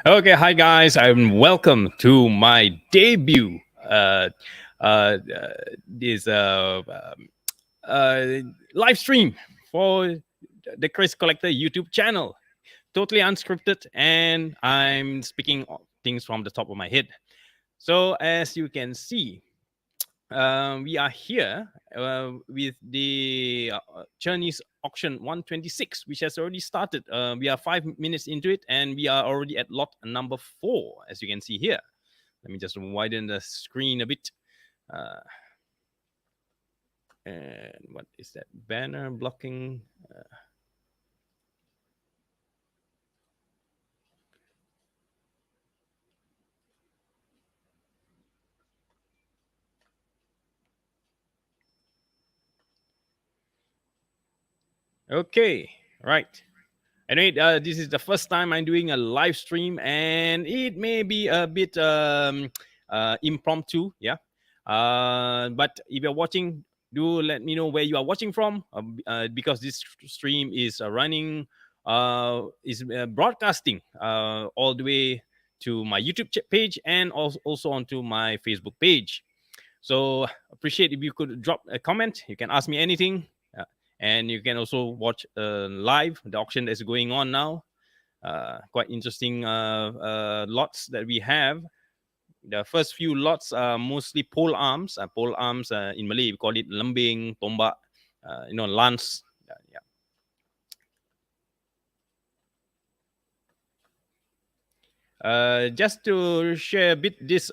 Okay, hi guys, and welcome to my debut. Uh, this uh, live stream for the Chris Collector YouTube channel. Totally unscripted, and I'm speaking things from the top of my head. So, as you can see, we are here with the Chinese auction 126, which has already started. We are 5 minutes into it, and we are already at lot number 4, as you can see here. Let me just widen the screen a bit. Uh, and what is that banner blocking? Okay, right. Anyway, this is the first time I'm doing a live stream, and it may be a bit impromptu, yeah. But if you're watching, do let me know where you are watching from, because this stream is broadcasting all the way to my YouTube page and also onto my Facebook page. So appreciate if you could drop a comment. You can ask me anything, and you can also watch live the auction that's going on now. Quite interesting lots that we have. The first few lots are mostly pole arms. Pole arms in Malay we call it lembing, tombak, lance. Yeah. Just to share a bit, this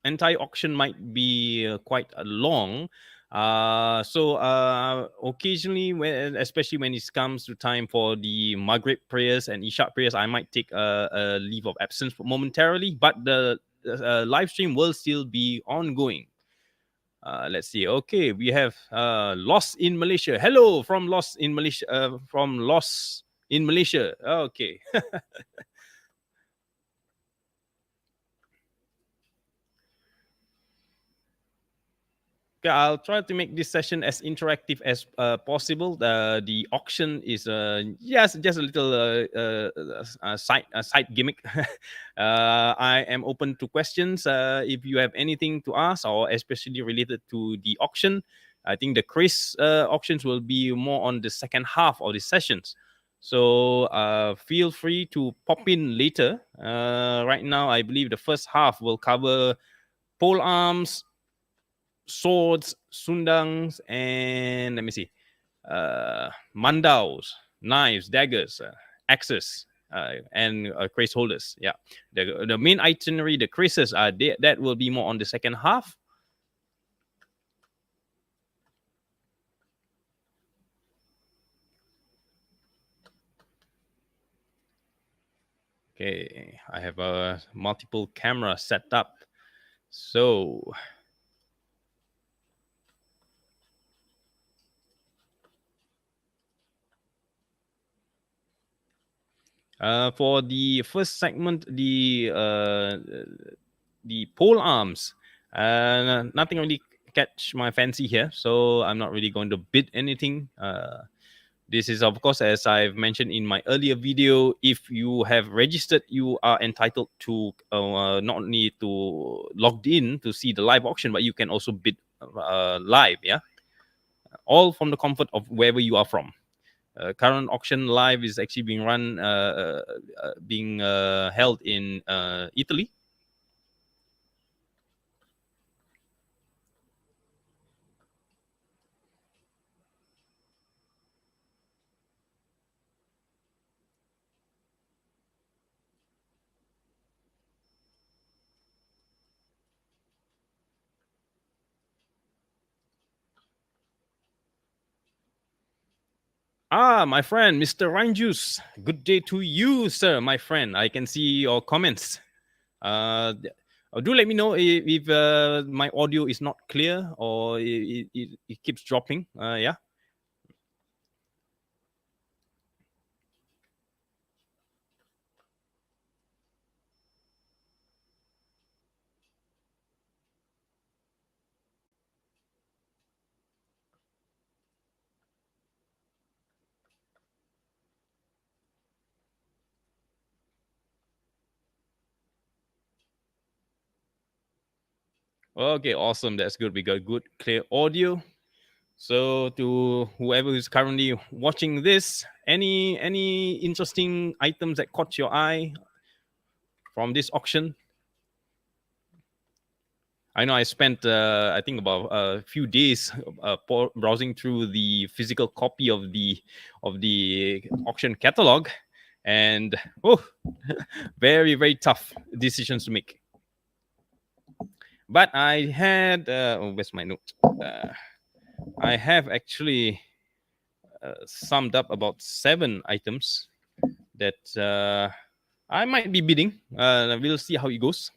entire auction might be quite long. So occasionally, especially when it comes to time for the Maghrib prayers and Isha prayers, I might take a leave of absence momentarily, but the live stream will still be ongoing. Let's see. Okay, we have Lost in Malaysia. Hello from Lost in Malaysia. From Lost in Malaysia. Okay. Okay, I'll try to make this session as interactive as possible. The auction is just a little side gimmick. I am open to questions if you have anything to ask, or especially related to the auction. I think the Chris auctions will be more on the second half of the sessions. So feel free to pop in later. Right now, I believe the first half will cover pole arms, swords, sundangs, and let me see, mandaus, knives, daggers, axes, and craze holders. Yeah, the main itinerary, the crazes are that will be more on the second half. Okay, I have a multiple camera set up, so for the first segment, the pole arms, nothing really catch my fancy here, so I'm not really going to bid anything. This is, of course, as I've mentioned in my earlier video, if you have registered, you are entitled to not only to logged in to see the live auction, but you can also bid live. Yeah, all from the comfort of wherever you are from. Current auction live is actually being run, being held in Italy. Ah, my friend, Mr. Ranjus. Good day to you, sir, my friend. I can see your comments. Do let me know if my audio is not clear or it keeps dropping. Yeah. Okay, awesome. That's good. We got good, clear audio. So to whoever who's currently watching this, any interesting items that caught your eye from this auction? I know I spent I think about a few days browsing through the physical copy of the auction catalog, and oh, very very tough decisions to make. But I had where's my note? I have actually summed up about 7 items that I might be bidding. We'll see how it goes.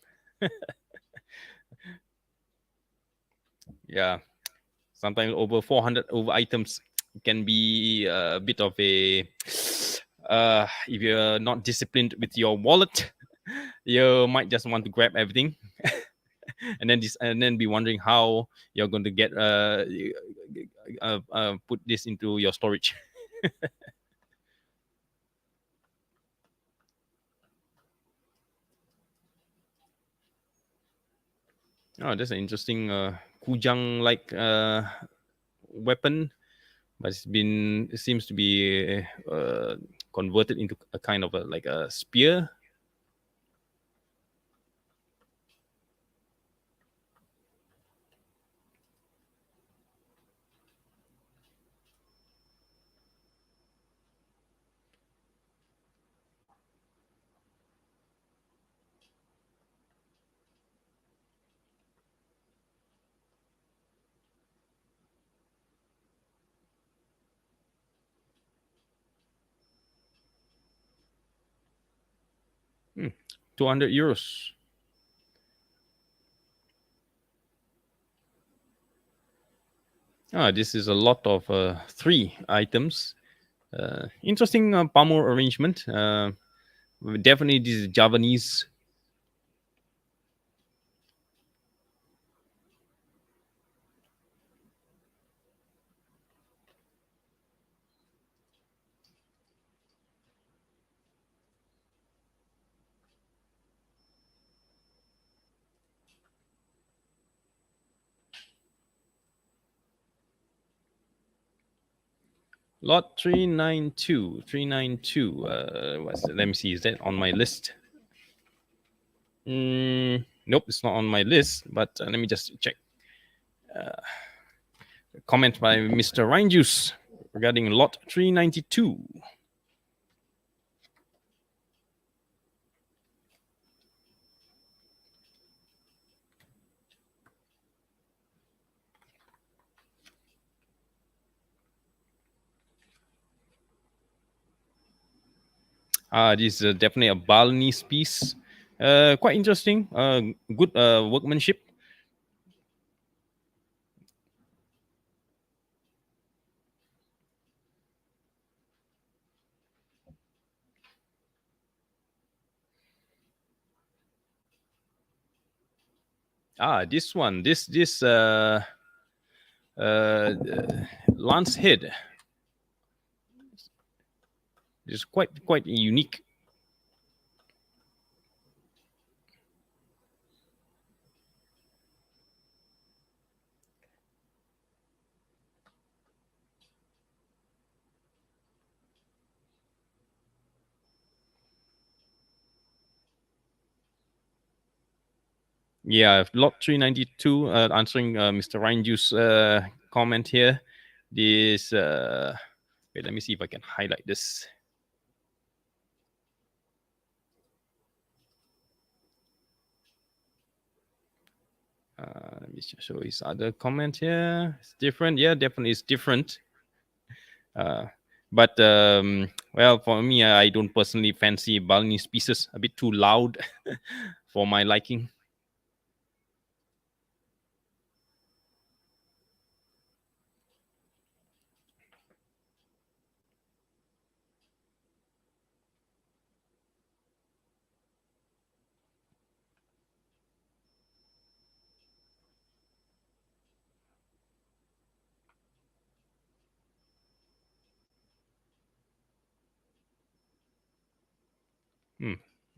Yeah, sometimes over 400 over items can be a bit of a if you're not disciplined with your wallet, you might just want to grab everything and then be wondering how you're going to get put this into your storage. Oh, that's an interesting kujang like weapon, but it seems to be converted into a kind of like a spear. Hmm, 200 euros. Ah, this is a lot of 3 items. Interesting pommel arrangement. Definitely, this is Javanese. Lot 392. 392. Let me see. Is that on my list? Nope, it's not on my list. But let me just check. Comment by Mr. Rhine Juice regarding lot 392. This is definitely a Balinese piece. Quite interesting. Good workmanship. This one, this uh, lance head is quite unique. Yeah, lot 392. Answering Mr. Reinju's comment here. This wait, let me see if I can highlight this. Let me show his other comment here. It's different. Yeah, definitely it's different. But well, for me, I don't personally fancy Balinese pieces. A bit too loud for my liking.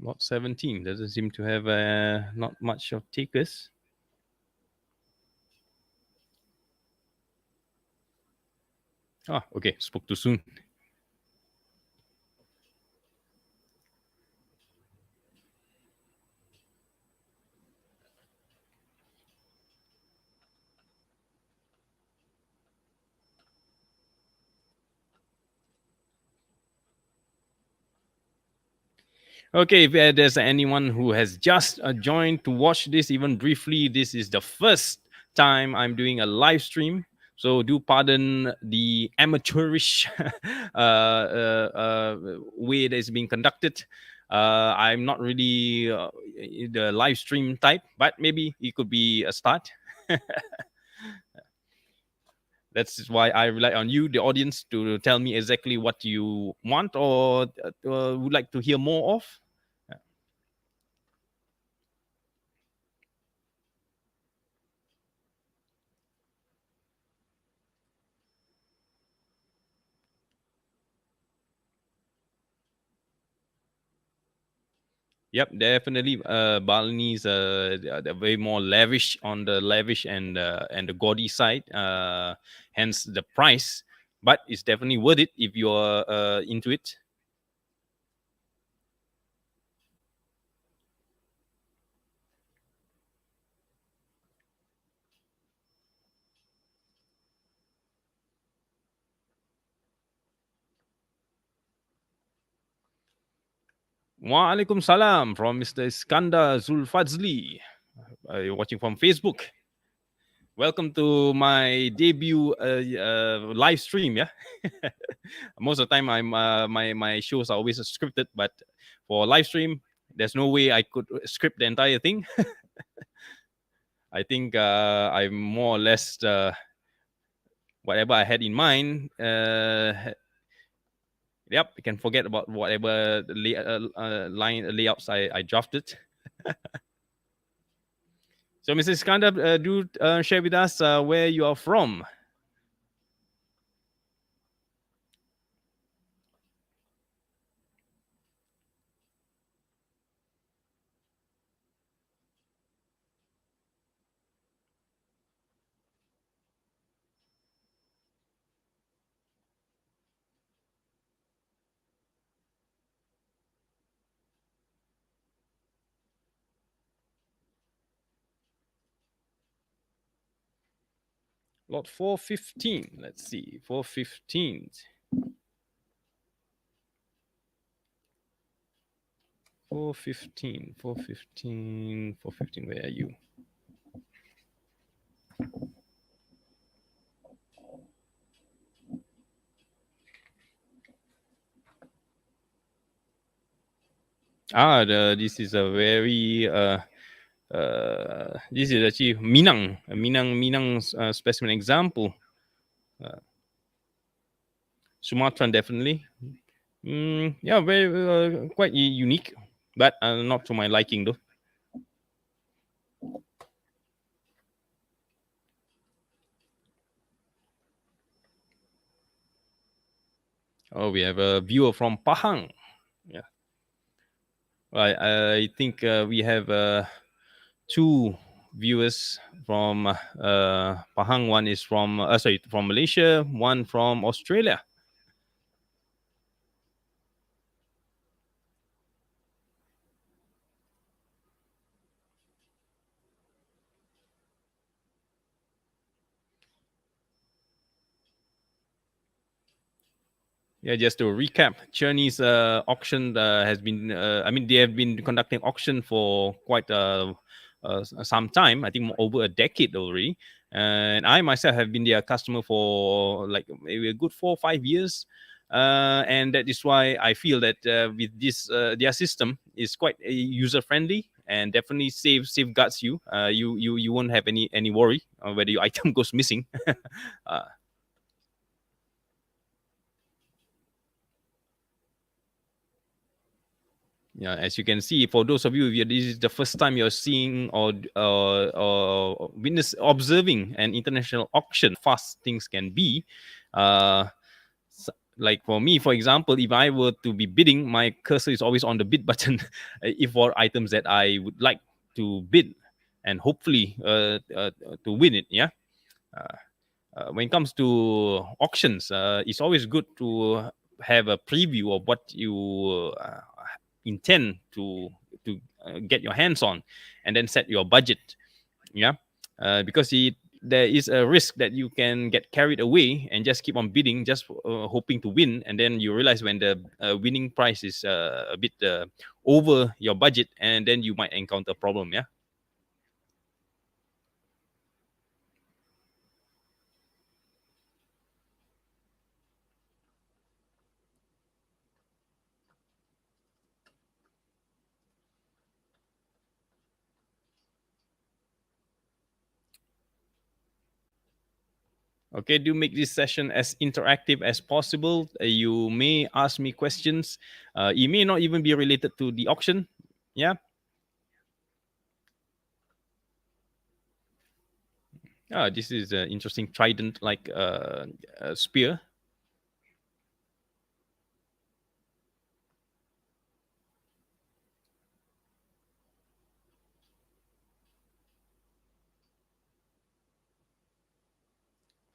Lot 17 doesn't seem to have not much of takers. Okay, spoke too soon. Okay, if there's anyone who has just joined to watch this, even briefly, this is the first time I'm doing a live stream. So do pardon the amateurish way that is being conducted. I'm not really the live stream type, but maybe it could be a start. That's why I rely on you, the audience, to tell me exactly what you want or would like to hear more of. Yep, definitely. Balinese, they're way more lavish on the lavish and the gaudy side. Hence the price, but it's definitely worth it if you're into it. Waalaikum salam from Mr. Iskandar Zulfazli. You're watching from Facebook. Welcome to my debut live stream. Yeah, most of the time my shows are always scripted, but for live stream, there's no way I could script the entire thing. I think I'm more or less whatever I had in mind. Yep, you can forget about whatever line layouts I drafted. So, Mr. Iskandar, do share with us where you are from. Lot 415. Let's see. 415. 415. 415. 415. Where are you? This is a very this is actually Minang specimen example. Sumatran definitely. Yeah, very quite unique, but not to my liking though. Oh, we have a viewer from Pahang. Yeah, I think we have two viewers from Pahang. One is from from Malaysia. One from Australia. Yeah, just to recap, Czerny's auction has been, I mean, they have been conducting auction for quite some time, I think over a decade already. And I myself have been their customer for like maybe a good 4 or 5 years. And that is why I feel that with this, their system is quite user friendly and definitely safeguards you. You won't have any worry whether your item goes missing. Yeah, as you can see, for those of you, if this is the first time you're seeing or witness observing an international auction, fast things can be. Like for me, for example, if I were to be bidding, my cursor is always on the bid button if for items that I would like to bid and hopefully to win it. Yeah. when it comes to auctions, it's always good to have a preview of what you intend to get your hands on, and then set your budget. Yeah, because there is a risk that you can get carried away and just keep on bidding, just hoping to win, and then you realize when the winning price is a bit over your budget, and then you might encounter a problem. Yeah. Okay, do make this session as interactive as possible. You may ask me questions. It may not even be related to the auction. Yeah. This is an interesting trident like spear.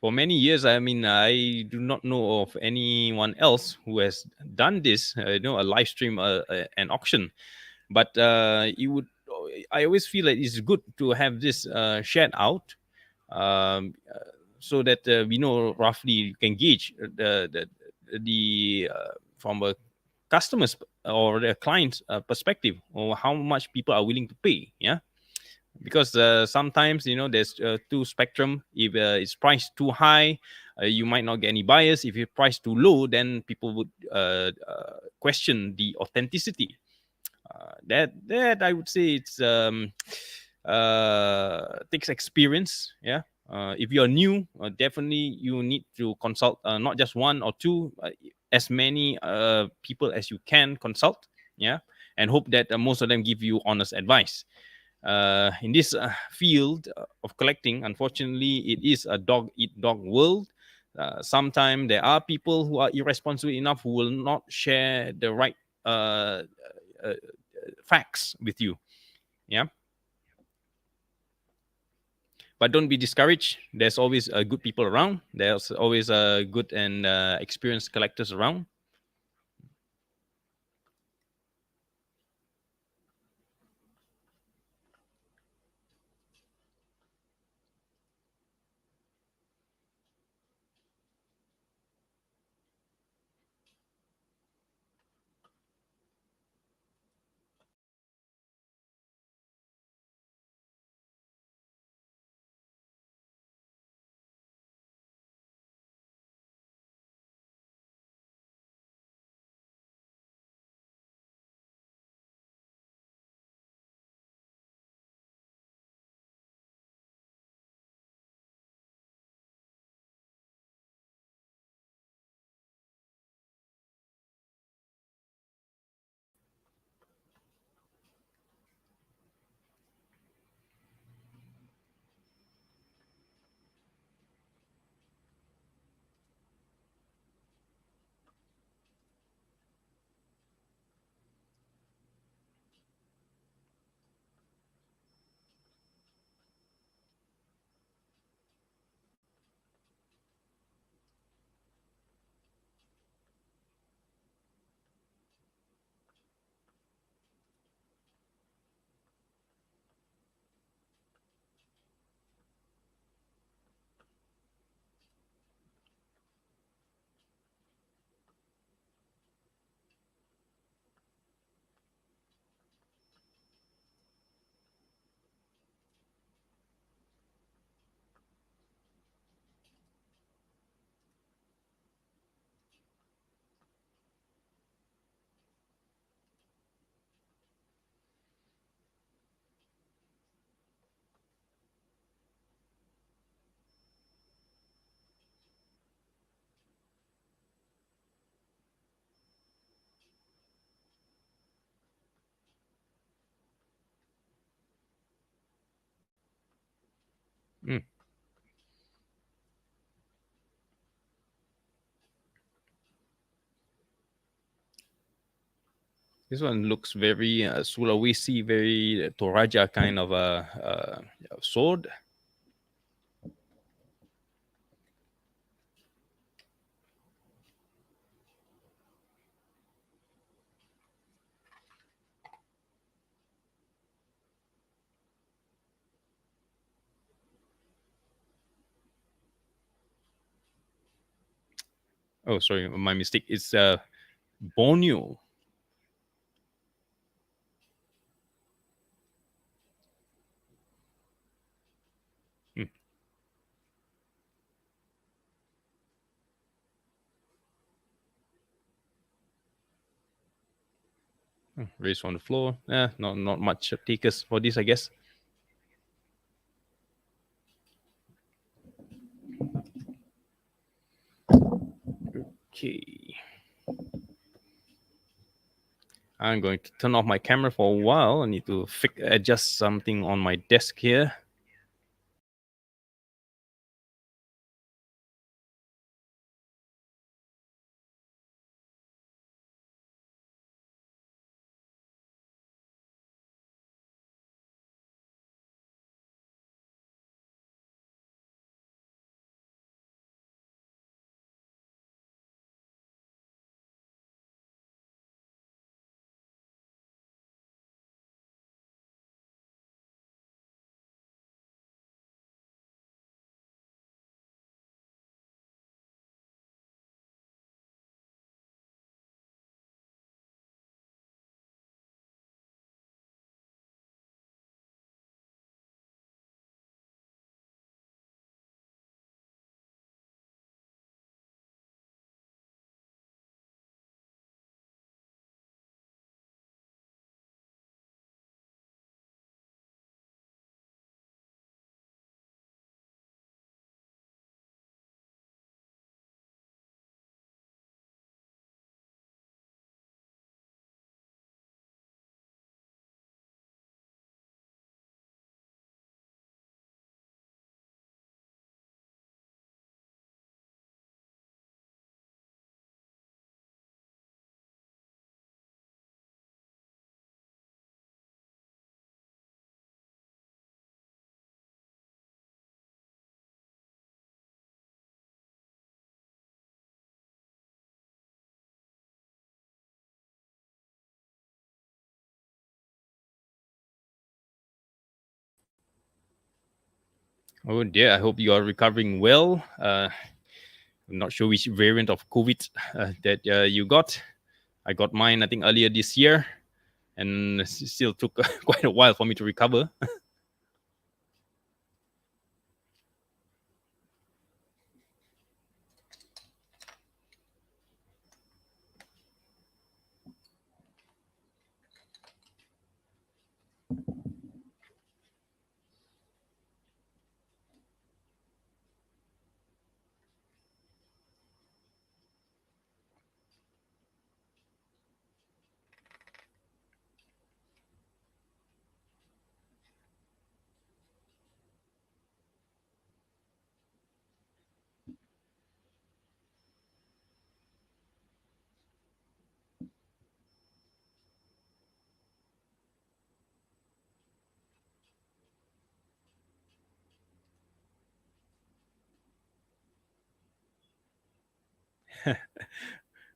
For many years, I mean, I do not know of anyone else who has done this, a live stream, an auction. But you would, I always feel like it's good to have this shared out, so that we know roughly, you can gauge the from a customer's or the client's perspective, or how much people are willing to pay. Yeah, because sometimes there's two spectrum. If it's priced too high, you might not get any buyers. If it's priced too low, then people would question the authenticity. That I would say it's takes experience. Yeah. If you're new, definitely you need to consult not just one or two, as many people as you can consult. Yeah, and hope that most of them give you honest advice. In this field of collecting, unfortunately, it is a dog eat dog world. Sometimes there are people who are irresponsible enough who will not share the right uh, facts with you. Yeah. But don't be discouraged. There's always good people around. There's always good and experienced collectors around. Mm. This one looks very Sulawesi, very Toraja kind of a sword. Oh, sorry, my mistake. It's Borneo. Hmm. Raised on the floor. Not much takers for this, I guess. Okay. I'm going to turn off my camera for a while. I need to adjust something on my desk here. Oh dear, I hope you are recovering well. I'm not sure which variant of COVID that you got. I got mine, I think, earlier this year, and it still took quite a while for me to recover.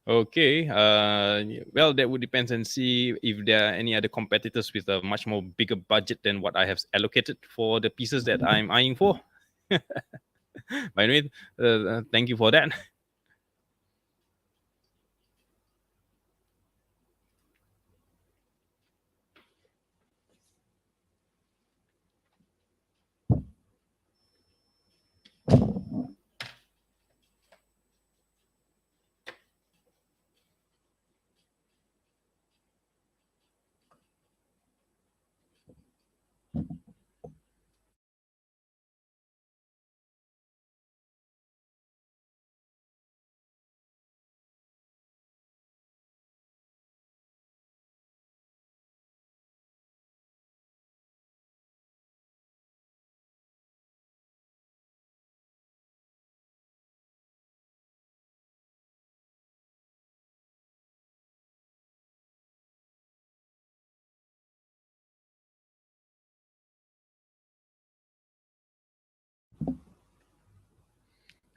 Okay. Well, that would depend and see if there are any other competitors with a much more bigger budget than what I have allocated for the pieces that I'm eyeing for. By the way, thank you for that.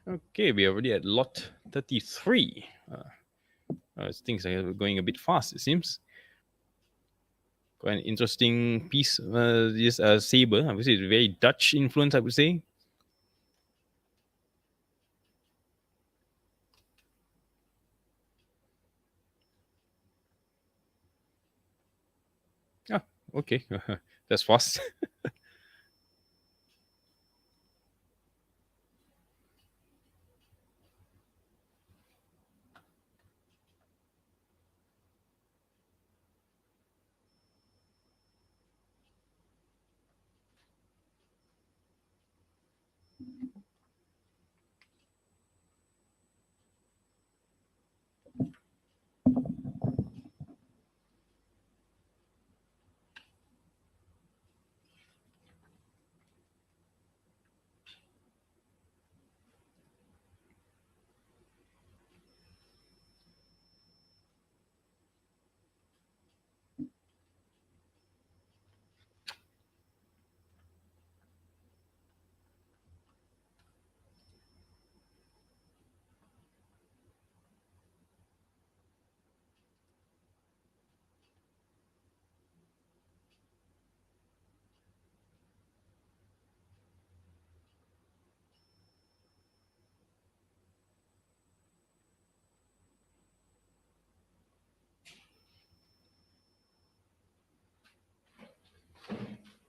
Okay, we're already at lot 33. Things are going a bit fast, it seems. Quite an interesting piece. This saber, I would say, it's very Dutch influence, I would say. Okay. That's fast.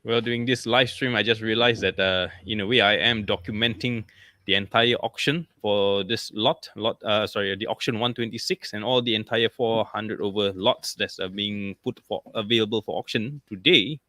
Well, doing this live stream, I just realized that in a way I am documenting the entire auction for this sorry, the auction 126 and all the entire 400 over lots that's being put for available for auction today.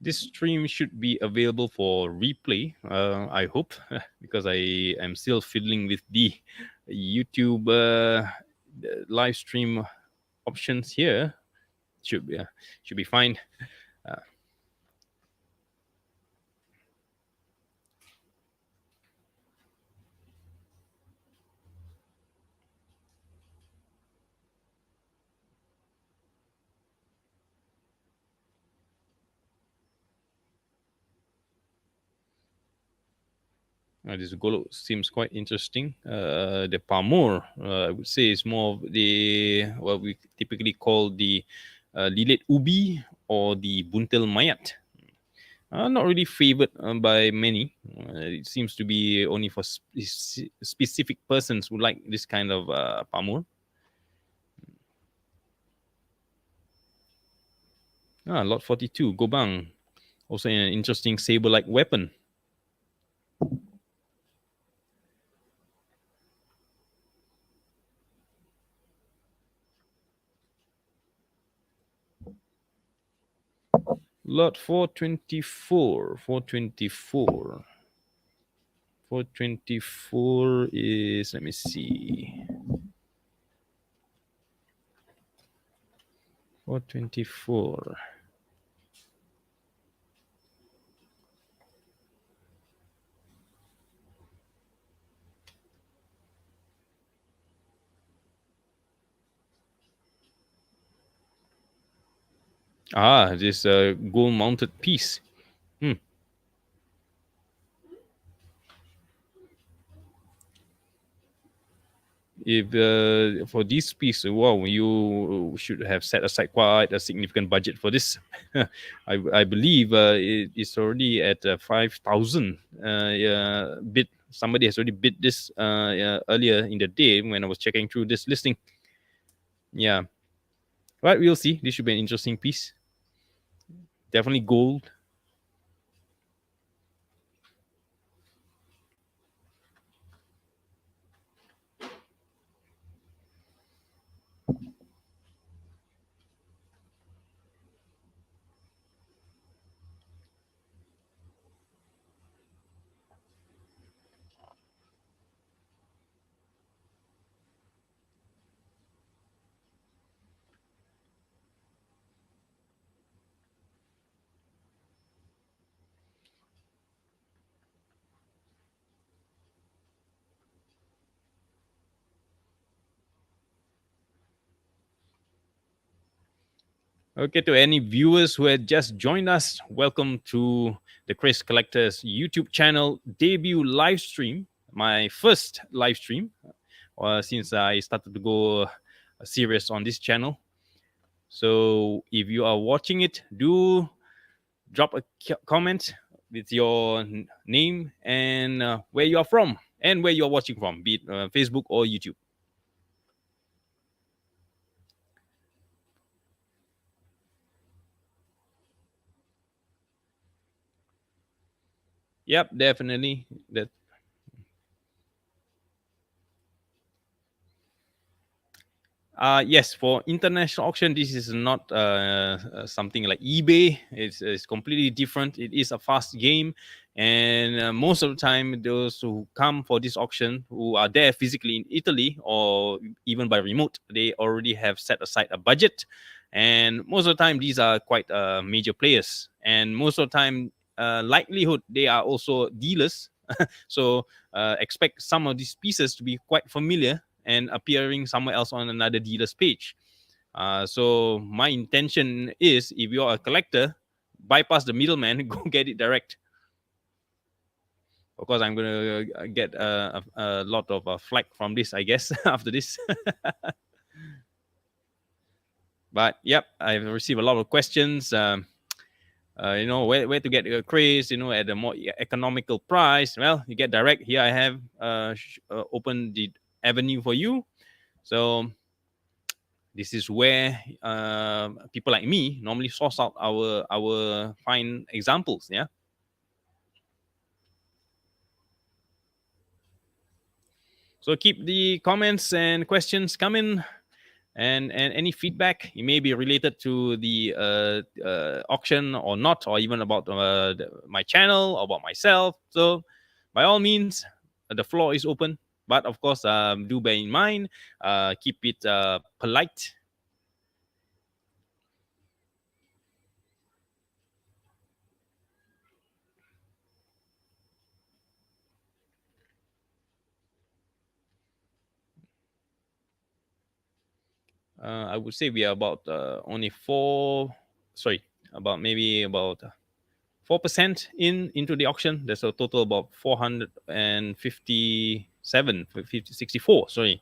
This stream should be available for replay, I hope, because I am still fiddling with the YouTube the live stream options here. Should be fine. This Golo seems quite interesting. The Pamor, I would say, is more of the what we typically call the Lilit Ubi or the Buntel Mayat. Not really favored by many. It seems to be only for specific persons who like this kind of Pamor. Lot 42, Gobang. Also an interesting saber-like weapon. Lot 424, 424. 424 is, let me see. 424. This gold mounted piece. If for this piece, wow, you should have set aside quite a significant budget for this. I believe it's already at 5,000 bid. Somebody has already bid this earlier in the day when I was checking through this listing. Yeah, but we'll see. This should be an interesting piece. Definitely gold. Okay, to any viewers who had just joined us, welcome to the Chris Collector's YouTube channel debut live stream. My first live stream since I started to go serious on this channel. So if you are watching it, do drop a comment with your name and where you are from and where you are watching from, be it Facebook or YouTube. Yep, definitely. Yes, for international auction, this is not something like eBay. It's completely different. It is a fast game, and most of the time, those who come for this auction, who are there physically in Italy or even by remote, they already have set aside a budget, and most of the time, these are quite major players, and most of the time, likelihood they are also dealers. So expect some of these pieces to be quite familiar and appearing somewhere else on another dealer's page. So my intention is, if you're a collector, bypass the middleman, go get it direct. Of course, I'm going to get a lot of flack from this, I guess, after this. But yep, I've received a lot of questions. Where to get a Keris, at a more economical price. Well, you get direct. Here I have opened the avenue for you. So this is where people like me normally source out our fine examples. Yeah. So keep the comments and questions coming, and any feedback. It may be related to the auction or not, or even about my channel or about myself. So by all means, the floor is open. But of course, do bear in mind, keep it polite. I would say we are about only maybe about 4% into the auction. There's a total about 64, sorry,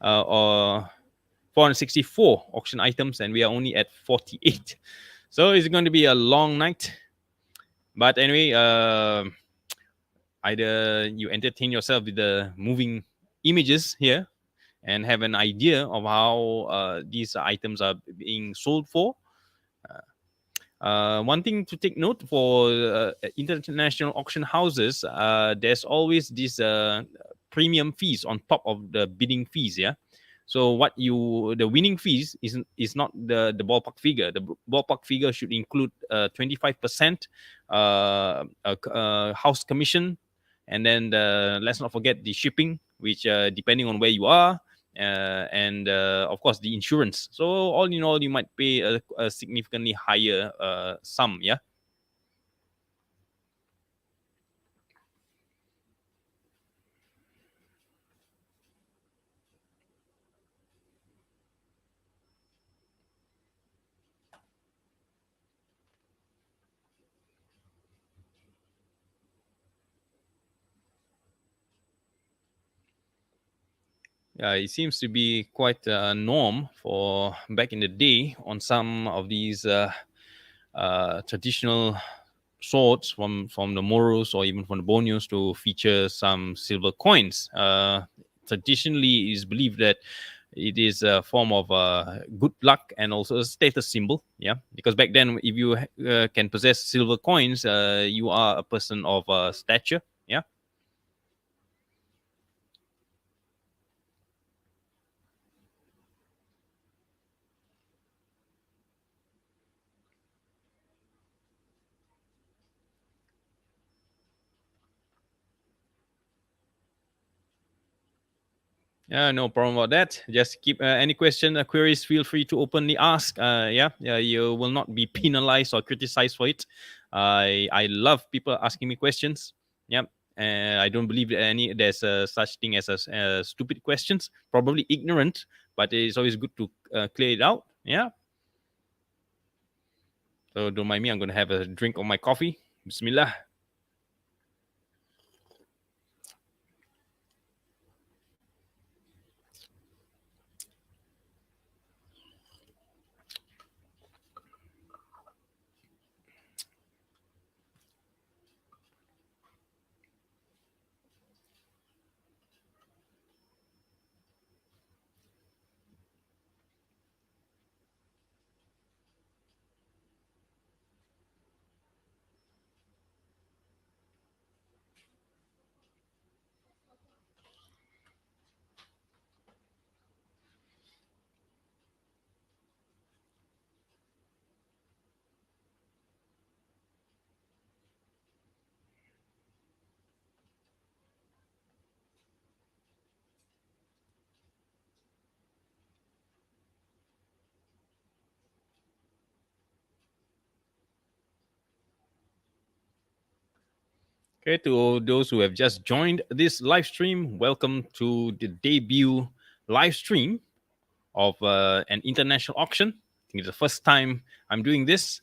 or 464 auction items, and we are only at 48. So it's going to be a long night. But anyway, either you entertain yourself with the moving images here and have an idea of how these items are being sold for. One thing to take note for international auction houses, there's always this premium fees on top of the bidding fees. Yeah. So the winning fees is not the ballpark figure. The ballpark figure should include 25% house commission And then let's not forget the shipping, which depending on where you are, and of course the insurance. So all in all, you might pay a significantly higher sum. Yeah. It seems to be quite a norm for back in the day on some of these traditional swords from the Moros or even from the Borneos to feature some silver coins. Traditionally, it is believed that it is a form of good luck and also a status symbol. Yeah, because back then, if you can possess silver coins, you are a person of stature. Yeah. Yeah, no problem about that. Just keep any question, queries. Feel free to openly ask. Yeah, you will not be penalized or criticized for it. I love people asking me questions. Yep, and I don't believe that there's such thing as stupid questions. Probably ignorant, but it's always good to clear it out. Yeah. So don't mind me. I'm gonna have a drink of my coffee. Bismillah. Okay, to those who have just joined this live stream, welcome to the debut live stream of an international auction. I think it's the first time I'm doing this.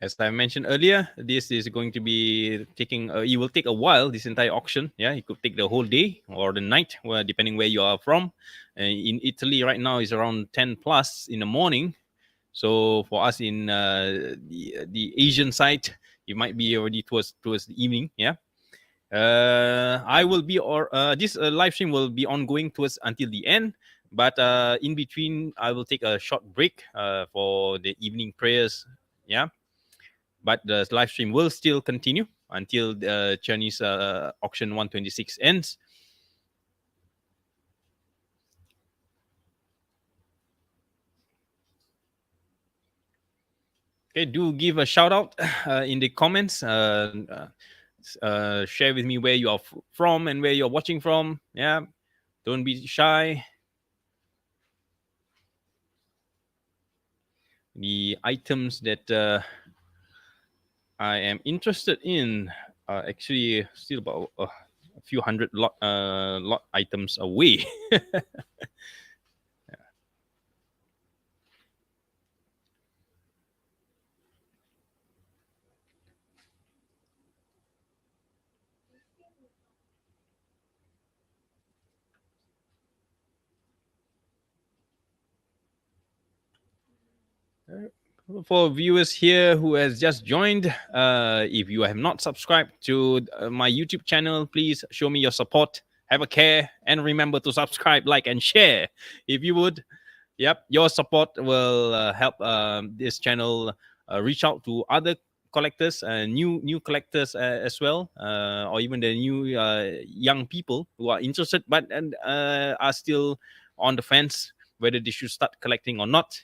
As I mentioned earlier, this is going to be taking. It will take a while. This entire auction, yeah, it could take the whole day or the night, well, depending where you are from. In Italy right now is around 10 plus in the morning. So for us in the Asian side, it might be already towards the evening. Yeah. I will be or this live stream will be ongoing towards until the end, but in between I will take a short break for the evening prayers. Yeah, but the live stream will still continue until the Chinese auction 126 ends. Okay, do give a shout out in the comments. Share with me where you are from and where you're watching from. Yeah, don't be shy. The items that I am interested in are actually still about a few hundred lot items away. For viewers here who has just joined, if you have not subscribed to my YouTube channel, please show me your support. Have a care and remember to subscribe, like, and share if you would. Yep, your support will help this channel reach out to other collectors, new collectors as well, or even the new young people who are interested but and are still on the fence whether they should start collecting or not.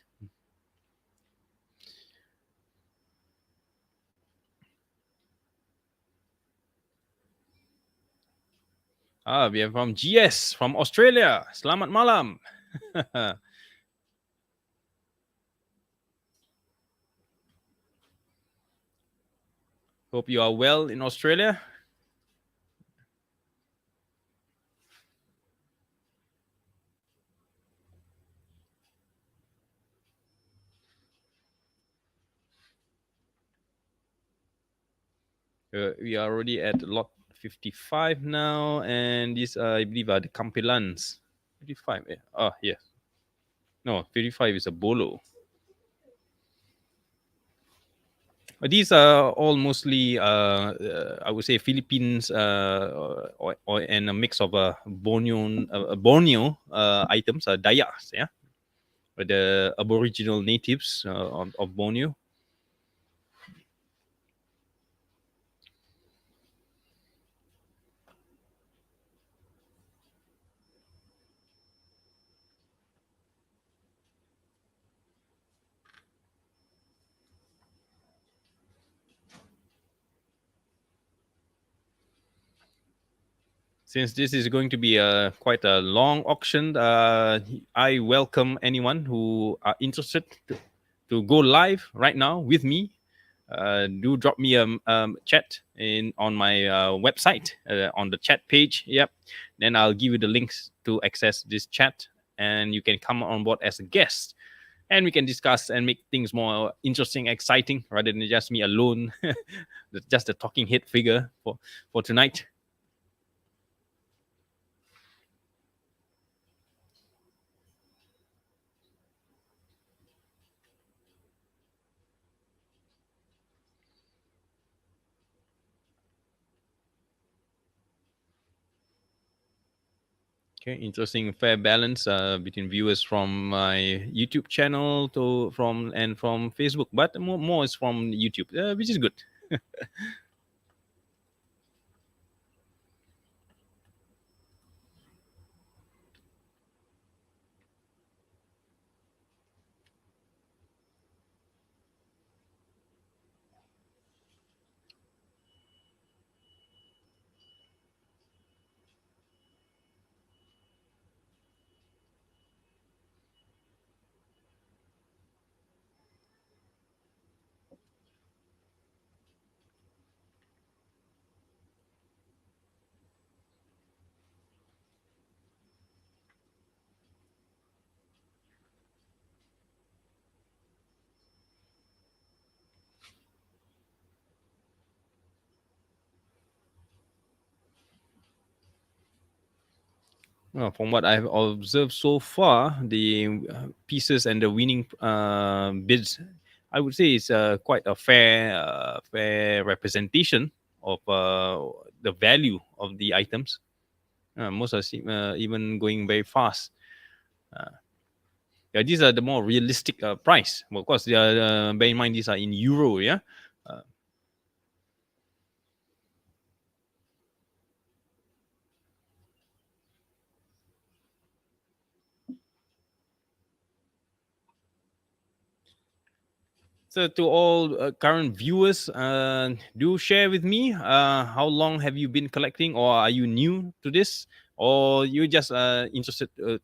We are from GS from Australia. Selamat malam. Hope you are well in Australia. We are already at lot 55 now, and this I believe are the Campilans. 55. Yes. No, 55 is a bolo. These are all mostly, I would say, Philippines, and a mix of Borneo items, Dayaks, yeah, the Aboriginal natives of Borneo. Since this is going to be quite a long auction, I welcome anyone who are interested to go live right now with me. Do drop me a chat in on my website on the chat page. Yep. Then I'll give you the links to access this chat, and you can come on board as a guest, and we can discuss and make things more interesting, exciting, rather than just me alone, just a talking head figure for tonight. Okay, interesting, fair balance between viewers from my YouTube channel to from Facebook, but more is from YouTube, which is good. Well, from what I've observed so far, the pieces and the winning bids, I would say, is quite a fair representation of the value of the items. Most are even going very fast. Uh, yeah, these are the more realistic price. Well, of course, they are, bear in mind these are in euro. Yeah. Uh, So, to all current viewers, do share with me how long have you been collecting, or are you new to this, or you just interested to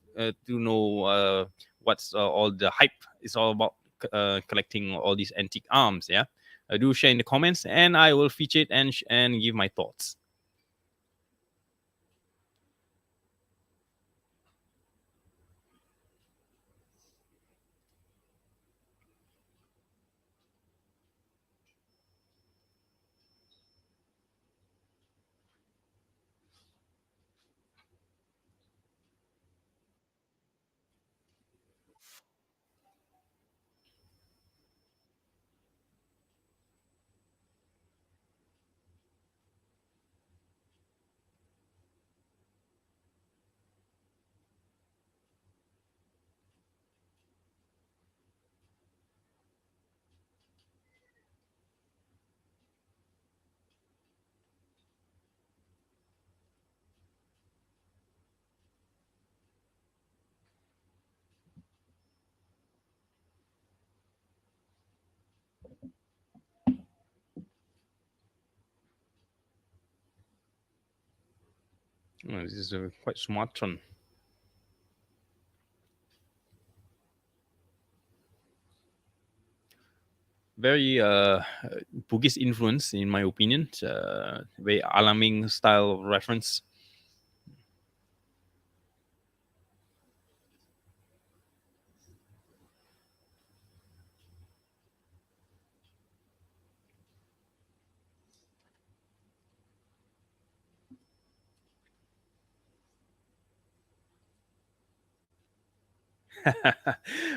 know what's all the hype is all about collecting all these antique arms? Yeah, do share in the comments, and I will feature it and give my thoughts. Oh, this is a quite smart one. Very Bugis influence, in my opinion. Very alarming style of reference.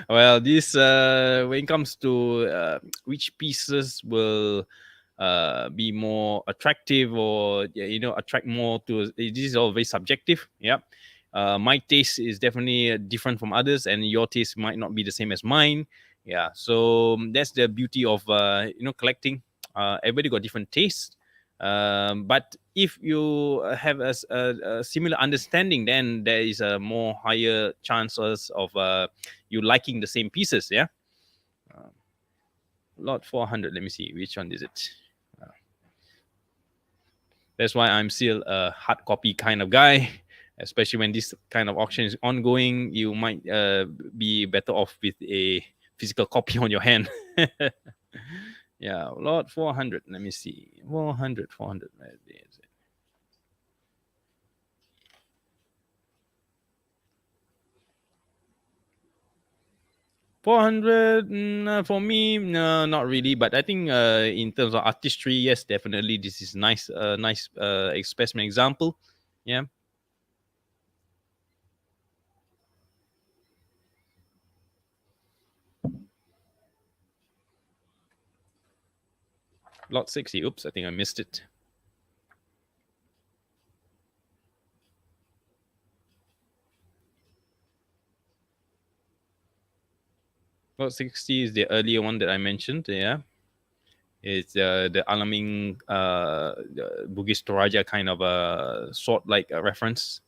Well, this when it comes to which pieces will be more attractive, or yeah, attract more to, this is all very subjective. Yeah. My taste is definitely different from others, and your taste might not be the same as mine. Yeah, so that's the beauty of collecting. Everybody got different tastes, but if you have a similar understanding, then there is a more higher chances of you liking the same pieces. Yeah. Lot 400, let me see which one is it. That's why I'm still a hard copy kind of guy. Especially when this kind of auction is ongoing, you might be better off with a physical copy on your hand. Yeah, lot 400. Let me see. 400, 400. Where is it? 400, for me, no, not really. But I think in terms of artistry, yes, definitely this is nice, nice specimen example. Yeah, lot 60. Oops, I think I missed it. Lot 60 is the earlier one that I mentioned. Yeah, it's the alarming the Bugis Toraja kind of a sword like reference.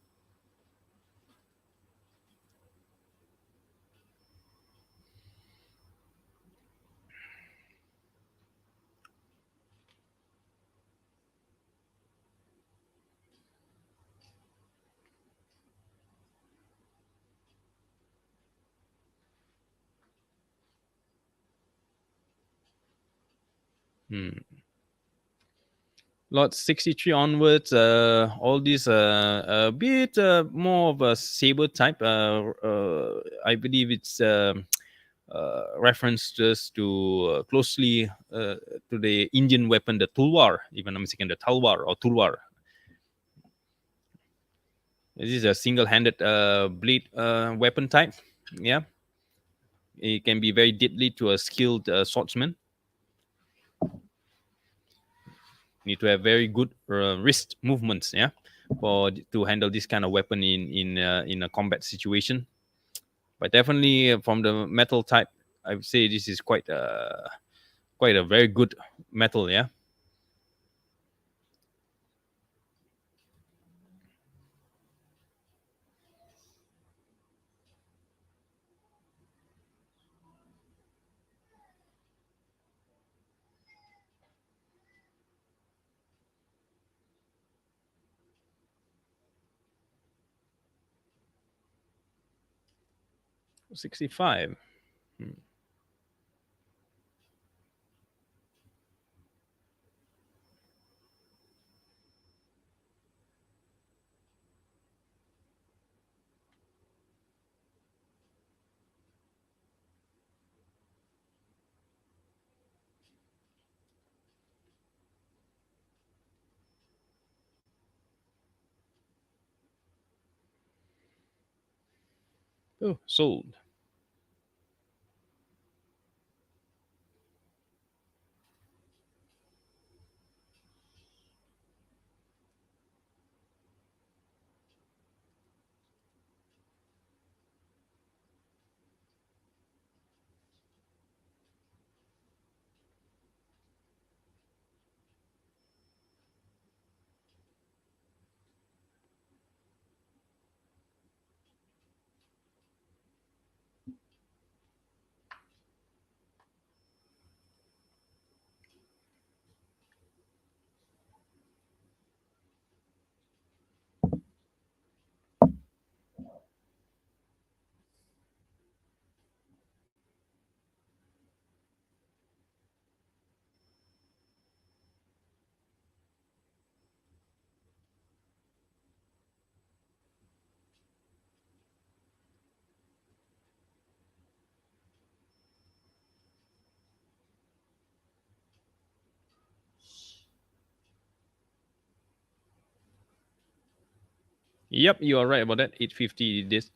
Hmm. Lot 63 onwards, all these a bit more of a saber type. I believe it's references to closely to the Indian weapon, the tulwar, even I'm mistaken, the talwar or tulwar. This is a single-handed blade weapon type. Yeah, it can be very deadly to a skilled swordsman. Need to have very good wrist movements. Yeah, for to handle this kind of weapon in a combat situation. But definitely from the metal type, I would say this is quite a very good metal. Yeah. 65. Hmm. Oh, sold. Yep, you are right about that. 850 this.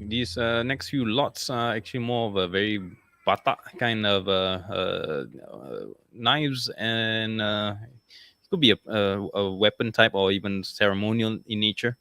These next few lots are actually more of a very bata kind of knives, and it could be a weapon type or even ceremonial in nature.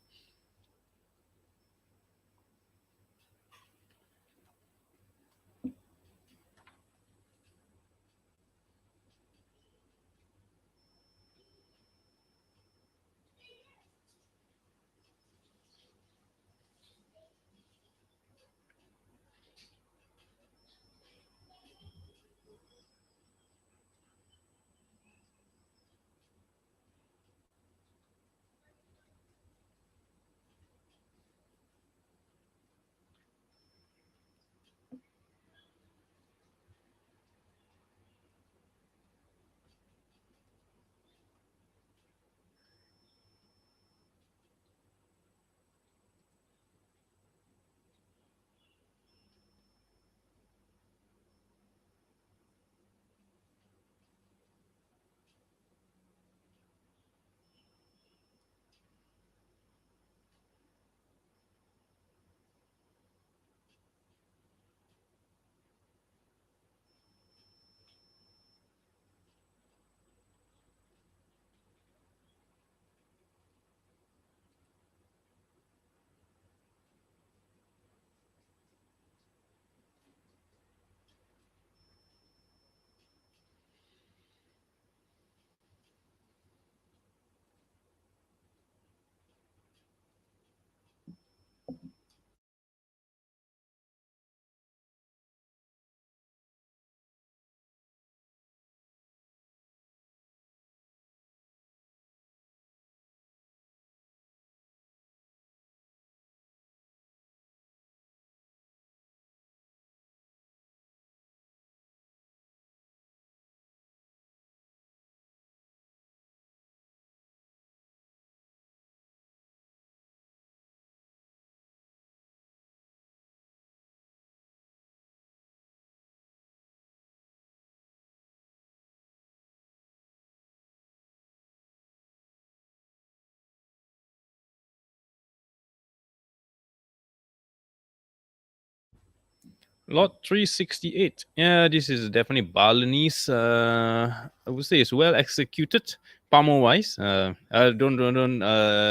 Lot 368. Yeah, this is definitely Balinese. I would say it's well executed, palmo wise. Don't.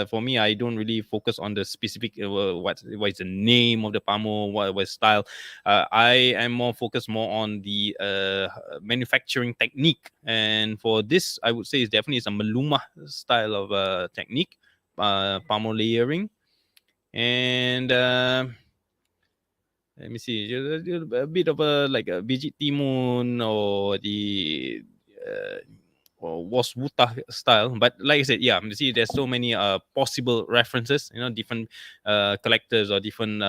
For me, I don't really focus on the specific what is the name of the palmo, what style. I am more focused more on the manufacturing technique. And for this, I would say it's definitely a Maluma style of technique, palmo layering. And let me see, a bit of a like a Bijit Timun or the uh, or was Wuta style. But like I said, yeah, you see, there's so many possible references. Different collectors or different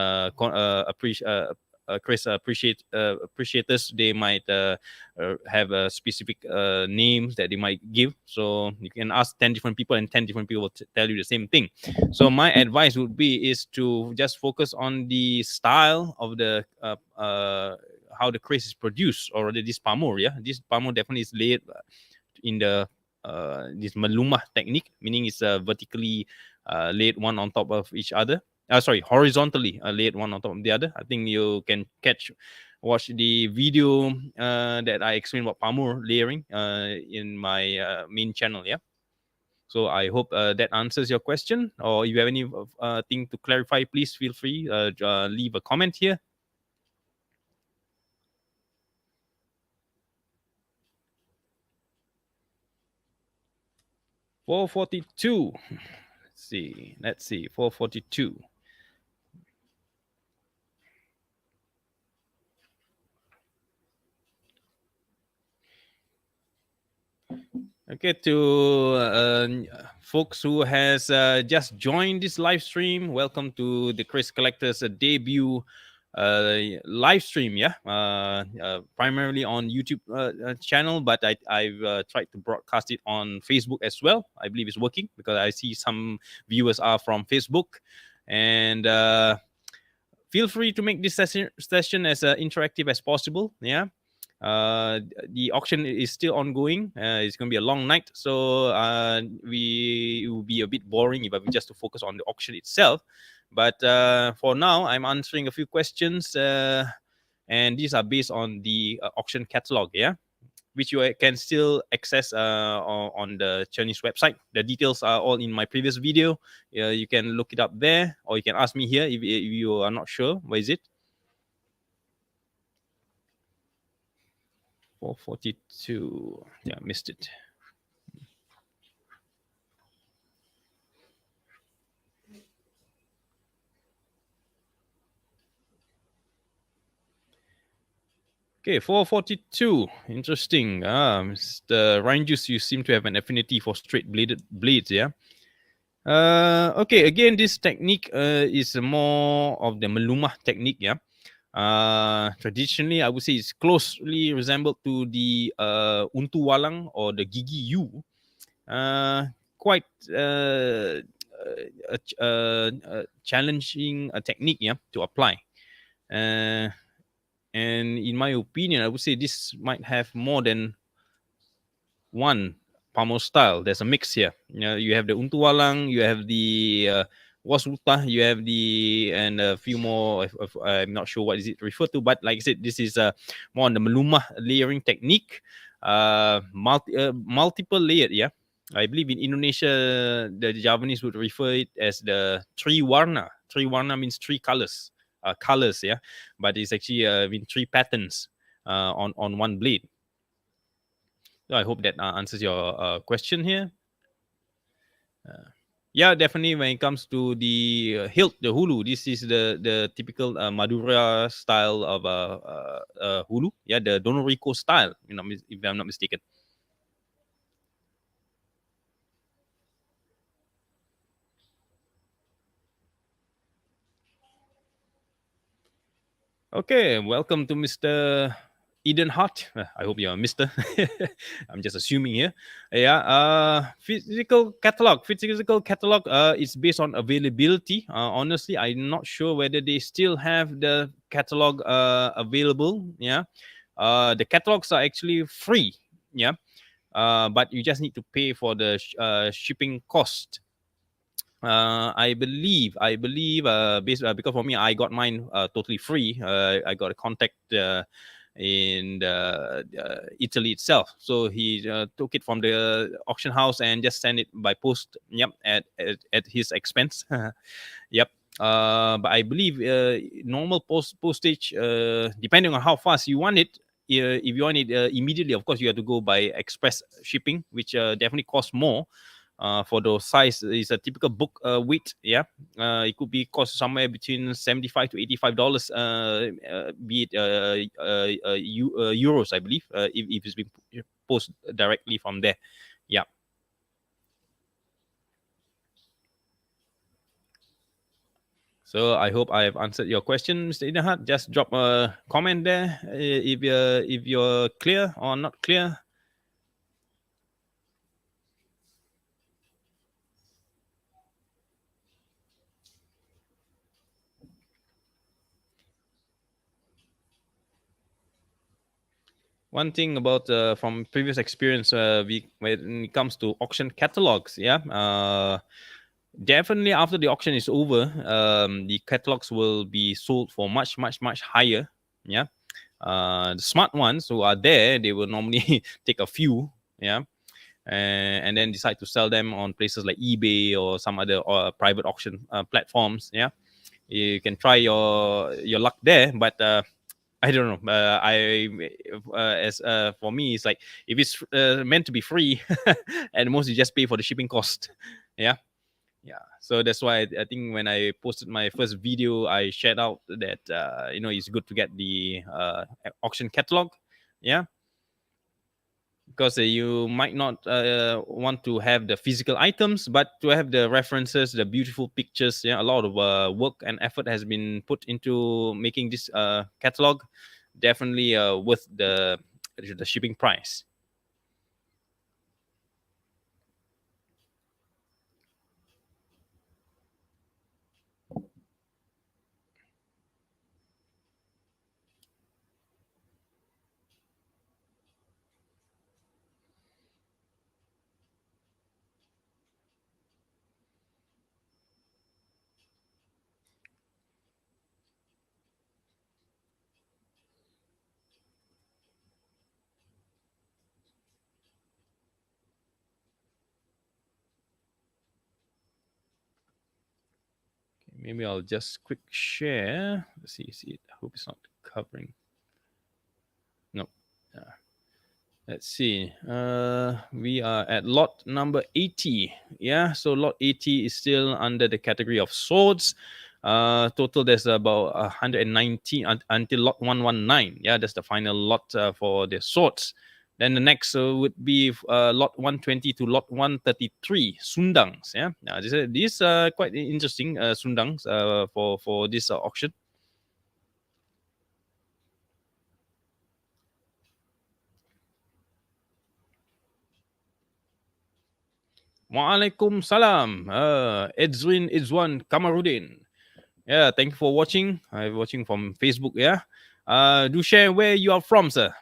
appreciators. They might have a specific names that they might give. So you can ask 10 different people, and 10 different people will tell you the same thing. So my advice would be is to just focus on the style of the how the Keris is produced, or this pamor. Yeah, this pamor definitely is laid in the this maluma technique, meaning it's vertically laid one on top of each other. Sorry, horizontally laid one on top of the other. I think you can watch the video that I explained about pamor layering in my main channel. Yeah. So I hope that answers your question. Or if you have any thing to clarify, please feel free leave a comment here. .442. Let's see. 442. Okay, to folks who has just joined this live stream, welcome to the Keris Collector's debut live stream. Yeah, primarily on YouTube channel, but I've tried to broadcast it on Facebook as well. I believe it's working because I see some viewers are from Facebook, and feel free to make this session as interactive as possible. Yeah. The auction is still ongoing. It's going to be a long night, so it will be a bit boring if I were just to focus on the auction itself. But for now, I'm answering a few questions, and these are based on the auction catalog. Yeah, which you can still access on the Chinese website. The details are all in my previous video. You can look it up there, or you can ask me here if you are not sure. Where is it? 442. Yeah, missed it. Okay, 442. Interesting. The Rhine Juice, you seem to have an affinity for straight bladed blades, yeah? Okay, again, this technique is more of the Maluma technique, yeah? Traditionally, I would say it's closely resembled to the Untu Walang or the Gigi U. Quite a challenging technique, yeah, to apply. And in my opinion, I would say this might have more than one Pamo style. There's a mix here. You have the Untuwalang, you have the Wasuta, you have and a few more. I'm not sure what is it referred to, but like I said, this is more on the Maluma layering technique. Multiple layered, yeah. I believe in Indonesia, the Javanese would refer it as the Triwarna. Triwarna means three colors, yeah, but it's actually in three patterns on one blade. So I hope that answers your question here. Yeah, definitely. When it comes to the hilt, the hulu, this is the typical Madura style of hulu. Yeah, the Donorico style. If I'm not mistaken. Okay, welcome to Mr. Eden Hart. I hope you're a Mister. I'm just assuming here. Yeah. Physical catalog. Physical catalog. Is based on availability. Honestly, I'm not sure whether they still have the catalog available. Yeah. The catalogs are actually free. Yeah. But you just need to pay for the shipping cost. I believe, because for me, I got mine totally free. I got a contact in Italy itself, so he took it from the auction house and just sent it by post. Yep, at his expense. Yep. But I believe normal postage, depending on how fast you want it. If you want it immediately, of course, you have to go by express shipping, which definitely costs more. For those size is a typical book weight. Yeah, it could be cost somewhere between $75 to $85, be it euros, I believe, if it's been posted directly from there. Yeah. So I hope I have answered your question, Mr. Idahat. Just drop a comment there if you're clear or not clear. One thing about from previous experience, when it comes to auction catalogs, yeah, definitely after the auction is over, the catalogs will be sold for much higher. Yeah, the smart ones who are there, they will normally take a few. Yeah, and then decide to sell them on places like eBay or some other private auction platforms. Yeah, you can try your luck there, but I don't know. As for me, it's like if it's meant to be free, at most you just pay for the shipping cost. Yeah, yeah. So that's why I think when I posted my first video, I shared out that it's good to get the auction catalog. Yeah, because you might not want to have the physical items, but to have the references, the beautiful pictures. Yeah, a lot of work and effort has been put into making this catalog. Definitely worth the shipping price. Maybe I'll just quick share. Let's see. I hope it's not covering. No. Let's see. We are at lot number 80. Yeah, so lot 80 is still under the category of swords. Total there's about 119 until lot 119. Yeah, that's the final lot for the swords. Then the next would be lot 120 to lot 133, sundangs. Yeah, now these are quite interesting sundangs for this auction. Waalaikum salam. Edzwin Idzwan Kamarudin. Yeah, thank you for watching. I'm watching from Facebook. Yeah, do share where you are from, sir.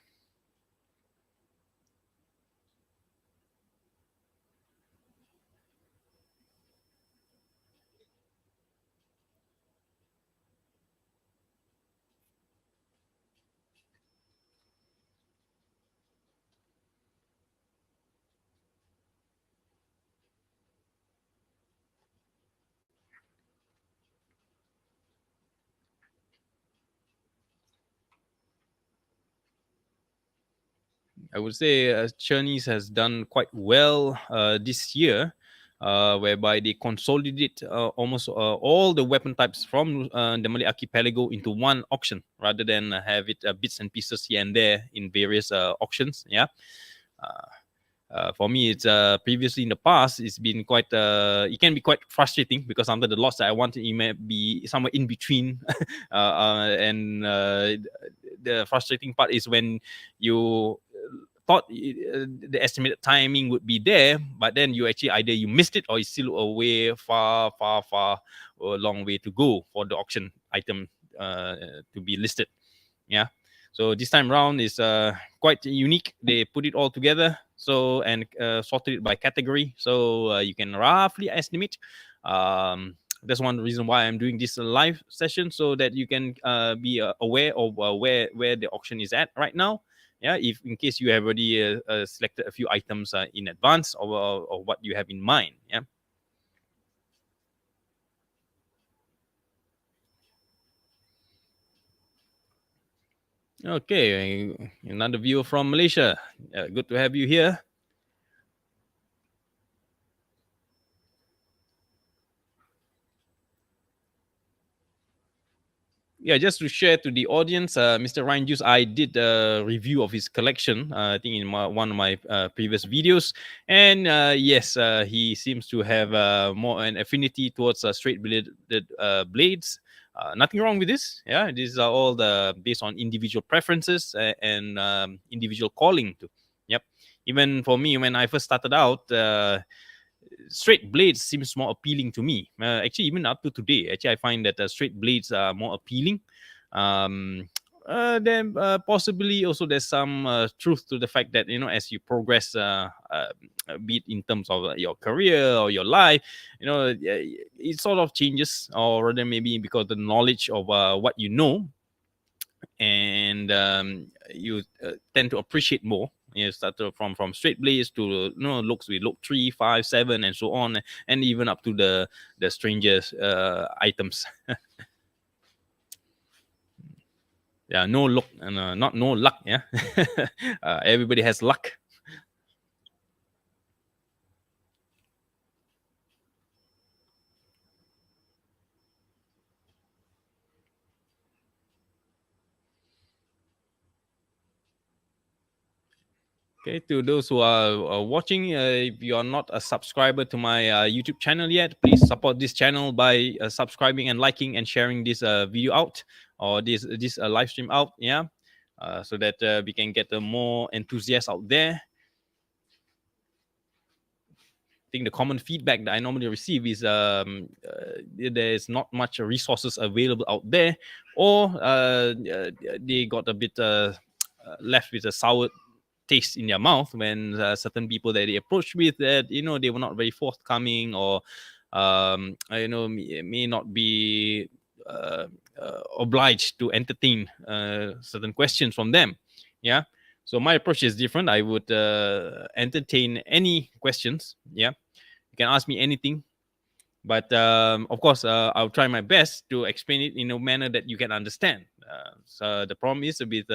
I would say Czerny has done quite well this year, whereby they consolidate almost all the weapon types from the Malay Archipelago into one auction, rather than have it bits and pieces here and there in various auctions. Yeah. For me, it's previously in the past, it's been quite. It can be quite frustrating because sometimes the lots that I want it may be somewhere in between, and the frustrating part is when you thought the estimated timing would be there, but then you actually either you missed it or it's still away far, or a long way to go for the auction item to be listed. Yeah. So this time round is quite unique. They put it all together, so and sorted it by category, so you can roughly estimate That's one reason why I'm doing this live session, so that you can be aware of where the auction is at right now. Yeah, if in case you have already selected a few items in advance of what you have in mind. Yeah. Okay, another viewer from Malaysia. Good to have you here. Yeah, just to share to the audience, Mr. Ryan Juice, I did a review of his collection, I think in one of my previous videos. And yes, he seems to have more an affinity towards straight bladed blades. Nothing wrong with this. Yeah, these are all based on individual preferences and individual calling too. Yep. Even for me, when I first started out, straight blades seems more appealing to me. Actually, even up to today, actually, I find that straight blades are more appealing. Um, then possibly also there's some truth to the fact that, as you progress, be it in terms of your career or your life, it sort of changes, or rather maybe because the knowledge of what you know, and you tend to appreciate more. You start from straight blades to looks with look 3, 5, 7, and so on, and even up to the strangest items. Yeah, no luck, and not no luck. Yeah, everybody has luck. Okay, to those who are watching, if you are not a subscriber to my YouTube channel yet, please support this channel by subscribing and liking and sharing this video out, or this live stream out. Yeah, so that we can get more enthusiasts out there. I think the common feedback that I normally receive is there's not much resources available out there, or they got a bit left with a sour taste in their mouth when certain people that they approach with, that they were not very forthcoming, or may not be obliged to entertain certain questions from them. Yeah, so my approach is different. I would entertain any questions. Yeah, you can ask me anything, but of course, I'll try my best to explain it in a manner that you can understand. So the problem is with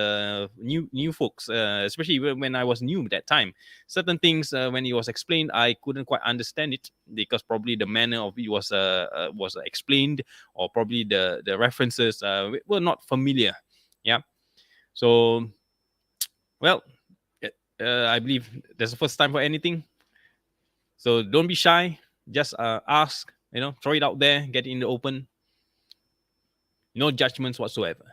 new folks, especially when I was new at that time. Certain things, when it was explained, I couldn't quite understand it, because probably the manner of it was explained, or probably the references were not familiar. Yeah. So, well, I believe there's the first time for anything. So don't be shy. Just ask. Throw it out there. Get it in the open. No judgments whatsoever.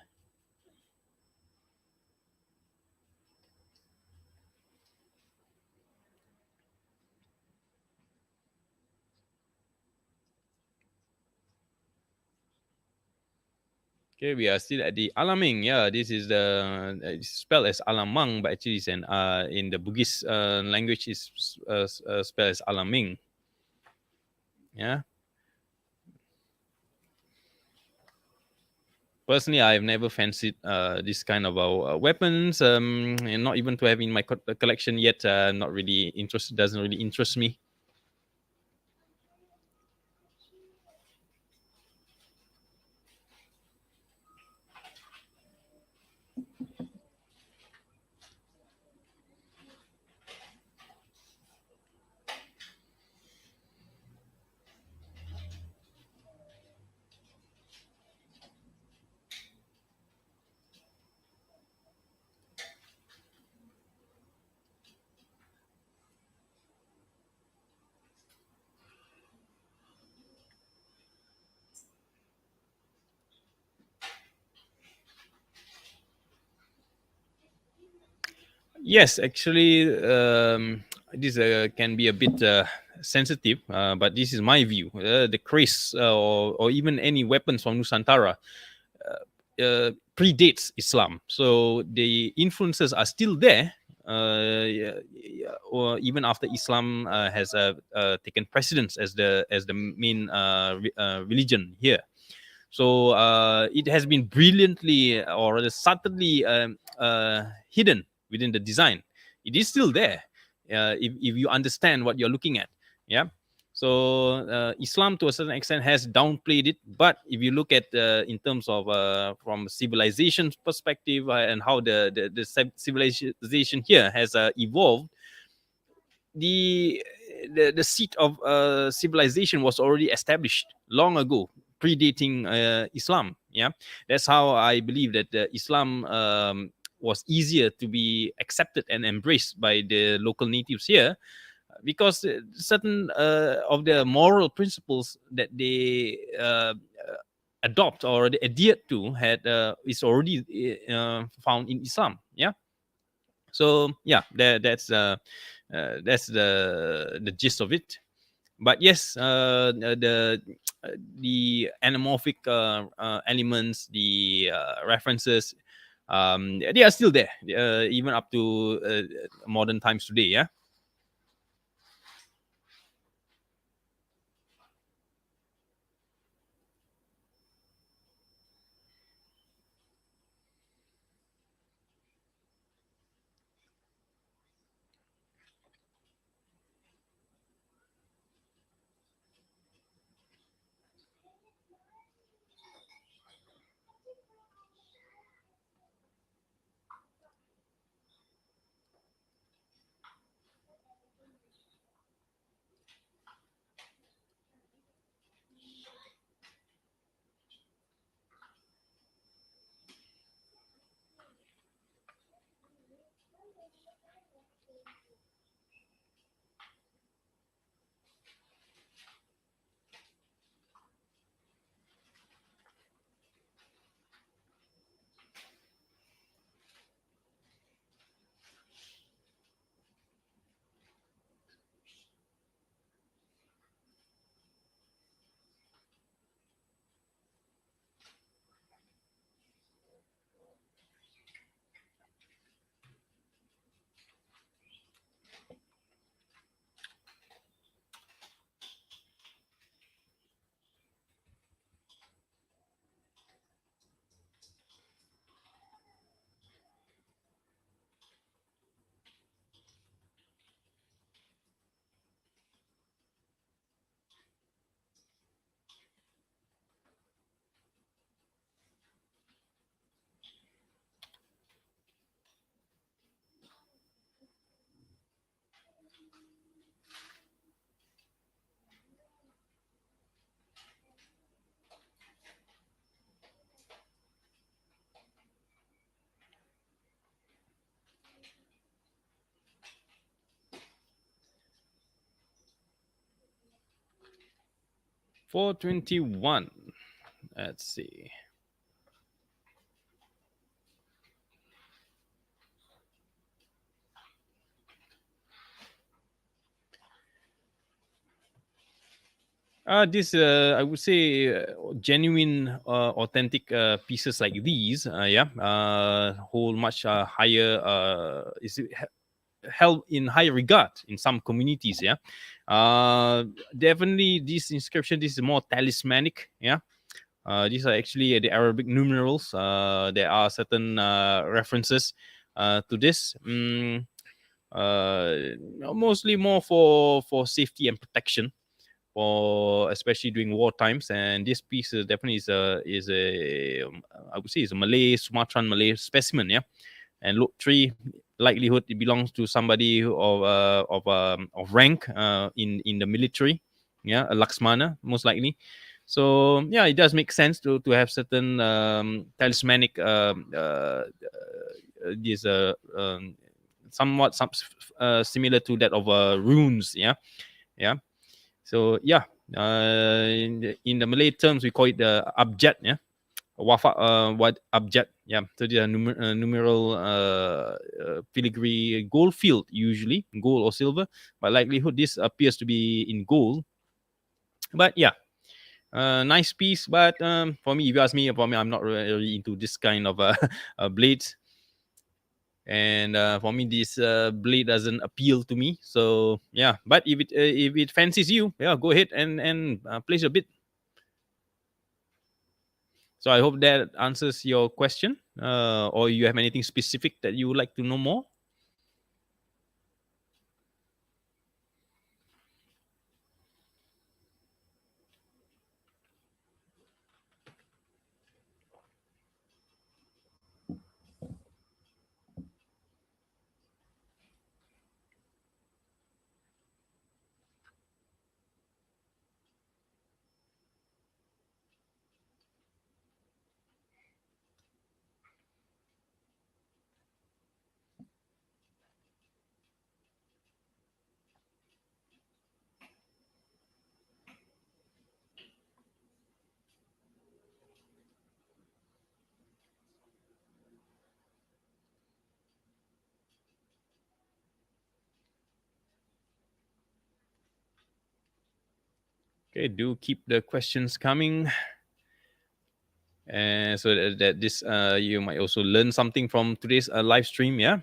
Okay, we are still at the Alaming. Yeah, this is it's spelled as Alamang, but actually it's in the Bugis language is spelled as Alaming. Yeah. Personally, I've never fancied this kind of weapons, and not even to have in my collection yet. Not really interest. Doesn't really interest me. Yes, actually, this can be a bit sensitive, but this is my view. The Keris, or even any weapons from Nusantara, predates Islam, so the influences are still there. or even after Islam has taken precedence as the main religion here. So it has been brilliantly or rather subtly hidden within the design. It is still there if you understand what you're looking at. Yeah. So Islam, to a certain extent, has downplayed it. But if you look at in terms of from civilization perspective and how the civilization here has evolved, the the seat of civilization was already established long ago, predating Islam. Yeah, that's how I believe that Islam was easier to be accepted and embraced by the local natives here, because certain of the moral principles that they adopt or adhere to had is already found in Islam. Yeah. So yeah, that's the gist of it. But yes, the anamorphic elements, the references, they are still there, even up to modern times today. Yeah. .421. Let's see. This I would say genuine, authentic pieces like these, yeah, hold much higher, held in high regard in some communities. Yeah, definitely this inscription. This is more talismanic. Yeah, these are actually the Arabic numerals. There are certain references to this. Mostly more for safety and protection, for especially during war times. And this piece definitely is a I would say is a Malay, Sumatran Malay specimen. Yeah, and look, three likelihood it belongs to somebody of rank in the military. Yeah, a Laksmana most likely. So yeah, it does make sense to have certain talismanic this somewhat similar to that of runes. Yeah, yeah. So yeah, in the Malay terms, we call it the abjad. Yeah, wafa, what abjad. Yeah, so the numeral filigree gold field, usually gold or silver, but likelihood this appears to be in gold. But yeah, nice piece. But for me, if you ask me, for me, I'm not really into this kind of blades. and for me, this blade doesn't appeal to me. So yeah, but if it fancies you, yeah, go ahead and place your bid. So I hope that answers your question, or you have anything specific that you would like to know more. Okay, do keep the questions coming, and so that this you might also learn something from today's live stream. Yeah.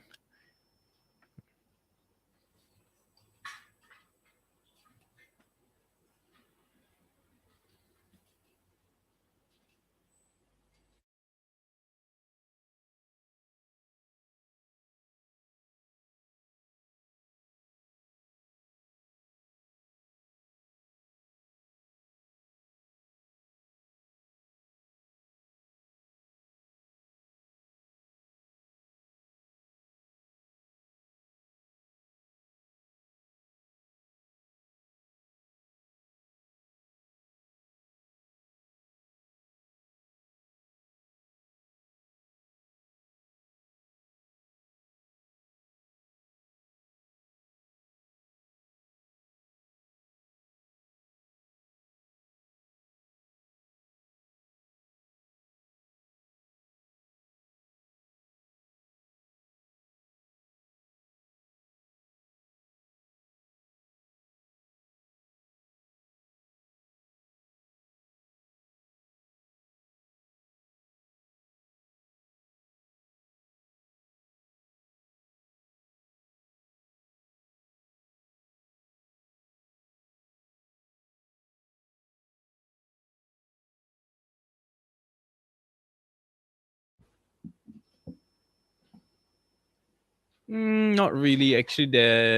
Not really. Actually,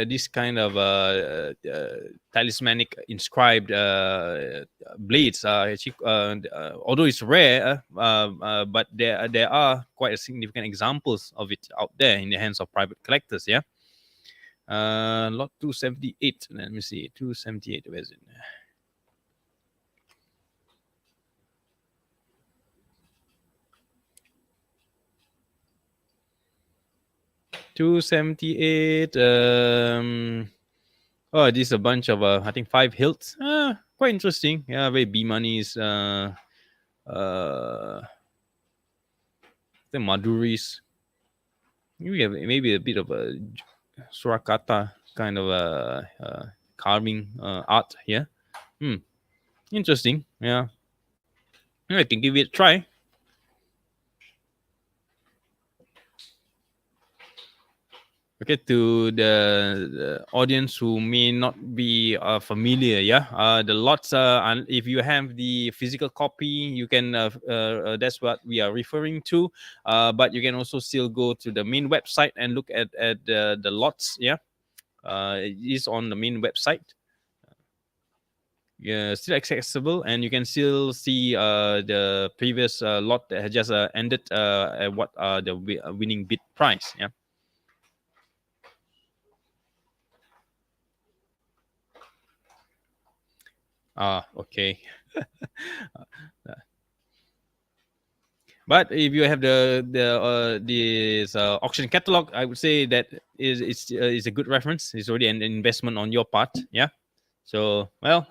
this kind of talismanic inscribed blades are actually, although it's rare, but there are quite a significant examples of it out there in the hands of private collectors. Yeah. Lot 278. Let me see. 278. Where is it? 278. Oh, this is a bunch of I think 5 hilts. Quite interesting. Yeah, very B money's. The Maduris. Maybe a bit of a Surakata kind of a carving art here. Hmm, interesting. Yeah, I can give it a try. Okay, to the audience who may not be familiar, yeah, the lots. And if you have the physical copy, you can. That's what we are referring to. But you can also still go to the main website and look at the lots. Yeah, it is on the main website. Yeah, still accessible, and you can still see the previous lot that has just ended. At what are the winning bid price? Yeah. Ah, okay. But if you have the this auction catalog, I would say that is a good reference. It's already an investment on your part. Yeah. So well,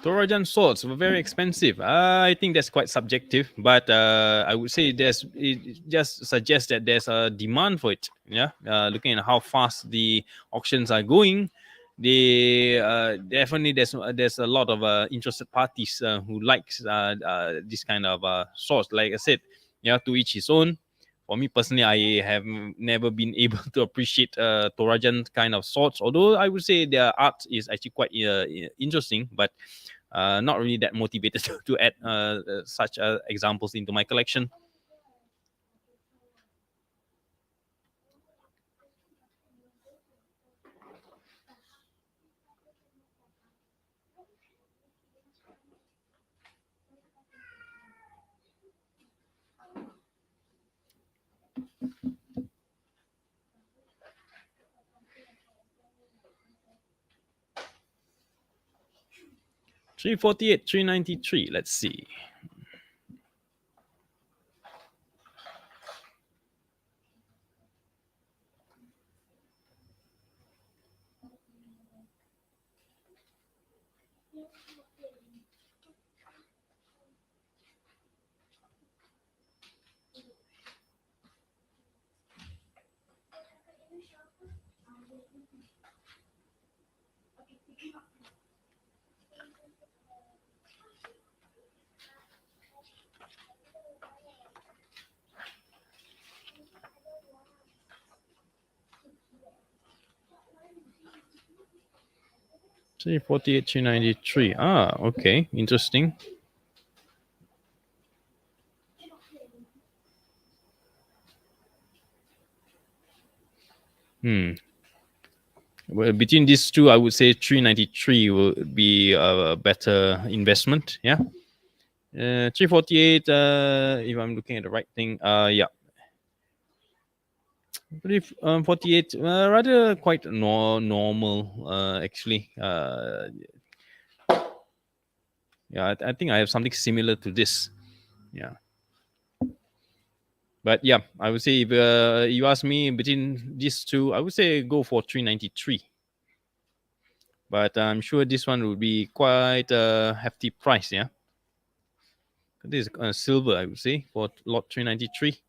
Torajan swords were very expensive. I think that's quite subjective, but I would say it just suggests that there's a demand for it. Yeah, looking at how fast the auctions are going, they definitely there's a lot of interested parties who likes this kind of swords. Like I said, yeah, to each his own. For me personally, I have never been able to appreciate Torajan kind of swords. Although I would say their art is actually quite interesting, but not really that motivated to add such examples into my collection. 348, 393. Let's see. Three 48, 393. Ah, okay. Interesting. Well, between these two, I would say 393 will be a better investment. Yeah. 348, if I'm looking at the right thing, yeah. 48, rather quite normal, actually. Yeah, I think I have something similar to this. Yeah. But yeah, I would say if you ask me between these two, I would say go for 393. But I'm sure this one would be quite a hefty price. Yeah. This is silver, I would say, for lot 393.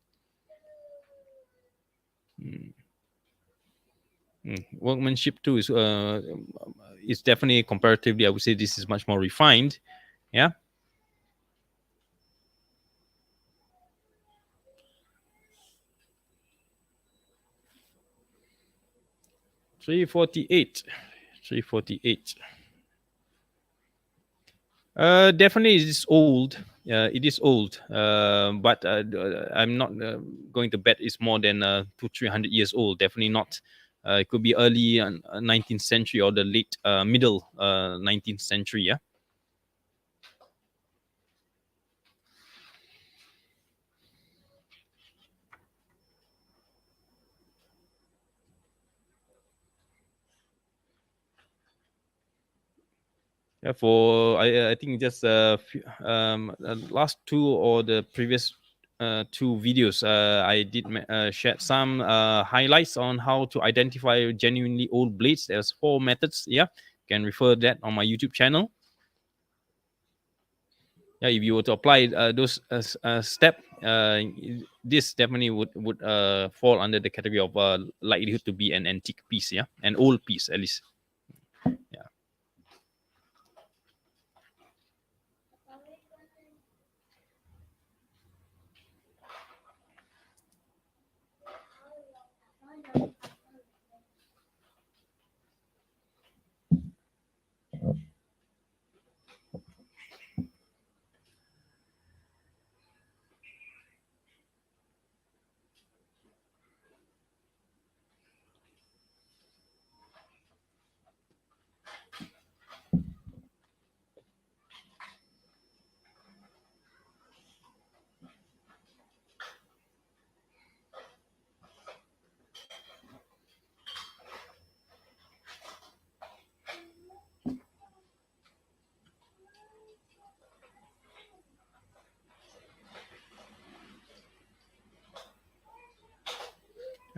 Workmanship too is definitely comparatively, I would say this is much more refined. Yeah. 348. 348. Definitely it is old. It is old, but I'm not going to bet it's more than 200-300 years old. Definitely not. It could be early 19th century or the late middle 19th century. Yeah. Yeah, for I think just last two or the previous two videos, I did share some highlights on how to identify genuinely old blades. There's 4 methods. Yeah, you can refer that on my YouTube channel. Yeah, if you were to apply those step, this definitely would fall under the category of likelihood to be an antique piece. Yeah, an old piece at least. Yeah.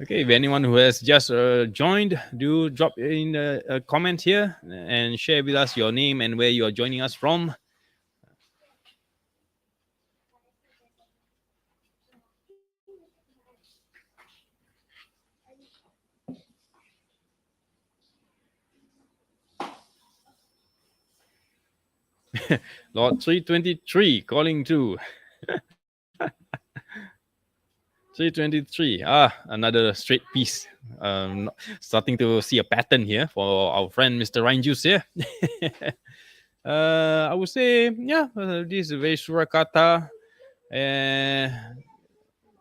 Okay, if anyone who has just joined, do drop in a comment here and share with us your name and where you are joining us from. Lord 323 calling to 323. Another straight piece. Starting to see a pattern here for our friend Mr. Ryan Juice here. I would say, yeah, this is very Surakata. Uh,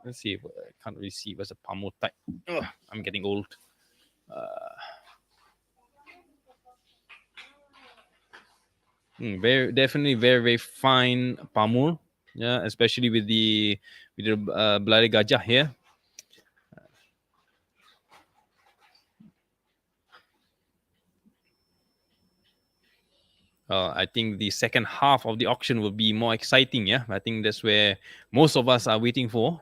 let's see. I can't really see what's a Pamo type. Ugh, I'm getting old. Very definitely very fine Pamul. Yeah, especially with the bloody gajah here. I think the second half of the auction will be more exciting. Yeah, I think that's where most of us are waiting for.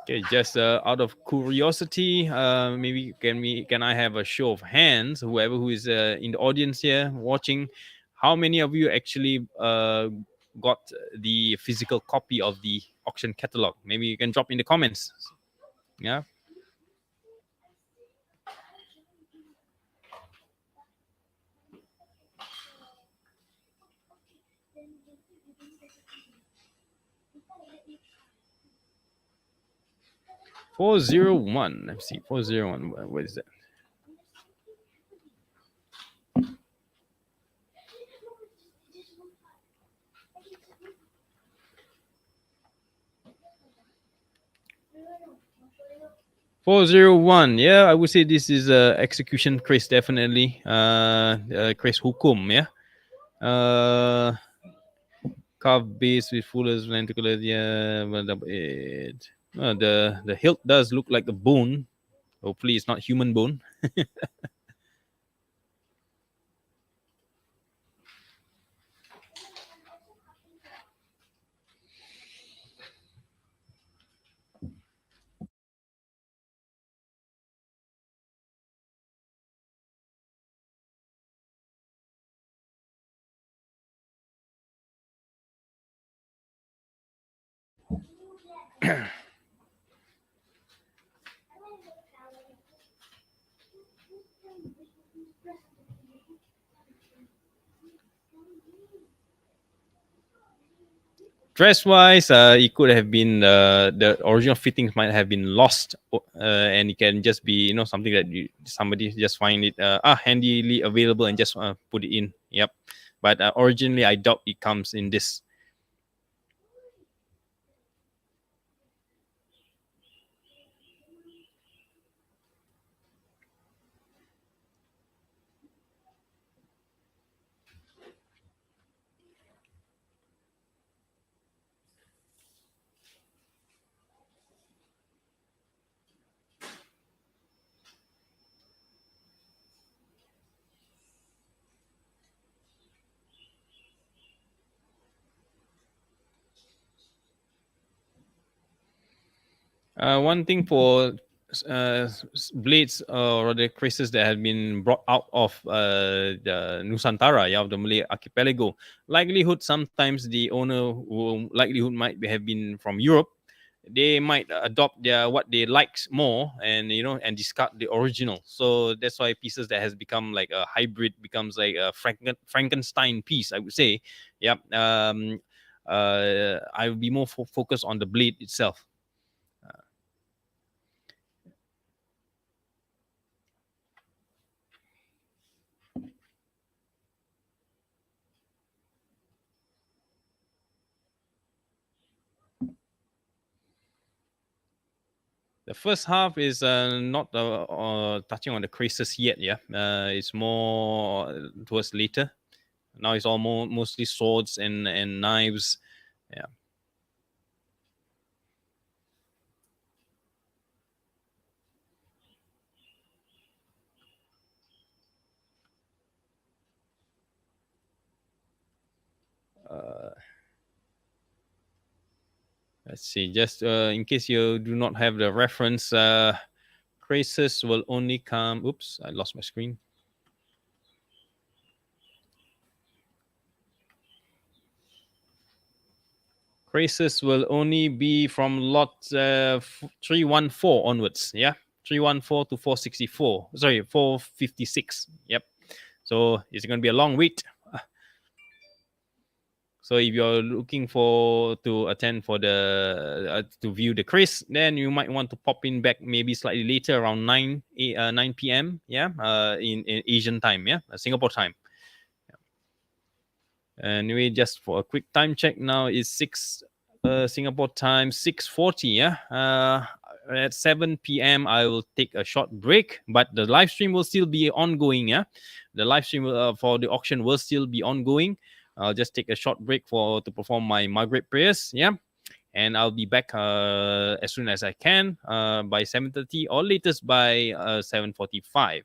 'Kay, just out of curiosity, maybe can I have a show of hands? Whoever who is in the audience here watching, how many of you actually got the physical copy of the auction catalog? Maybe you can drop in the comments. Yeah. 401. Let's see. 401. What is that? 401. Yeah, I would say this is execution Chris, definitely. Chris Hukum, yeah. Carved base with fuller's lenticular, yeah. The hilt does look like a bone. Hopefully, it's not human bone. Dress wise, it could have been the original fittings might have been lost, and it can just be something that somebody just find it handily available and just put it in. Yep. But originally, I doubt it comes in this. One thing for blades or the creases that have been brought out of the Nusantara, yeah, of the Malay Archipelago, likelihood sometimes the owner who likelihood might have been from Europe. They might adopt their what they like more, and and discard the original. So that's why pieces that has become like a hybrid becomes like a Frankenstein piece, I would say. Yep. I would be more focused on the blade itself. The first half is not touching on the crisis yet. Yeah, it's more towards later. Now it's all mostly swords and knives. Yeah. Uh, let's see. Just in case you do not have the reference, crisis will only come. Oops, I lost my screen. Crisis will only be from lot 314 onwards. Yeah, 314 to 464. Sorry, 456. Yep. So it's going to be a long wait. So if you're looking for to attend for the to view the Chris, then you might want to pop in back maybe slightly later around 9 p.m. Yeah, in Asian time. Yeah, Singapore time. Anyway, just for a quick time check now, is 6 Singapore time 6:40. Yeah. At 7 p.m. I will take a short break, but the live stream will still be ongoing. Yeah, the live stream for the auction will still be ongoing. I'll just take a short break to perform my Maghrib prayers. Yeah, and I'll be back as soon as I can by 7:30 or latest by 7:45.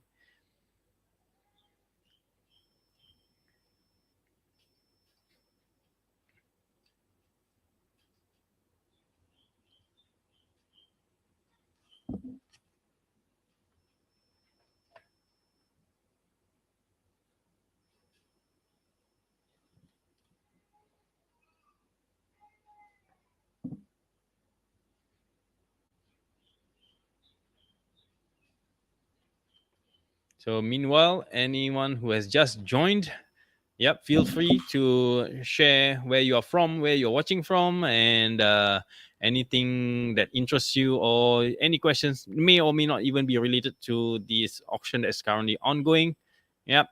So meanwhile, anyone who has just joined, yep, feel free to share where you are from, where you're watching from, and anything that interests you, or any questions may or may not even be related to this auction that's currently ongoing. Yep.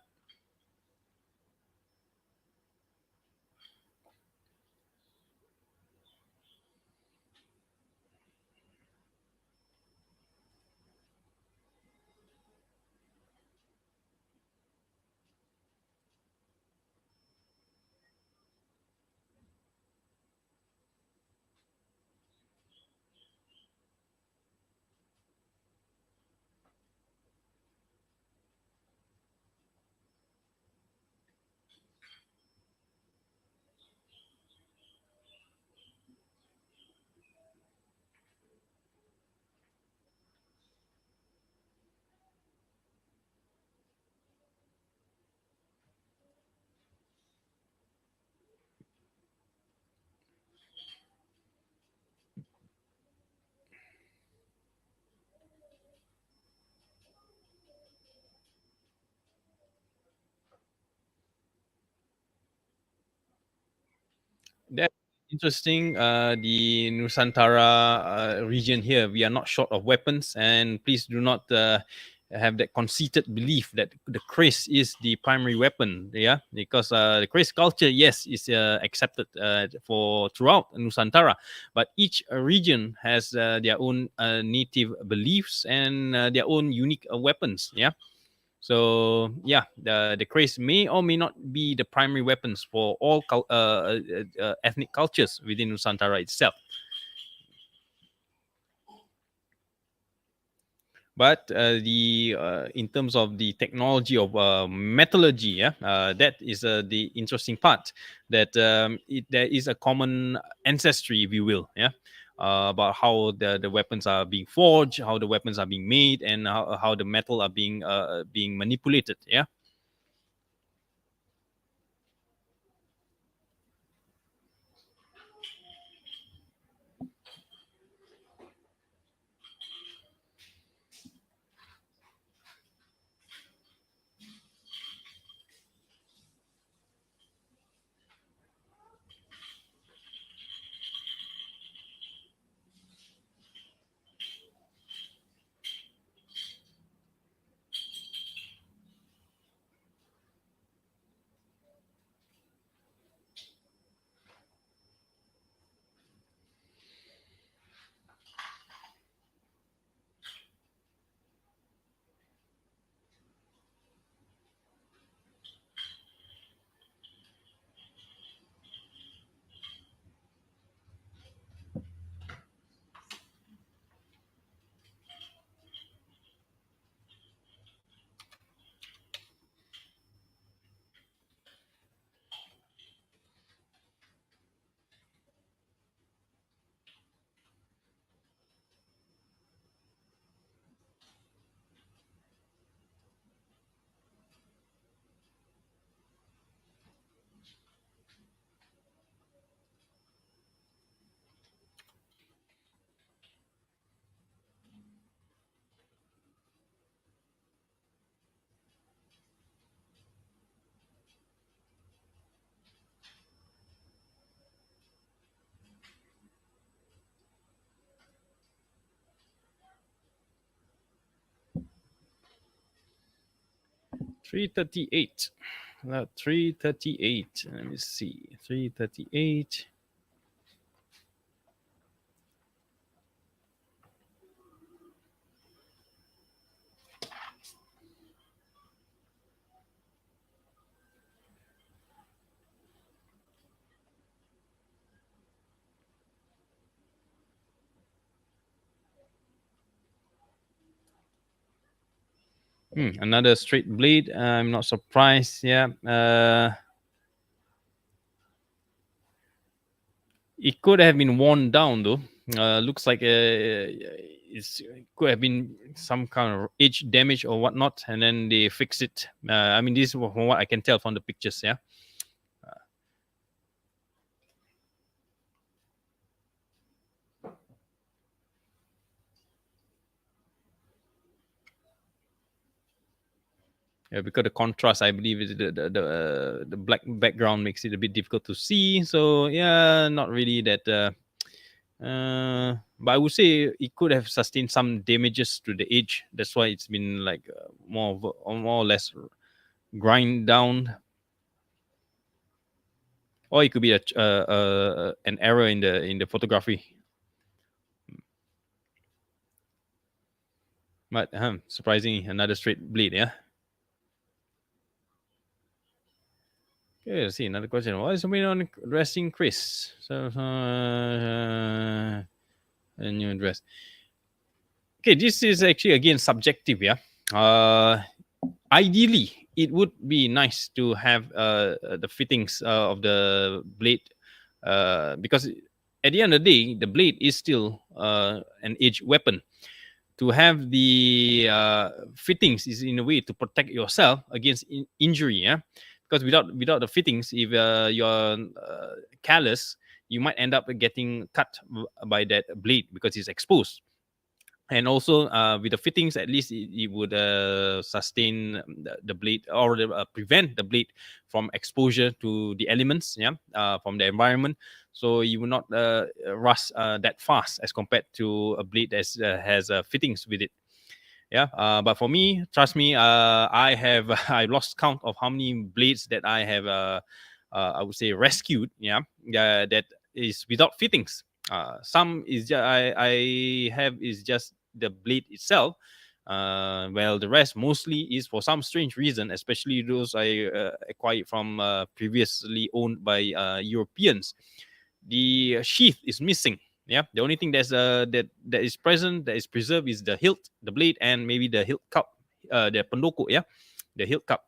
That's interesting. The Nusantara region here, we are not short of weapons, and please do not have that conceited belief that the Chris is the primary weapon. Yeah, because the Chris culture, yes, is accepted for throughout Nusantara, but each region has their own native beliefs and their own unique weapons. Yeah. So yeah, the craze may or may not be the primary weapons for all ethnic cultures within Nusantara itself. But the in terms of the technology of metallurgy, yeah, that is the interesting part. That there is a common ancestry, if you will, yeah, about how the weapons are being forged, how the weapons are being made, and how the metal are being manipulated. Yeah. 338. 338. Let me see. 338. Another straight blade. I'm not surprised. Yeah. It could have been worn down though. Looks like it could have been some kind of age damage or whatnot, and then they fix it. I mean, this is from what I can tell from the pictures. Yeah. Yeah, because the contrast, I believe, is the black background makes it a bit difficult to see. So yeah, not really that. But I would say it could have sustained some damages to the edge. That's why it's been like more or less grind down, or it could be an error in the photography. But surprisingly, another straight bleed. Yeah. Okay, let's see another question. What is the opinion on dressing Chris? So a new dress. Okay, this is actually again subjective. Yeah. Ideally, it would be nice to have the fittings of the blade, because at the end of the day, the blade is still an edged weapon. To have the fittings is in a way to protect yourself against injury. Yeah, because without the fittings, if you're careless, you might end up getting cut by that blade because it's exposed. And also with the fittings, at least it would sustain the blade, or prevent the blade from exposure to the elements, yeah, from the environment. So you will not rust that fast as compared to a blade that has fittings with it. Yeah, but for me, trust me, I have I lost count of how many blades that I have I would say rescued. Yeah, that is without fittings. Some is I have is just the blade itself. Well, the rest mostly is for some strange reason, especially those I acquired from previously owned by Europeans. The sheath is missing. Yeah, the only thing that is present, that is preserved, is the hilt, the blade, and maybe the hilt cup, the pendoko. Yeah, the hilt cup.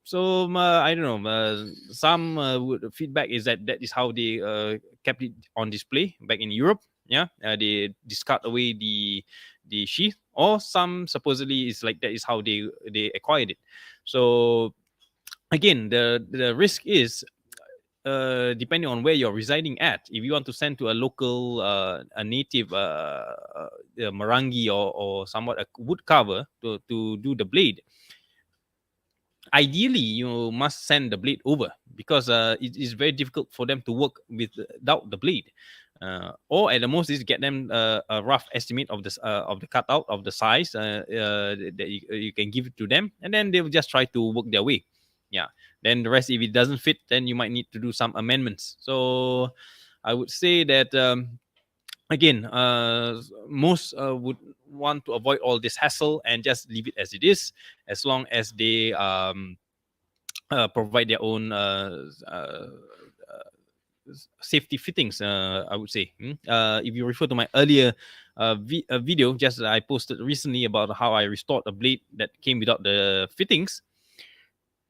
So I don't know. Some feedback is that is how they kept it on display back in Europe. Yeah, they discard away the sheath, or some supposedly is like that is how they acquired it. So again, the risk is depending on where you're residing at. If you want to send to a local, a native Marangi, or somewhat a wood carver to do the blade, ideally you must send the blade over, because it is very difficult for them to work without the blade. Or at the most is get them a rough estimate of the cutout of the size that you can give it to them, and then they'll just try to work their way. Yeah. Then the rest, if it doesn't fit, then you might need to do some amendments. So I would say that again, most would want to avoid all this hassle and just leave it as it is, as long as they provide their own safety fittings. I would say. If you refer to my earlier video, just I posted recently about how I restored a blade that came without the fittings.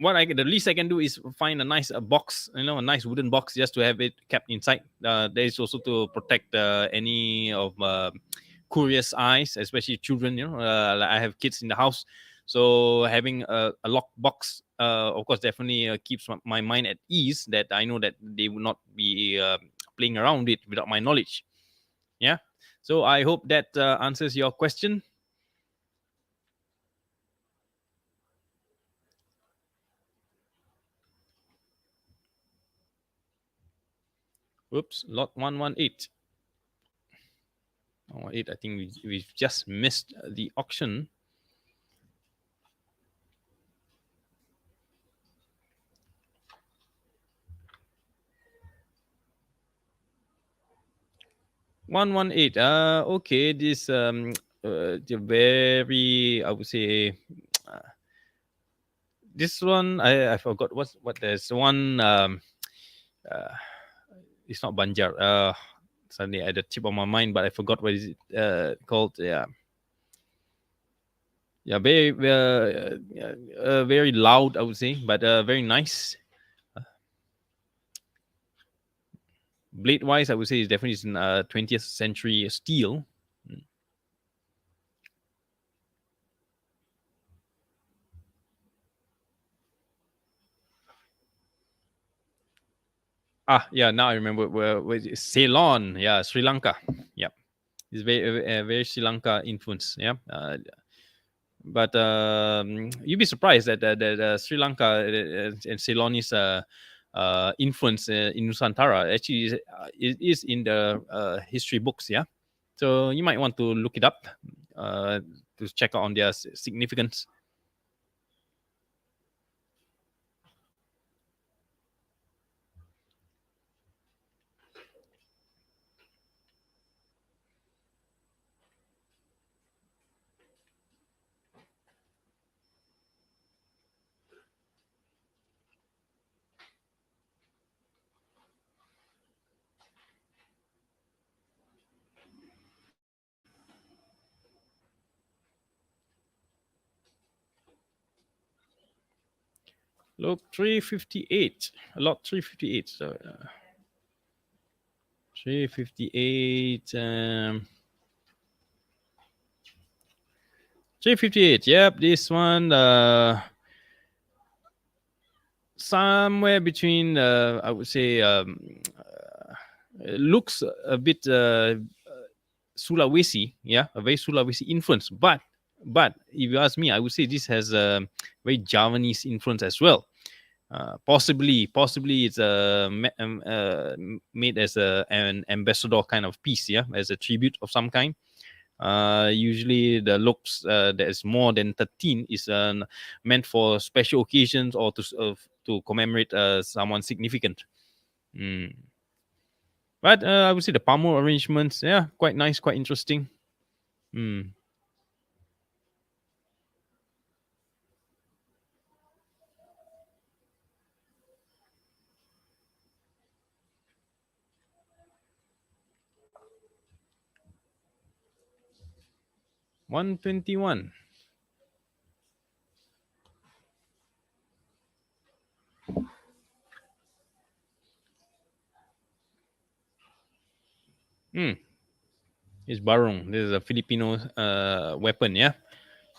The least I can do is find a nice box, a nice wooden box, just to have it kept inside. There is also to protect any of curious eyes, especially children. Like I have kids in the house, so having a lock box, of course, definitely keeps my mind at ease, that I know that they will not be playing around it without my knowledge. Yeah. So I hope that answers your question. Whoops, lot 118. Oh, I think we've just missed the auction. 118. Okay. This the very, I would say, this one I forgot what there's one. Uh, it's not Banjar. Suddenly at the tip of my mind, but I forgot what is it called. Yeah. Yeah, very loud, I would say, but very nice. Blade wise, I would say it's definitely in 20th century steel. Yeah, now I remember where is it? Ceylon. Yeah, Sri Lanka. Yep, it's very Sri Lanka influence. Yeah, but you'd be surprised that Sri Lanka and Ceylonese influence in Nusantara actually is in the history books. Yeah, so you might want to look it up uh, to check out on their significance. Look, 358. A lot 358. So 358. 358. Yep, this one. Somewhere between, I would say, looks a bit Sulawesi, yeah, a very Sulawesi influence. But if you ask me, I would say this has a very Javanese influence as well. Possibly it's made as an ambassador kind of piece, yeah, as a tribute of some kind. Usually the looks that is more than 13 is meant for special occasions or to commemorate someone significant. Mm. But I would say the palmo arrangements, yeah, quite nice, quite interesting. Mm. 121. Mm. It's barong. This is a Filipino weapon, yeah.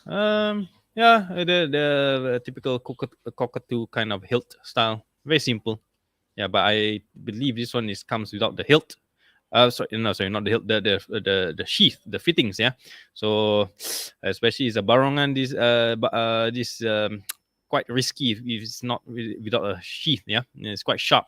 Yeah, the typical cockatoo kind of hilt style. Very simple. Yeah, but I believe this one comes without the hilt. Sorry, no, sorry, not the hilt, the sheath, the fittings. Yeah, so especially as a barongan, this quite risky if it's not without a sheath. Yeah, it's quite sharp.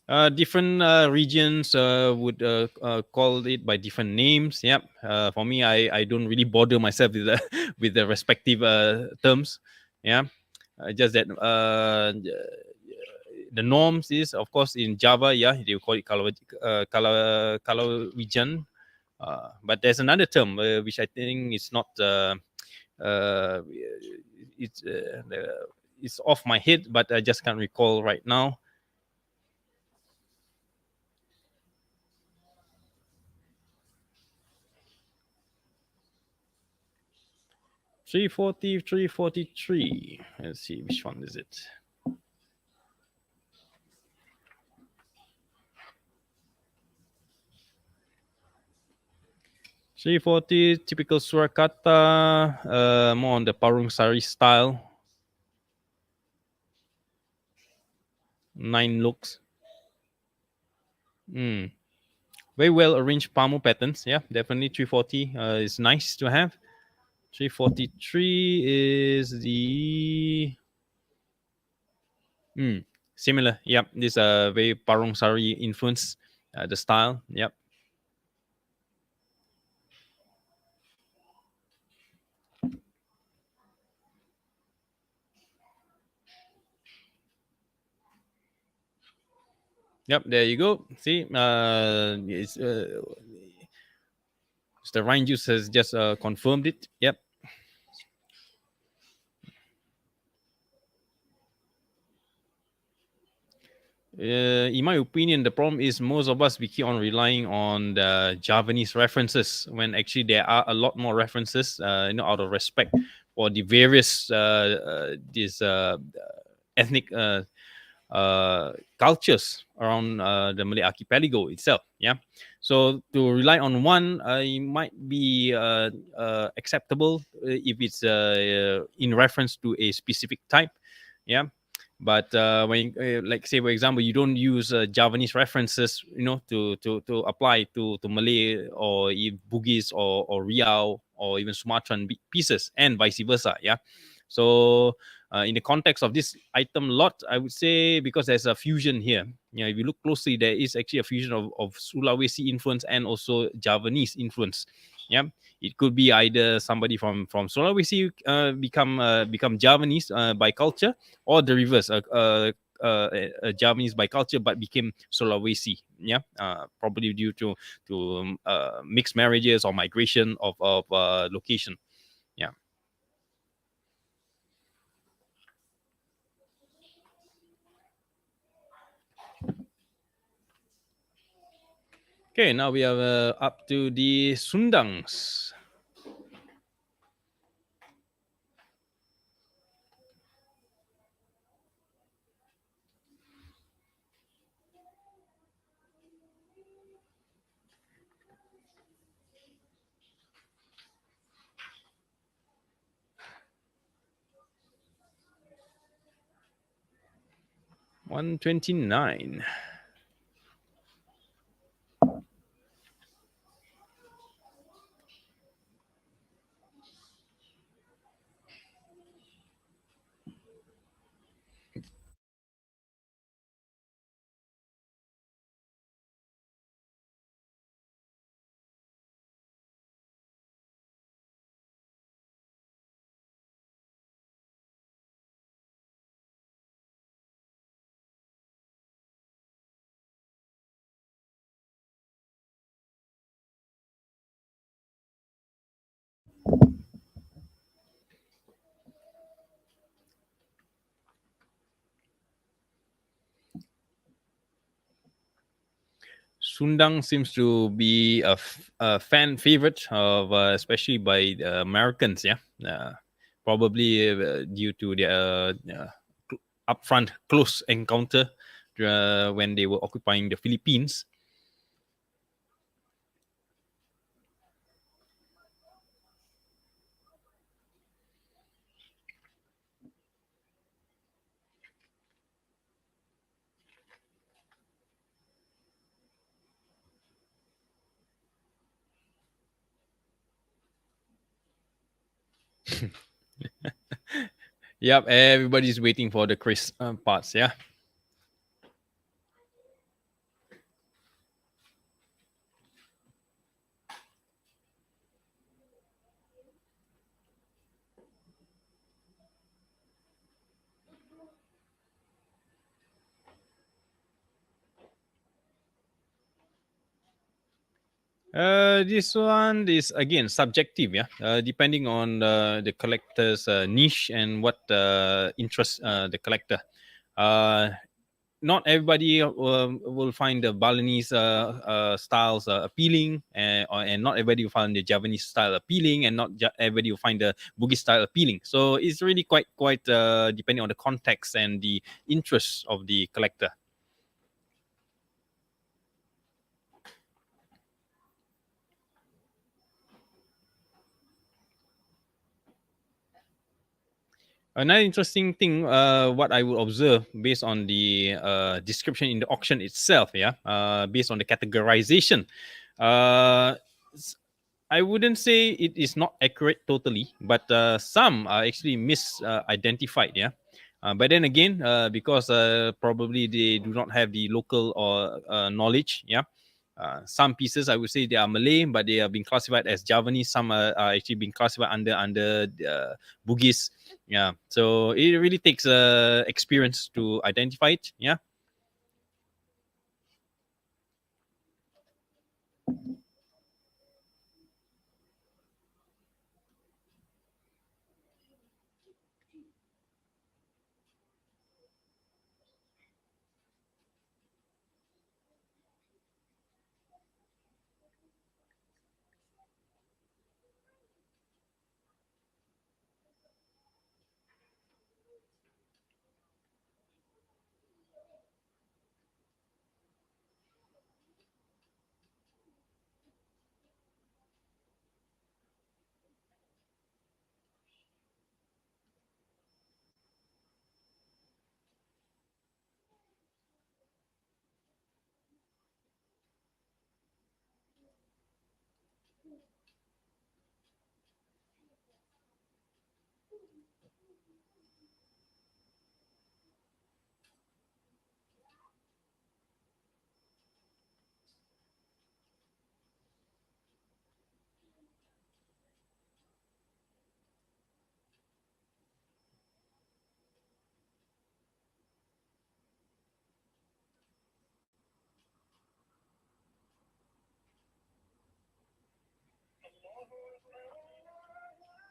'Different regions would call it by different names. Yep. For me, I don't really bother myself with the with the respective terms. Yeah. Just that the norms is, of course, in Java. Yeah, they call it Kalawijan. But there's another term which I think is not. Uh, it's it's off my head, but I just can't recall right now. 340, 343. Let's see, which one is it? 340, typical Surakarta, more on the Parung Sari style. 9 looks. Mm. Very well arranged palmo patterns. Yeah, definitely 340 is nice to have. 343 is the similar. Yep, this very Parung Sari influence, the style. Yep. Yep, there you go. See, Mr. Ryan Juice has just confirmed it. Yep. In my opinion, the problem is most of us we keep on relying on the Javanese references when actually there are a lot more references. Out of respect for the various these ethnic cultures around the Malay Archipelago itself. Yeah, so to rely on one, it might be acceptable if it's in reference to a specific type. Yeah, but when like say for example you don't use Javanese references to apply to Malay or Bugis or Riau or even Sumatran pieces and vice versa. Yeah, so in the context of this item lot, I would say because there's a fusion here. Yeah, if you look closely, there is actually a fusion of Sulawesi influence and also Javanese influence. Yeah, it could be either somebody from Sulawesi become Javanese by culture, or the reverse, a Javanese by culture but became Sulawesi. Yeah, probably due to mixed marriages or migration of location. Yeah. Okay, now we are up to the Sundangs. $129. 'Sundang' seems to be a fan favorite of especially by the Americans. Yeah, probably due to their upfront close encounter when they were occupying the Philippines. Yep, everybody's waiting for the Chris parts. Yeah. This one is again subjective, yeah, depending on the collector's niche and what interests the collector. Uh, Not everybody will find the Balinese styles appealing, and not everybody will find the Javanese style appealing, and not everybody will find the Bugis style appealing. So it's really quite depending on the context and the interests of the collector. Another interesting thing, what I would observe based on the description in the auction itself, yeah, based on the categorization, uh, I wouldn't say it is not accurate totally, but some are actually misidentified, yeah. But then again, because probably they do not have the local or knowledge, yeah. Some pieces I would say they are Malay, but they are being classified as Javanese. Some are actually being classified under Bugis. Yeah, so it really takes experience to identify it. Yeah.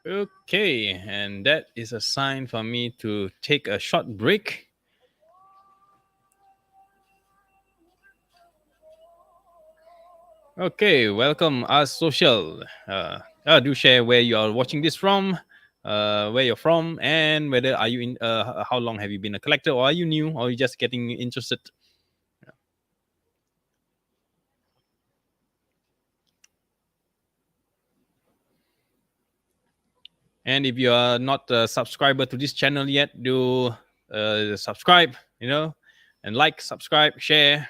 Okay, and that is a sign for me to take a short break. Okay, welcome us social. Do share where you are watching this from, where you're from, and whether are you in. How long have you been a collector, or are you new, or are you just getting interested? And if you are not a subscriber to this channel yet, do subscribe. And like, subscribe, share.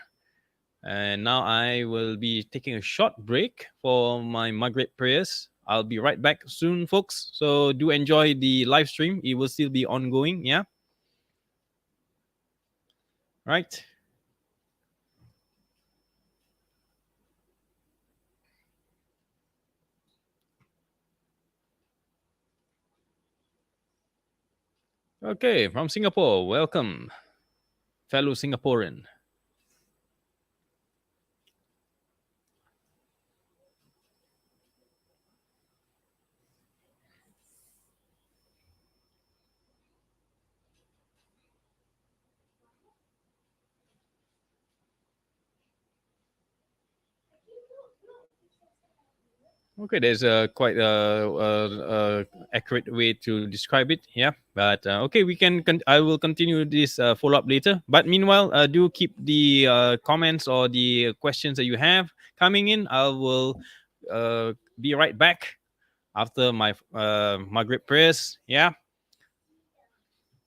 And now I will be taking a short break for my Maghrib prayers. I'll be right back soon, folks. So do enjoy the live stream. It will still be ongoing. Yeah. Right. Okay. From Singapore. Welcome, fellow Singaporean. Okay, there's a quite accurate way to describe it. Yeah, but okay, we can. I will continue this follow up later. But meanwhile, do keep the comments or the questions that you have coming in. I will be right back after my Maghrib prayers. Yeah.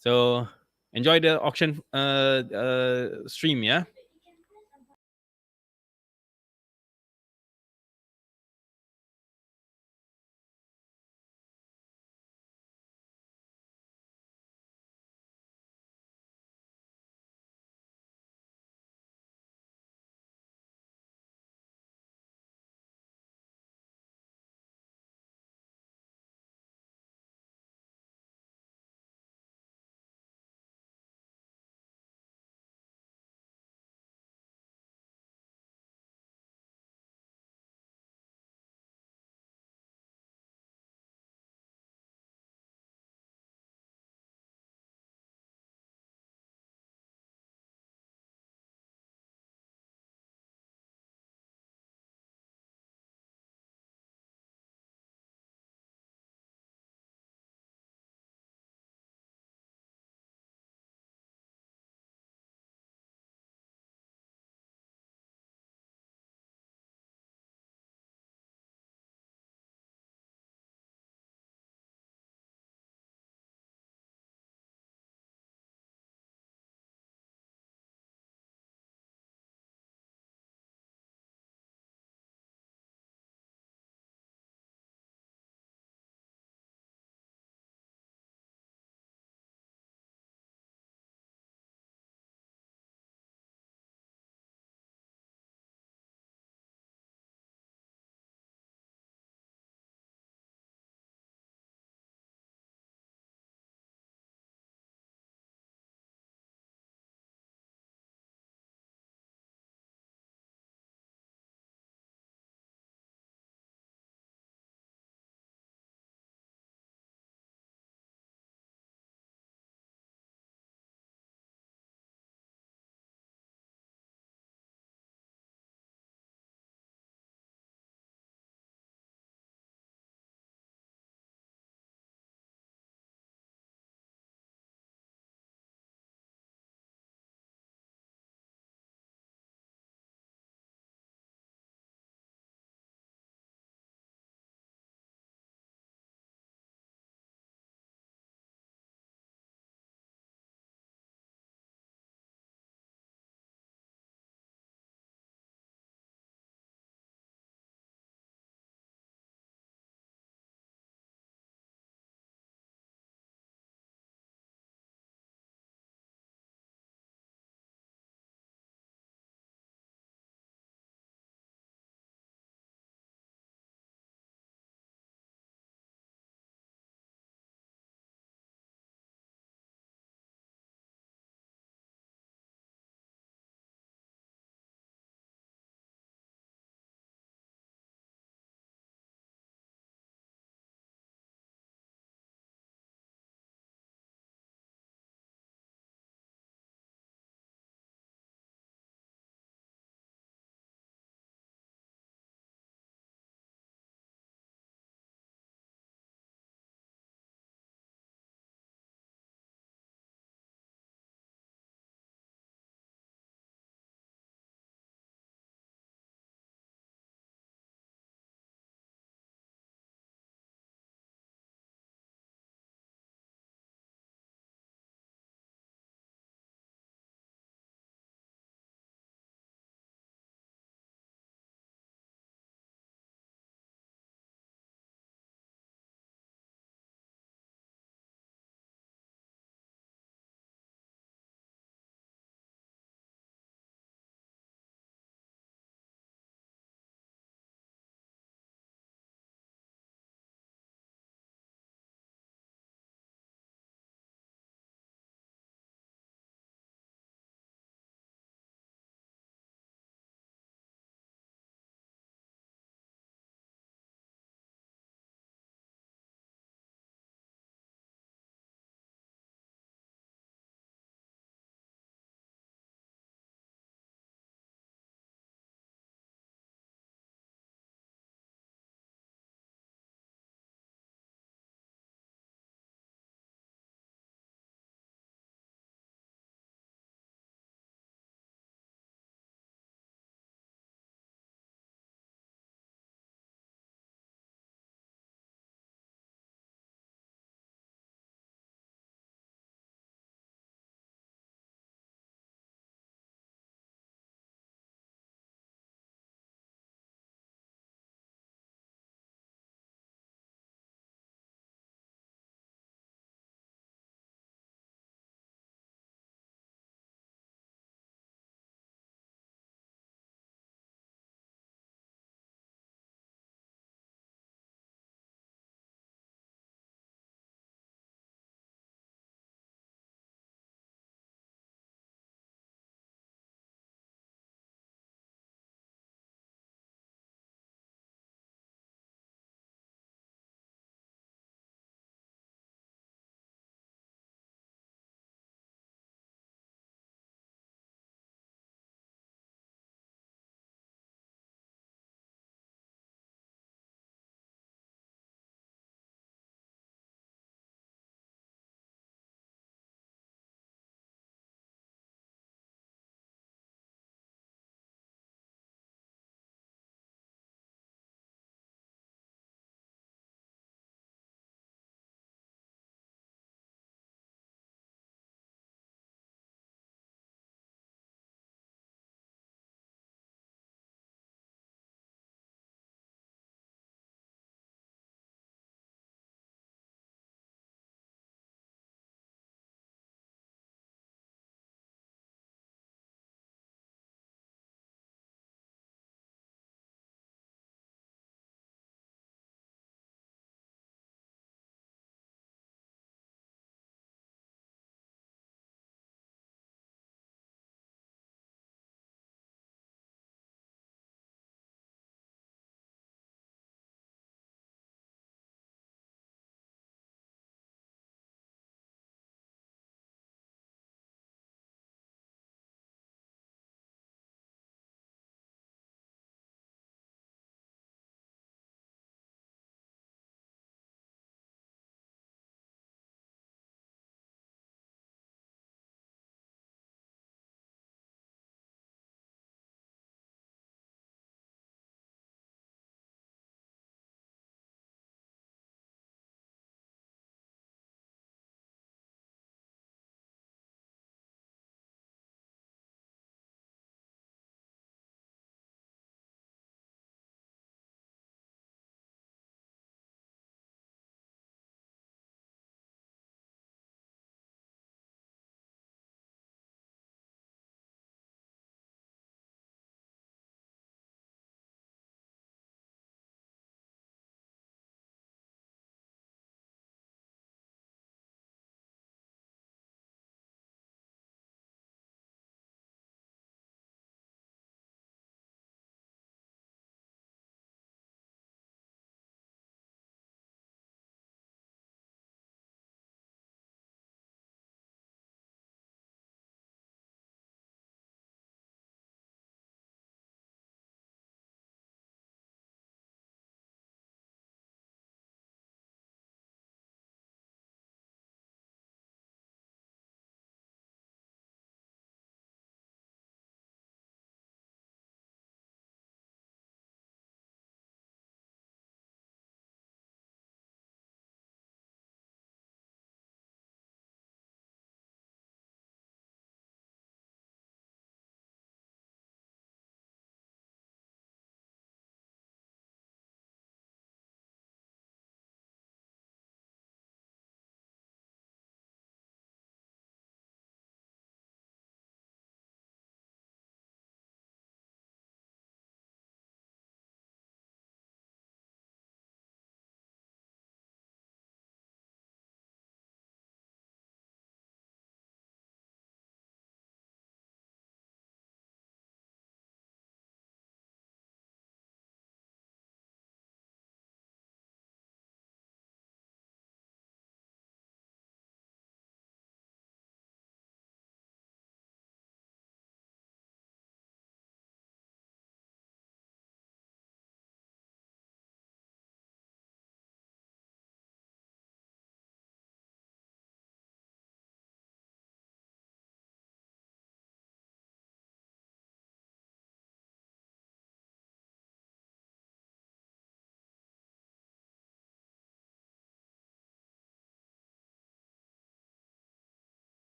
So enjoy the auction stream. Yeah.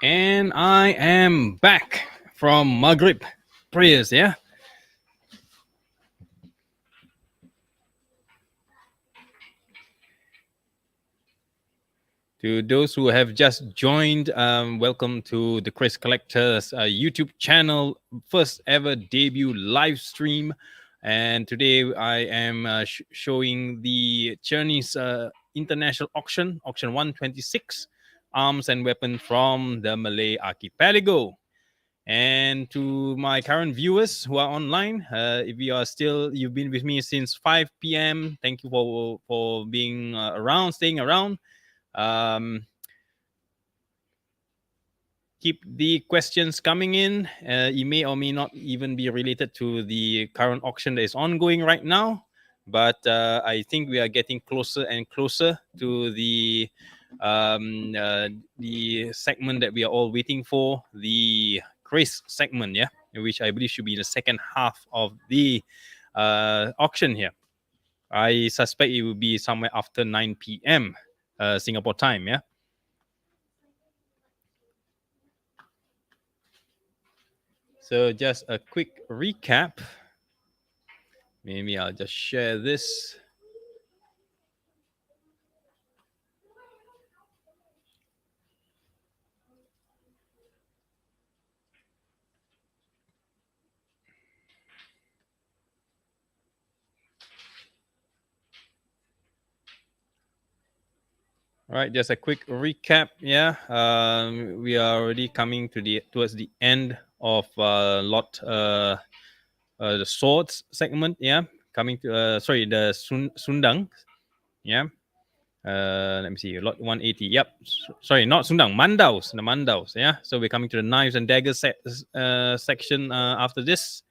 And I am back from Maghrib prayers, yeah. To those who have just joined, welcome to the Chris Collector's YouTube channel, first ever debut live stream. And today I am showing the Czerny's international auction 126, arms and weapons from the Malay Archipelago. And to my current viewers who are online, if you are still, you've been with me since 5 p.m. Thank you for being around, staying around. Um, keep the questions coming in. It may or may not even be related to the current auction that is ongoing right now. But I think we are getting closer and closer to the segment that we are all waiting for, the Keris segment, yeah, which I believe should be the second half of the auction here. I suspect it will be somewhere after 9 p.m. Singapore time, yeah. So just a quick recap. Maybe I'll just share this. All right, just a quick recap. Yeah, we are already coming towards the end of the swords segment. Yeah, coming to the Sundang. Yeah. Let me see. Lot 180. Yep. Sorry, not Sundang. Mandaus. The Mandaus. Yeah. So we're coming to the knives and daggers section after this.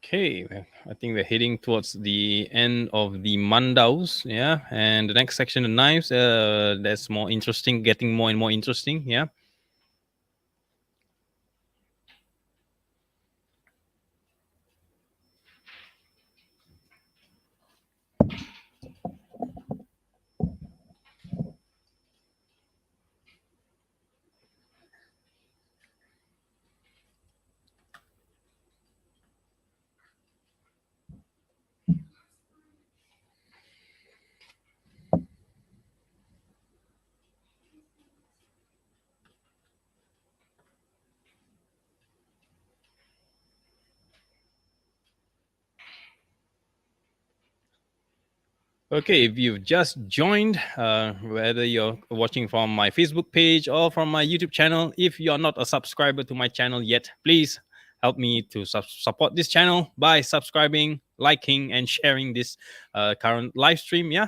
Okay, I think we're heading towards the end of the Mandaus, yeah, and the next section, the knives, that's more interesting, getting more and more interesting, yeah. Okay, if you've just joined, whether you're watching from my Facebook page or from my YouTube channel, if you're not a subscriber to my channel yet, please help me to support this channel by subscribing, liking, and sharing this current live stream. Yeah.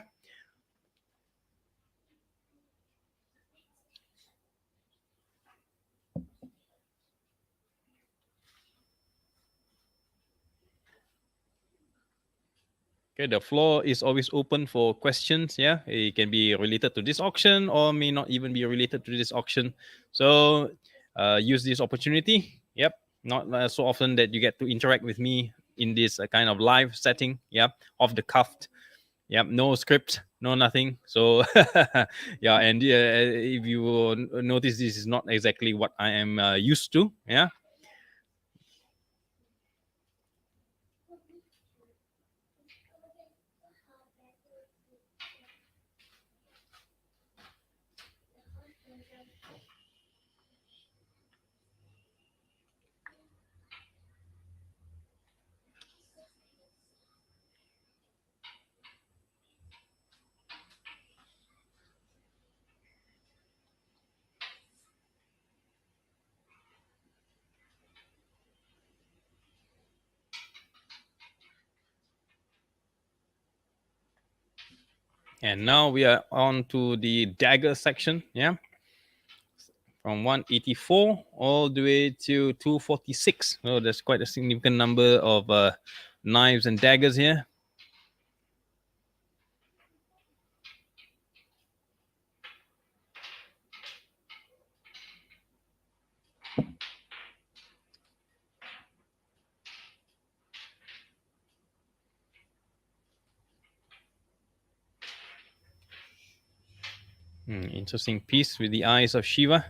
Okay, the floor is always open for questions. Yeah, it can be related to this auction or may not even be related to this auction. So use this opportunity. Yep, not so often that you get to interact with me in this kind of live setting. Yeah, off the cuff. Yep, no script, no nothing. So yeah, and if you will notice, this is not exactly what I am used to. Yeah. And now we are on to the dagger section. Yeah, from 184 all the way to 246. So there's quite a significant number of knives and daggers here. Interesting piece with the eyes of Shiva.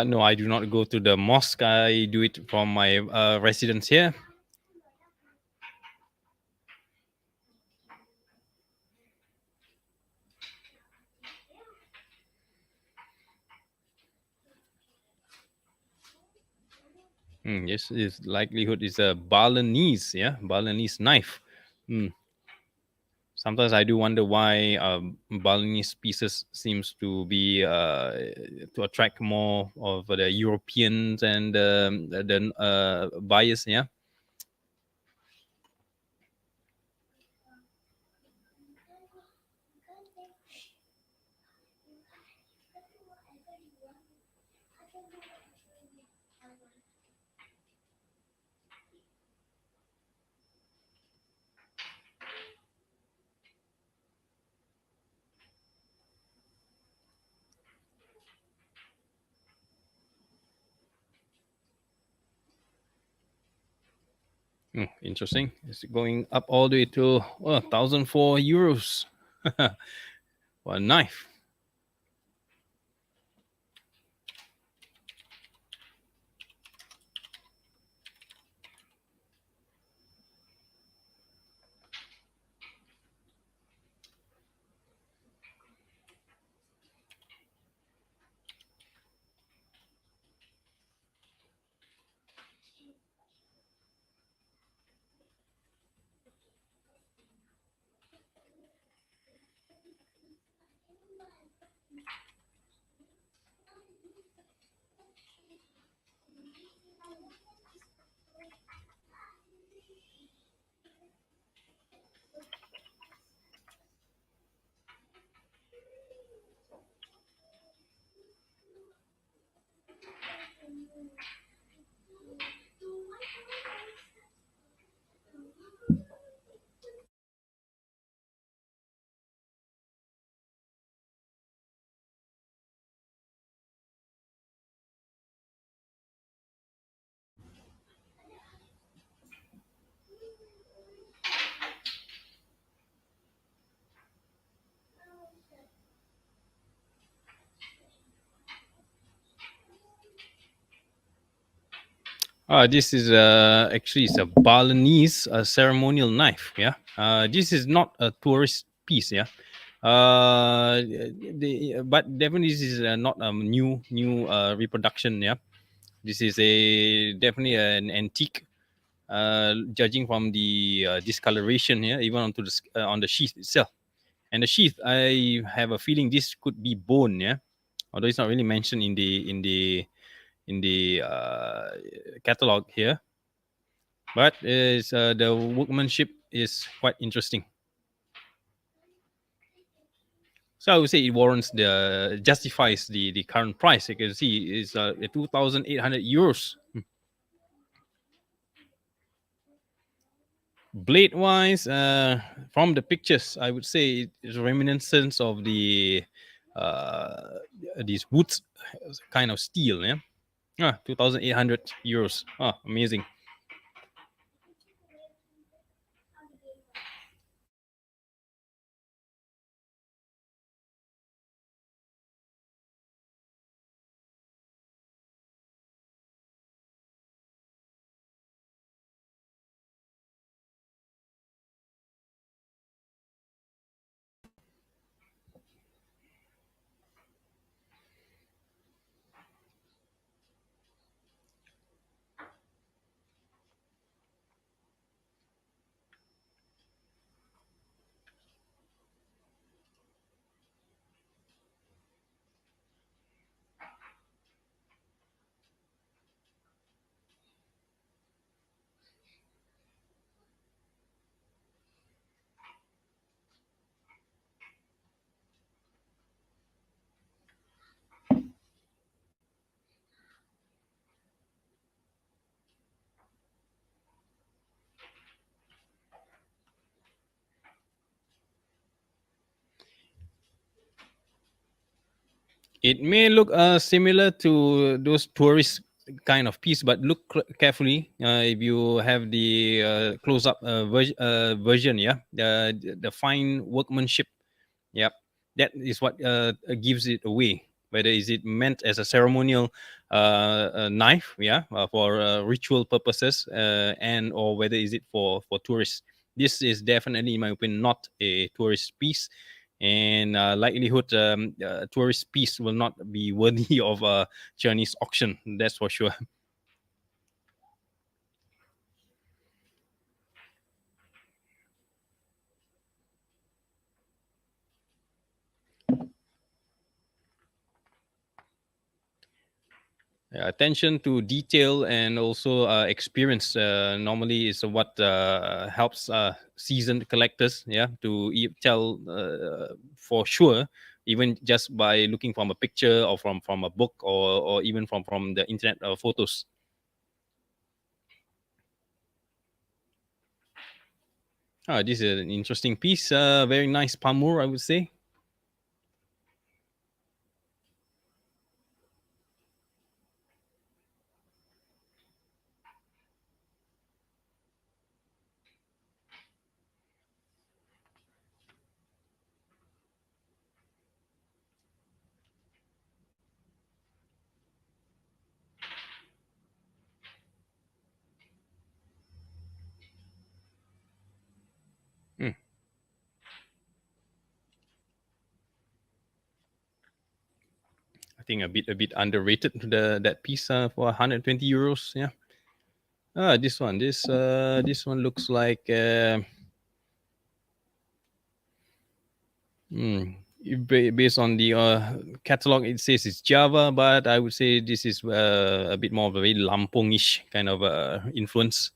No, I do not go to the mosque. I do it from my residence here. Yes, its likelihood is a Balinese, yeah, Balinese knife. Mm. Sometimes I do wonder why Balinese pieces seems to be to attract more of the Europeans and the buyers. Yeah. Interesting. It's going up all the way to 1,004 euros for a knife. This is actually it's a Balinese ceremonial knife. Yeah, this is not a tourist piece. Yeah, but definitely this is not a new reproduction. Yeah, this is a definitely an antique. Judging from the discoloration here, even onto on the sheath itself, and the sheath, I have a feeling this could be bone. Yeah, although it's not really mentioned in the catalog here, but is the workmanship is quite interesting. So I would say it warrants the justifies the current price. You can see is 2,800 euros. Blade wise, from the pictures, I would say it's reminiscence of the uh, these woods kind of steel. Yeah, 2,800 euros. Amazing. It may look similar to those tourist kind of piece, but look carefully. If you have the close-up version, yeah, the fine workmanship, yeah, that is what gives it away. Whether is it meant as a ceremonial knife, yeah, for ritual purposes, and or whether is it for tourists. This is definitely, in my opinion, not a tourist piece, and likelihood tourist piece will not be worthy of a Chinese auction. That's for sure. Attention to detail and also experience normally is what helps seasoned collectors, yeah, to tell for sure, even just by looking from a picture or from a book, or even from the internet photos. This is an interesting piece, very nice palmur, I would say. Hmm. I think a bit underrated, the that piece for 120 euros. Yeah. This one looks like based on the catalog, it says it's Java, but I would say this is a bit more of a very Lampongish kind of influence.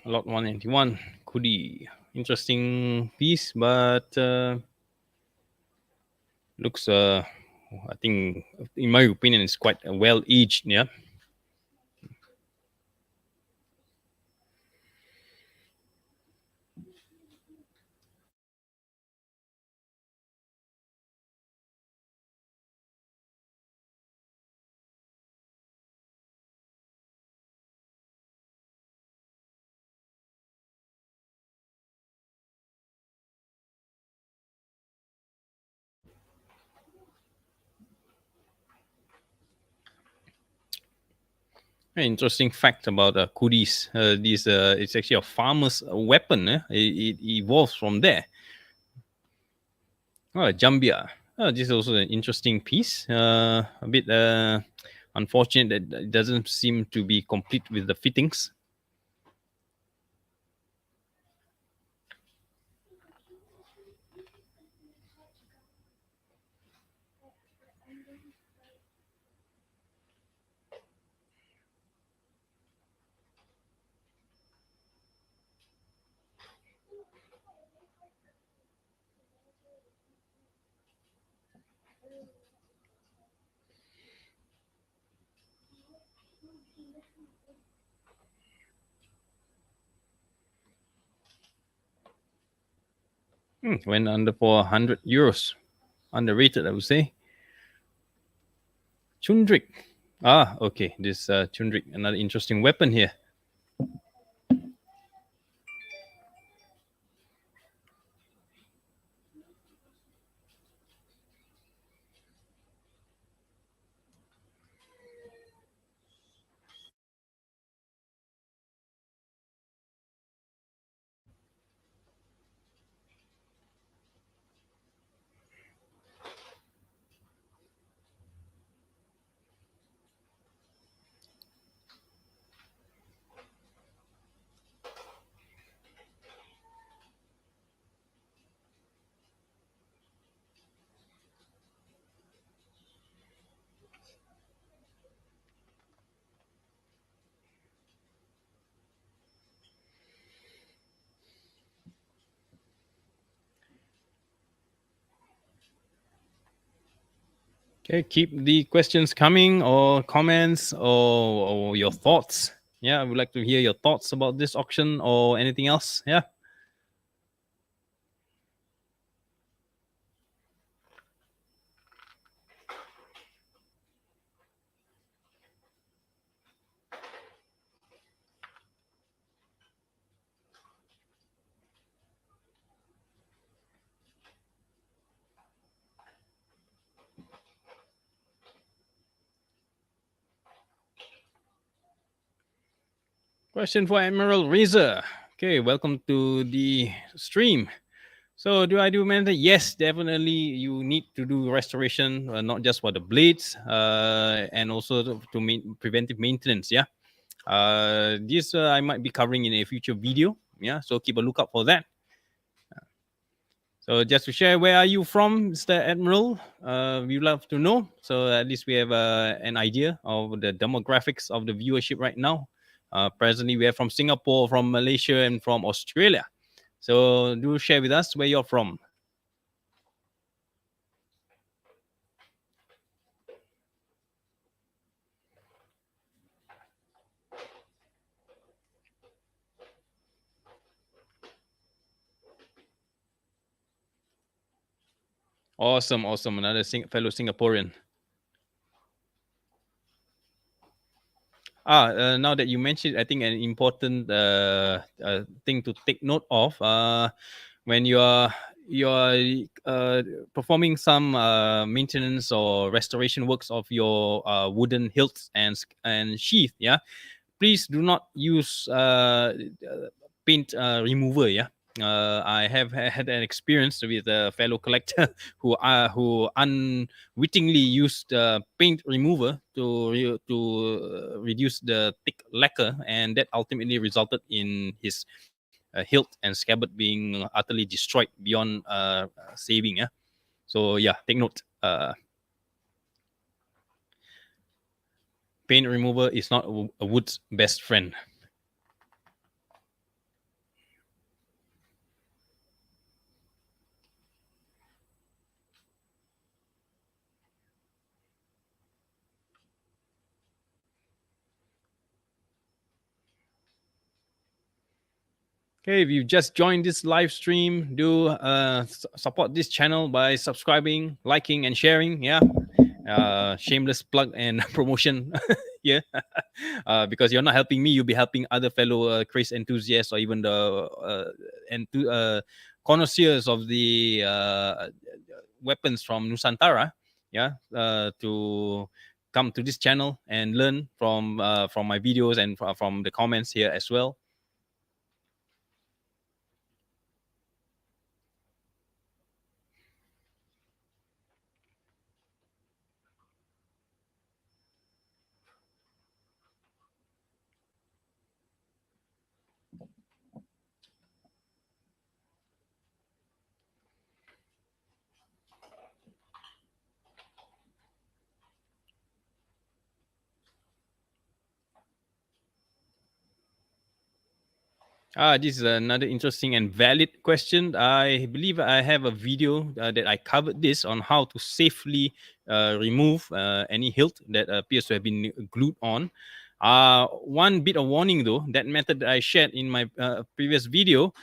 Lot 191 Kudi. Interesting piece, but looks, I think, in my opinion, it's quite well aged. Yeah. Very interesting fact about Kudis. It's actually a farmer's weapon. It evolves from there. Jambia. This is also an interesting piece. A bit unfortunate that it doesn't seem to be complete with the fittings. Went under for 100 euros. Underrated, I would say. Chundrik. Ah, okay. This Chundrik, another interesting weapon here. Okay, keep the questions coming, or comments, or your thoughts. Yeah, I would like to hear your thoughts about this auction or anything else. Yeah. Question for Admiral Razor. Okay, welcome to the stream. So, do I do maintenance? Yes, definitely. You need to do restoration, not just for the blades, and also preventive maintenance. Yeah. This I might be covering in a future video. Yeah, so keep a lookout for that. So just to share, where are you from, Mr. Admiral? We love to know. So at least we have an idea of the demographics of the viewership right now. Presently, we are from Singapore, from Malaysia, and from Australia. So do share with us where you're from. Awesome, awesome. Another fellow Singaporean. Now that you mentioned, I think an important thing to take note of when you're performing some maintenance or restoration works of your wooden hilts and sheath. Yeah, please do not use paint remover. Yeah. I have had an experience with a fellow collector who unwittingly used paint remover to reduce the thick lacquer, and that ultimately resulted in his hilt and scabbard being utterly destroyed beyond saving. Yeah, so yeah, take note. Paint remover is not a wood's best friend. Okay, if you just joined this live stream, do support this channel by subscribing, liking, and sharing. Yeah, shameless plug and promotion. Yeah, because you're not helping me, you'll be helping other fellow Keris enthusiasts, or even the connoisseurs of the weapons from Nusantara. Yeah, to come to this channel and learn from my videos and from the comments here as well. This is another interesting and valid question. I believe I have a video that I covered this on how to safely remove any hilt that appears to have been glued on. One bit of warning though, that method that I shared in my previous video,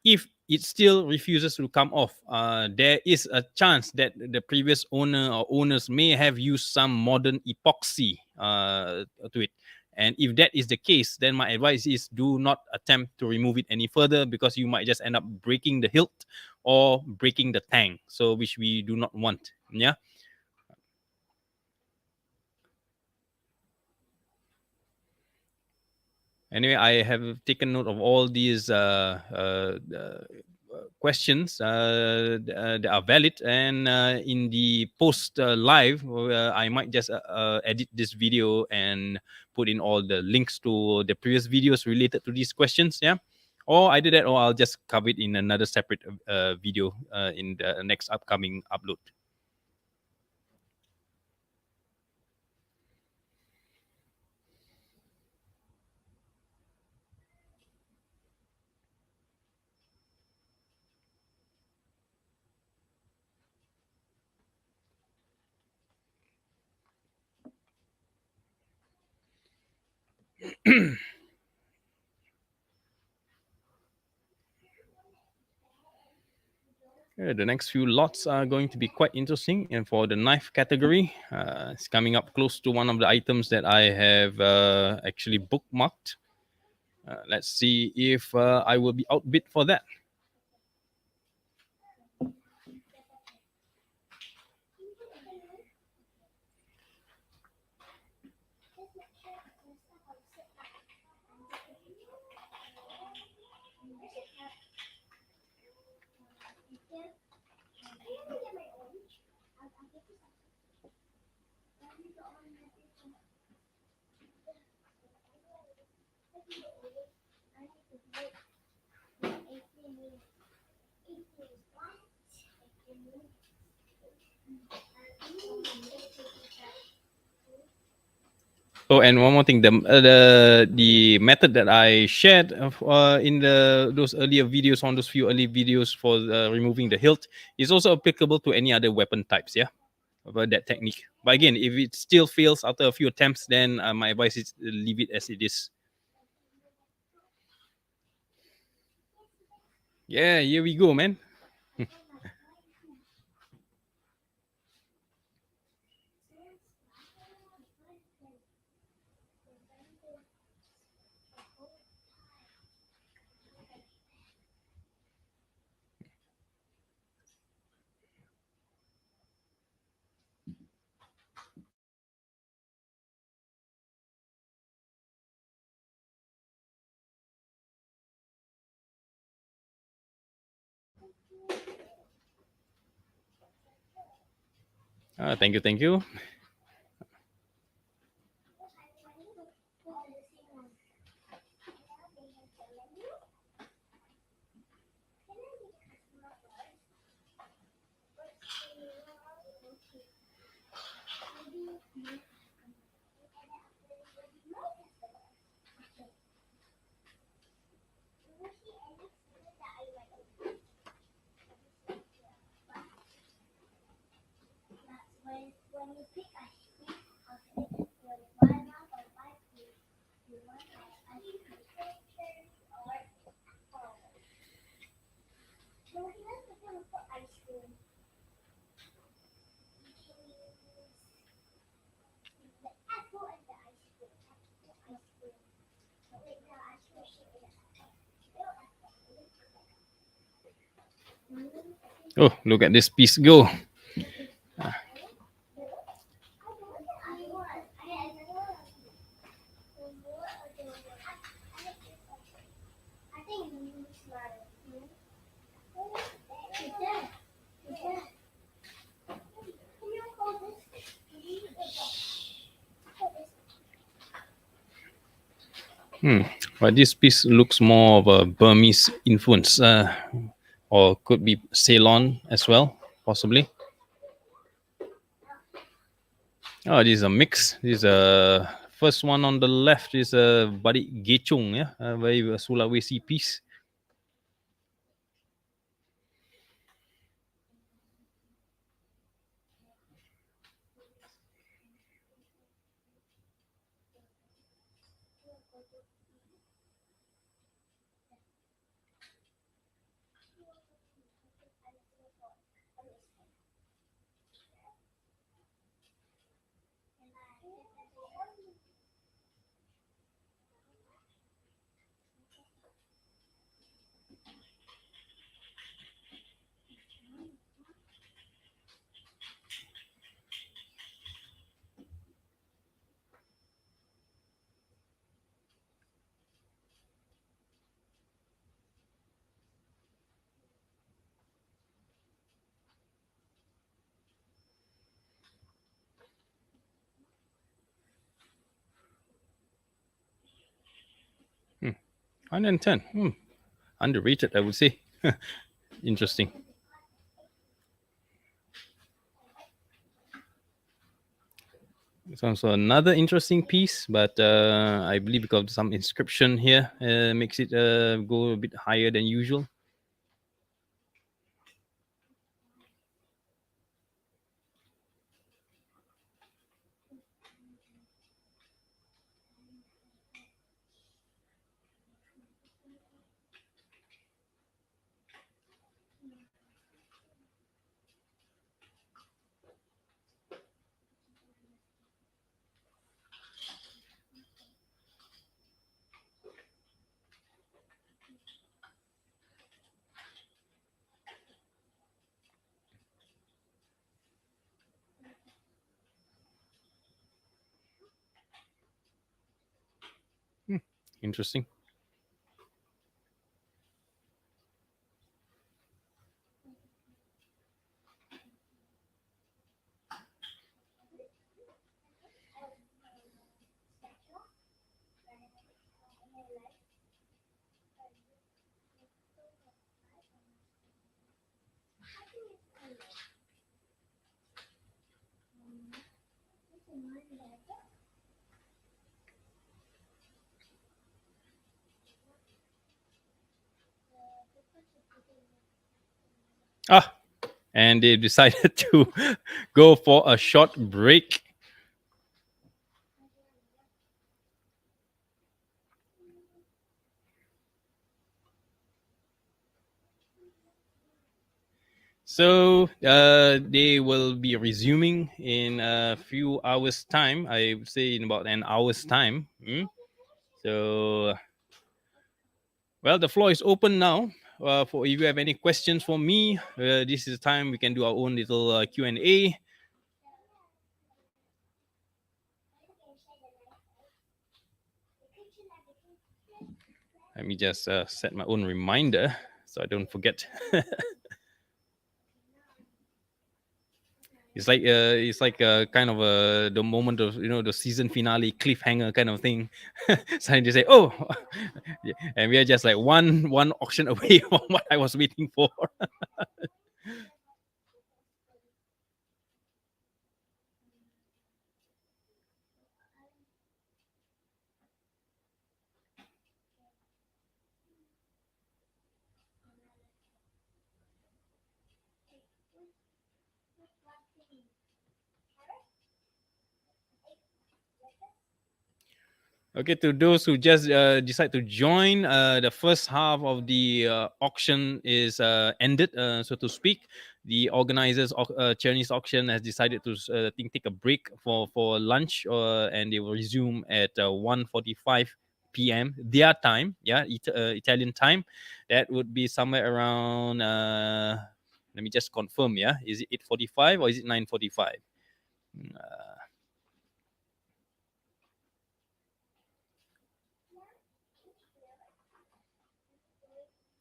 if it still refuses to come off, there is a chance that the previous owner or owners may have used some modern epoxy to it. And if that is the case, then my advice is do not attempt to remove it any further, because you might just end up breaking the hilt or breaking the tang, so which we do not want. Yeah. Anyway, I have taken note of all these questions that are valid, and in the post live, I might just edit this video and put in all the links to the previous videos related to these questions. Yeah. Or either that, or I'll just cover it in another separate video in the next upcoming upload. The next few lots are going to be quite interesting. And for the knife category, it's coming up close to one of the items that I have actually bookmarked. Let's see if I will be outbid for that. Oh, and one more thing, the method that I shared in those earlier videos, on those few early videos for removing the hilt, is also applicable to any other weapon types. Yeah, about that technique. But again, if it still fails after a few attempts, then my advice is leave it as it is. Yeah, here we go, man. Thank you, thank you. Oh, look at this piece go. But this piece looks more of a Burmese influence, or could be Ceylon as well, possibly. Oh, this is a mix. This is a first one on the left is a Badik Gechung, yeah, a very Sulawesi piece. Hmm. 110. Underrated, I would say. Interesting. So another interesting piece, but I believe because of some inscription here makes it go a bit higher than usual. Interesting. Ah, and they decided to go for a short break. So they will be resuming in a few hours' time. I would say in about an hour's time. So, well, the floor is open now. For if you have any questions for me, this is the time we can do our own little Q&A. Let me just set my own reminder so I don't forget. It's like kind of the moment of the season finale cliffhanger kind of thing. So you say, oh, yeah. And we are just like one auction away from what I was waiting for. Okay, to those who just decide to join, the first half of the auction is ended, so to speak. The organizers of Czerny's auction has decided to take a break for lunch, and they will resume at 1:45 p.m. their time, yeah, Italian time. That would be somewhere around. Let me just confirm, yeah, is it 8:45 or is it 9:45?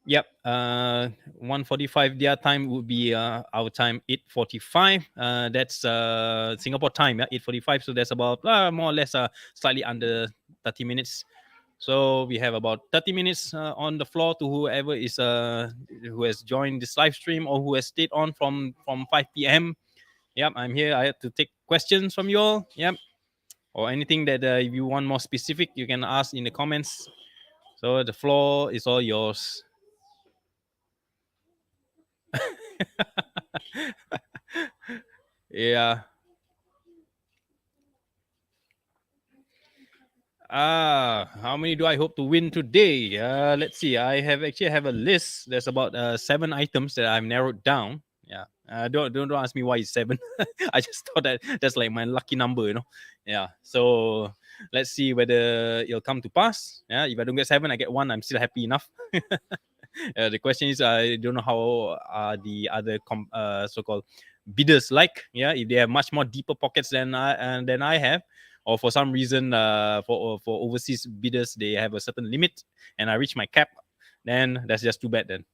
Yep. 1:45 their time would be our time 8:45. That's Singapore time. Yeah, 8:45. So that's about more or less slightly under 30 minutes. So we have about 30 minutes on the floor to whoever is who has joined this live stream or who has stayed on from 5 p.m. Yep, I'm here. I have to take questions from you all. Yep. or anything that if you want more specific, you can ask in the comments. So the floor is all yours. Yeah. How many do I hope to win today? Let's see. I have actually have a list. There's about 7 items that I've narrowed down. Yeah. Don't ask me why it's seven. I just thought that that's like my lucky number. Yeah. So let's see whether it'll come to pass. Yeah. If I don't get seven, I get one. I'm still happy enough. The question is, I don't know how the other so-called bidders like. Yeah, if they have much more deeper pockets than I have, or for some reason, for overseas bidders, they have a certain limit, and I reach my cap, then that's just too bad. Then.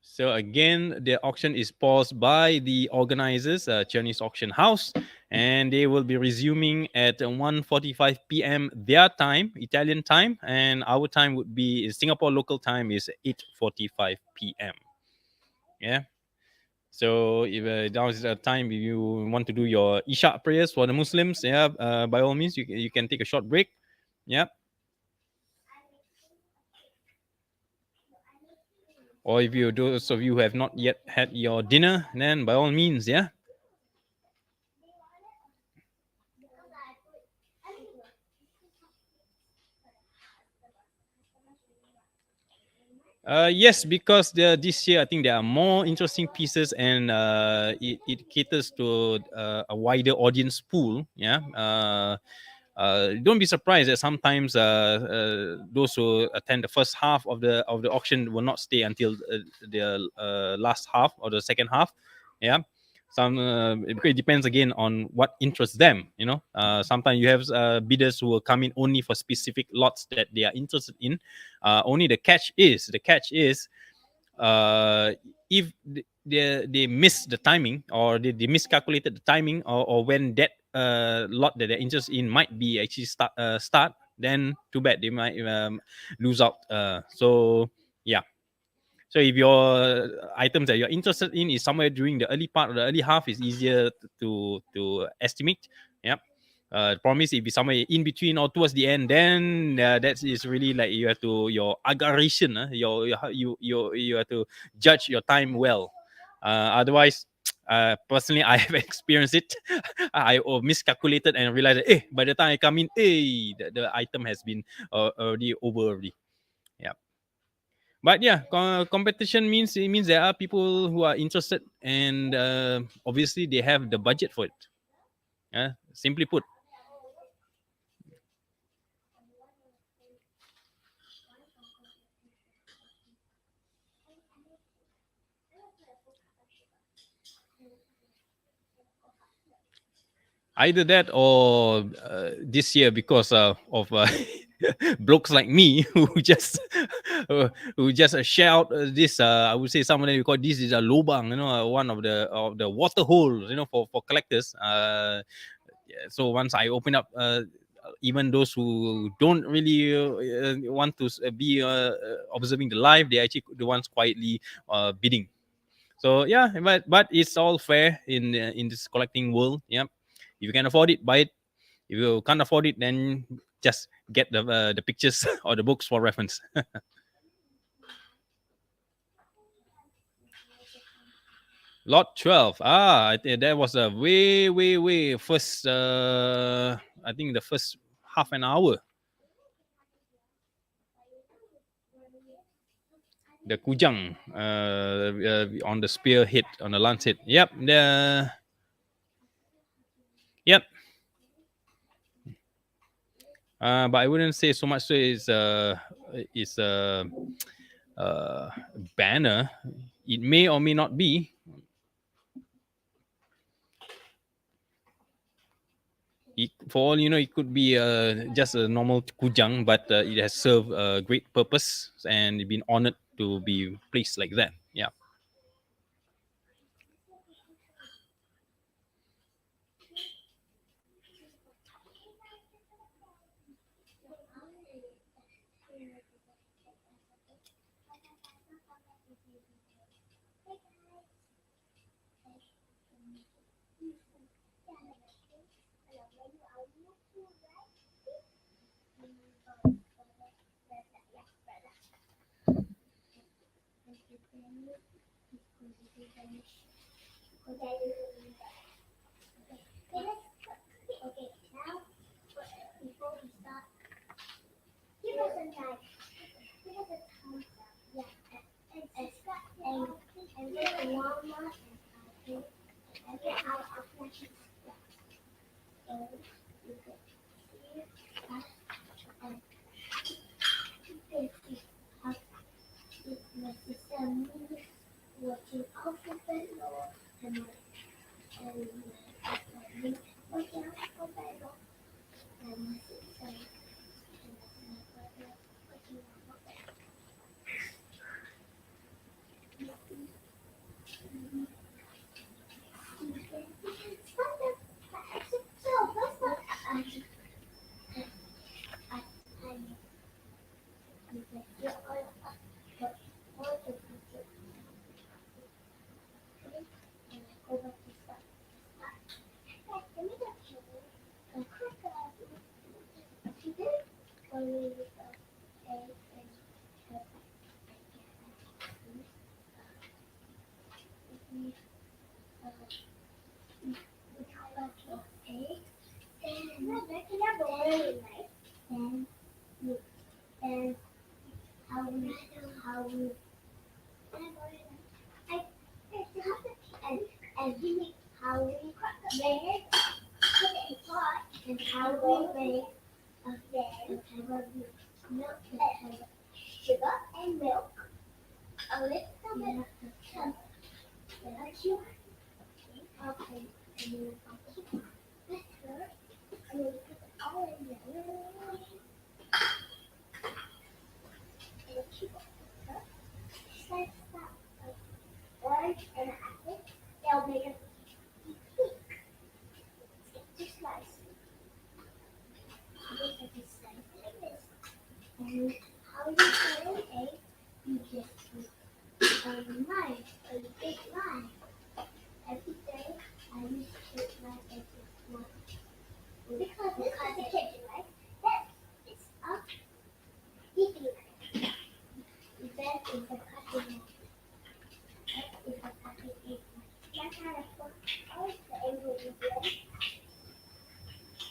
So again, the auction is paused by the organizers, Czerny's auction house, and they will be resuming at 1:45 p.m. their time, Italian time, and our time would be Singapore local time is 8:45 p.m. Yeah. So if now is the time if you want to do your Isha prayers for the Muslims, yeah, by all means you can take a short break. Yeah. Or if you those of you who have not yet had your dinner, then by all means, yeah. Yes, because this year I think there are more interesting pieces, and it caters to a wider audience pool. Yeah. Don't be surprised that sometimes those who attend the first half of the auction will not stay until the last half or the second half. Yeah. It depends again on what interests them. Sometimes you have bidders who will come in only for specific lots that they are interested in. Only the catch is uh, if they miss the timing, or they miscalculated the timing, or when that lot that they're interested in might be actually start, then too bad, they might lose out. So yeah. So if your items that you're interested in is somewhere during the early part or the early half, is easier to estimate. Yeah. Promise if it's somewhere in between or towards the end, then that is really like you have to your aggravation. You have to judge your time well. Otherwise, personally, I have experienced it. I miscalculated and realized that, by the time I come in, the item has been already over already. Yeah. But yeah, competition means there are people who are interested, and obviously they have the budget for it. Yeah, simply put. Either that, or this year, because of blokes like me who just share out this. I would say some of them, because this is a lobang, one of the water holes, for collectors. Yeah, so once I open up, even those who don't really want to be observing the live, they actually the ones quietly bidding. So yeah, but it's all fair in this collecting world. Yeah, if you can afford it, buy it. If you can't afford it, then just get the pictures or the books for reference. Lot 12. I think that was a way, way, way first. I think the first half an hour. The kujang on the spear head, on the lance head. Yep. Yep. But I wouldn't say so much. So it's a banner. It may or may not be. For all you know, it could be just a normal kujang, but it has served a great purpose and been honored to be placed like that. Yeah.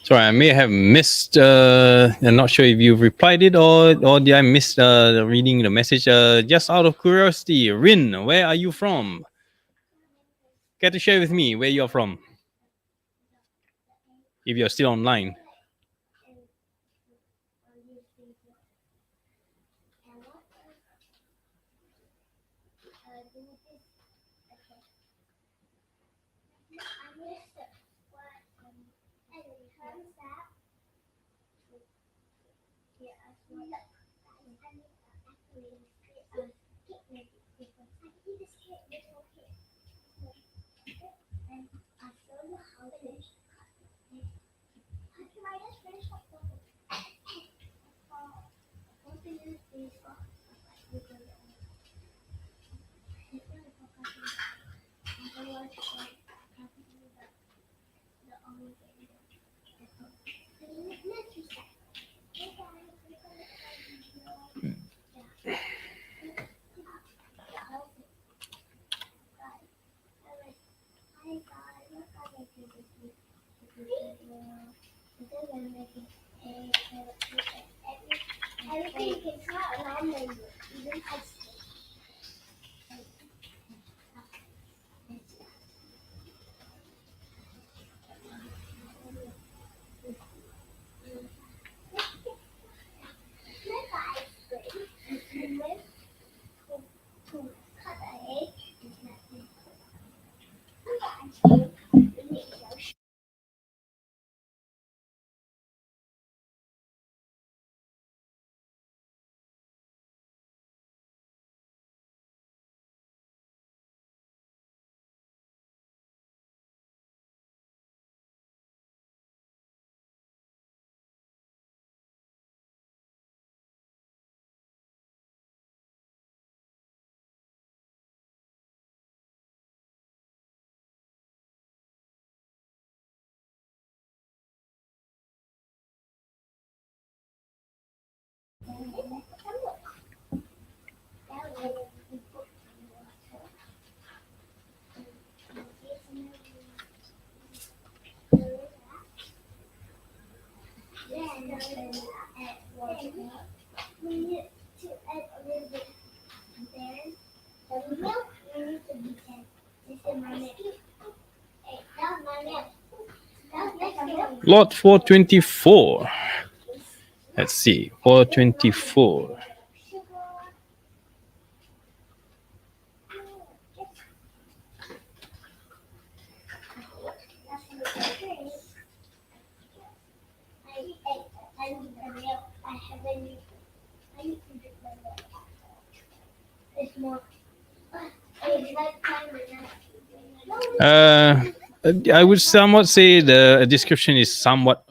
Sorry, I may have missed. I'm not sure if you've replied it or did I miss reading the message. Just out of curiosity, Rin, where are you from? Care to share with me where you're from? If you're still online. Lot 424. Let's see. 424. Uh, I would somewhat say the description is somewhat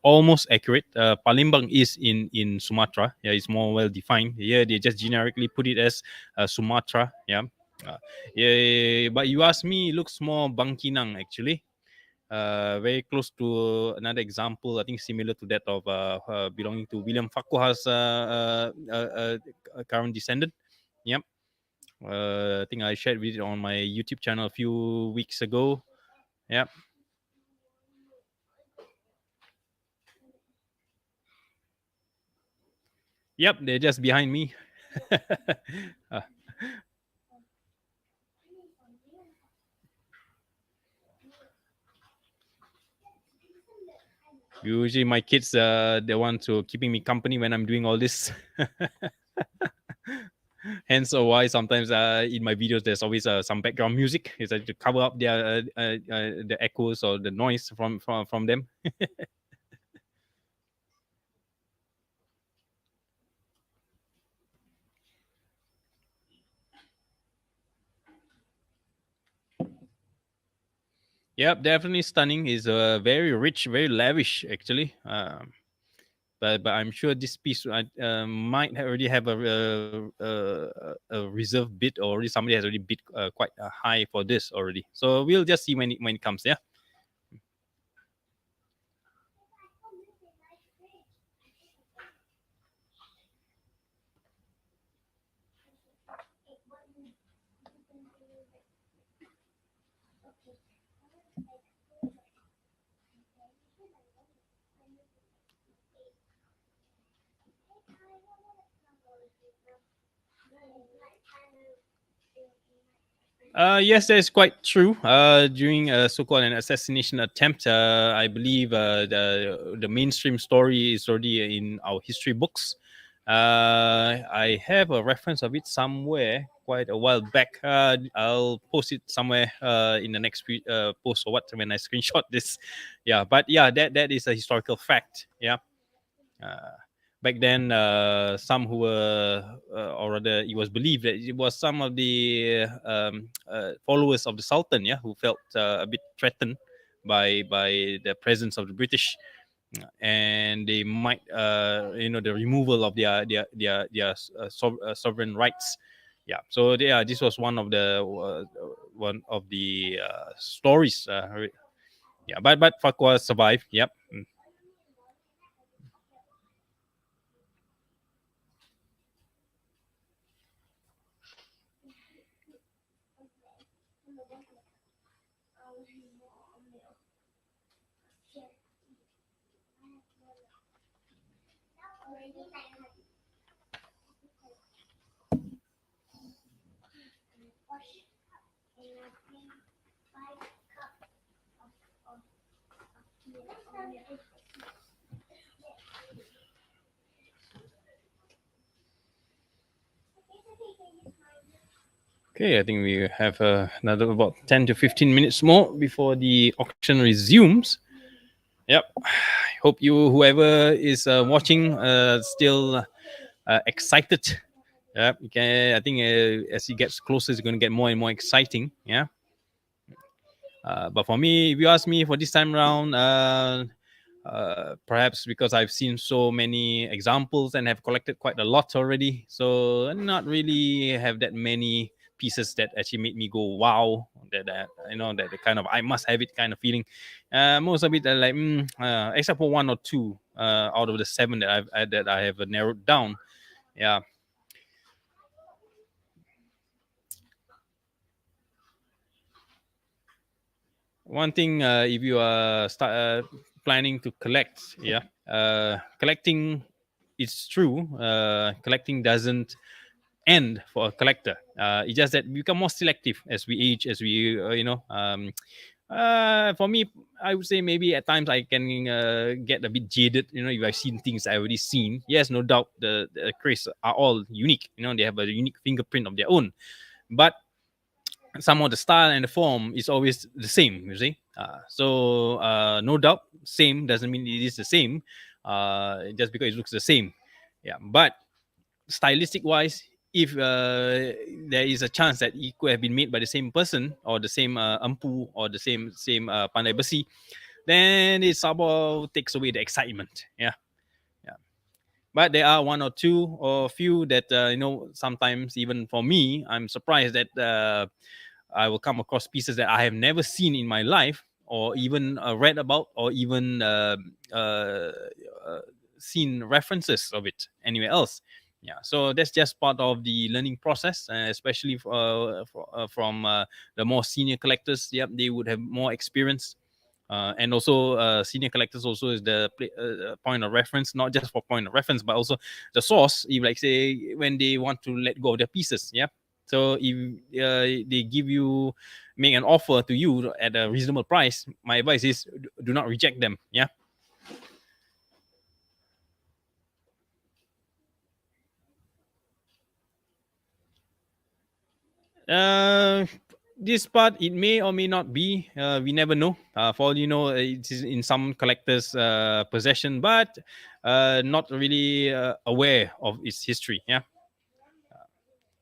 almost accurate. Palembang is in Sumatra. Yeah, it's more well defined. Yeah, they just generically put it as Sumatra. Yeah. Yeah, but you ask me, it looks more Bangkinang actually. Very close to another example, I think similar to that of belonging to William Farquhar's current descendant. Yep. I think I shared it on my YouTube channel a few weeks ago. Yep. Yep, they're just behind me. Uh, Usually my kids the ones who are keeping me company when I'm doing all this. Hence why sometimes in my videos there's always some background music is to cover up the echoes or the noise from them. Yep, definitely stunning. Is very rich, very lavish actually. But I'm sure this piece might already have a reserve bid, or already somebody has already bid quite high for this already. So we'll just see when it comes. Yeah. Yes, that is quite true. During so-called an assassination attempt, I believe the mainstream story is already in our history books. I have a reference of it somewhere quite a while back. I'll post it somewhere in the next post or what when I screenshot this. Yeah, but yeah, that is a historical fact. Yeah. Uh, Back then, some who were, or rather, it was believed that it was some of the followers of the Sultan, yeah, who felt a bit threatened by the presence of the British, and they might, the removal of their sovereign rights. Yeah, so yeah, this was one of the stories. Yeah, but Farquhar survived. Yep. Okay, I think we have another about 10 to 15 minutes more before the auction resumes. Yep. I hope whoever is watching, still excited. Yeah, I think as it gets closer, it's going to get more and more exciting. Yeah. But for me, if you ask me for this time around, perhaps because I've seen so many examples and have collected quite a lot already, so not really have that many pieces that actually made me go wow. That the kind of I must have it kind of feeling. Most of it are like, except for one or two out of the seven that I have narrowed down. Yeah. One thing, if you are planning to collect, yeah, collecting, it's true. Collecting doesn't end for a collector. It's just that we become more selective as we age, as we For me, I would say maybe at times I can get a bit jaded. If I've seen things I've already seen. Yes, no doubt the Keris are all unique. They have a unique fingerprint of their own. But some of the style and the form is always the same. You see, so no doubt, same doesn't mean it is the same. Just because it looks the same. Yeah, but stylistic wise, if there is a chance that it could have been made by the same person or the same ampu or the same pandai besi, then it somehow takes away the excitement. Yeah, yeah. But there are one or two or few that sometimes even for me, I'm surprised that I will come across pieces that I have never seen in my life, or even read about, or even uh, seen references of it anywhere else. Yeah, so that's just part of the learning process, especially from the more senior collectors. Yep, they would have more experience. And also senior collectors also is the point of reference, not just for point of reference, but also the source. If like say when they want to let go of their pieces, yeah. So if they give you make an offer to you at a reasonable price, my advice is do not reject them. Yeah. Uh, this part it may or may not be. We never know. For all you know, it is in some collectors' possession, but not really aware of its history. Yeah.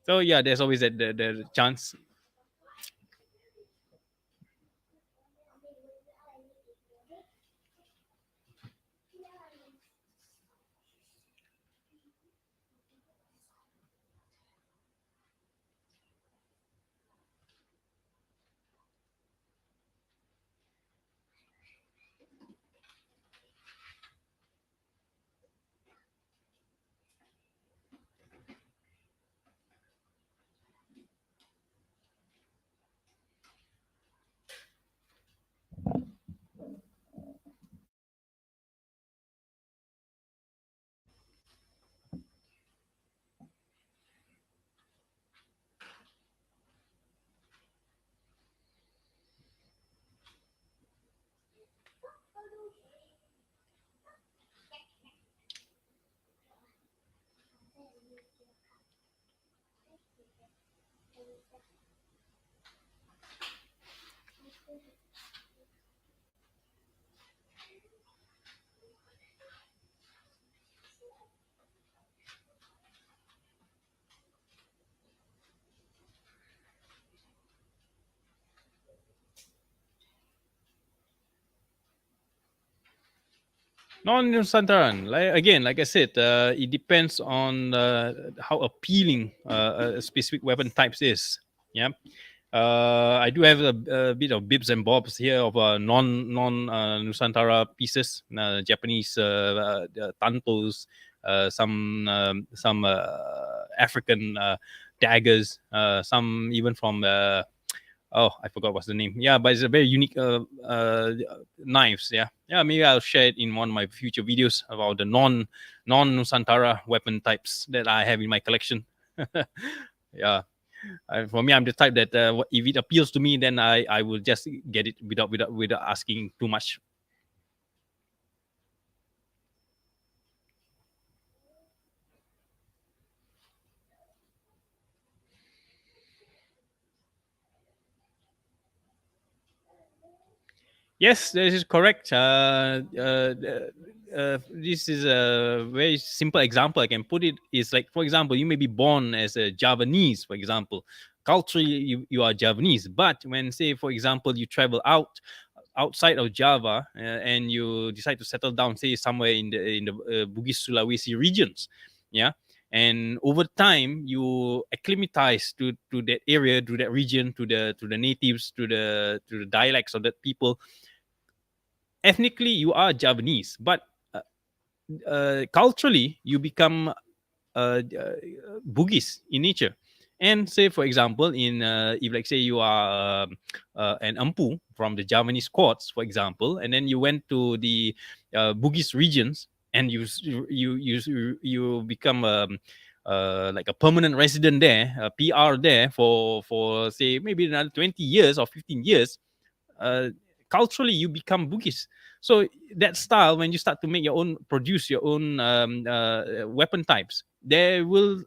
So yeah, there's always the chance. Non-Nusantara, like I said, it depends on how appealing a specific weapon types is. Yeah, I do have a bit of bibs and bobs here of non Nusantara pieces, Japanese tantos, some African daggers, some even from oh, I forgot what's the name. Yeah, but it's a very unique knives. Yeah, yeah. Maybe I'll share it in one of my future videos about the non Nusantara weapon types that I have in my collection. Yeah, for me, I'm the type that if it appeals to me, then I will just get it without asking too much. Yes, this is correct. This is a very simple example I can put it. Is like, for example, you may be born as a Javanese, for example. Culturally, you are Javanese, but when, say, for example, you travel outside of Java and you decide to settle down, say, somewhere in the Bugis Sulawesi regions, yeah, and over time you acclimatize to that area, to that region, to the natives, to the dialects of that people. Ethnically you are Javanese, but culturally you become Bugis in nature. And say, for example, in if like say you are an Ampu from the Javanese courts, for example, and then you went to the Bugis regions and you become like a permanent resident there, a PR there for say maybe another 20 years or 15 years. culturally you become Bugis. So that style, when you start to make your own, produce your own weapon types, there will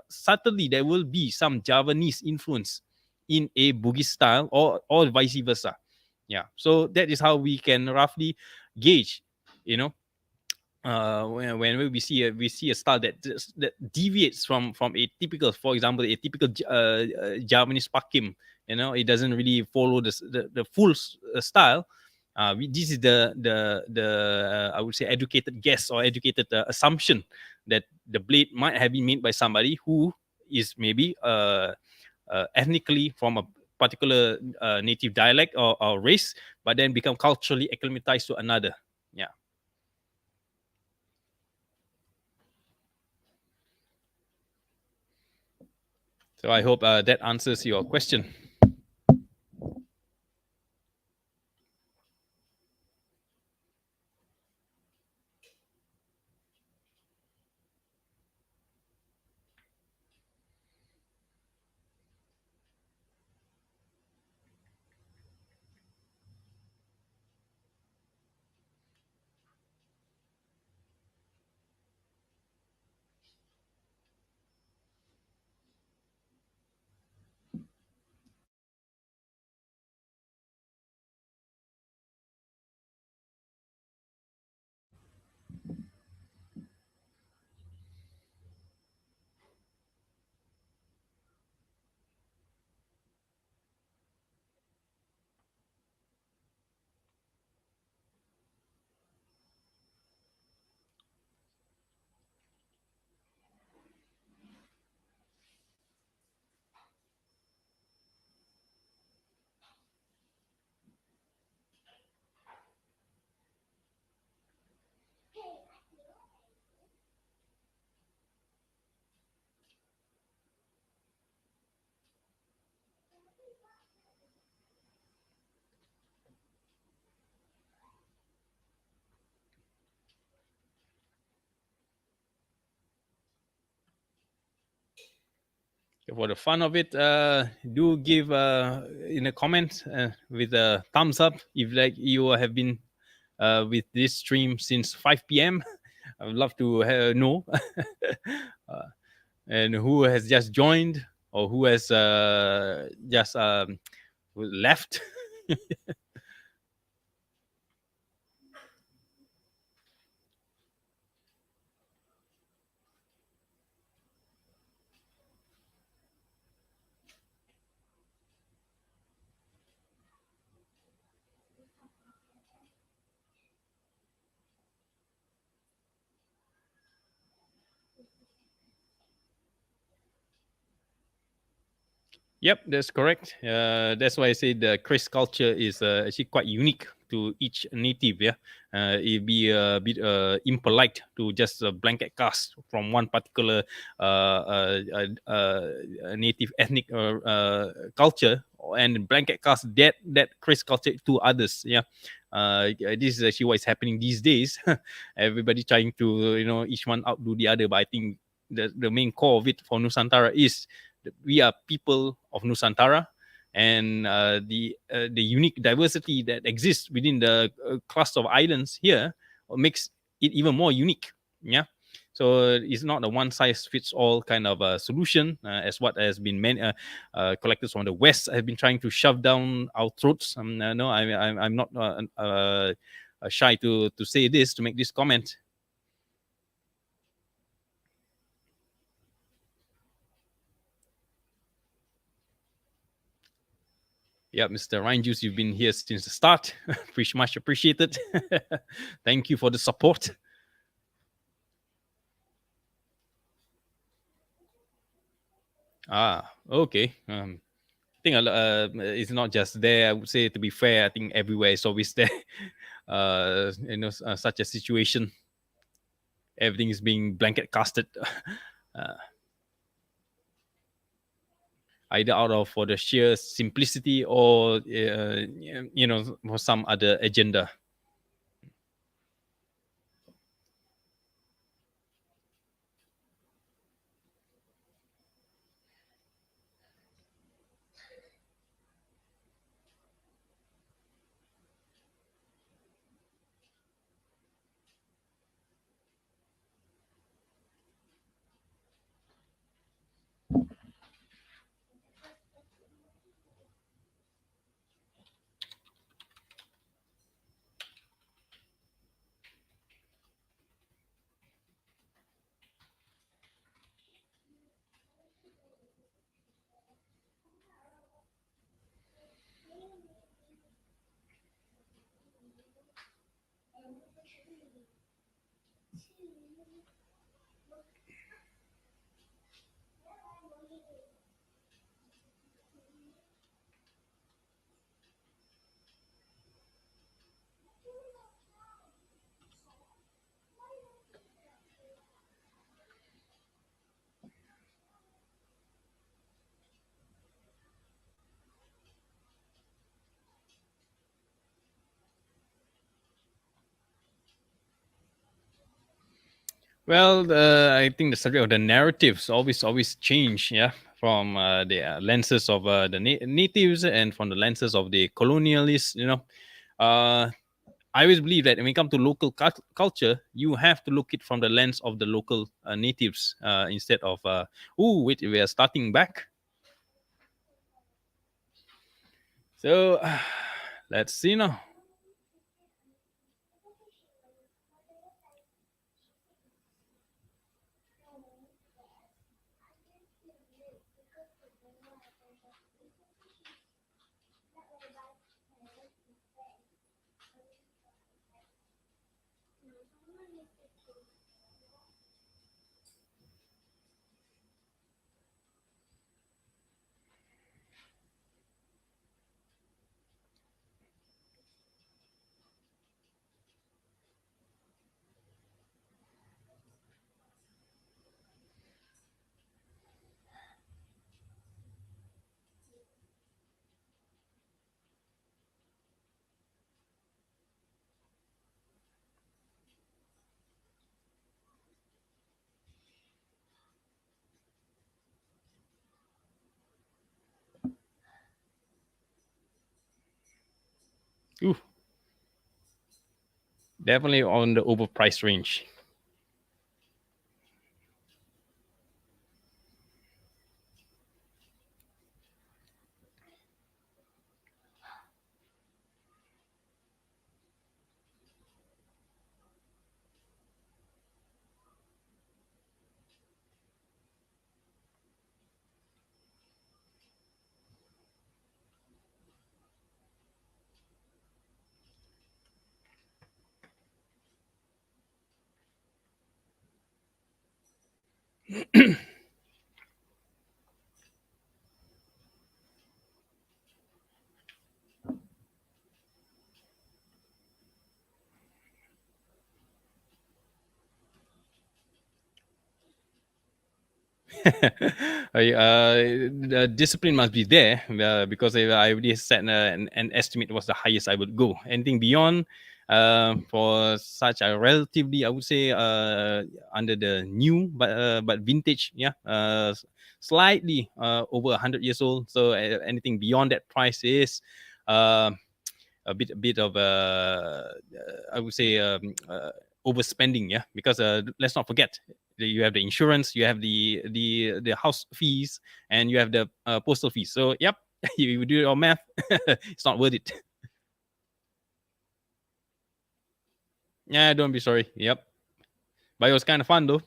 certainly there will be some Javanese influence in a Bugis style, or vice versa. Yeah, so that is how we can roughly gauge, you know, when we see a style that deviates from a typical, for example, a typical Javanese pakim. You know, it doesn't really follow the full style. This is the I would say educated guess, or educated assumption, that the blade might have been made by somebody who is maybe ethnically from a particular native dialect, or race, but then become culturally acclimatized to another. Yeah. So I hope that answers your question. For the fun of it, do give in a comment with a thumbs up if like you have been with this stream since 5 p.m. I would love to know. uh, and who has just joined, or who has just left. Yep, that's correct. That's why I say the Chris culture is actually quite unique to each native. Yeah, it'd be a bit impolite to just blanket cast from one particular native ethnic culture, and blanket cast that Chris culture to others. Yeah. This is actually what is happening these days. Everybody trying to, each one outdo the other. But I think the main core of it for Nusantara is we are people of Nusantara, and the unique diversity that exists within the cluster of islands here makes it even more unique. Yeah. So it's not a one size fits all kind of solution, as what has been many collectors from the West have been trying to shove down our throats. No, I'm not shy to say this, to make this comment. Yeah, Mr. Ryan Juice, you've been here since the start. Pretty much appreciated. Thank you for the support. Okay. I think it's not just there. I would say, to be fair, I think everywhere is always there. Such a situation. Everything is being blanket casted, uh, either out of for the sheer simplicity, or for some other agenda. Well, I think the subject of the narratives always change, yeah, from the lenses of the natives and from the lenses of the colonialists. Uh, I always believe that when it comes to local culture, you have to look it from the lens of the local natives instead of oh wait, we are starting back. So let's see now. Ooh, definitely on the overpriced range. The discipline must be there because I already set an estimate was the highest I would go. Anything beyond for such a relatively, I would say, under the new but vintage, yeah, slightly over 100 years old. So anything beyond that price is uh, a bit of I would say overspending, yeah, because let's not forget you have the insurance, you have the house fees, and you have the postal fees. So yep, you do your math, it's not worth it. Yeah, don't be sorry. Yep, but it was kind of fun though.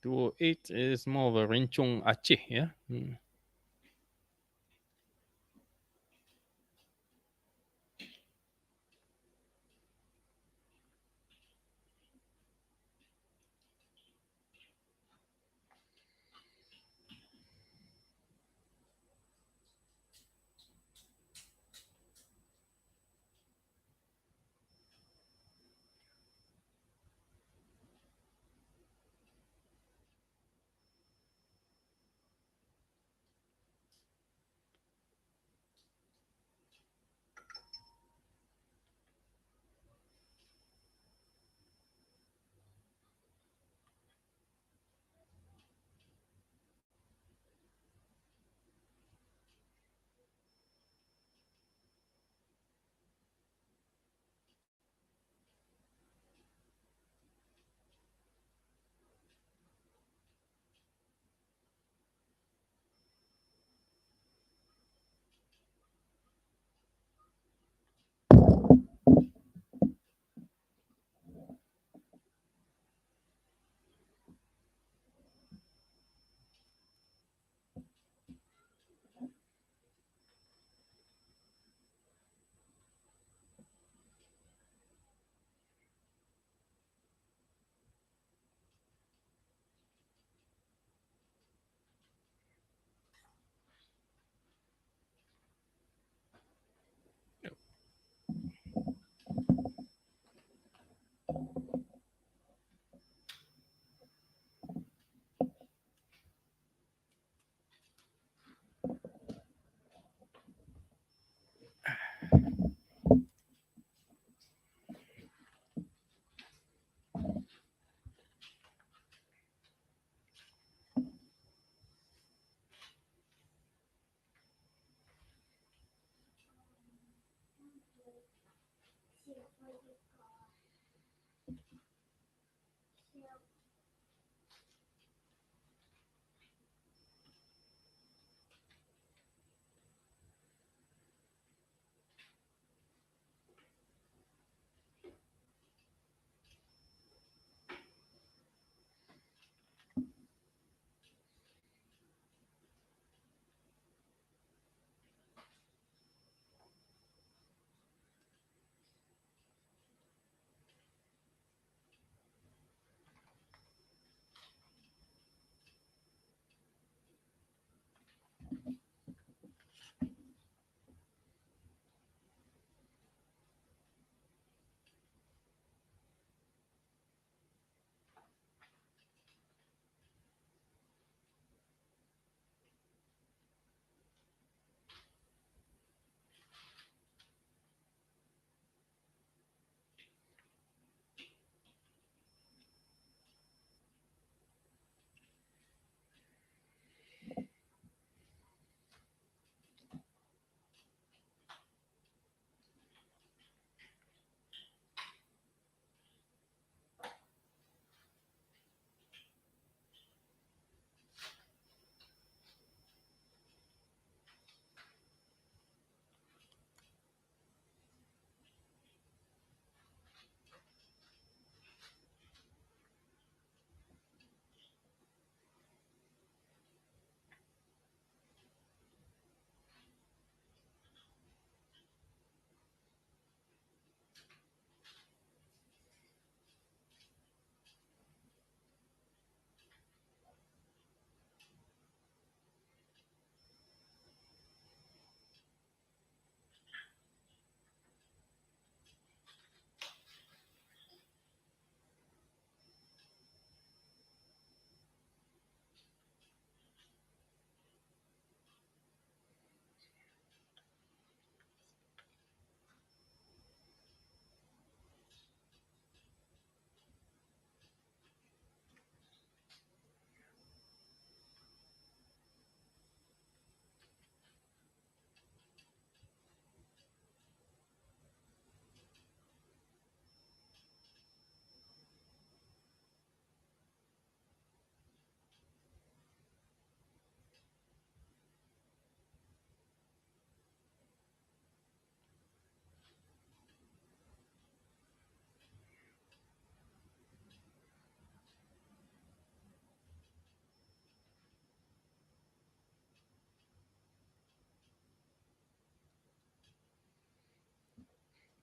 208 is more of a rencong Aceh, yeah.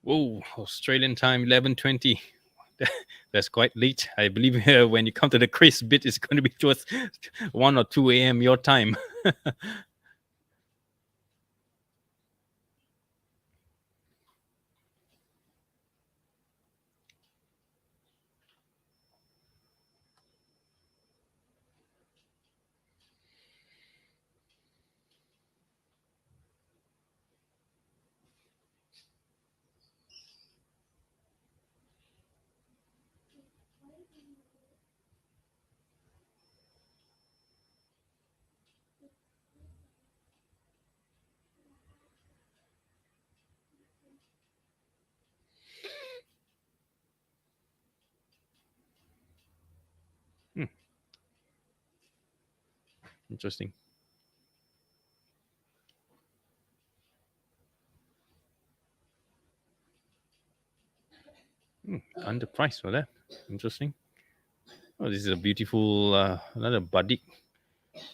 Whoa, Australian time 11:20. That's quite late. I believe when you come to the crisp bit, it's going to be just 1 or 2 a.m. your time. Hmm, interesting. Hmm, underpriced for that. Interesting. Oh, this is a beautiful, another badik,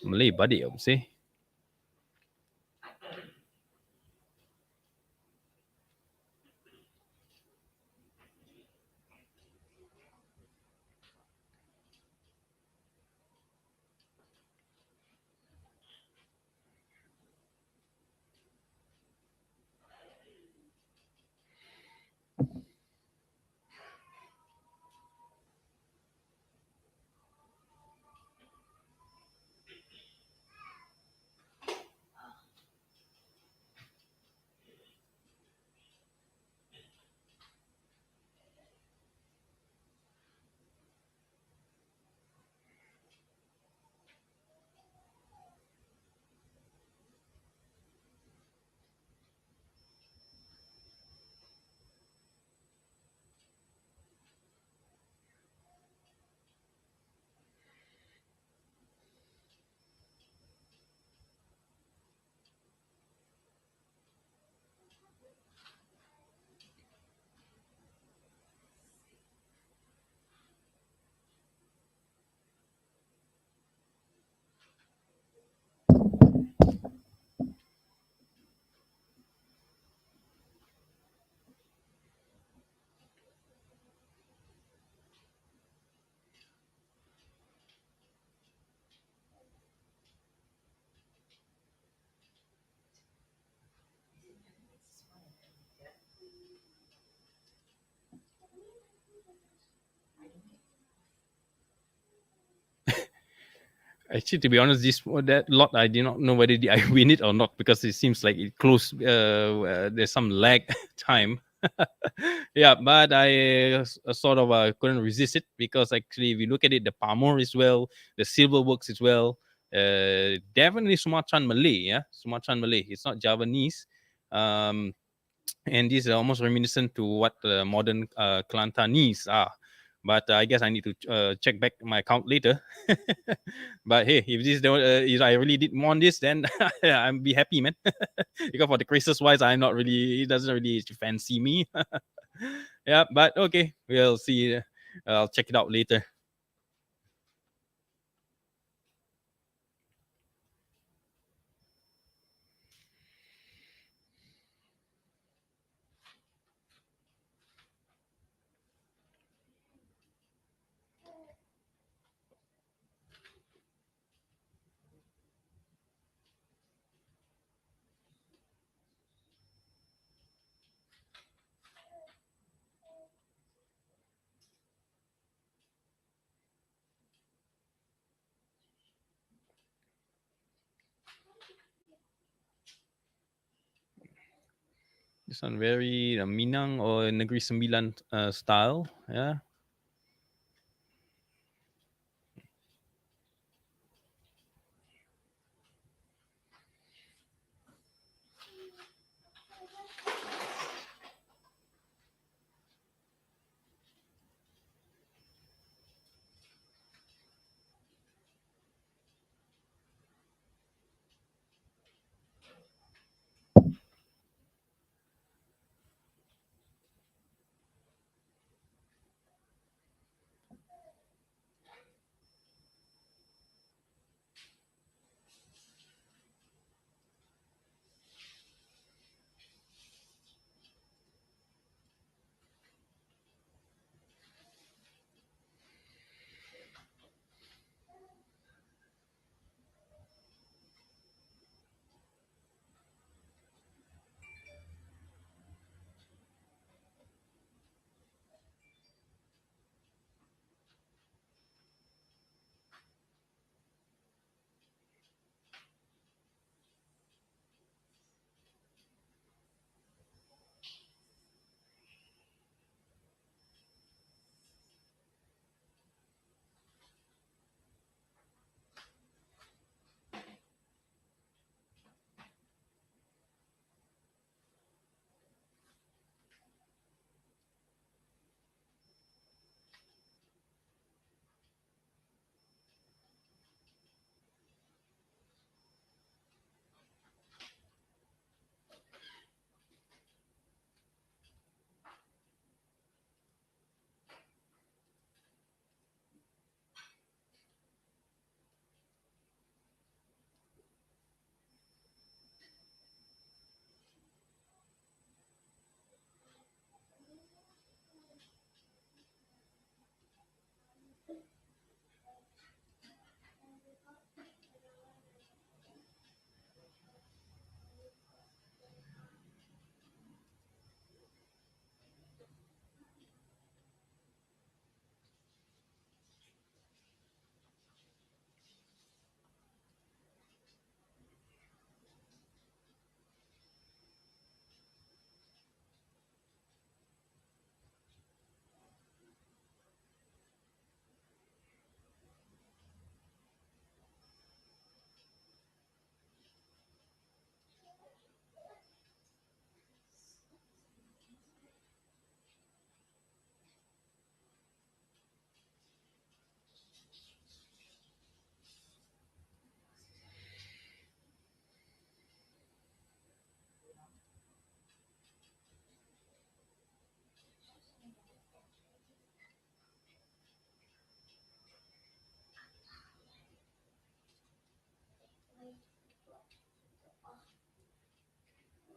Malay badik, I would say. Actually, to be honest, this that lot I did not know whether I win it or not because it seems like it closed. There's some lag time. Yeah, but I sort of couldn't resist it because actually, if you look at it, the Pamor as well, the silver works as well. Definitely Sumatran Malay. Yeah, Sumatran Malay. It's not Javanese. Um, and these are almost reminiscent to what the modern Kelantanese are. But I guess I need to check back my account later. But hey, if this if I really did want this, then I'll be happy, man. Because for the crisis wise, I'm not really. It doesn't really fancy me. Yeah, but okay, we'll see. I'll check it out later. This one very Minang or Negeri Sembilan style. Yeah.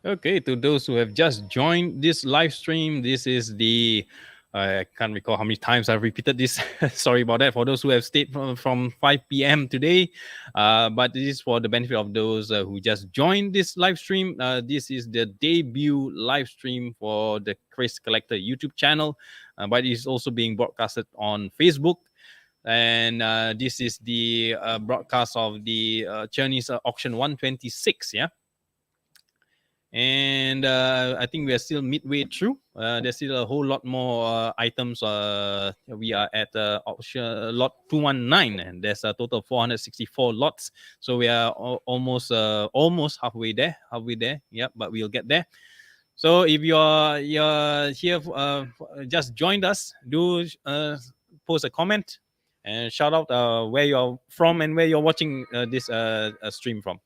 Okay, to those who have just joined this live stream, this is the I can't recall how many times I've repeated this. Sorry about that. For those who have stayed from 5 p.m. today, but this is for the benefit of those who just joined this live stream. This is the debut live stream for the Chris Collector YouTube channel, but it is also being broadcasted on Facebook. And this is the broadcast of the Czerny's auction 126. Yeah. And I think we are still midway through. There's still a whole lot more items. We are at auction lot 219, and there's a total of 464 lots. So we are almost halfway there. Yeah, but we'll get there. So if you're here, just joined us, do post a comment and shout out where you're from and where you're watching this stream from.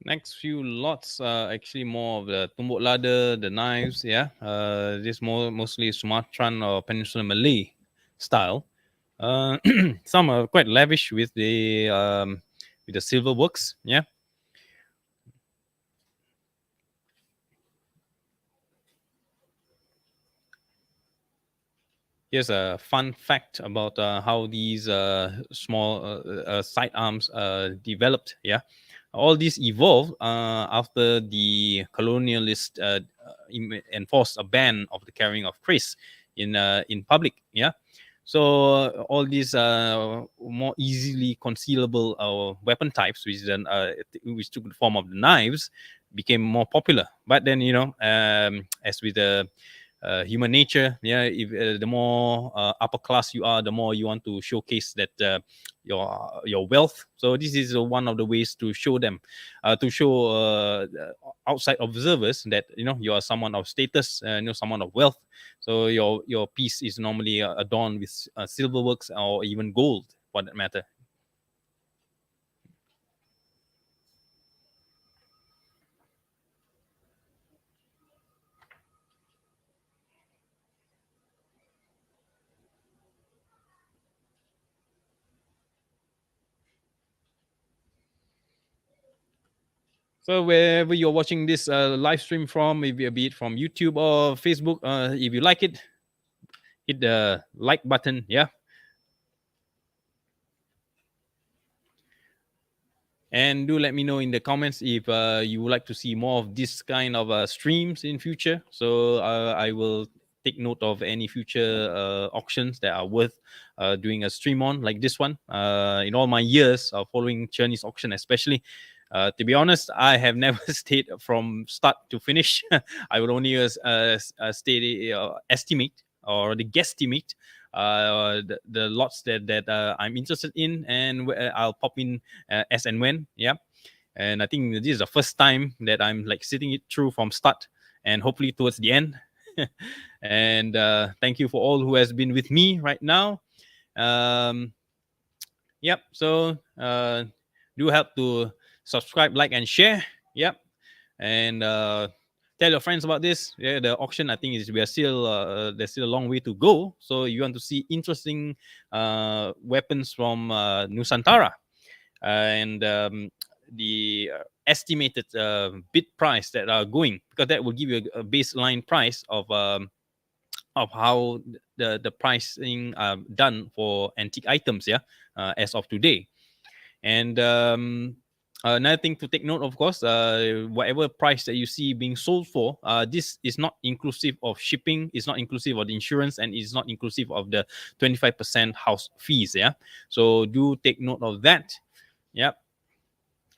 Next few lots are actually more of the tumbuk ladder, the knives. Yeah, this mostly Sumatran or Peninsular Malay style. Uh, some are quite lavish with the silver works. Yeah. Here's a fun fact about how these small sidearms developed. Yeah, all these evolved after the colonialist enforced a ban of the carrying of kris in public. Yeah, so all these more easily concealable weapon types, which took the form of the knives, became more popular. But then, as with the human nature, yeah, if the more upper class you are, the more you want to showcase that your wealth. So this is one of the ways to show them, to show outside observers that you are someone of status, someone of wealth. So your piece is normally adorned with silver works or even gold, for that matter. So wherever you're watching this live stream from, maybe be it from YouTube or Facebook, if you like it, hit the like button. Yeah. And do let me know in the comments if you would like to see more of this kind of streams in future. So I will take note of any future auctions that are worth doing a stream on, like this one. In all my years of following Chinese auction, especially, to be honest, I have never stayed from start to finish. I would only estimate or the guesstimate the lots that I'm interested in, and I'll pop in as and when. Yeah. And I think this is the first time that I'm like sitting it through from start and hopefully towards the end. And thank you for all who has been with me right now. um yep. So do help to subscribe, like, and share. Yep. And tell your friends about this. Yeah, the auction, I think, is we are still there's still a long way to go. So you want to see interesting weapons from Nusantara, and the estimated bid price that are going, because that will give you a baseline price of how the pricing done for antique items. Yeah. As of today. And another thing to take note, of course, whatever price that you see being sold for, this is not inclusive of shipping, it's not inclusive of the insurance, and it's not inclusive of the 25% house fees. Yeah. So do take note of that. Yep.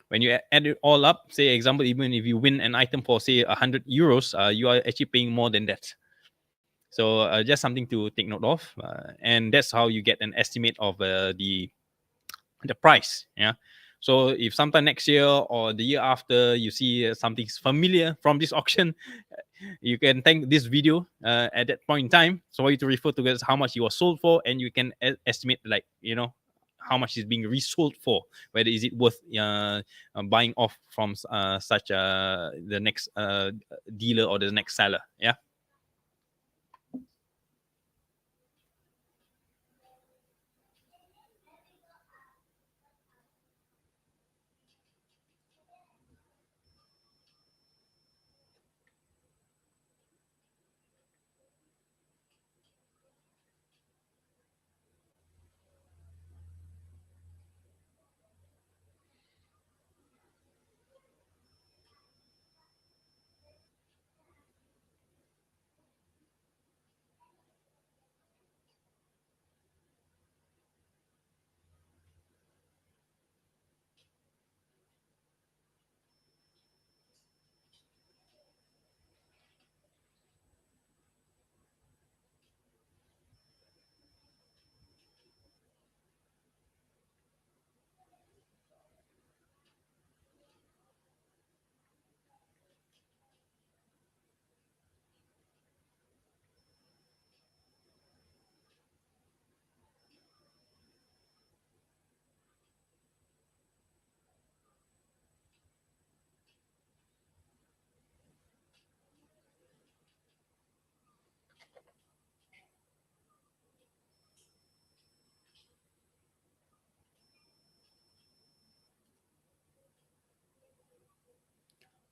When you add it all up, say example, even if you win an item for say 100 euros, you are actually paying more than that. So just something to take note of, and that's how you get an estimate of the price. Yeah. So if sometime next year or the year after you see something familiar from this auction, you can thank this video at that point in time, so for you to refer to how much it was sold for, and you can estimate, like, how much is being resold for, whether is it worth buying off from such the next dealer or the next seller. Yeah.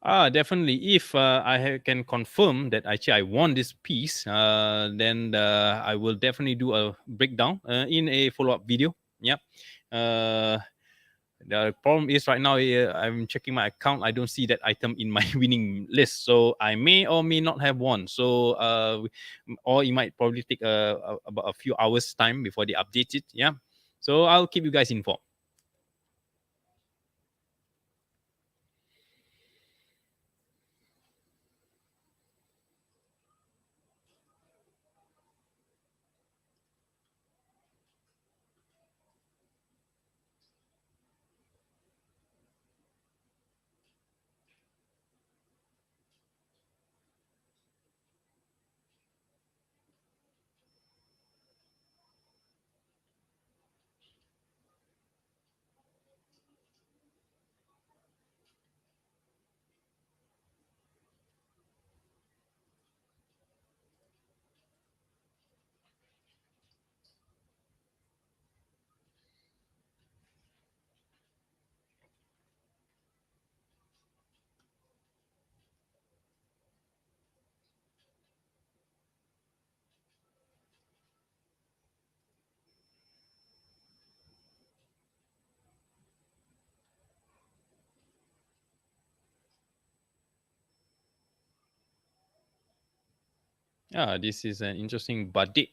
Definitely. If can confirm that actually I won this piece, then I will definitely do a breakdown in a follow-up video. Yeah. Uh, the problem is right now I'm checking my account. I don't see that item in my winning list, so I may or may not have won. So, or it might probably take about a few hours time before they update it. Yeah. So I'll keep you guys informed. Yeah, this is an interesting badik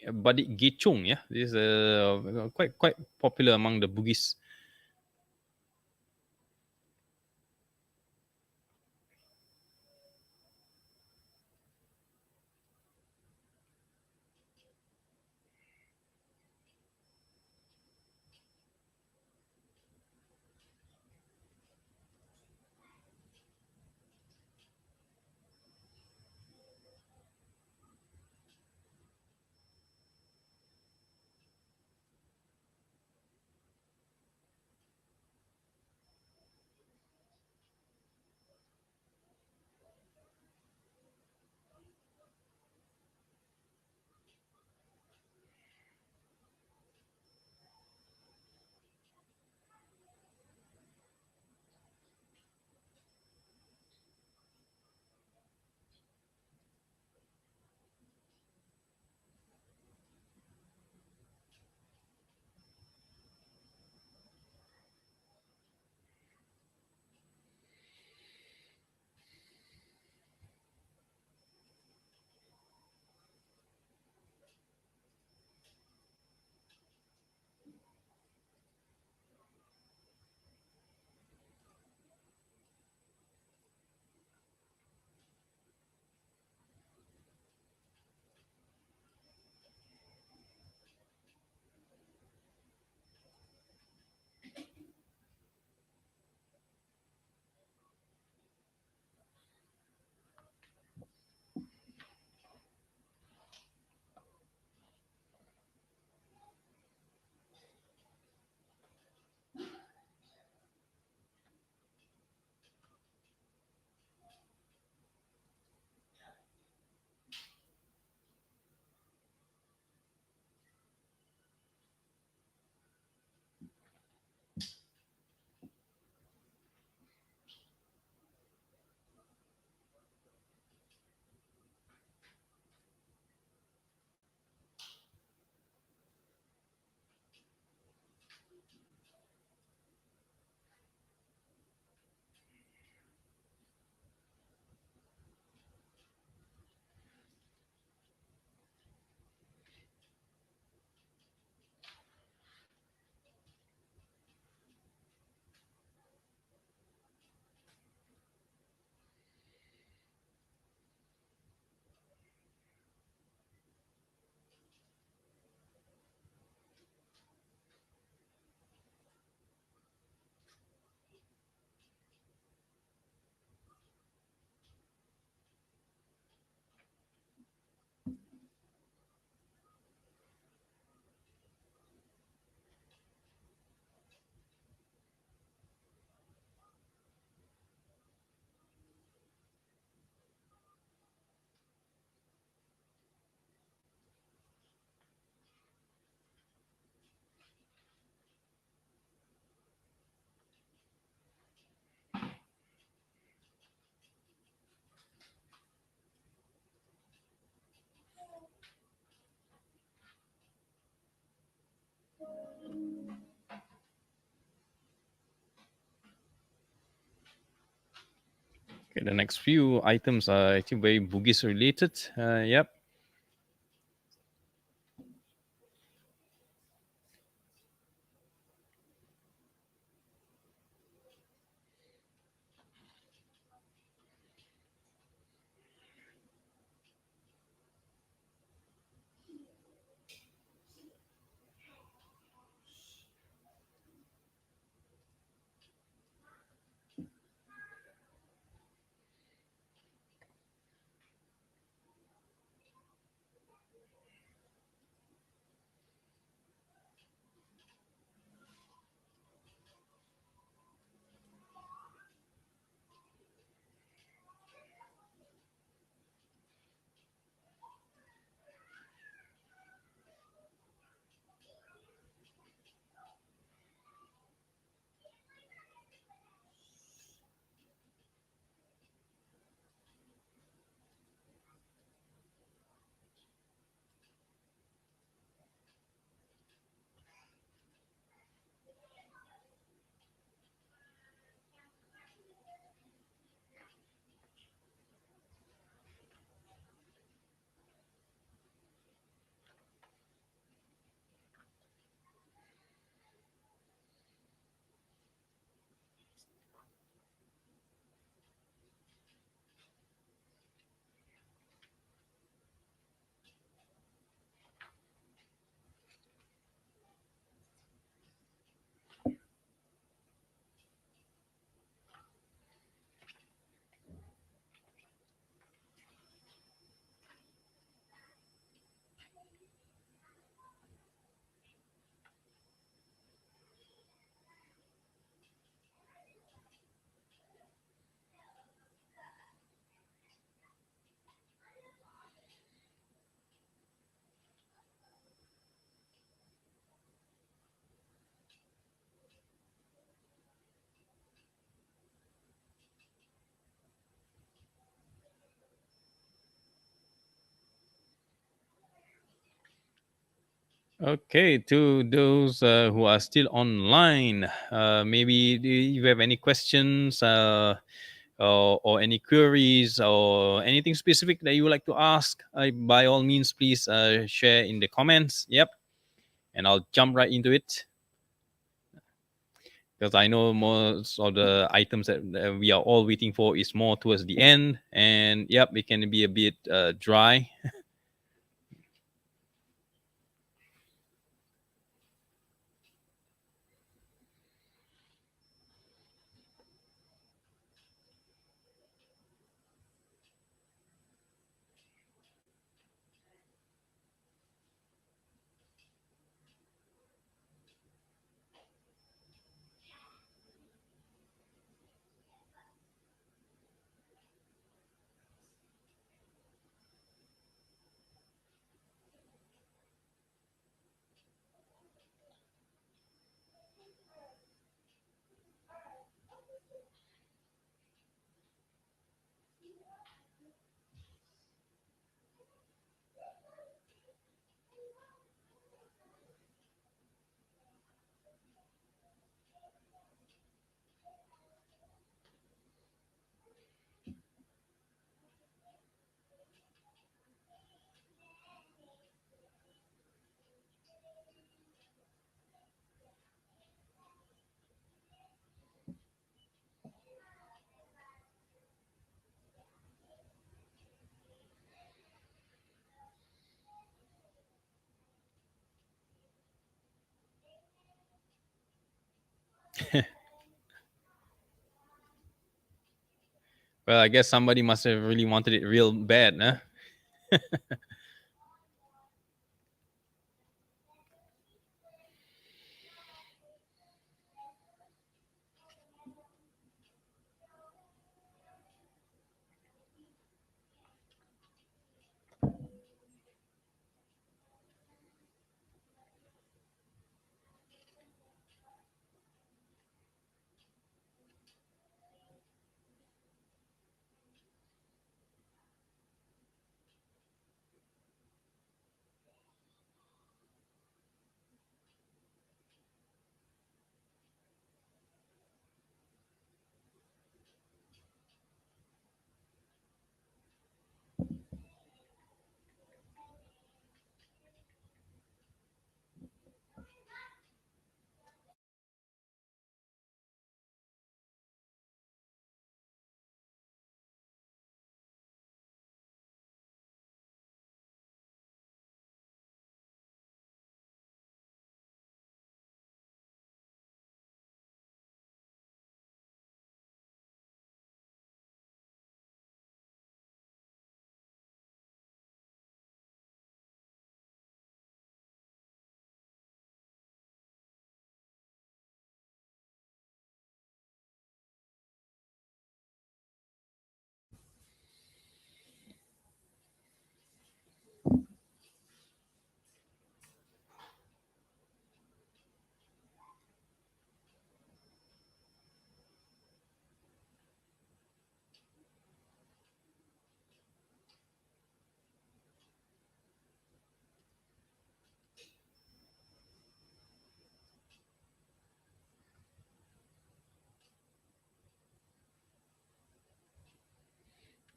gechung. Yeah, this is quite popular among the Bugis. Okay, the next few items are actually very Bugis related. Yep. Okay, to those who are still online, maybe do you have any questions or any queries or anything specific that you would like to ask? By all means, please share in the comments. Yep, and I'll jump right into it because I know most of the items that we are all waiting for is more towards the end, and yep, it can be a bit dry. Well, I guess somebody must have really wanted it real bad, huh?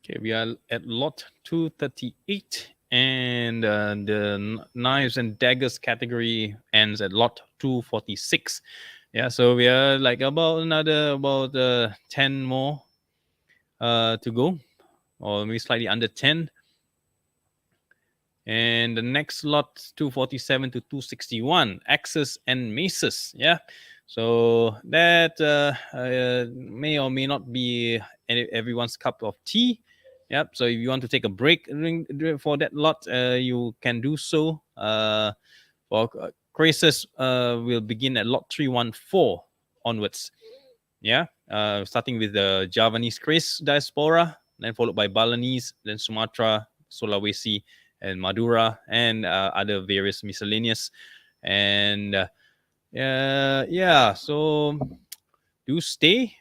Okay, we are at lot 238, and the knives and daggers category ends at lot 246. Yeah, so we are like about another about 10 more to go, or maybe slightly under 10. And the next lot 247 to 261, axes and maces. Yeah, so that may or may not be everyone's cup of tea. Yep, so if you want to take a break for that lot, you can do so. For Craces will begin at lot 314 onwards. Yeah, starting with the Javanese Crace diaspora, then followed by Balinese, then Sumatra, Sulawesi, and Madura, and other various miscellaneous. And yeah, so do stay,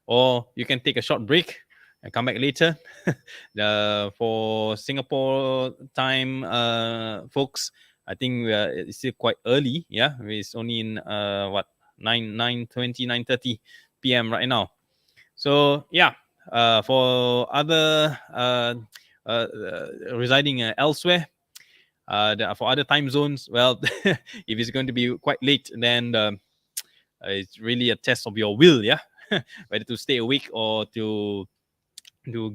or you can take a short break and come back later. For Singapore time, folks, I think it's still quite early. Yeah, it's only in what 9:20, 9:30 p.m. right now. So yeah, for other residing elsewhere, for other time zones, well, if it's going to be quite late, then it's really a test of your will. Yeah, whether to stay awake or to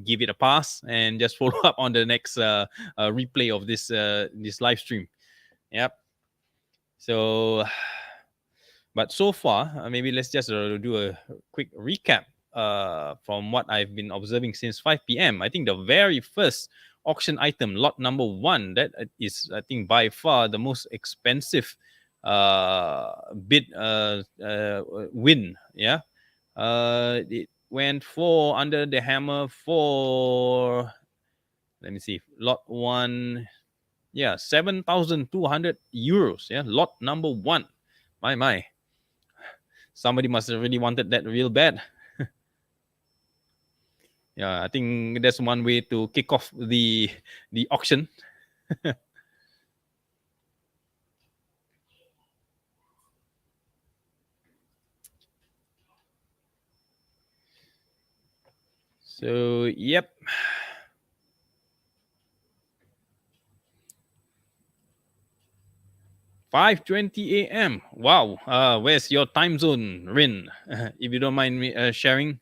give it a pass and just follow up on the next replay of this live stream. Yep. So, but so far, maybe let's just do a quick recap from what I've been observing since 5 p.m. I think the very first auction item, lot number one, that is, I think, by far the most expensive bid win. Yeah. It went for under the hammer for, let me see, lot one. Yeah, 7,200 euros. Yeah, lot number one. My. Somebody must have really wanted that real bad. Yeah, I think that's one way to kick off the auction. So yep, 5:20 a.m. Wow. Where's your time zone, Rin? If you don't mind me sharing,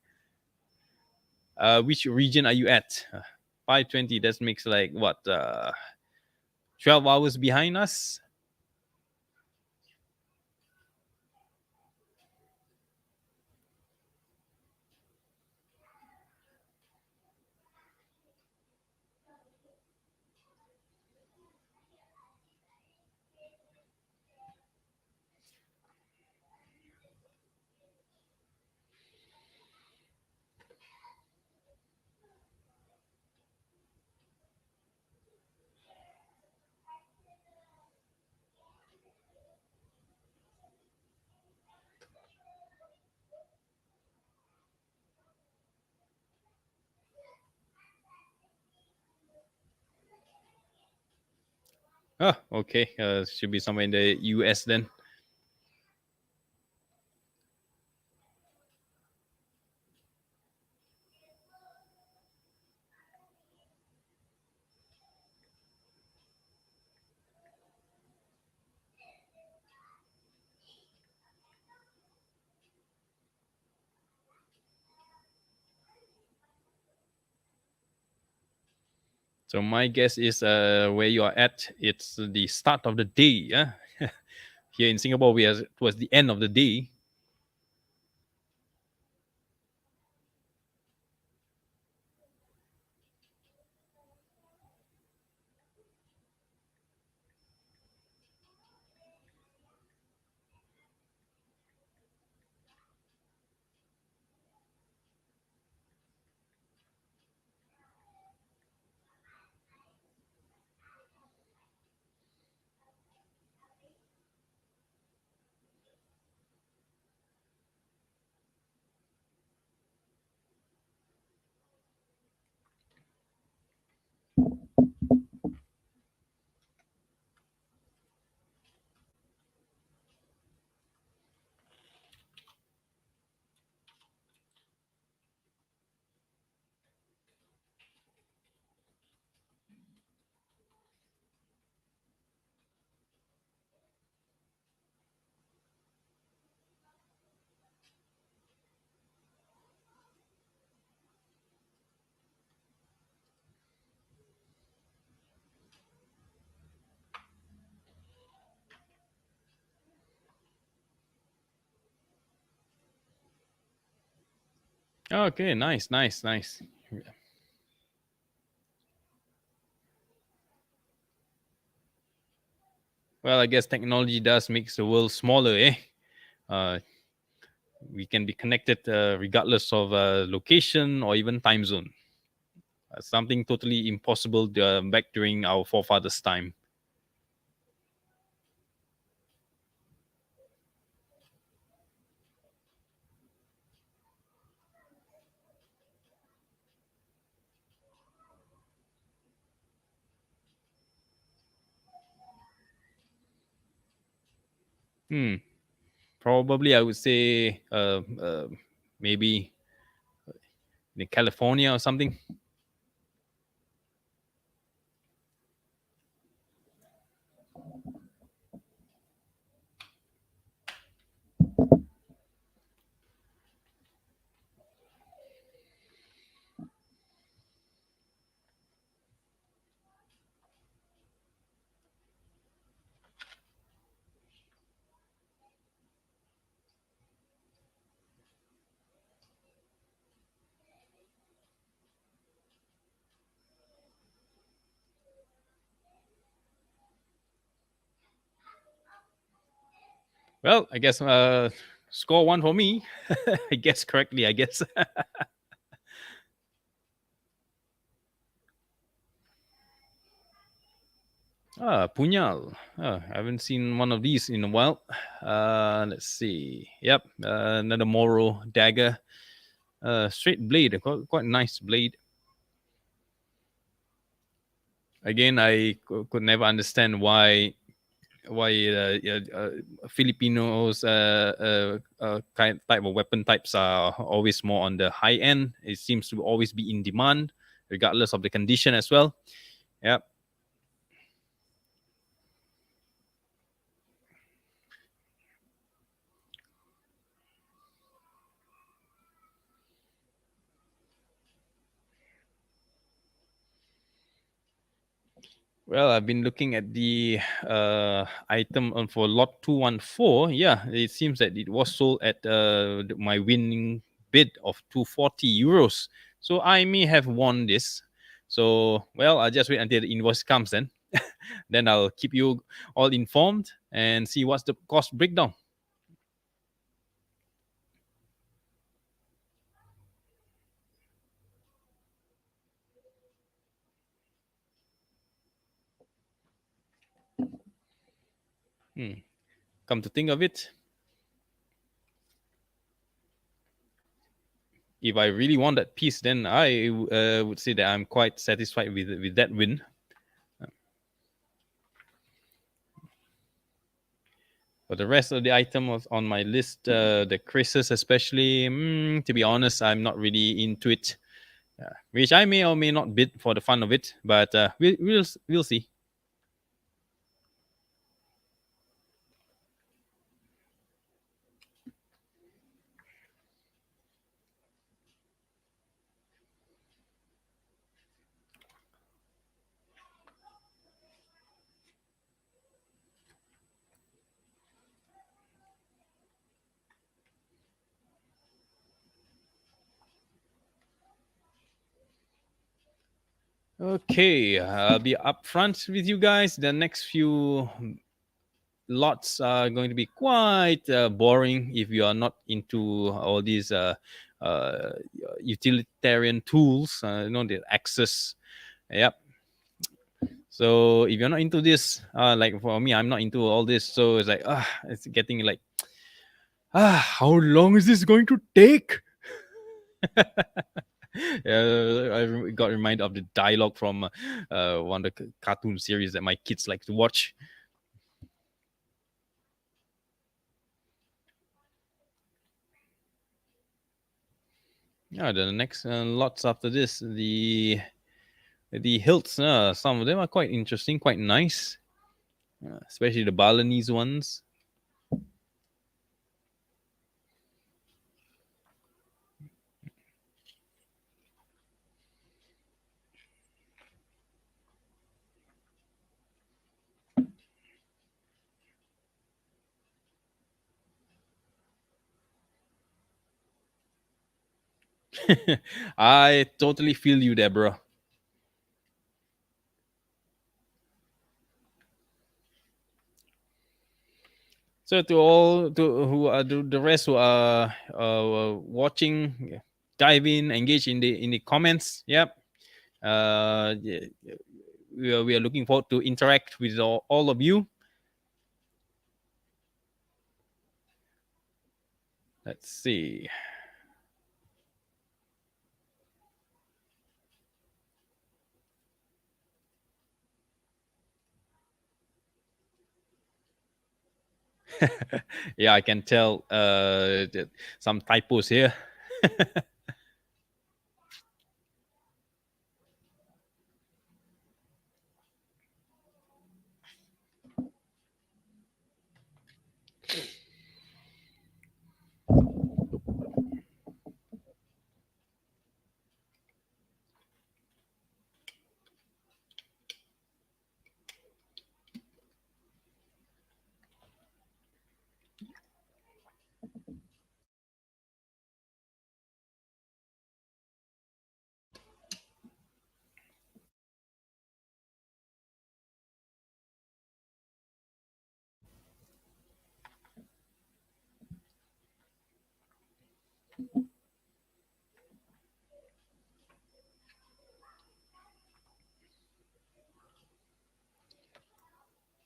which region are you at? 5:20. That makes like what? 12 hours behind us. Oh, okay. Should be somewhere in the US then. So my guess is where you are at, it's the start of the day. Yeah. Here in Singapore, we are towards the end of the day. Okay, nice, nice, nice. Well, I guess technology does makes the world smaller, eh? Uh, we can be connected regardless of location or even time zone. Something totally impossible back during our forefathers' time. Hmm. Probably, I would say maybe in California or something. Well, I guess score one for me. I guess correctly. I guess. Punyal. I haven't seen one of these in a while. Let's see. Yep, another Moro dagger. Straight blade, quite nice blade. Again, I could never understand why Filipinos kind type of weapon types are always more on the high end. It seems to always be in demand, regardless of the condition as well. Yep. Well, I've been looking at the item for lot 214. Yeah, it seems that it was sold at my winning bid of 240 euros. So I may have won this. So, well, I'll just wait until the invoice comes then. Then I'll keep you all informed and see what's the cost breakdown. Hmm. Come to think of it, if I really want that piece, then I would say that I'm quite satisfied with that win. But the rest of the item was on my list, the Chris's especially. To be honest, I'm not really into it. Which I may or may not bid for the fun of it, but we'll see. Okay, I'll be upfront with you guys. The next few lots are going to be quite boring if you are not into all these utilitarian tools. The access. Yep. So if you're not into this, like for me, I'm not into all this. So it's like, it's getting like, how long is this going to take? I got reminded of the dialogue from one of the cartoon series that my kids like to watch. Yeah, the next lots after this, the hilts. Some of them are quite interesting, quite nice, especially the Balinese ones. I totally feel you, Deborah. So to all to who are the rest who are watching, dive in, engage in the comments. Yep. Yeah, we are looking forward to interact with all of you. Let's see. Yeah, I can tell some typos here.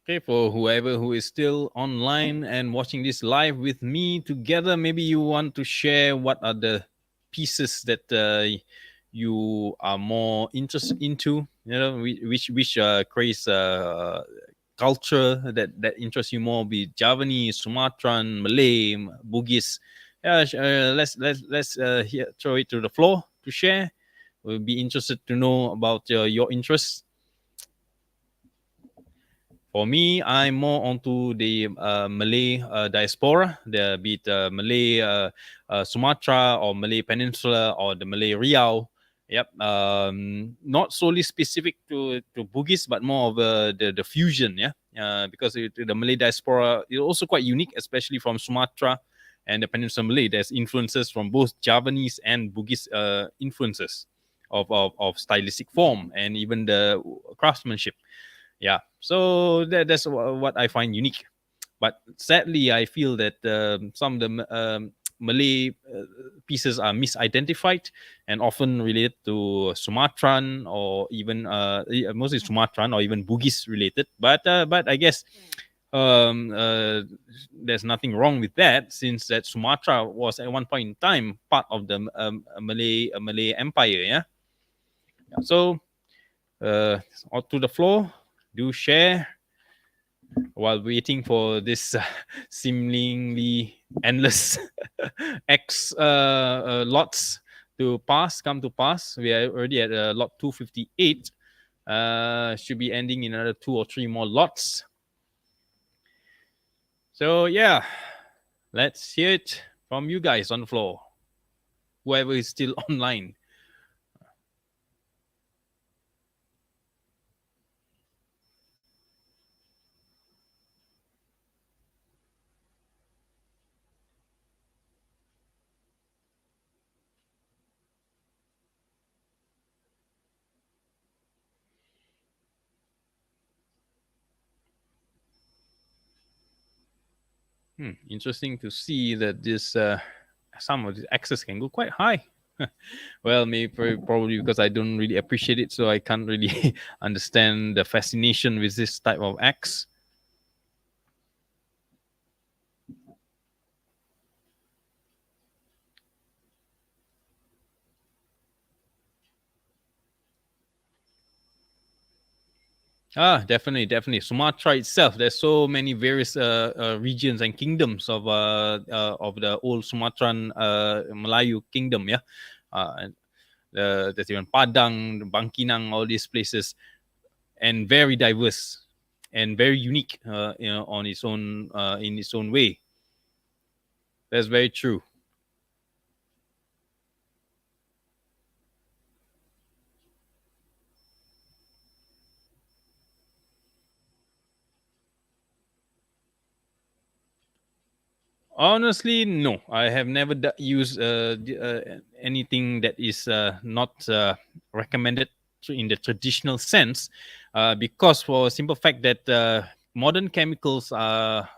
Okay, for whoever who is still online and watching this live with me together, maybe you want to share what are the pieces that you are more interested into. You know, which craze culture that interests you more, be it Javanese, Sumatran, Malay, Bugis. Yeah, let's throw it to the floor to share. We'll be interested to know about your interests. For me, I'm more onto the Malay diaspora, be it Malay Sumatra or Malay Peninsula or the Malay Riau. Yep. Not solely specific to Bugis, but more of the fusion. Yeah. Because the Malay diaspora is also quite unique, especially from Sumatra and the Peninsula Malay. There's influences from both Javanese and Bugis influences of stylistic form and even the craftsmanship. Yeah, so that's what I find unique. But sadly, I feel that some of the Malay pieces are misidentified and often related to Sumatran or even mostly Sumatran or even Bugis related. But I guess there's nothing wrong with that, since that Sumatra was at one point in time part of the Malay Empire. Yeah. So to the floor, do share while waiting for this seemingly endless X lots to come to pass. We are already at lot 258. Should be ending in another two or three more lots. So yeah, let's hear it from you guys on the floor. Whoever is still online. Interesting to see that this some of the access can go quite high. Well, maybe probably because I don't really appreciate it, so I can't really understand the fascination with this type of acts. Definitely, definitely. Sumatra itself, there's so many various regions and kingdoms of the old Sumatran Melayu kingdom. Yeah, and there's even Padang, Bangkinang, all these places, and very diverse and very unique, on its own in its own way. That's very true. Honestly, no. I have never used anything that is not recommended in the traditional sense, because for a simple fact that modern chemicals are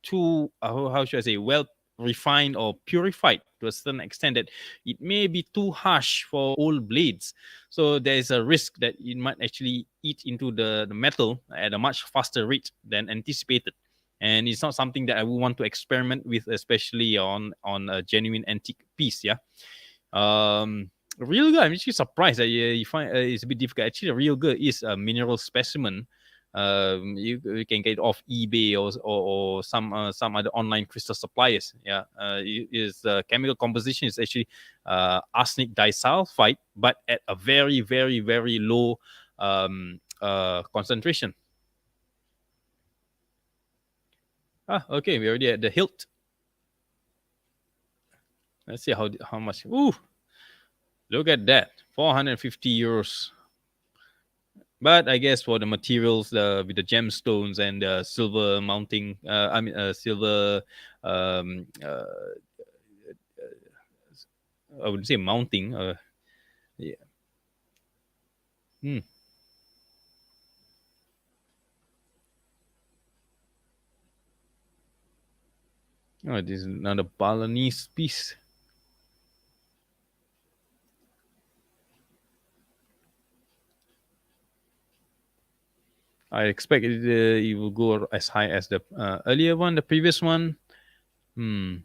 too how should I say, well refined or purified to a certain extent that it may be too harsh for old blades. So there is a risk that it might actually eat into the metal at a much faster rate than anticipated. And it's not something that I would want to experiment with, especially on a genuine antique piece. Yeah. Real good. I'm actually surprised that you find it's a bit difficult. Actually, a real good is a mineral specimen. You can get it off eBay or some other online crystal suppliers. Yeah, is chemical composition is actually arsenic disulfide, but at a very very very low concentration. Ah, okay, we already at the hilt. Let's see how much. Ooh, look at that, 450 euros. But I guess for the materials, with the gemstones and silver mounting, I mean silver. Um, uh, I wouldn't say mounting. Yeah. Hmm. Oh, this is another Balinese piece. I expect it will go as high as the earlier one, the previous one. Hmm.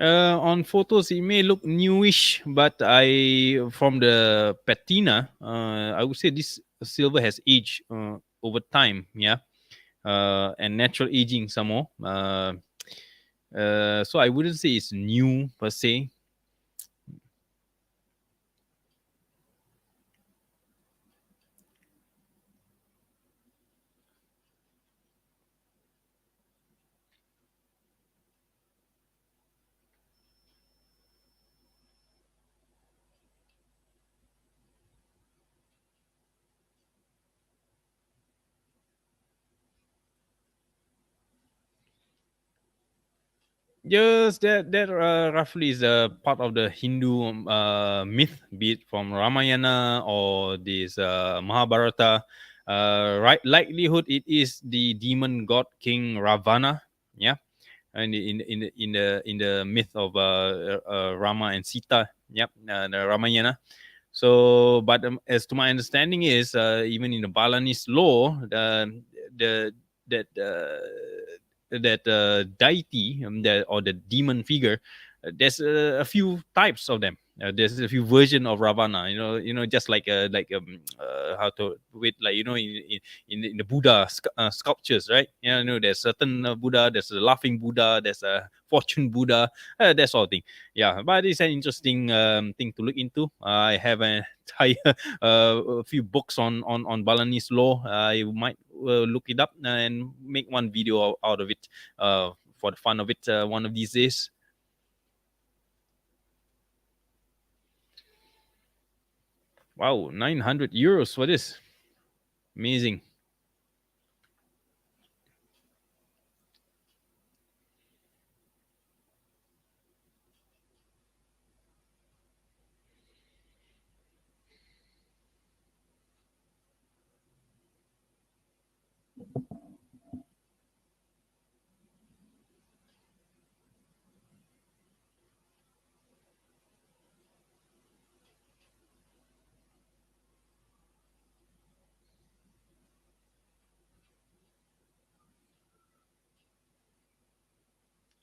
On photos, it may look newish, but from the patina, I would say this silver has aged over time. Yeah, and natural aging some more. So I wouldn't say it's new per se. Yes, that roughly is a part of the Hindu myth, be it from Ramayana or this Mahabharata. Right, likelihood it is the demon god king Ravana. Yeah, and in the myth of Rama and Sita. Yep, the Ramayana. So, but as to my understanding is, even in the Balinese law, the that deity, or the demon figure, there's a few types of them. There's a few version of Ravana. Just how to with, like, in the Buddha sculptures, right? There's certain Buddha. There's a laughing Buddha. There's a fortune Buddha. That sort of thing. Yeah, but it's an interesting thing to look into. I have an entire a few books on Balinese law. I might look it up and make one video out of it, for the fun of it, one of these days. Wow, 900 euros for this. Amazing.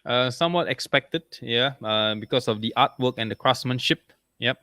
Somewhat expected, yeah, because of the artwork and the craftsmanship. Yep.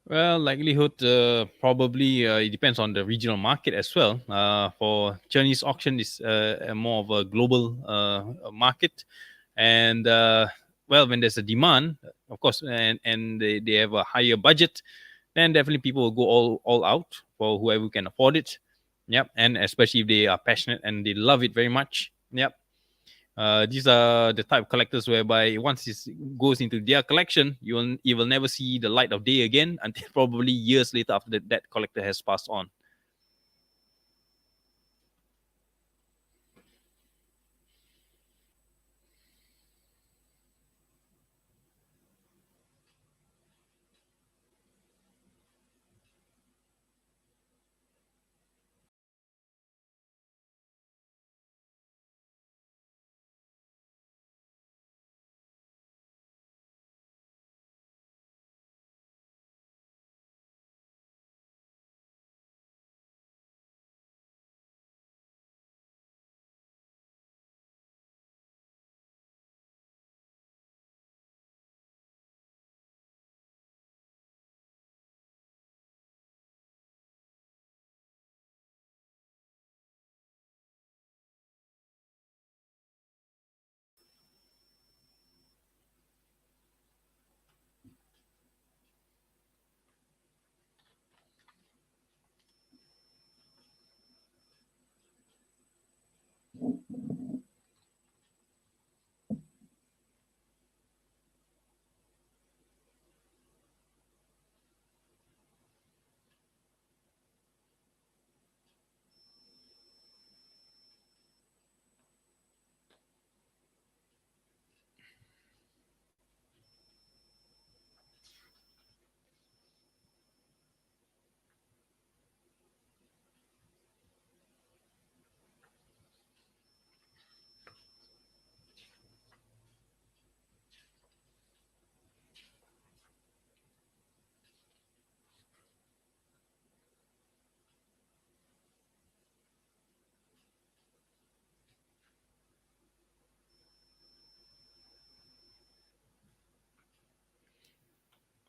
Well, likelihood probably it depends on the regional market as well. For Chinese auction is more of a global market, and well, when there's a demand, of course, and they have a higher budget, then definitely people will go all out for whoever can afford it. Yep, and especially if they are passionate and they love it very much. Yep. These are the type of collectors whereby once it goes into their collection, you will never see the light of day again until probably years later after that collector has passed on.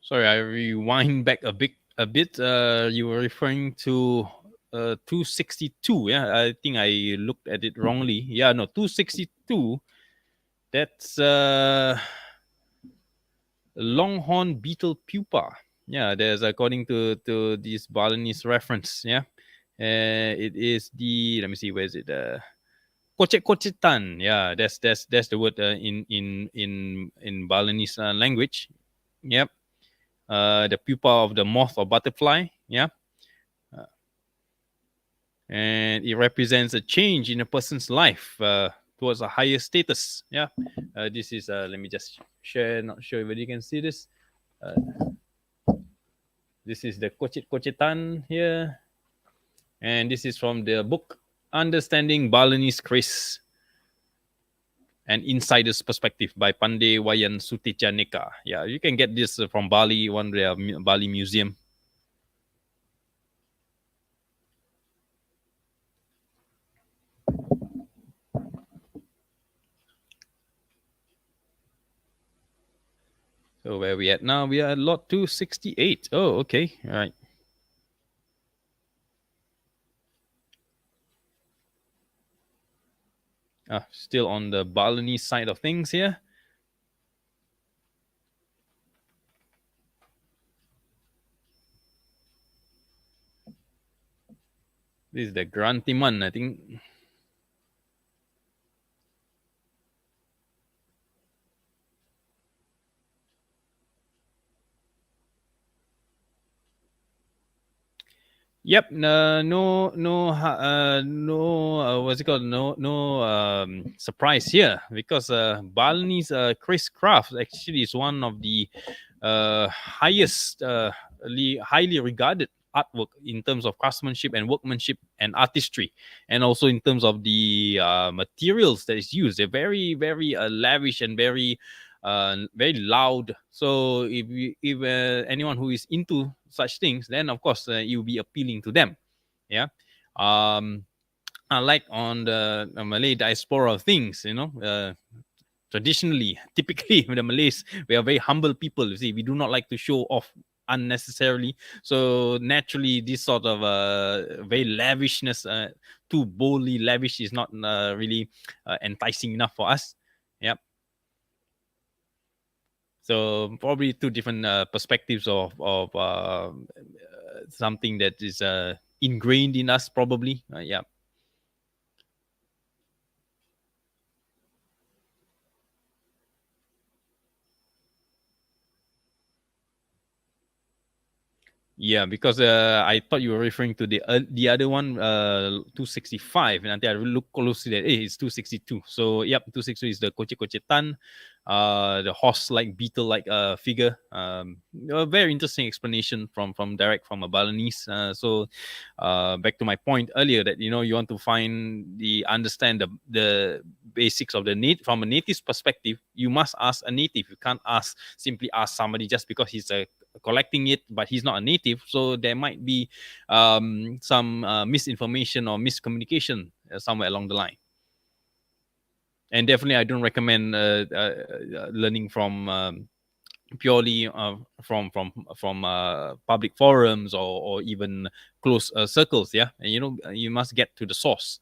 Sorry, I rewind back a bit. You were referring to 262. Yeah, I think I looked at it wrongly. Yeah, no, 262. That's longhorn beetle pupa. Yeah, there's according to this Balinese reference. Yeah, it is the, let me see, where is it? Kocetan. Yeah, that's the word in Balinese language. Yep. The pupa of the moth or butterfly. Yeah, and it represents a change in a person's life towards a higher status. Yeah, this is let me just share. Not sure whether you can see this. This is the Kocetan here, and this is from the book Understanding Balinese Chris, an insider's perspective by Pandey Wayan Sutejaneka. Yeah, you can get this from Bali, one of their Bali museum. So where are we at now? We are at lot 268. Oh, okay. All right. Still on the Balinese side of things here. This is the Grantiman, I think. Yep. No. What's it called? No. Surprise here because Balinese Chris Craft actually is one of the highest, highly regarded artwork in terms of craftsmanship and workmanship and artistry, and also in terms of the materials that is used. They're very, very lavish and very loud. So if anyone who is into such things, then of course it will be appealing to them. Yeah. Um, Unlike on the Malay diaspora of things, traditionally, typically, the Malays, we are very humble people. You see, we do not like to show off unnecessarily. So naturally, this sort of very lavishness, too boldly lavish, is not really enticing enough for us. Yep. So probably two different perspectives of something that is ingrained in us, probably. Yeah. Yeah, because I thought you were referring to the other one, 265, and until I look closely, that it's 262. So yep, 262 is the Koche Koche Tan, the horse-like beetle-like figure. A very interesting explanation from direct from a Balinese. So back to my point earlier that you want to understand the basics of the native from a native's perspective. You must ask a native. You can't simply ask somebody just because he's collecting it, but he's not a native. So there might be some misinformation or miscommunication somewhere along the line. And definitely, I don't recommend learning from purely from public forums or even close circles. Yeah, and you must get to the source.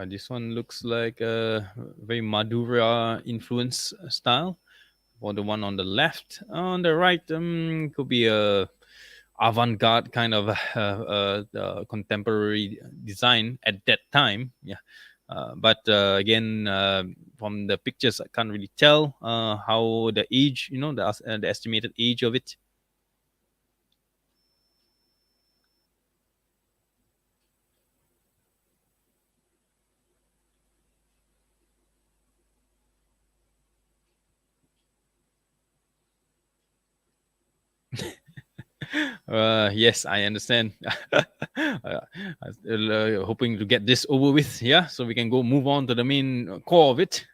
This one looks like a very Madura influence style. For the one on the left, on the right, could be a avant-garde kind of contemporary design at that time. Yeah, but again, from the pictures, I can't really tell how the age, the estimated age of it. Yes, I understand. Hoping to get this over with, yeah, so we can go move on to the main core of it.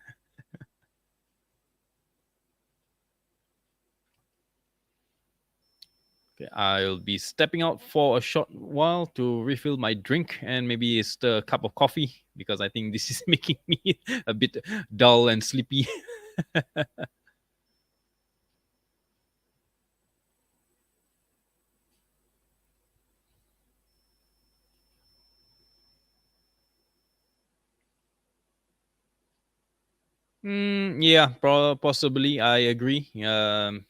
Okay, I'll be stepping out for a short while to refill my drink and maybe stir a cup of coffee because I think this is making me a bit dull and sleepy. Yeah, possibly. I agree. The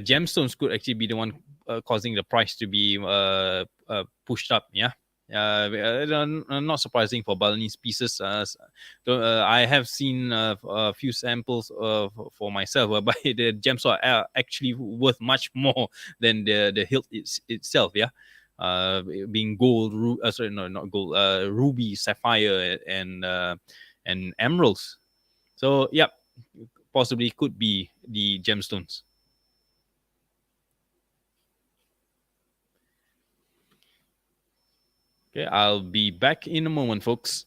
gemstones could actually be the one causing the price to be pushed up. Yeah. Not surprising for Balinese pieces. I have seen a few samples for myself, whereby the gems are actually worth much more than the hilt itself. Yeah, being gold, sorry, no, not gold, ruby, sapphire, and emeralds. So, yeah, possibly could be the gemstones. Okay, I'll be back in a moment, folks.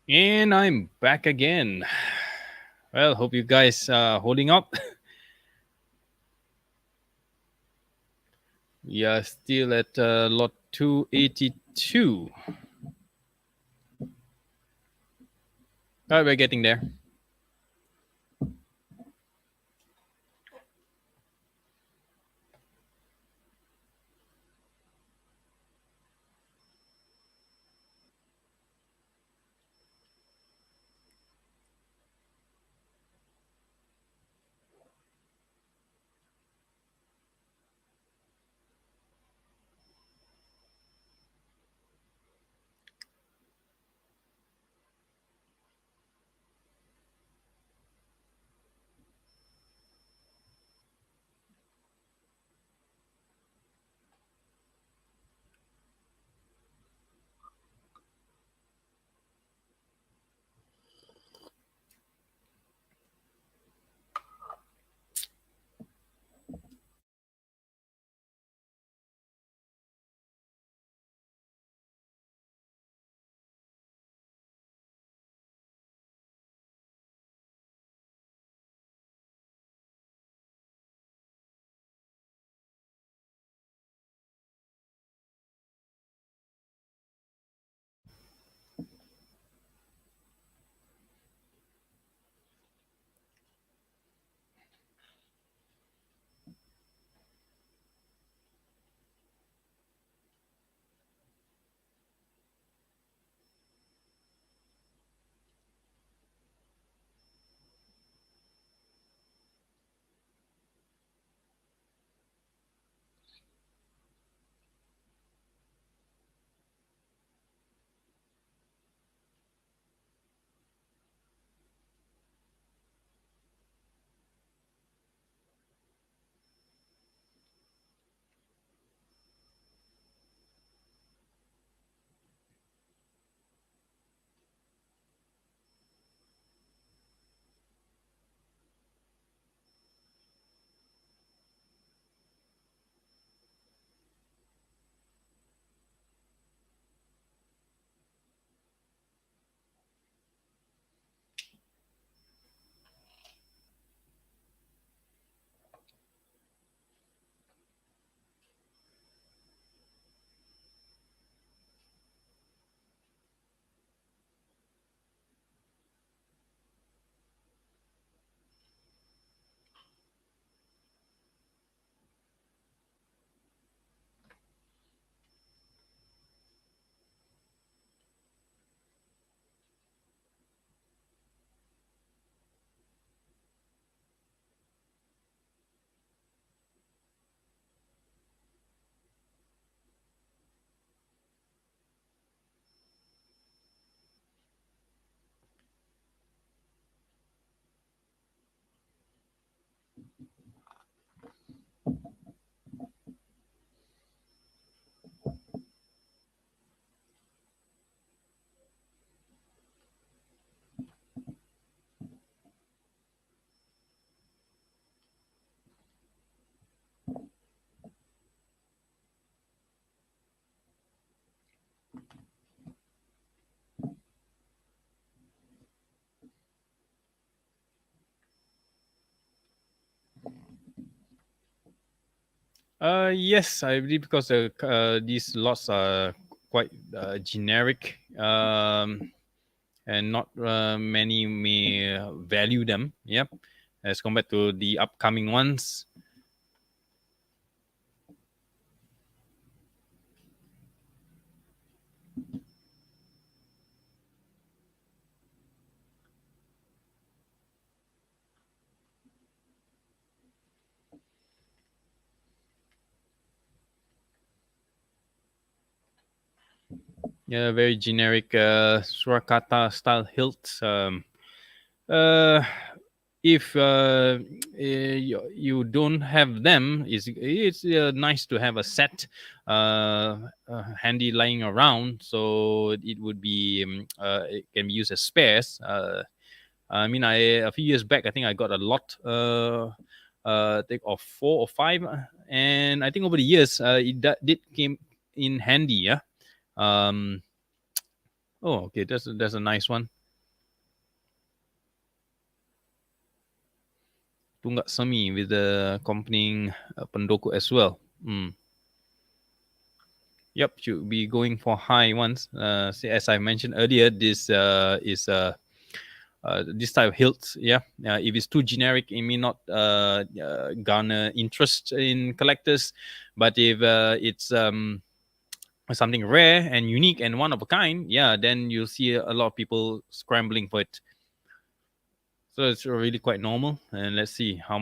And I'm back again. Well, hope you guys are holding up. We are still at lot 282. We're getting there. Yes, I believe because these lots are quite generic, and not many may value them. Yep, as compared to the upcoming ones. Yeah, very generic Surakarta style hilts. Uh, if you don't have them, it's nice to have a set handy lying around, so it would be it can be used as spares. I mean, a few years back, I think I got a lot, think of 4 or 5, and I think over the years, did came in handy. Yeah. Um, Oh, okay, that's a nice one. Tunggak Semi with the accompanying Pendoko as well. Mm. Yep, should be going for high ones. As I mentioned earlier, this is this type of hilts. Yeah, if it's too generic, it may not garner interest in collectors. But if it's something rare and unique and one of a kind, yeah, then you'll see a lot of people scrambling for it. So it's really quite normal. And let's see how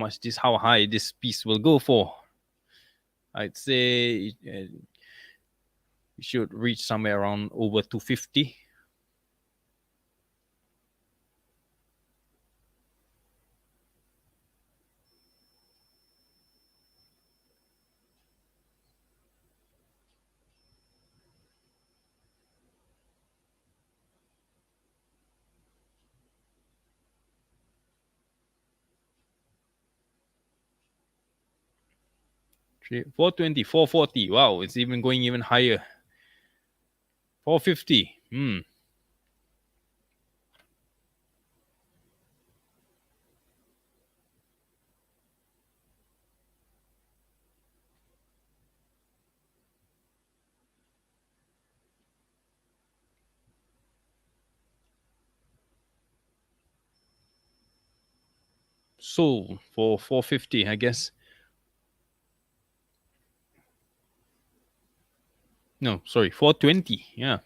high this piece will go for. I'd say it should reach somewhere around over 250. Three, 420, 440. Wow, it's even going even higher. 450. So for 450, I guess. No, sorry, 420. Yeah,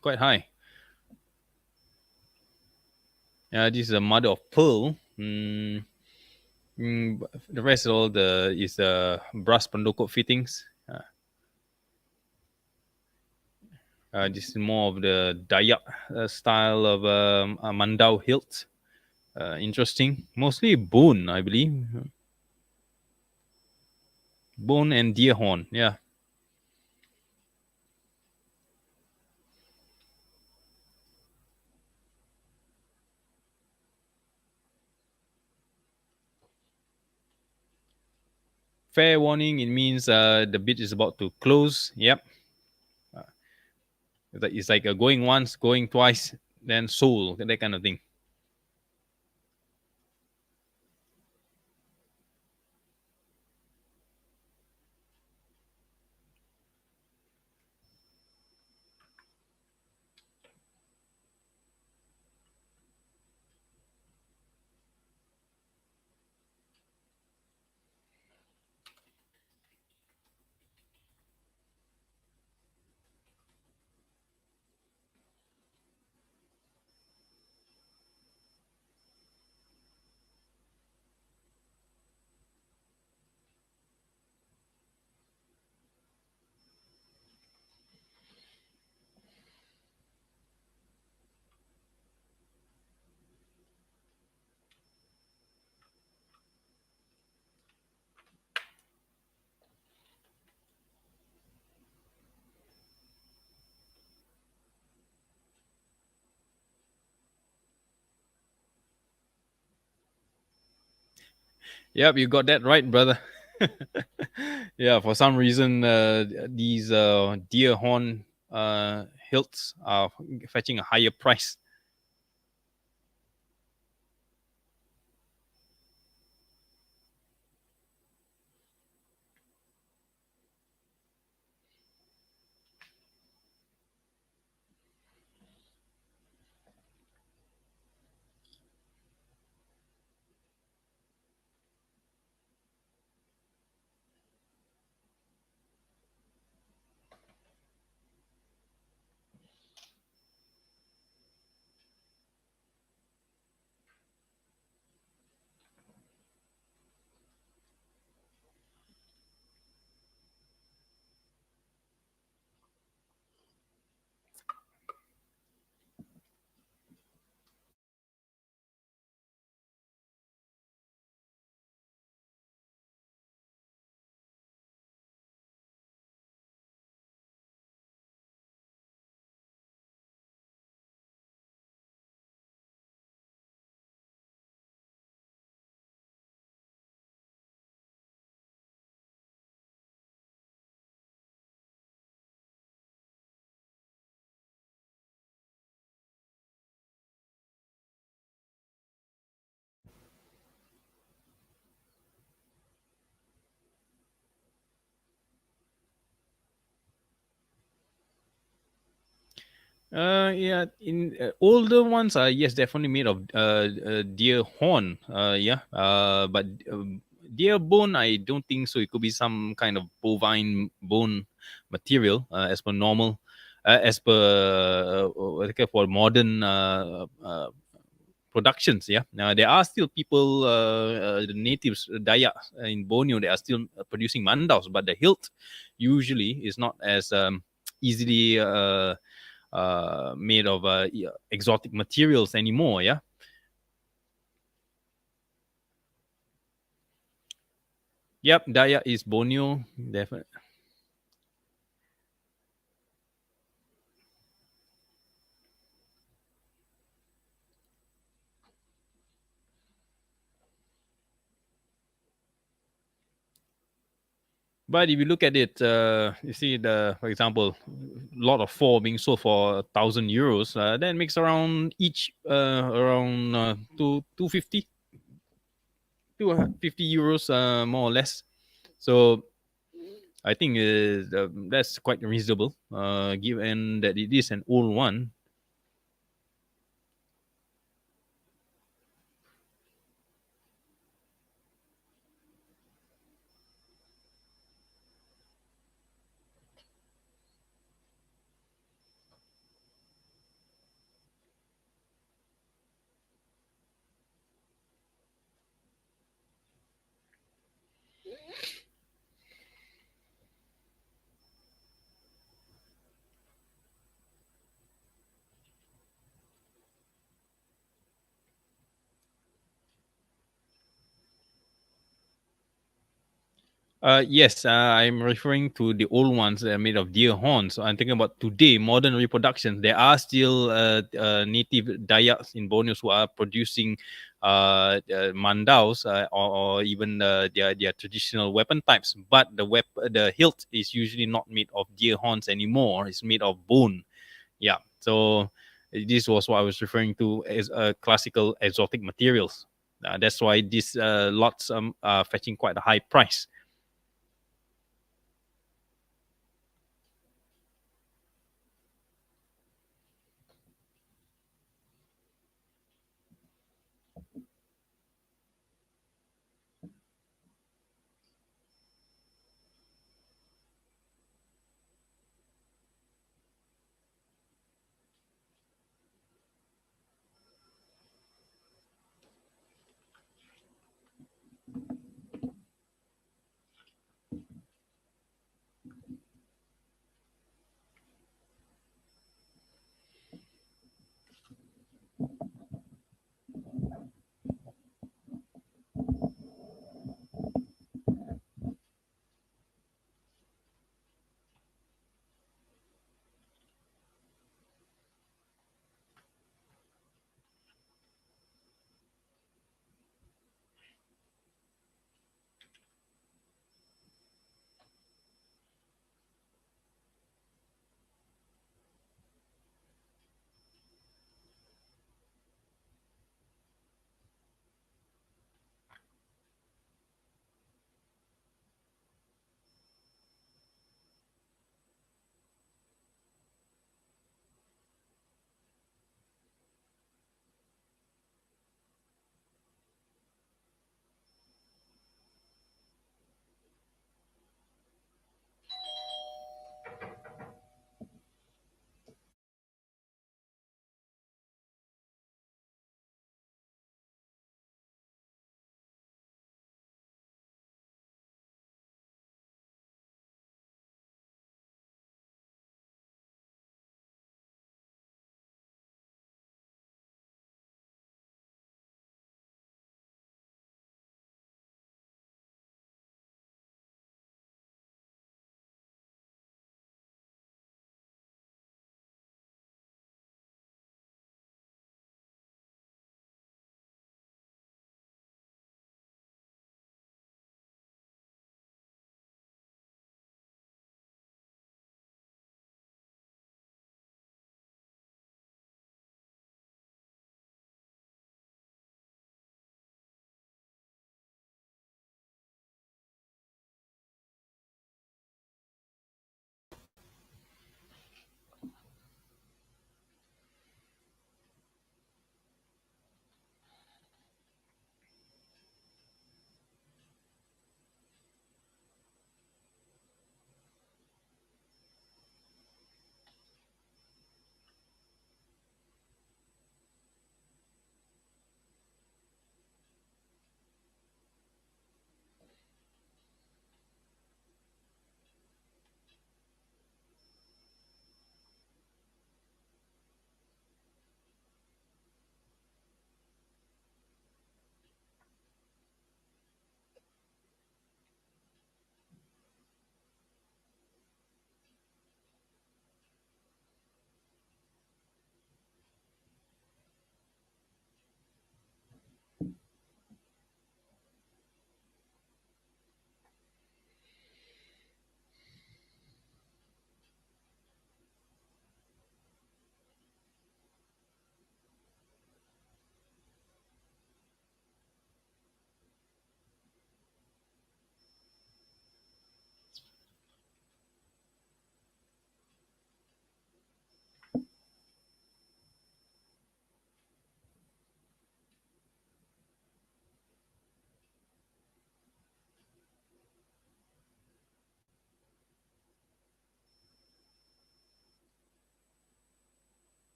quite high. Yeah, this is a mother of pearl. The rest all the is brass pandoko fittings. This is more of the Dayak style of Mandau hilt. Interesting. Mostly bone, I believe. Bone and deer horn. Yeah. Fair warning. It means the bit is about to close. Yep. It's like going once, going twice, then sold. That kind of thing. Yep, you got that right, brother. Yeah, for some reason, these deer horn hilts are fetching a higher price. Yeah, in older ones are, yes, definitely made of deer horn. Yeah, but deer bone, I don't think so. It could be some kind of bovine bone material, as per normal, as per for modern productions. Yeah, now there are still people, the natives, Dayak in Borneo, they are still producing mandaus, but the hilt usually is not as easily made of exotic materials anymore. Yeah. Yep. Dayak is Borneo. Definitely. But if you look at it, you see the, for example, lot of four being sold for €1,000. That makes around each around two fifty, €250, more or less. So I think that's quite reasonable, given that it is an old one. Yes, I'm referring to the old ones that are made of deer horns. So I'm thinking about today, modern reproduction. There are still native Dayaks in Borneo who are producing mandaus, or even their traditional weapon types. But the hilt is usually not made of deer horns anymore. It's made of bone. Yeah. So this was what I was referring to as classical exotic materials. That's why these lots are fetching quite a high price.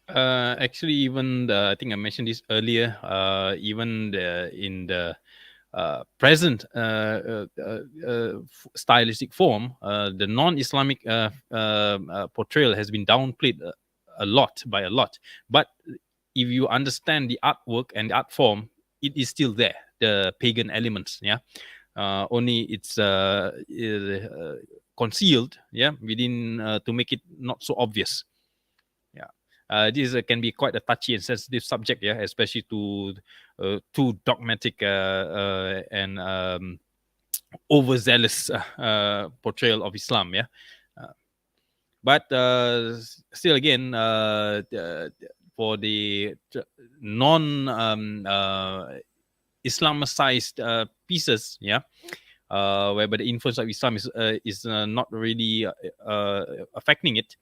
Actually, even I think I mentioned this earlier. Even in the present stylistic form, the non-Islamic portrayal has been downplayed a lot by a lot. But if you understand the artwork and the art form, it is still there. The pagan elements, yeah. Only it's concealed, yeah, within to make it not so obvious. Yeah. This can be quite a touchy and sensitive subject, yeah, especially to too dogmatic and overzealous portrayal of Islam, yeah. Uh, but still, again, for the non Islamicized pieces, yeah, whereby the influence of Islam is not really affecting it.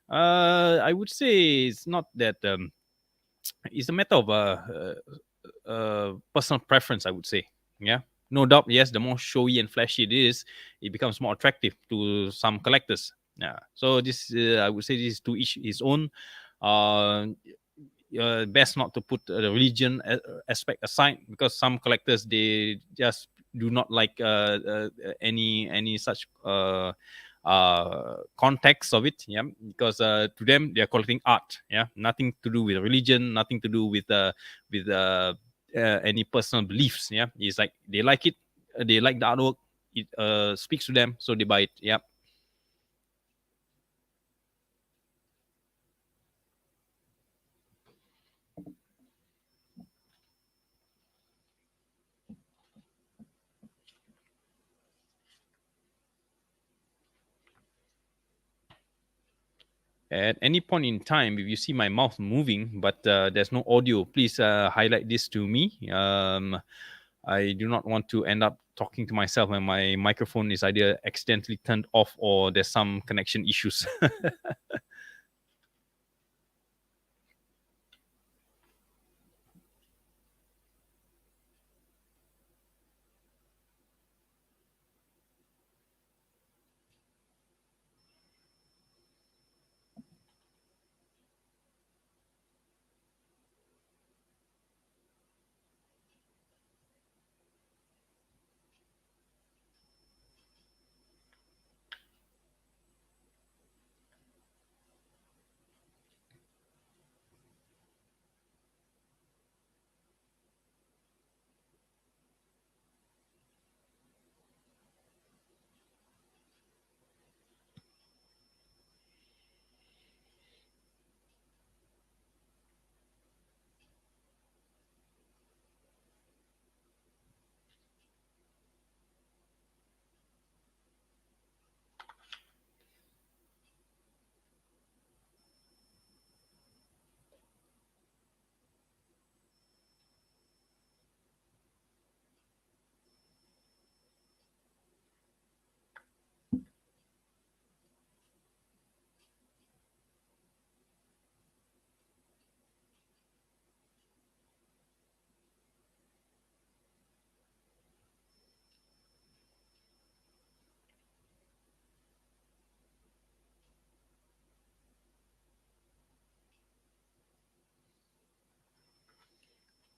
I would say it's not that. It's a matter of personal preference, I would say. Yeah, no doubt. Yes, the more showy and flashy it is, it becomes more attractive to some collectors. Yeah. So this, I would say, this is to each his own. Uh, Best not to put the religion aspect aside, because some collectors, they just do not like any such context of it, yeah, because to them they are collecting art, yeah, nothing to do with religion, nothing to do with any personal beliefs, yeah. It's like they like it, they like the artwork, it speaks to them, so they buy it, yeah. At any point in time, if you see my mouth moving, but there's no audio, please highlight this to me. I do not want to end up talking to myself when my microphone is either accidentally turned off or there's some connection issues.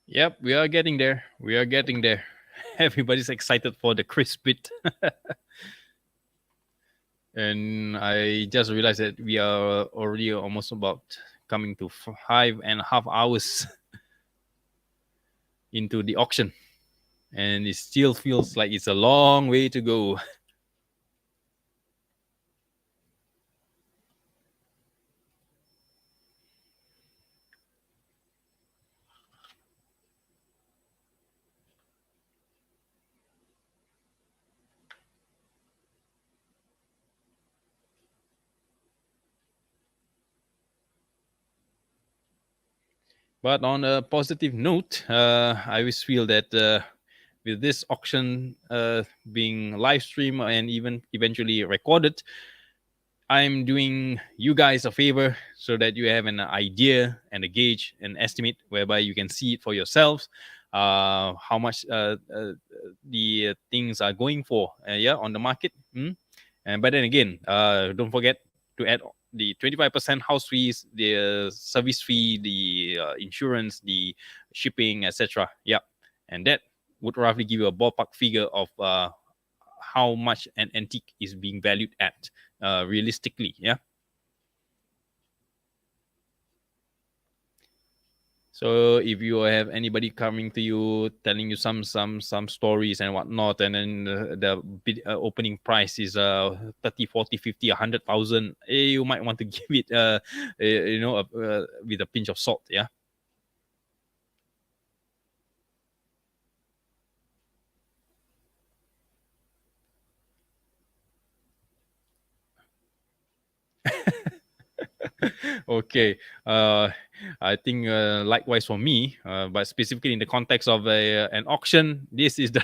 Yep, we are getting there. We are getting there. Everybody's excited for the crisp bit. And I just realized that we are already almost about coming to 5.5 hours into the auction. And it still feels like it's a long way to go. But on a positive note, I always feel that with this auction being live streamed and even eventually recorded, I'm doing you guys a favor so that you have an idea and a gauge, an estimate, whereby you can see it for yourselves, how much the things are going for, yeah, on the market. Mm? And but then again, don't forget to add the 25% house fees, the service fee, the insurance, the shipping, etc. Yeah, and that would roughly give you a ballpark figure of how much an antique is being valued at realistically. Yeah. So if you have anybody coming to you telling you some stories and whatnot, and then the opening price is 30, 40, 50, 100,000, you might want to give it with a pinch of salt. Yeah. Okay. I think likewise for me, but specifically in the context of an auction, this is the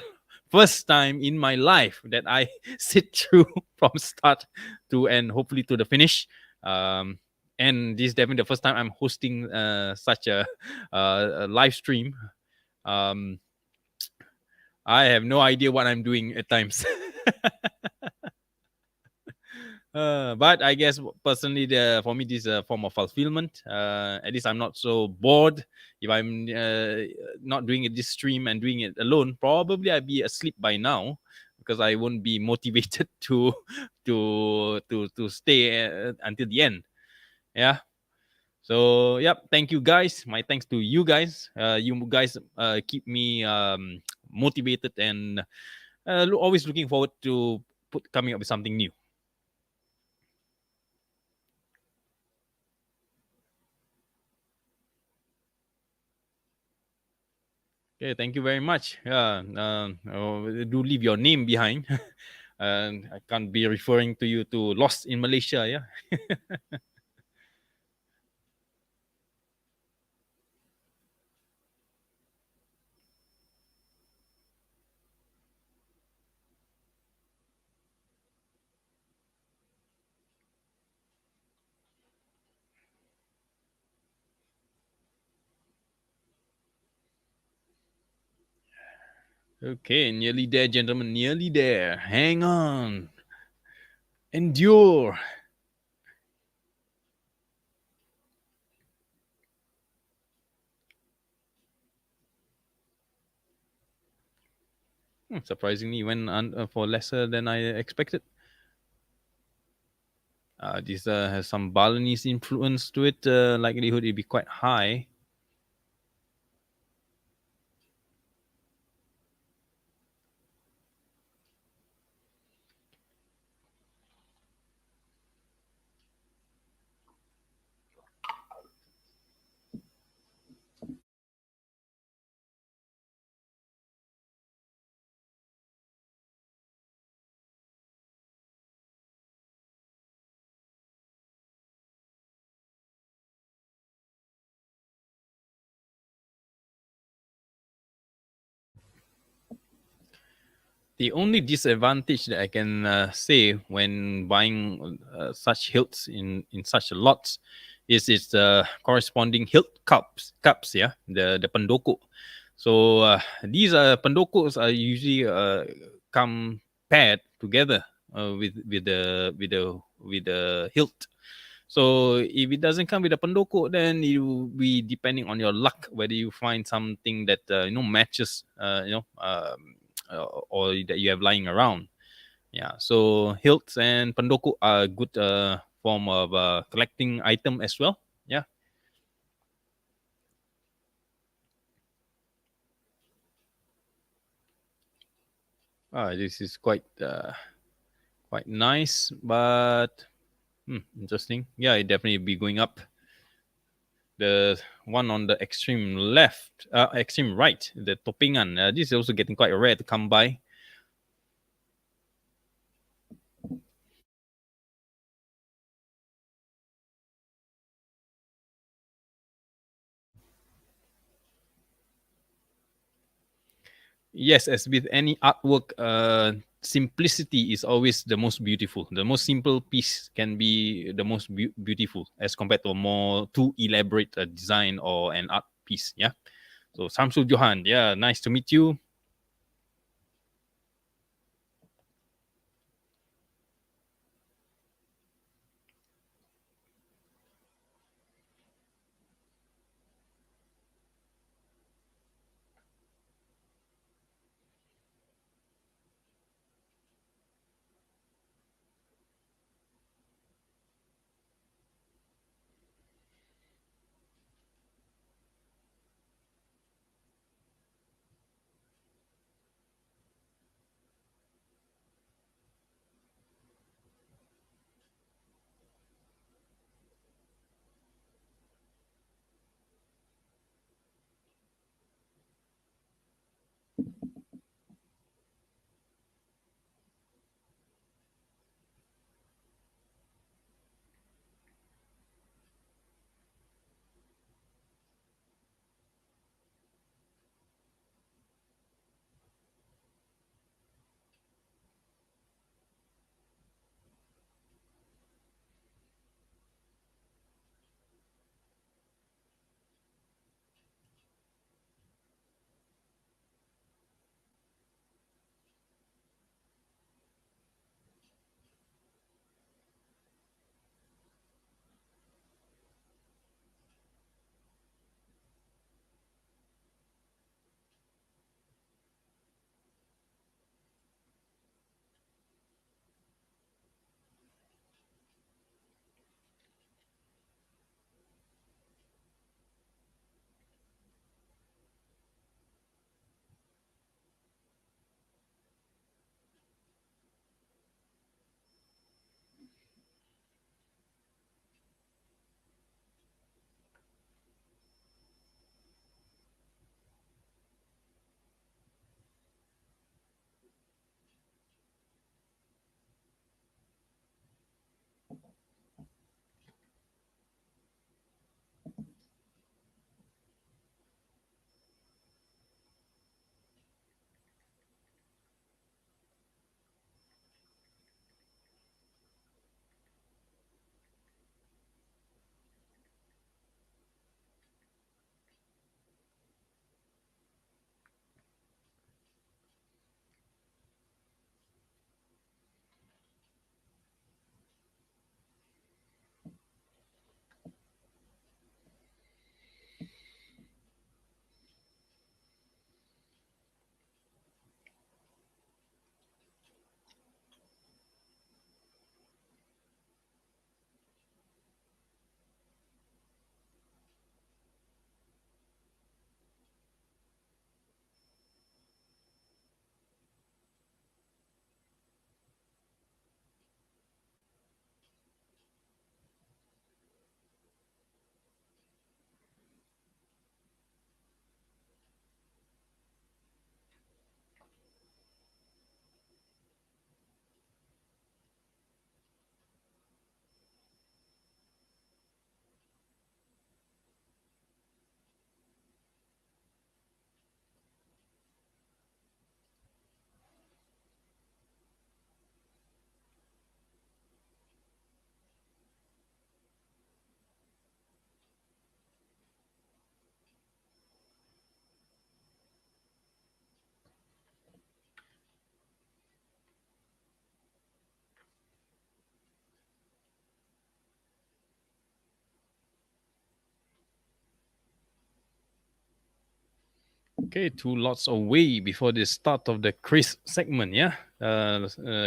first time in my life that I sit through from start to end, hopefully to the finish. And this is definitely the first time I'm hosting such a live stream. Um, I have no idea what I'm doing at times. But I guess personally, for me, this is a form of fulfillment. At least I'm not so bored. If I'm not doing this stream and doing it alone, probably I'd be asleep by now because I won't be motivated to stay until the end. Yeah. So yep. Thank you guys. My thanks to you guys. You guys keep me motivated and always looking forward to coming up with something new. Okay, thank you very much. Yeah, do leave your name behind. And I can't be referring to you to Lost in Malaysia. Yeah. Okay, nearly there, gentlemen. Nearly there. Hang on. Endure. Surprisingly, went for lesser than I expected. This has some Balinese influence to it. Likelihood it'd be quite high. The only disadvantage that I can say when buying such hilts in such lots is its corresponding hilt cups. Yeah, the pendoko. So these pendokos are usually come paired together with the hilt. So if it doesn't come with a pendoko, then you will be depending on your luck whether you find something that matches or that you have lying around. Yeah. So hilts and pendoko are a good form of collecting item as well. Yeah. This is quite nice, but interesting. Yeah, it definitely be going up. The one on the extreme left, extreme right, the topingan. This is also getting quite rare to come by. Yes, as with any artwork, simplicity is always the most beautiful. The most simple piece can be the most beautiful as compared to a more too elaborate design or an art piece. Yeah. So Samsul Johan, yeah, nice to meet you. Okay, two lots away before the start of the Chris segment. Yeah,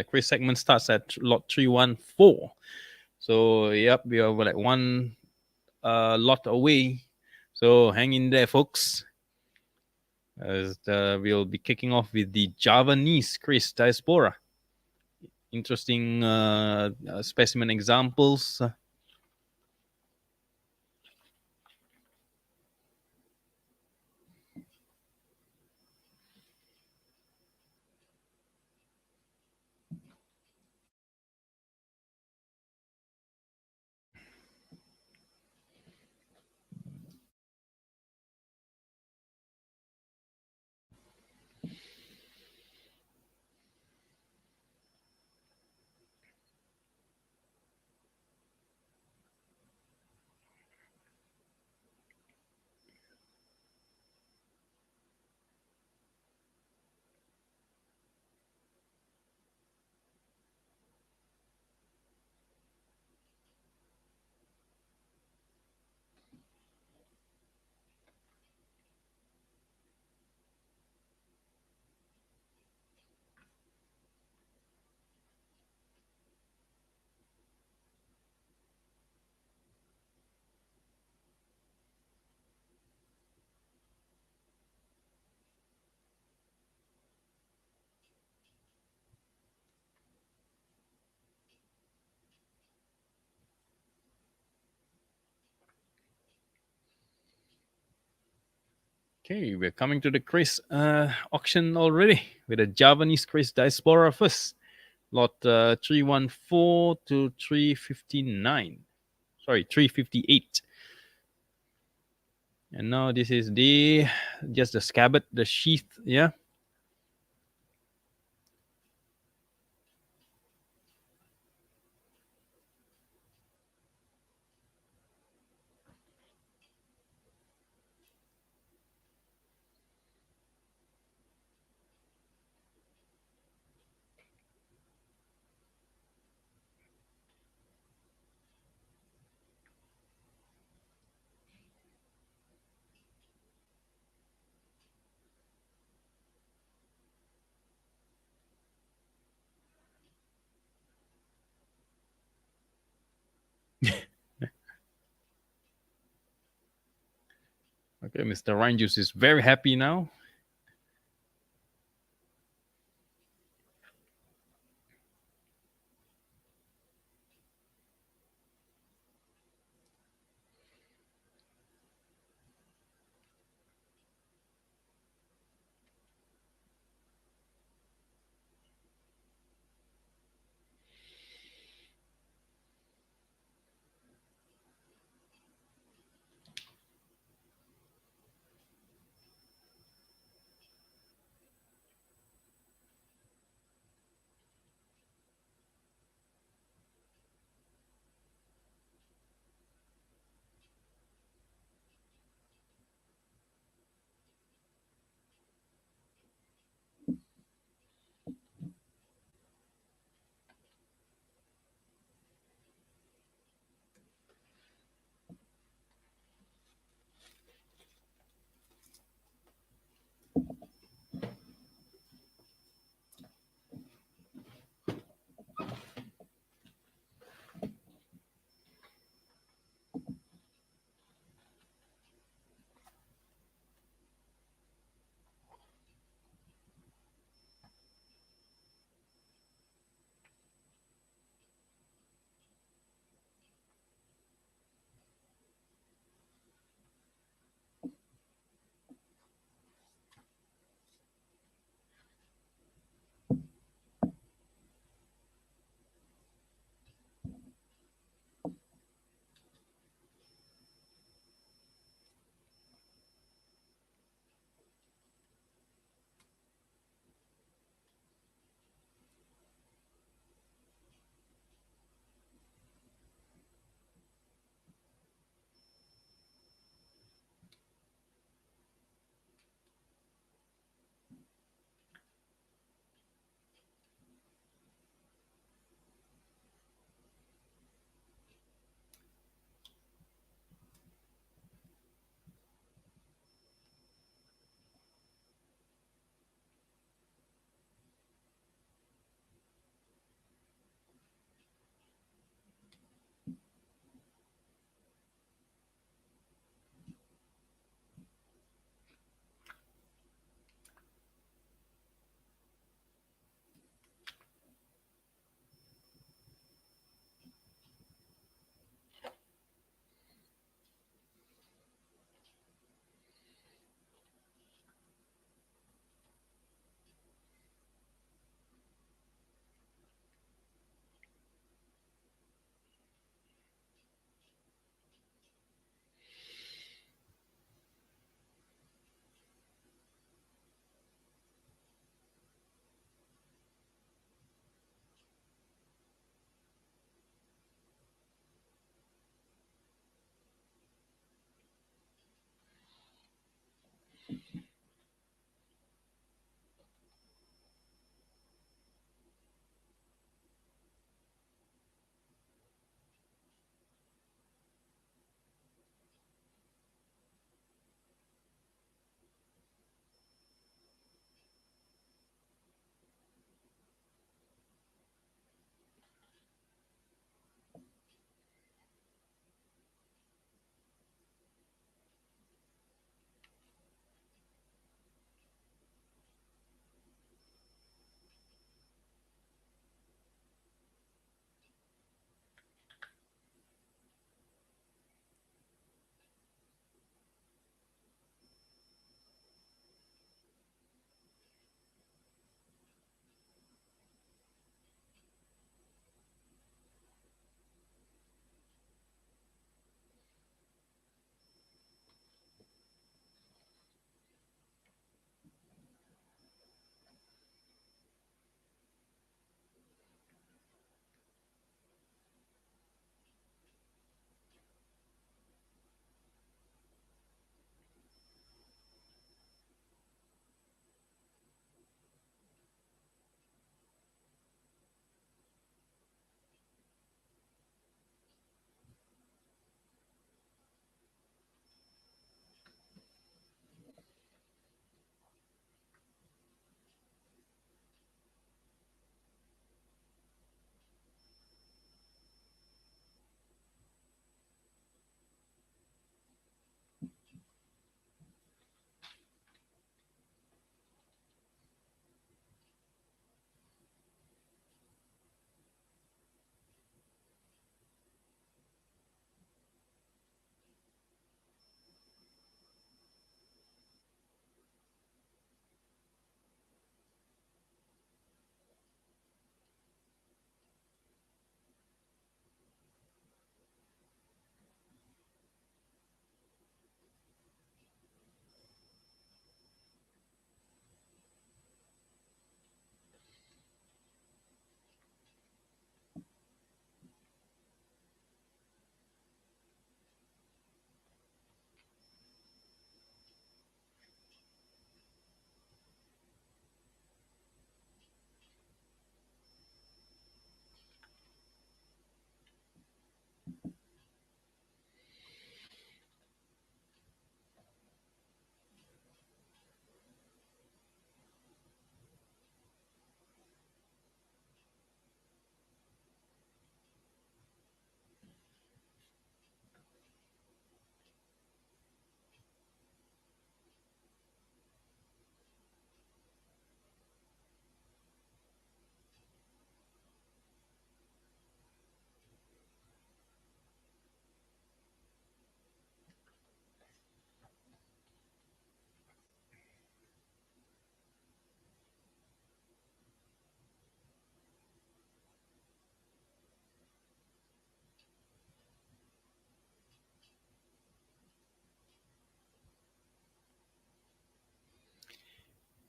Chris segment starts at lot 314. So yep, we are like one lot away. So hang in there, folks. As we'll be kicking off with the Javanese Chris diaspora. Interesting specimen examples. Okay, we're coming to the Chris auction already with a Javanese Chris diaspora first. Lot 314 to 359. Sorry, 358. And now this is the just the scabbard, the sheath, yeah. Okay, Mr. Ryan Juice is very happy now.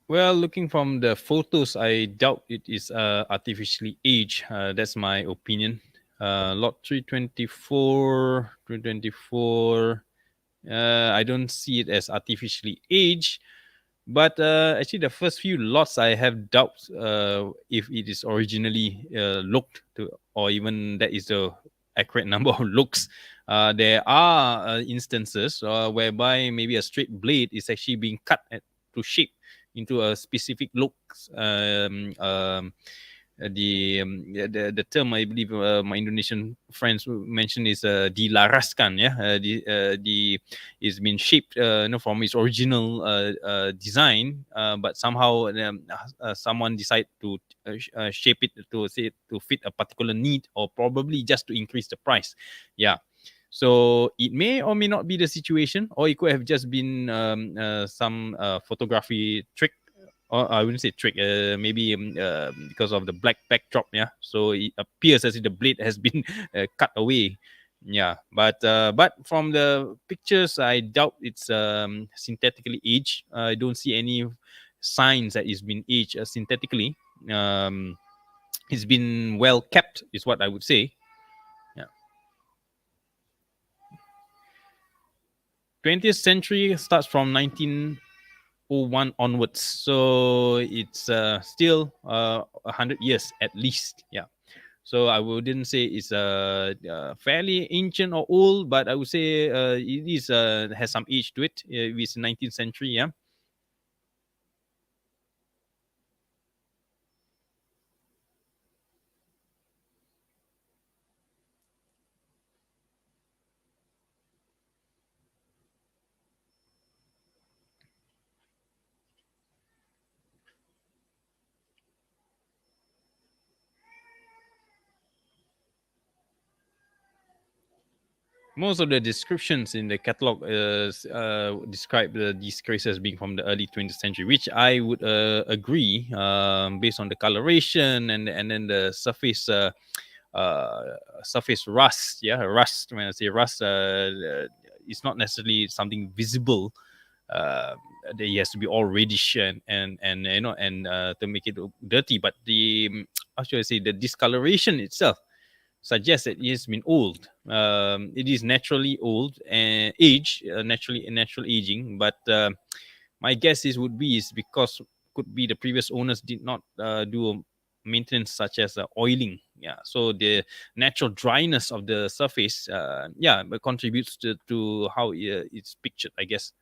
Well, looking from the photos, I doubt it is artificially aged. That's my opinion. Lot 324, 324. I don't see it as artificially aged. But actually, the first few lots, I have doubts if it is originally looked to, or even that is the accurate number of looks. There are instances whereby maybe a straight blade is actually being cut to shape into a specific looks. The term I believe my Indonesian friends mentioned is dilaraskan, yeah, the is been shaped from its original design, but somehow someone decide to shape it to say to fit a particular need, or probably just to increase the price. Yeah. So it may or may not be the situation, or it could have just been some photography trick, or I wouldn't say trick, maybe because of the black backdrop. Yeah, so it appears as if the blade has been cut away. Yeah, but from the pictures, I doubt it's synthetically aged. I don't see any signs that it's been aged synthetically. Um, it's been well kept, is what I would say. Yeah, 20th century starts from 1901 onwards, so it's still 100 years at least. Yeah. So I wouldn't say it's fairly ancient or old, but I would say it is has some age to it. It's 19th century, yeah. Most of the descriptions in the catalog describe these creatures being from the early 20th century, which I would agree, based on the coloration and then the uh, surface rust. Yeah, rust. When I say rust, it's not necessarily something visible. Uh, it has to be all reddish and to make it look dirty. But the how should I say, the discoloration itself suggests that it has been old. It is naturally old and age, naturally natural aging. But my guess is would be is because could be the previous owners did not do maintenance such as oiling. Yeah, so the natural dryness of the surface, yeah, but contributes to how it's pictured, I guess.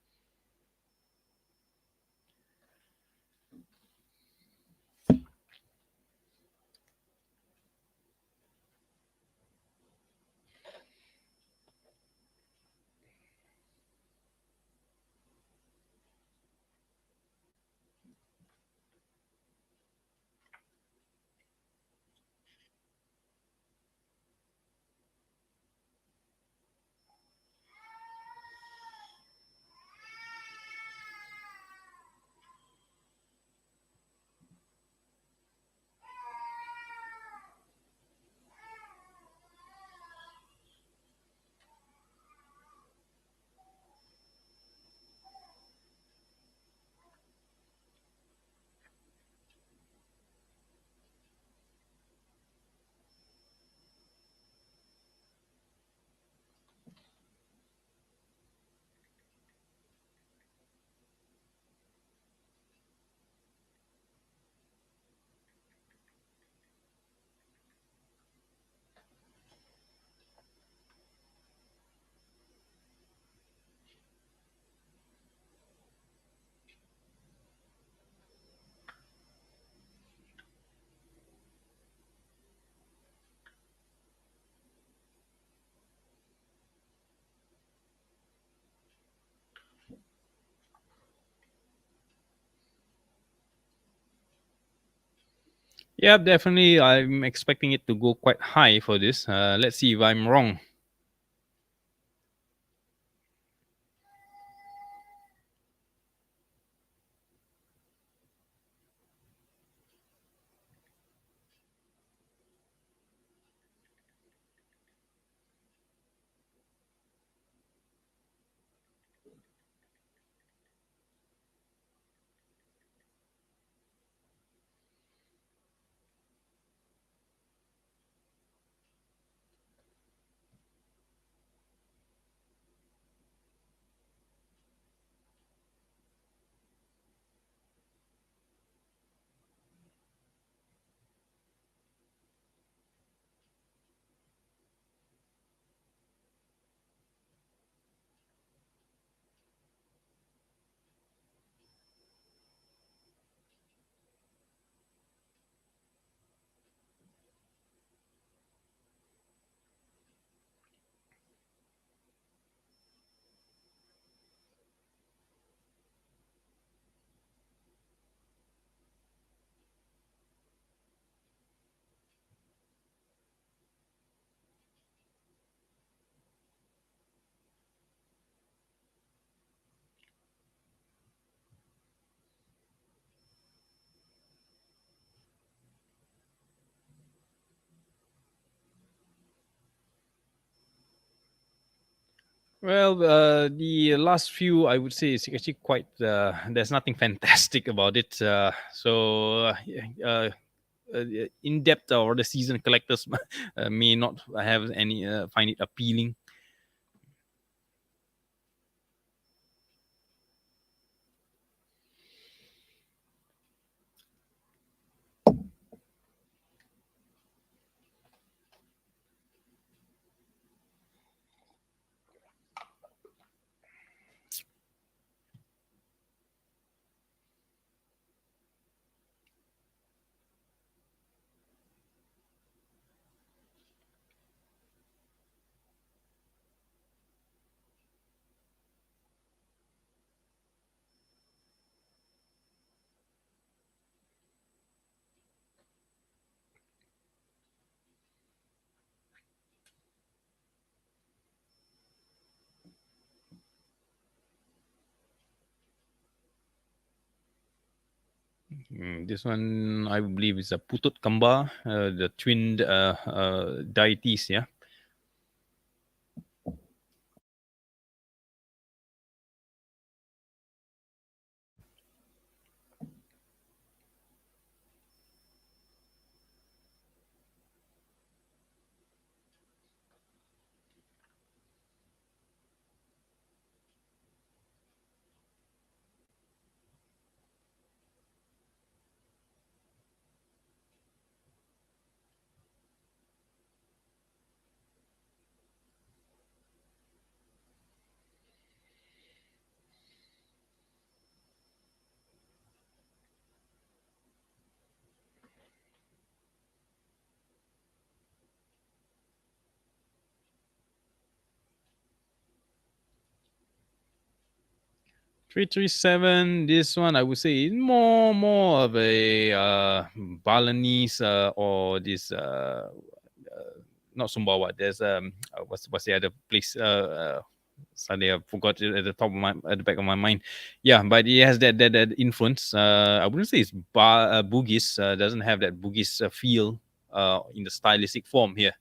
Yeah, definitely. I'm expecting it to go quite high for this. Let's see if I'm wrong. Well, the last few, I would say, is actually quite. There's nothing fantastic about it. In depth or the season collectors may not have any find it appealing. This one, I believe, is a Putut Kamba, the twin deities. Yeah. 337. This one, I would say, is more of a Balinese or this not Sumbawa. There's what's the other place? Suddenly I forgot it at the top of my at the back of my mind. Yeah, but it has that influence. I wouldn't say it's Bugis. Doesn't have that Bugis feel in the stylistic form here.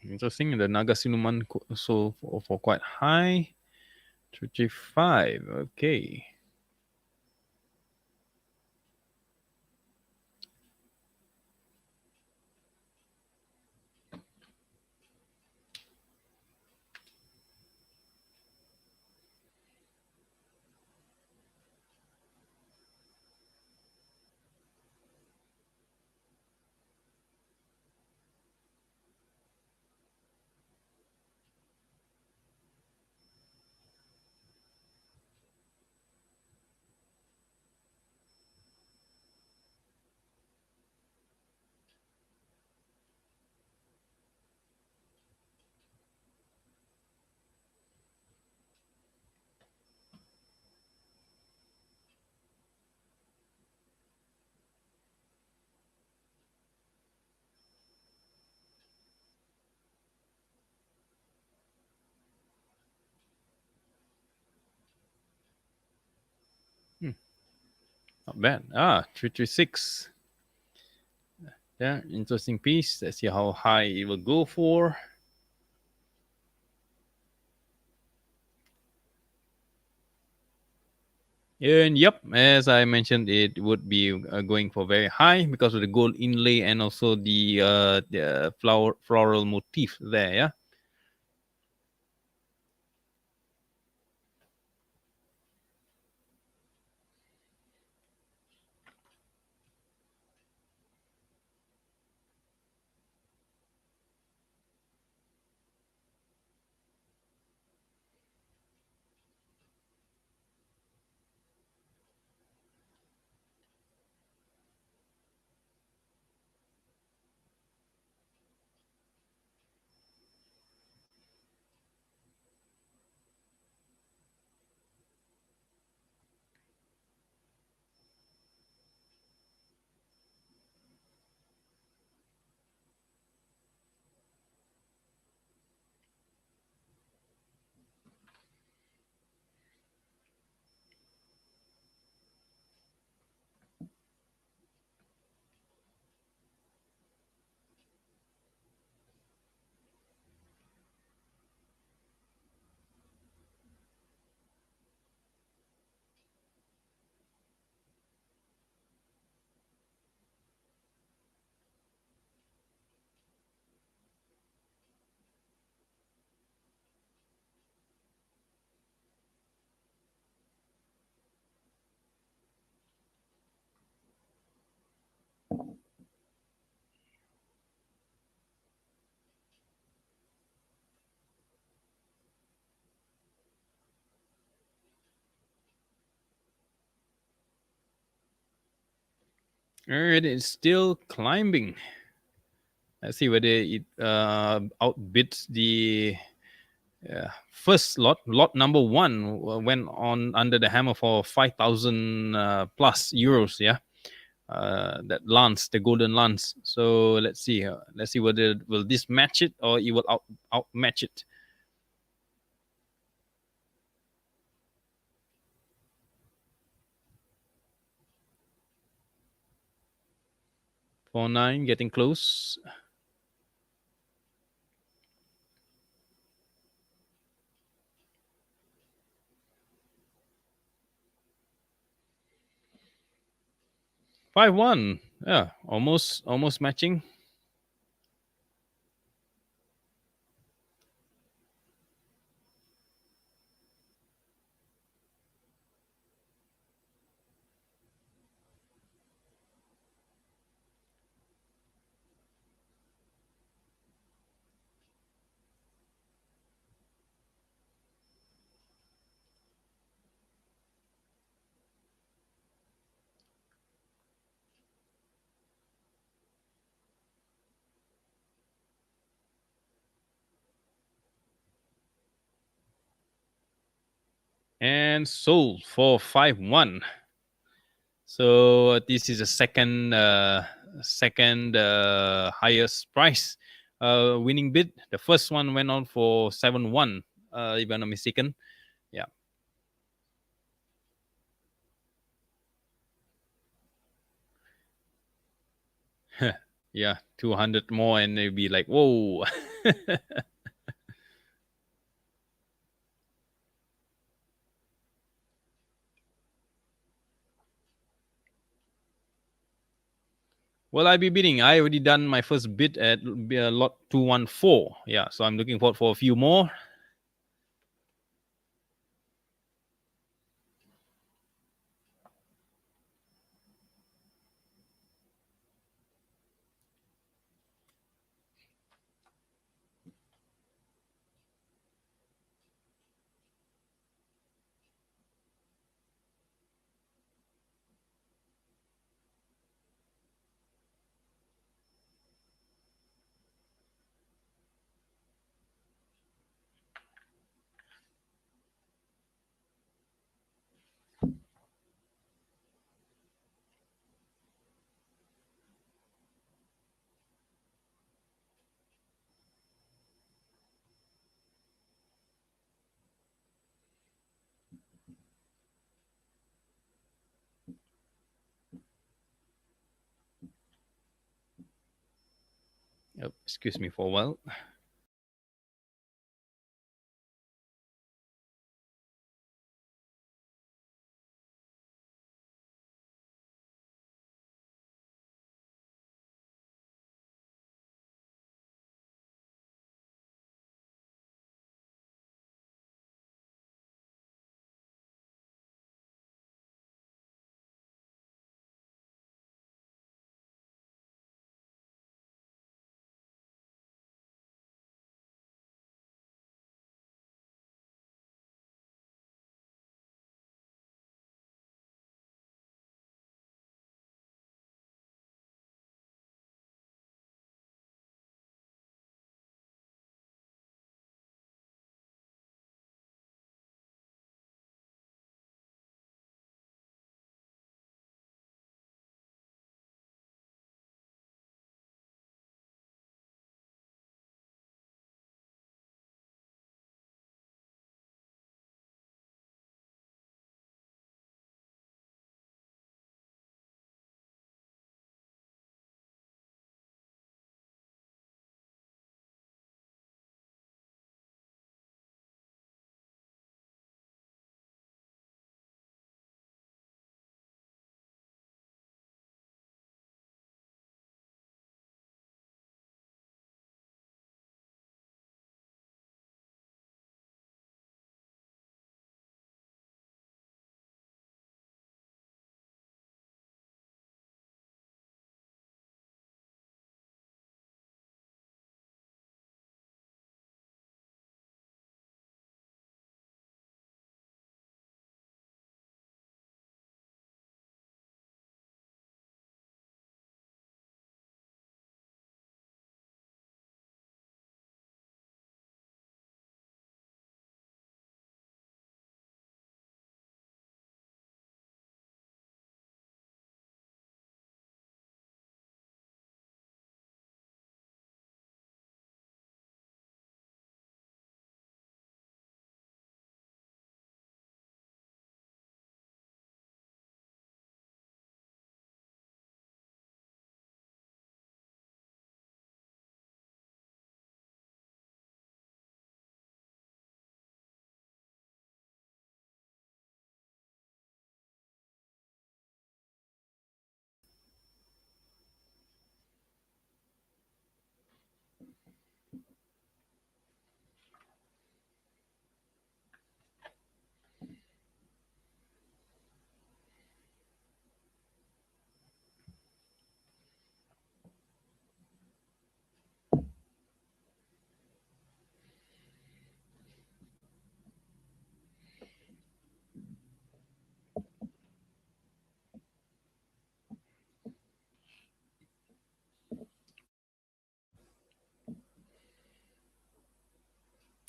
Interesting. The Naga Sinuman so for quite high. 35. Okay. Hmm, not bad. 336. Yeah, interesting piece. Let's see how high it will go for. And yep, as I mentioned, it would be going for very high because of the gold inlay and also the floral motif there. Yeah. And it's still climbing. Let's see whether it outbids the first lot. Lot number one went on under the hammer for 5,000 plus euros. Yeah, that lance, the golden lance. So let's see. Let's see whether will this match it or it will outmatch it. Four nine, getting close. 5-1. Yeah, almost matching. And sold for 5-1. So this is a second highest price winning bid. The first one went on for 7-1, if I'm not mistaken. Yeah. Yeah, 200 more and they'd be like, whoa. Well, I'll be bidding. I already done my first bid at lot 214. Yeah, so I'm looking forward for a few more. Oh, excuse me for a while.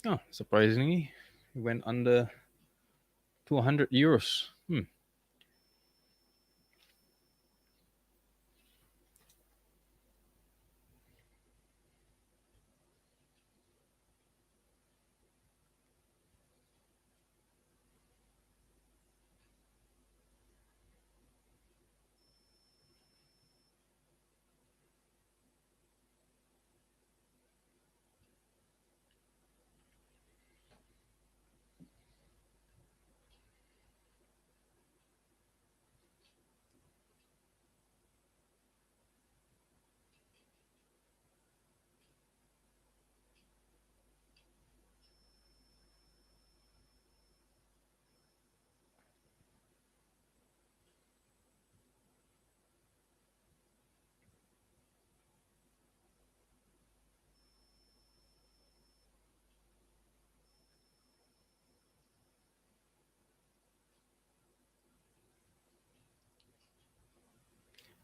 Oh, surprisingly, it went under 200 euros.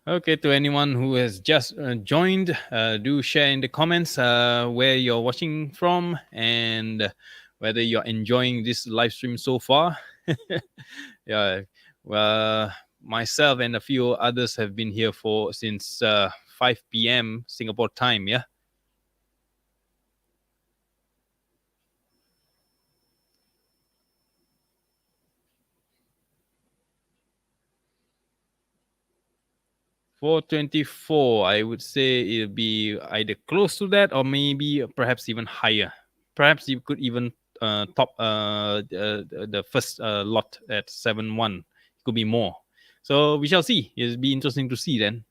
Okay, to anyone who has just joined, do share in the comments where you're watching from and whether you're enjoying this live stream so far. Yeah, well, myself and a few others have been here for since 5 p.m. Singapore time. Yeah. 424, I would say it'll be either close to that or maybe perhaps even higher. Perhaps you could even top the first lot at 7-1. It could be more. So we shall see. It'll be interesting to see then.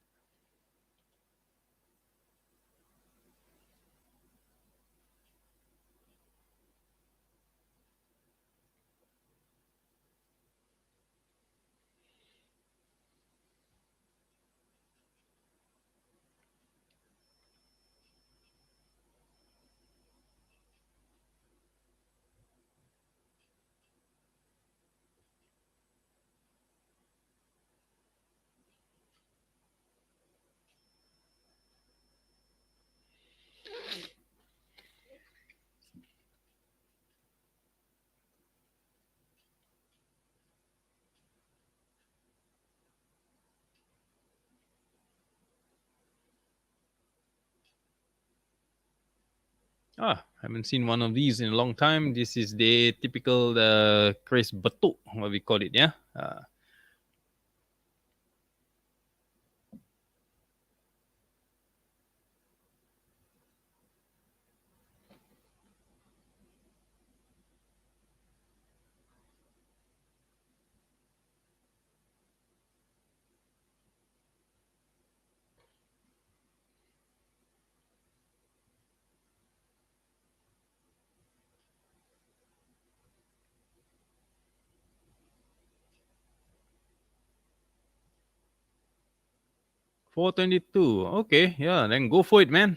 Haven't seen one of these in a long time. This is the typical Keris betuk, what we call it, yeah. 422. Okay, yeah, then go for it, man.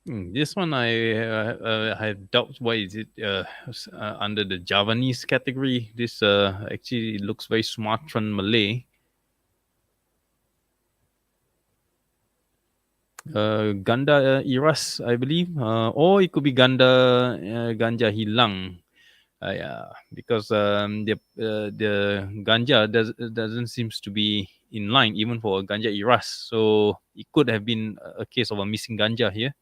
This one I have doubts. Why is it under the Javanese category? This actually looks very Sumatran Malay. Ganda Iras, I believe, or it could be Ganja Hilang. Yeah, because the ganja doesn't seems to be in line even for ganja Iras. So it could have been a case of a missing ganja here.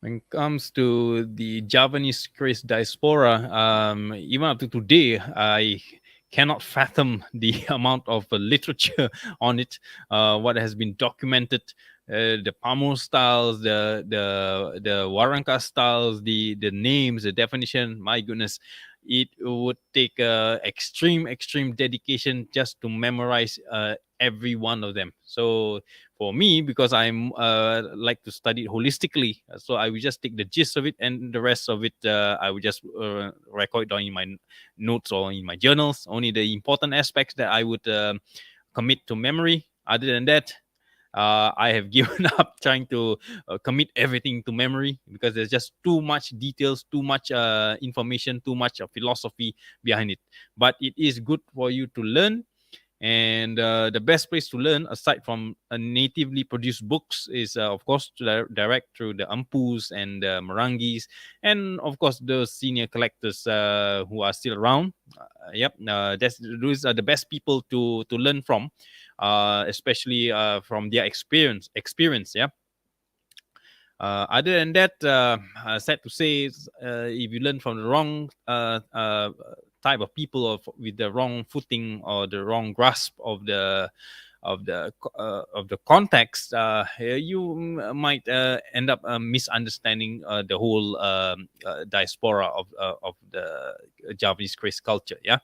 When it comes to the Javanese Keris diaspora, even up to today, I cannot fathom the amount of literature on it, what has been documented, the Pamo styles, the Waranka styles, the names, the definition. My goodness, it would take extreme dedication just to memorize every one of them. So for me, because I'm like to study it holistically, so I would just take the gist of it, and the rest of it I would just record down in my notes or in my journals. Only the important aspects that I would commit to memory. Other than that, I have given up trying to commit everything to memory, because there's just too much details, too much information, too much philosophy behind it. But it is good for you to learn. And the best place to learn, aside from natively produced books, is of course to direct through the Ampus and the Marangis, and of course those senior collectors who are still around. Yep, those are the best people to learn from, especially from their experience. Yeah. Other than that, sad to say, if you learn from the wrong type of people, or with the wrong footing or the wrong grasp of the context, you might end up misunderstanding the whole diaspora of the Javanese Keris culture. Yeah.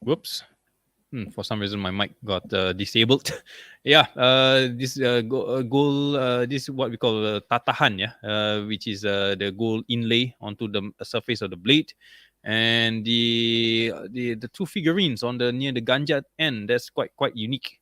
Whoops. For some reason, my mic got disabled. Yeah, gold. This is what we call tatahan, yeah, which is the gold inlay onto the surface of the blade, and the two figurines on the near the ganja end. That's quite unique.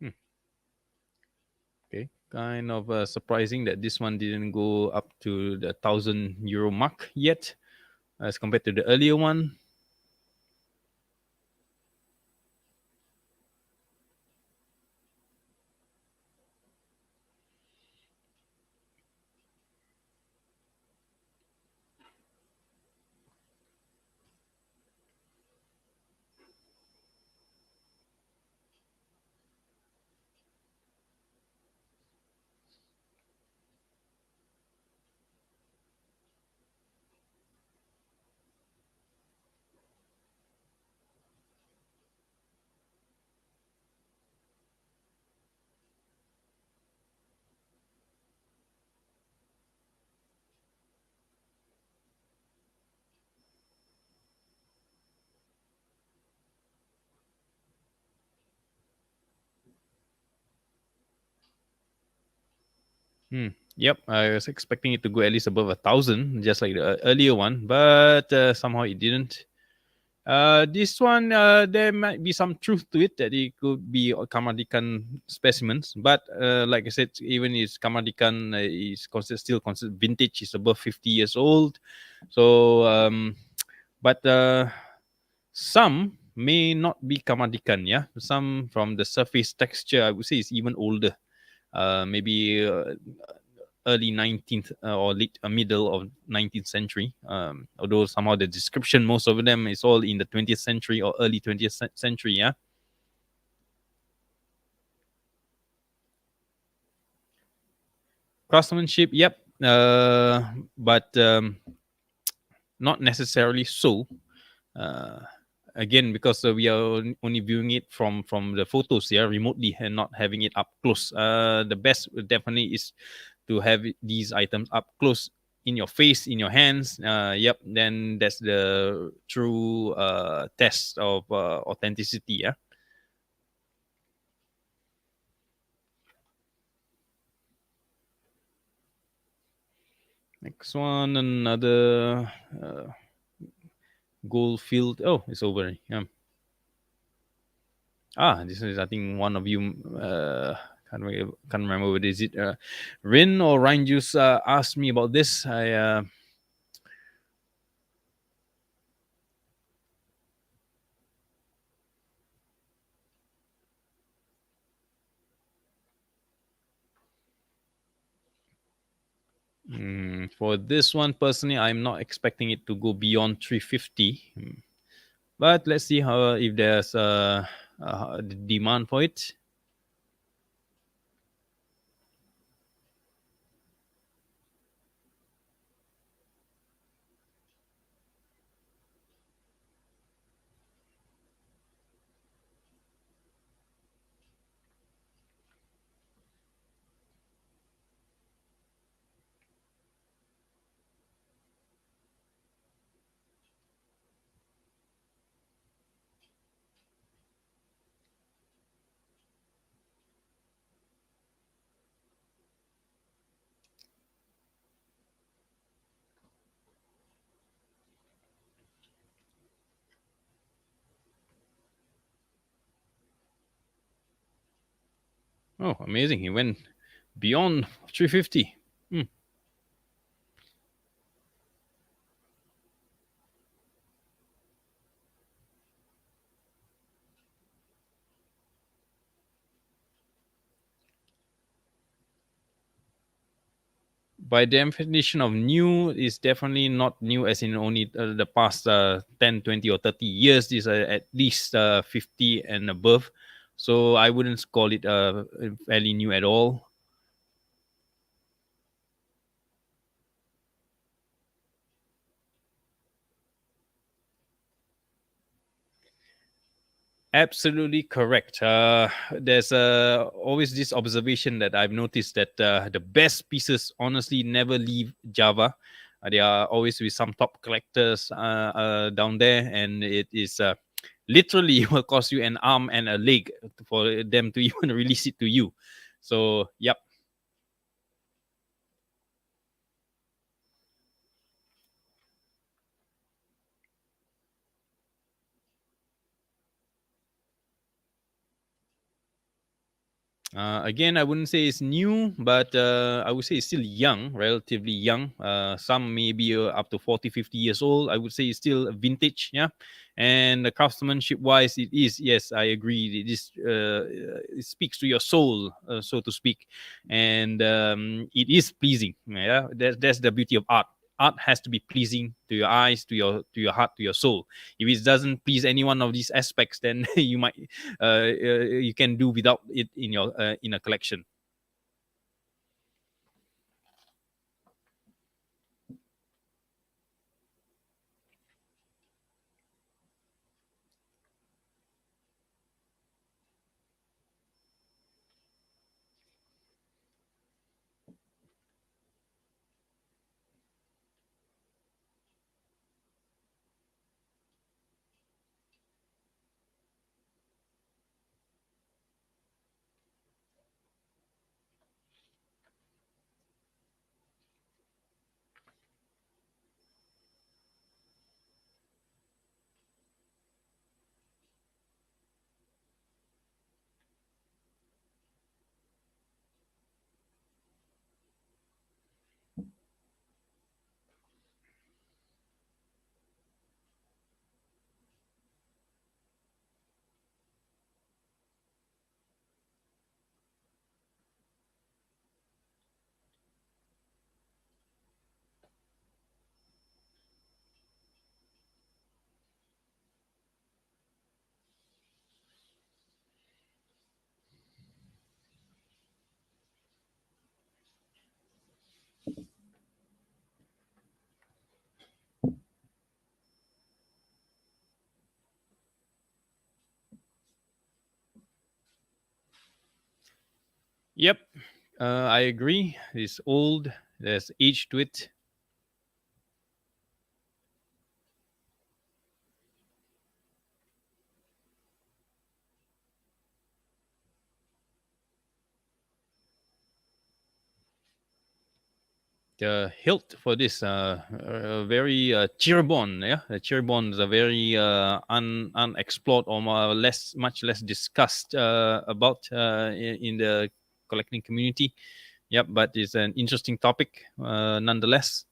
Hmm, okay, kind of surprising that this one didn't go up to the €1,000 mark yet, as compared to the earlier one. Hmm. Yep, I was expecting it to go at least above 1,000, just like the earlier one, but somehow it didn't. This one, there might be some truth to it that it could be Kamadikan specimens, but like I said, even if Kamadikan is still considered vintage, is above 50 years old. So, but some may not be Kamadikan, yeah. Some from the surface texture, I would say, is even older. Maybe early 19th or late middle of 19th century. Although somehow the description, most of them is all in the 20th century or early 20th century. Yeah. Craftsmanship, yep. But not necessarily so. Uh, Again, because we are only viewing it from the photos, yeah, remotely, and not having it up close. The best definitely is to have these items up close in your face, in your hands. Yep, then that's the true test of authenticity. Yeah. Next one, another gold field. Oh, it's over. Yeah. This is, I think, one of you. Can't remember what is it. Rin or Ryan Juice asked me about this. For this one, personally, I'm not expecting it to go beyond 350. But let's see how if there's the demand for it. Oh, amazing! He went beyond 350. Hmm. By definition of new is definitely not new as in only the past 10, 20 or 30 years. These are at least 50 and above. So I wouldn't call it fairly new at all. Absolutely correct. There's always this observation that I've noticed that the best pieces honestly never leave Java. They are always with some top collectors down there, and it is literally will cost you an arm and a leg for them to even release it to you. So, yep. Again, I wouldn't say it's new, but I would say it's still young, relatively young. Some maybe up to 40, 50 years old. I would say it's still vintage, yeah. And the craftsmanship wise, it is, yes, I agree. It is, it speaks to your soul, so to speak. And it is pleasing, yeah. That's the beauty of art. Art has to be pleasing to your eyes, to your heart, to your soul. If it doesn't please any one of these aspects, then you might you can do without it in a collection. Yep, I agree. It's old. There's age to it. The hilt for this very cheerbon, yeah. The cheerbon is a very unexplored or more less, much less discussed about in the collecting community. Yep, but it's an interesting topic nonetheless.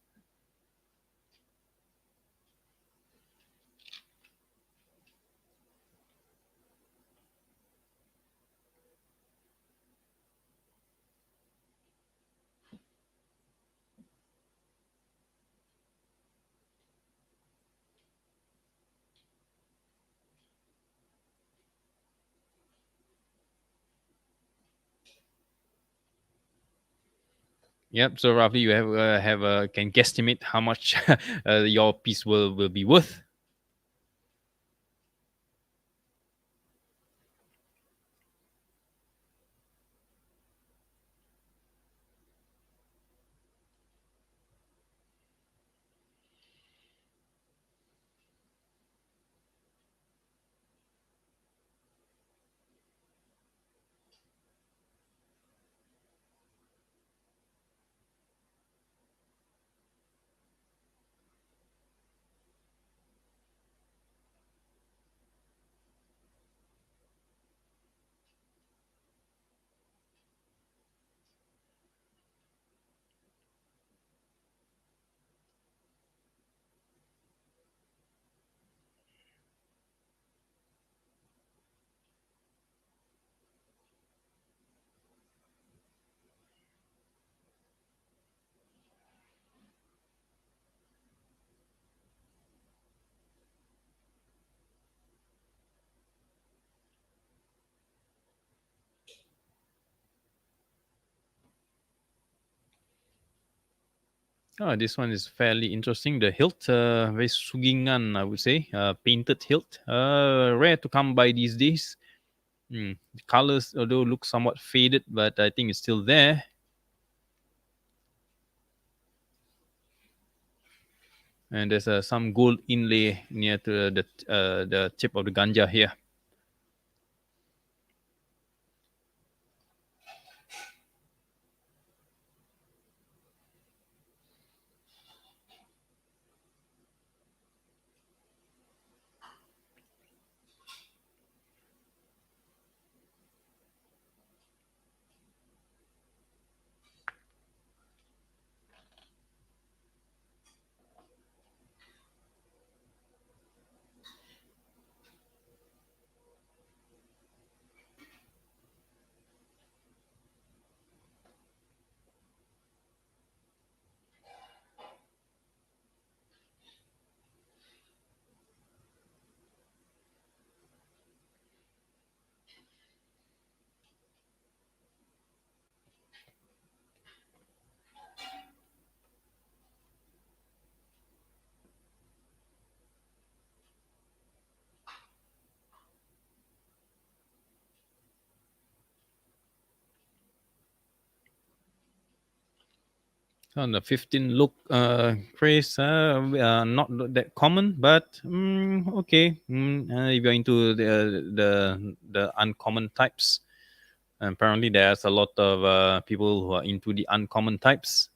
Yep. So roughly, you have can guesstimate how much your piece will be worth. Oh, this one is fairly interesting. The hilt, very sugingan, I would say. Painted hilt, rare to come by these days. The colors, although look somewhat faded, but I think it's still there. And there's some gold inlay near to the tip of the ganja here. On the 15 look craze, not that common, but okay. If you're into the uncommon types, apparently there's a lot of people who are into the uncommon types.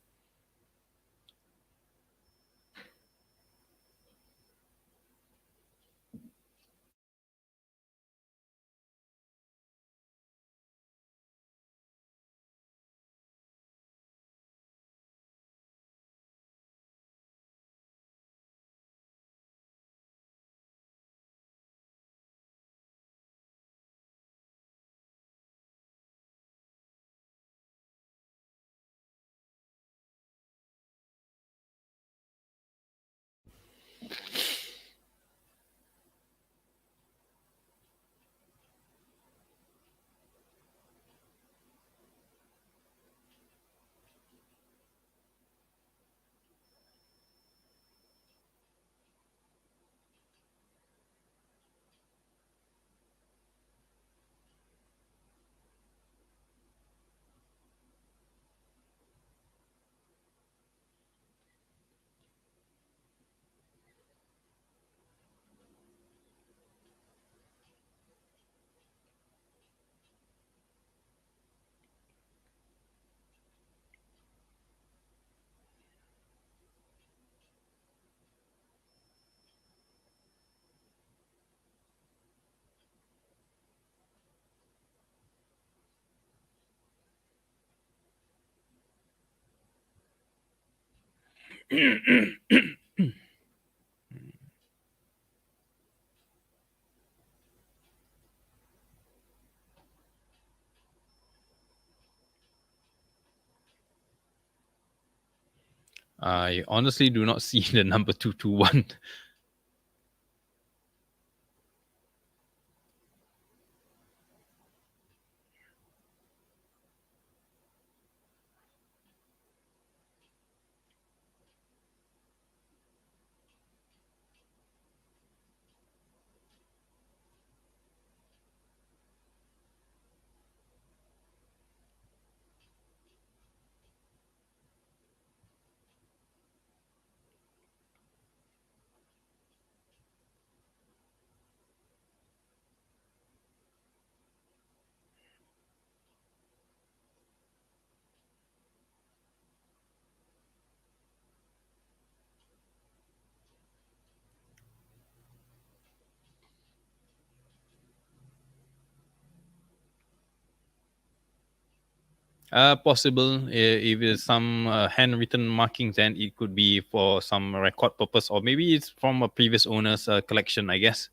I honestly do not see the number 221. Possible. If it's some handwritten markings, then it could be for some record purpose, or maybe it's from a previous owner's collection, I guess.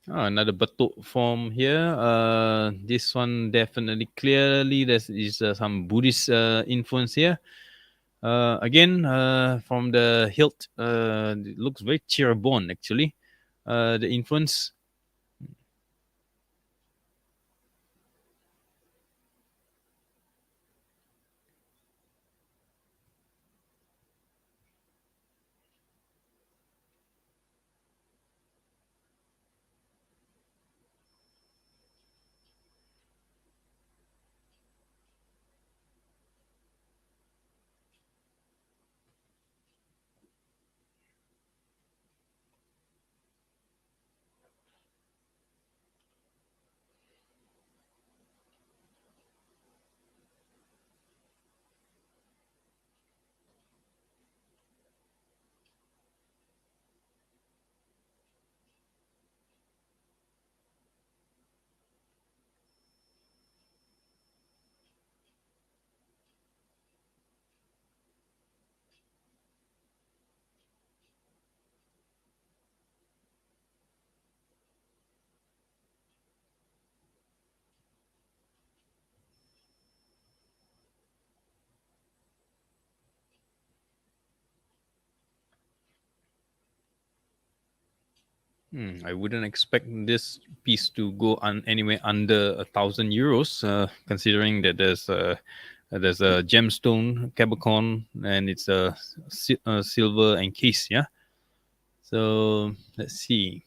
Oh, another batuk form here. This one definitely clearly there is some Buddhist influence here. Again, from the hilt, it looks very Cirebon actually. The influence. I wouldn't expect this piece to go on anywhere under €1,000, considering that there's a gemstone Capricorn and it's a silver and case. Yeah. So let's see.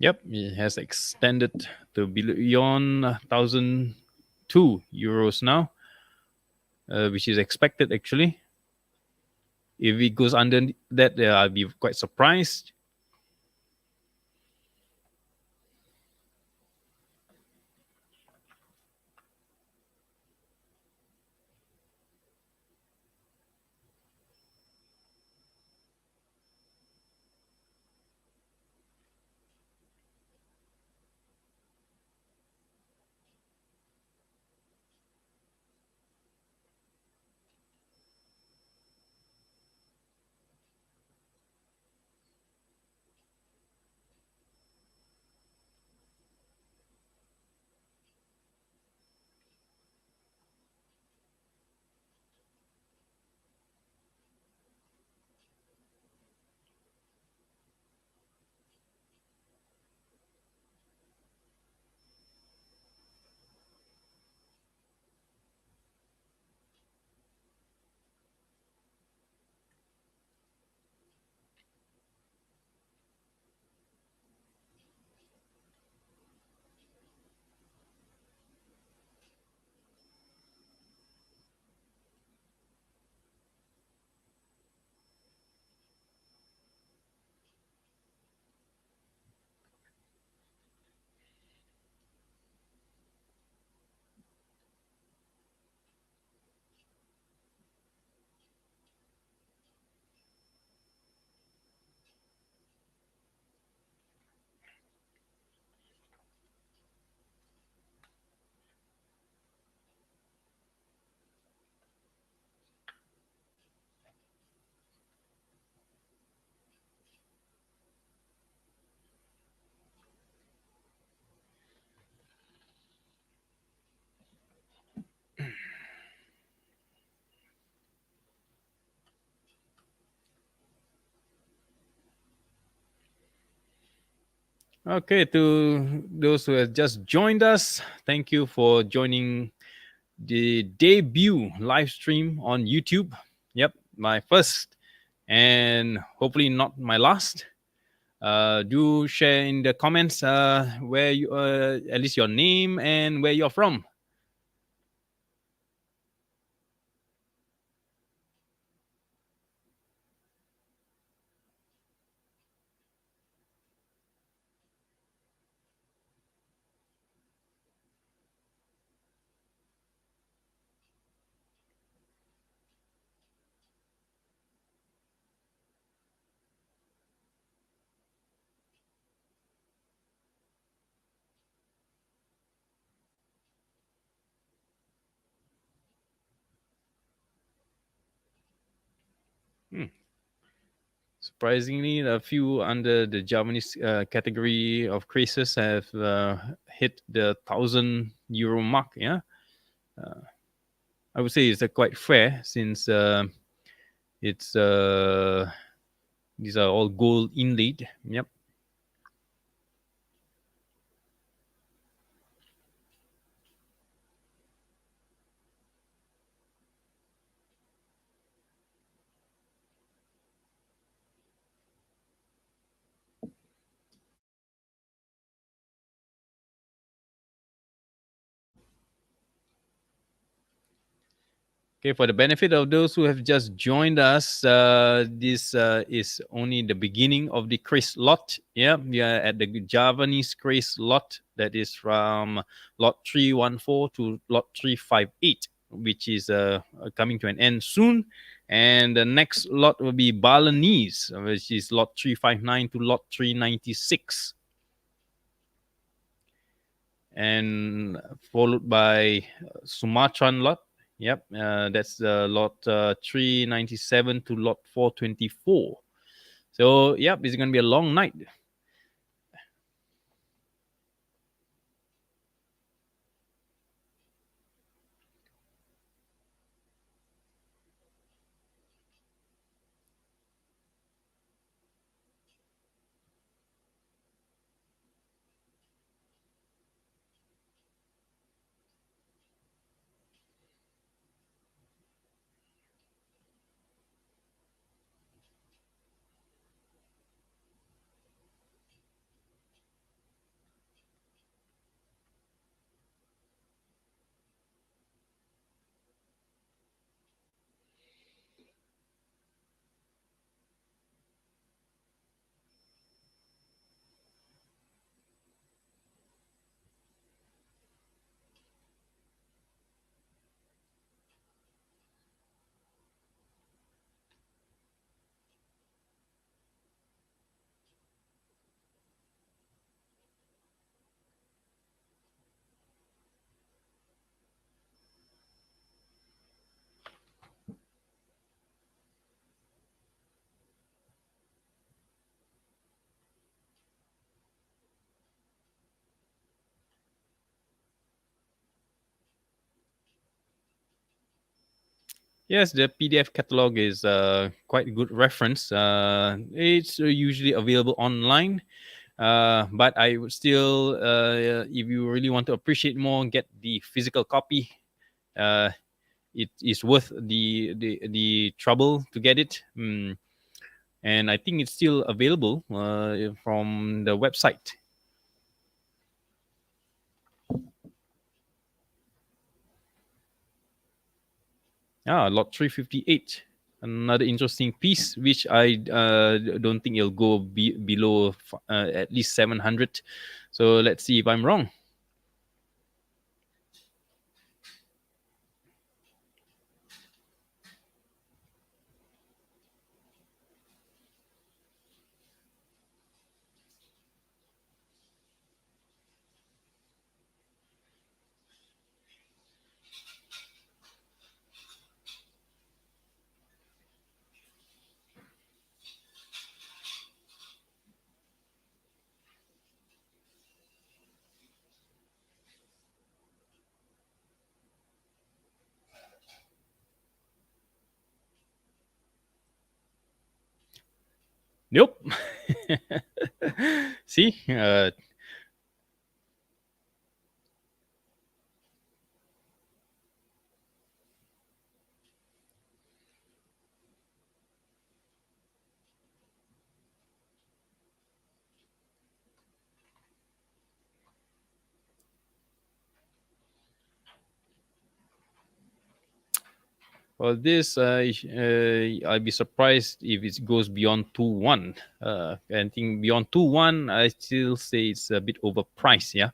Yep, it has extended to beyond €1,002 now, which is expected actually. If it goes under that, I'll be quite surprised. Okay, to those who have just joined us, thank you for joining the debut live stream on YouTube. Yep, my first and hopefully not my last. Do share in the comments where you, at least your name and where you're from. Hmm. Surprisingly, a few under the Javanese category of creases have hit the €1,000 mark. Yeah, I would say it's quite fair since it's these are all gold inlaid. Yep. Okay, for the benefit of those who have just joined us, this is only the beginning of the Chris lot. Yeah, we are at the Javanese Chris lot that is from lot 314 to lot 358, which is coming to an end soon. And the next lot will be Balinese, which is lot 359 to lot 396. And followed by Sumatran lot. Yep, that's lot 397 to lot 424. So, yep, it's going to be a long night. Yes, the PDF catalog is quite a good reference. It's usually available online, but I would still, if you really want to appreciate more, get the physical copy. Uh, it is worth the trouble to get it. And I think it's still available from the website. Lot 358. Another interesting piece, which I don't think it'll go below at least 700. So let's see if I'm wrong. Nope. See, For this, I'll be surprised if it goes beyond 2-1. I think beyond 2-1, I still say it's a bit overpriced. Yeah.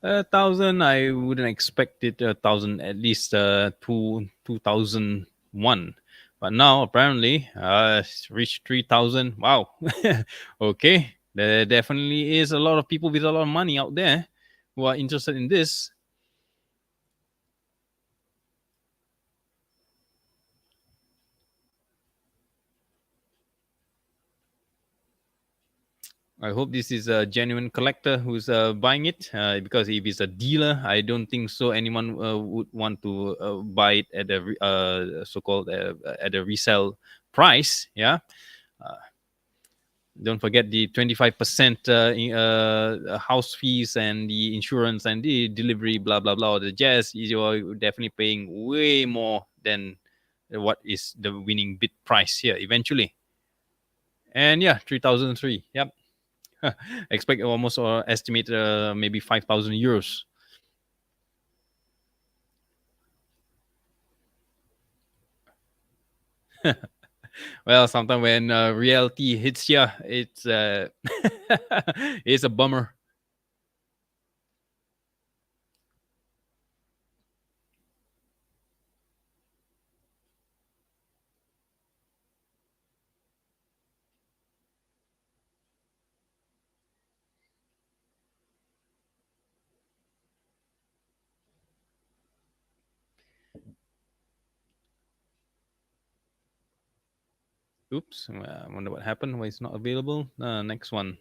1,000, I wouldn't expect it. 1,000, at least 2001. But now apparently, it's reached 3,000. Wow. Okay, there definitely is a lot of people with a lot of money out there who are interested in this. I hope this is a genuine collector who's buying it. Because if it's a dealer, I don't think so. Anyone would want to buy it at a so-called at a resale price. Yeah. Uh, don't forget the 25% house fees and the insurance and the delivery, blah blah blah. The jazz, you're definitely paying way more than what is the winning bid price here eventually. And yeah, 3,003. Yep. Expect almost or estimate maybe 5,000 euros. Well, sometimes when reality hits you, it's it's a bummer. Oops, I wonder what happened. Why it's not available? Next one,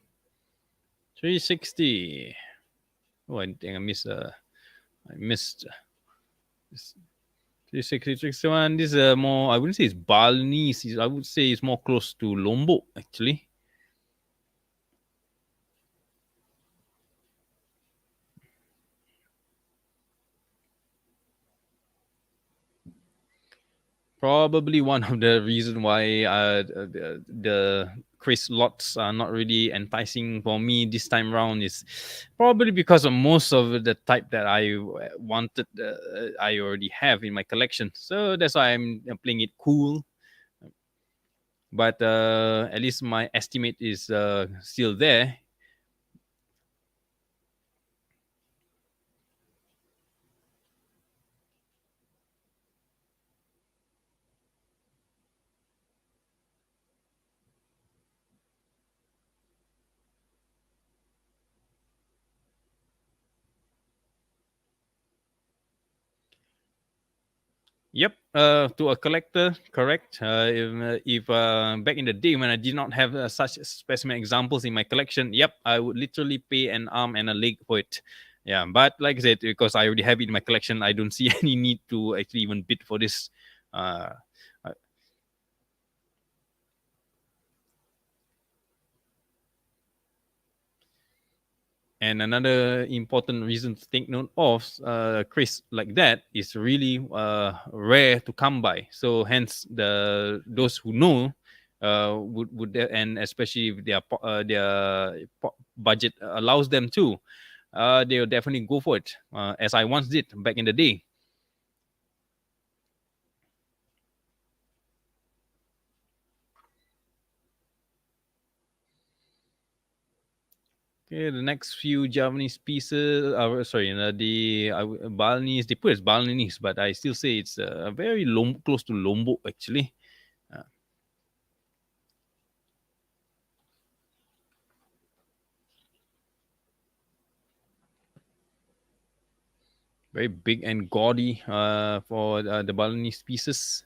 360. Oh, I think I missed this 360, This is more. I wouldn't say it's Balinese. I would say it's more close to Lombok actually. Probably one of the reason why the Chris lots are not really enticing for me this time round is probably because of most of the type that I wanted. I already have in my collection, so that's why I'm playing it cool. But at least my estimate is still there. Yep, to a collector, correct. If back in the day when I did not have such specimen examples in my collection, yep, I would literally pay an arm and a leg for it. Yeah, but like I said, because I already have it in my collection, I don't see any need to actually even bid for this. Uh, And another important reason to take note of, Chris, like that is really rare to come by. So hence, those who know and especially if their budget allows them to, they'll definitely go for it, as I once did back in the day. Okay, the next few Javanese pieces, sorry, the Balinese, they put as Balinese, but I still say it's very close to Lombok actually. Uh, Very big and gaudy for the Balinese pieces.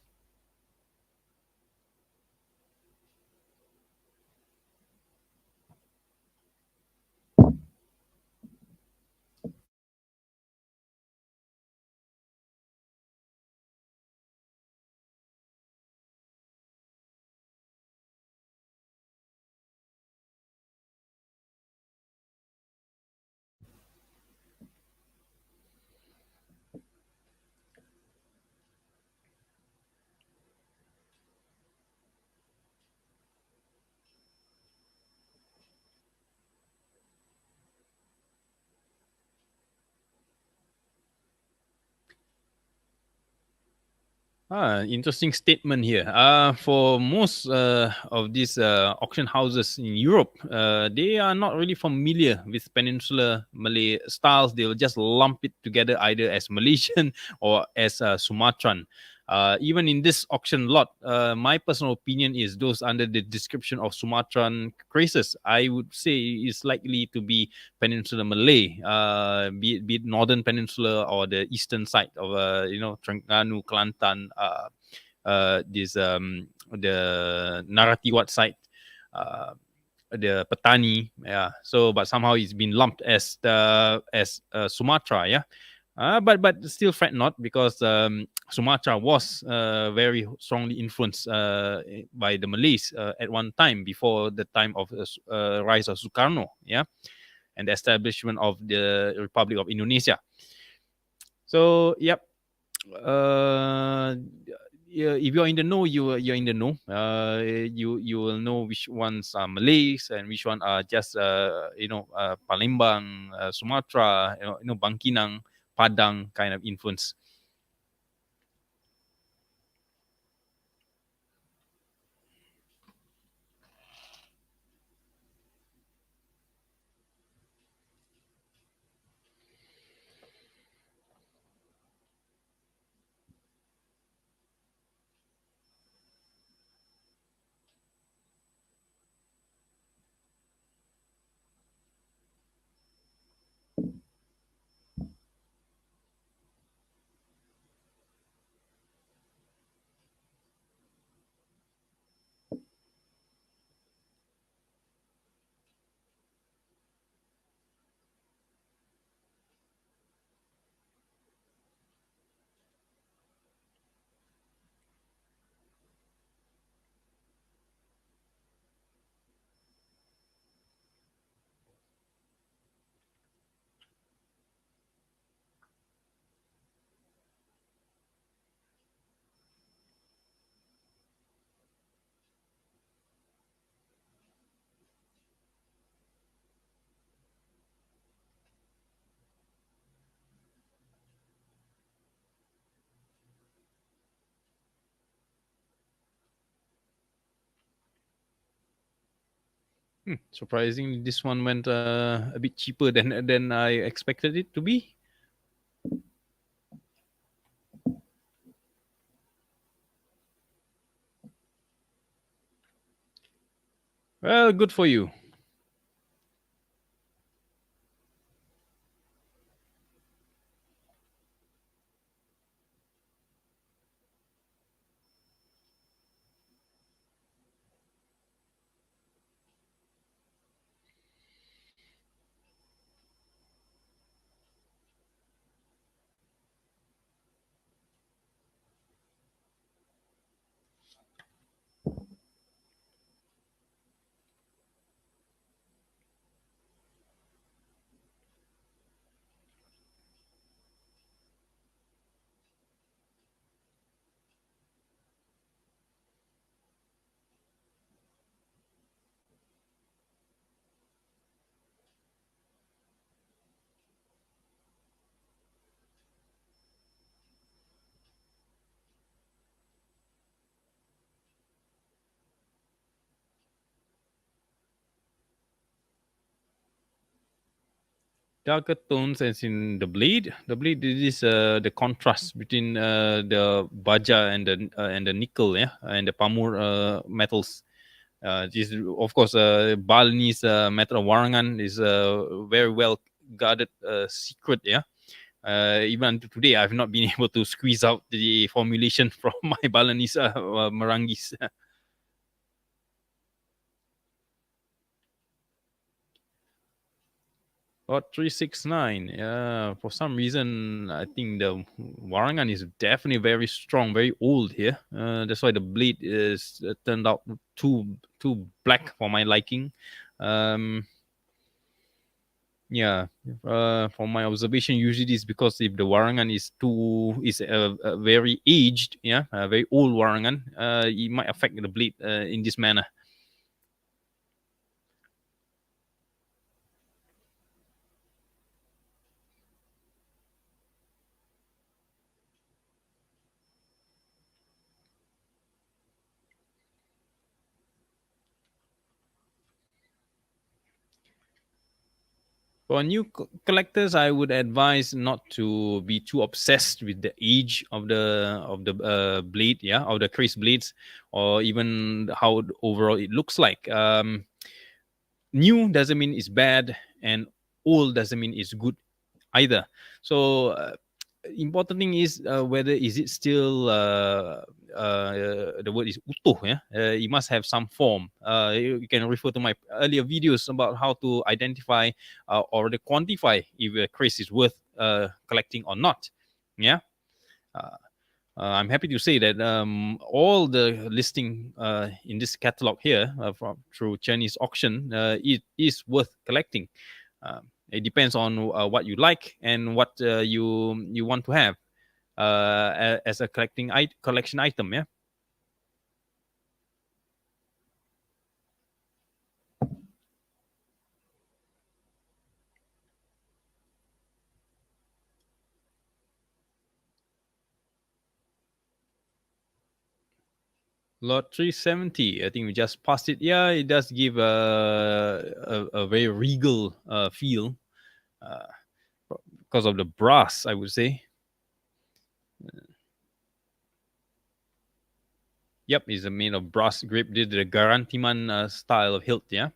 Interesting statement here. For most of these auction houses in Europe, they are not really familiar with Peninsular Malay styles. They'll just lump it together either as Malaysian or as Sumatran. Even in this auction lot, my personal opinion is those under the description of Sumatran crazes, I would say is likely to be Peninsular Malay, be it Northern Peninsula or the eastern side of Terengganu, Kelantan, this the Naratiwat side, uh, the Petani, yeah. So, but somehow it's been lumped as the as Sumatra, yeah. But still fret not, because Sumatra was very strongly influenced by the Malays at one time, before the time of rise of Sukarno, yeah, and the establishment of the Republic of Indonesia. So, yep. Uh, yeah, if you're in the know, you're in the know. You will know which ones are Malays and which one are just Palembang, Sumatra, Bangkinang, Padang kind of influence. Surprisingly, this one went a bit cheaper than I expected it to be. Well, good for you. Darker tones as in the blade. The blade is the contrast between the baja and the nickel, yeah, and the pamur metals. This, of course, Balinese metal warangan is a very well guarded secret, yeah. Even until today, I've not been able to squeeze out the formulation from my Balinese merangis. Or 369. Yeah, for some reason, I think the Warangan is definitely very strong, very old here. That's why the blade is turned out too black for my liking. Um, yeah, from my observation, usually it's because if the Warangan is very aged, yeah, a very old Warangan, it might affect the blade in this manner. For new collectors, I would advise not to be too obsessed with the age of the blade, yeah, of the Keris blades, or even how overall it looks like. New doesn't mean it's bad, and old doesn't mean it's good either. So important thing is whether is it still the word is utuh, yeah. It must have some form. You can refer to my earlier videos about how to identify or to quantify if a Keris is worth collecting or not. Yeah. uh, I'm happy to say that all the listing in this catalog here from through Chinese auction, it is worth collecting. It depends on what you like and what you want to have as a collection item. Yeah. Lot 370. I think we just passed it. Yeah, it does give a very regal feel uh, because of the brass, I would say. Yep, it's made of brass grip. This is the Garantiman style of hilt. Yeah.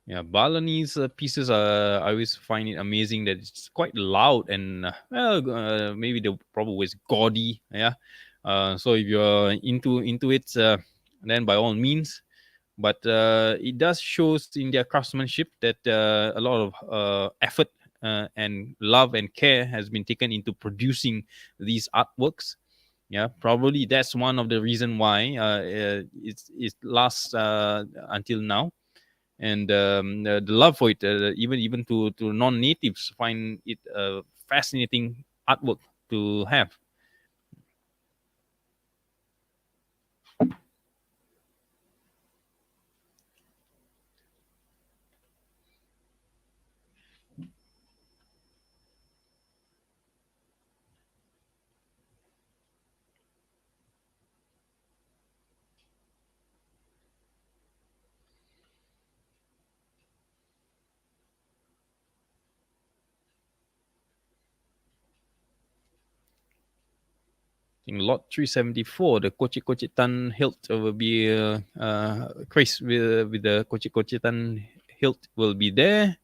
Yeah, Balinese pieces are. I always find it amazing that it's quite loud and maybe the proper way is gaudy. Yeah, so if you're into it, then by all means. But it does shows in their craftsmanship that a lot of effort and love and care has been taken into producing these artworks. Yeah, probably that's one of the reason why it lasts until now, and the love for it, even to non-natives find it fascinating artwork to have. In lot 374, the Kochi-Kochitan hilt will be Chris with the Kochi-Kochitan hilt will be there.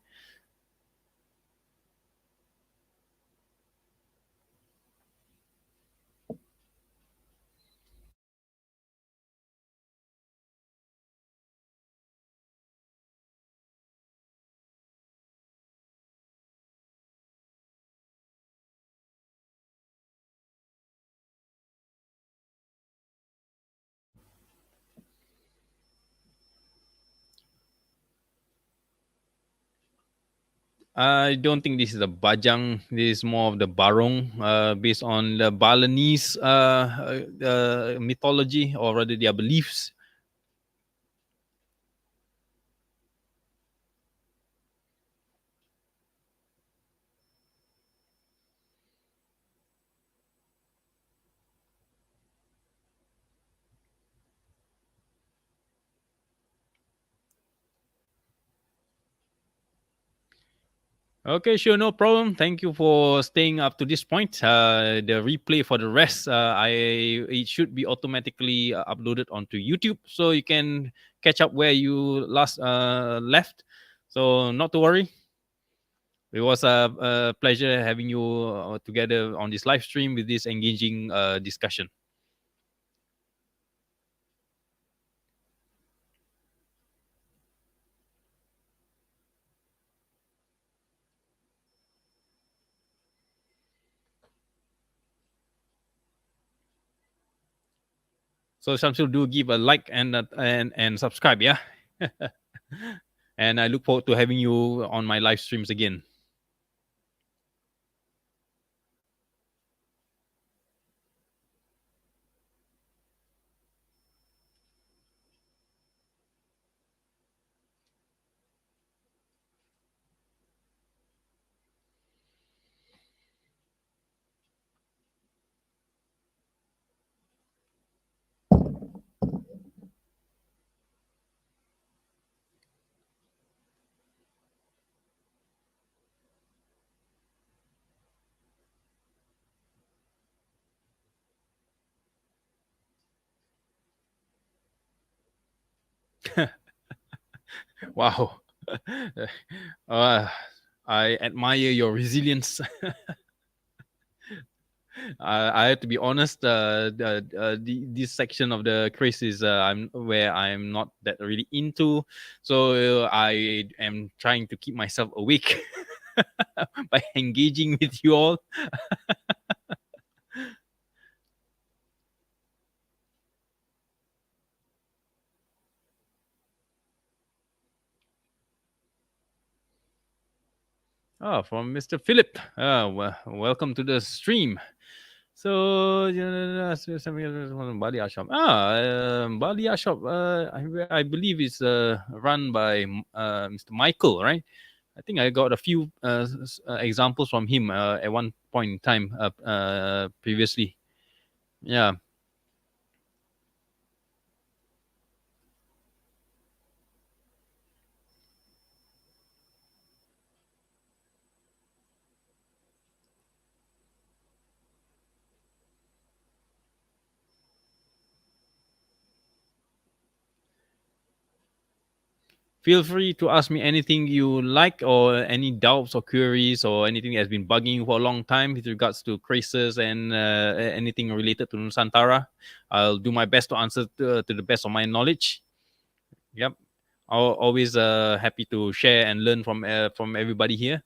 I don't think this is a bajang. This is more of the barong, based on the Balinese mythology, or rather their beliefs. Okay, sure, no problem. Thank you for staying up to this point. The replay for the rest, it should be automatically uploaded onto YouTube, so you can catch up where you last left. So not to worry. It was a pleasure having you together on this live stream with this engaging discussion. So Shamsul, do give a like and subscribe, yeah. And I look forward to having you on my live streams again. Wow. uh, I admire your resilience. I have to be honest. This section of the quiz is I'm not that really into, so I am trying to keep myself awake by engaging with you all. Oh, from Mr. Philip. Welcome to the stream. So, Bali Art Shop. Bali Art Shop. I believe it's run by Mr. Michael, right? I think I got a few examples from him at one point in time previously. Yeah. Feel free to ask me anything you like, or any doubts or queries or anything that's been bugging you for a long time with regards to crisis and anything related to Nusantara. I'll do my best to answer to the best of my knowledge. Yep. Always happy to share and learn from everybody here.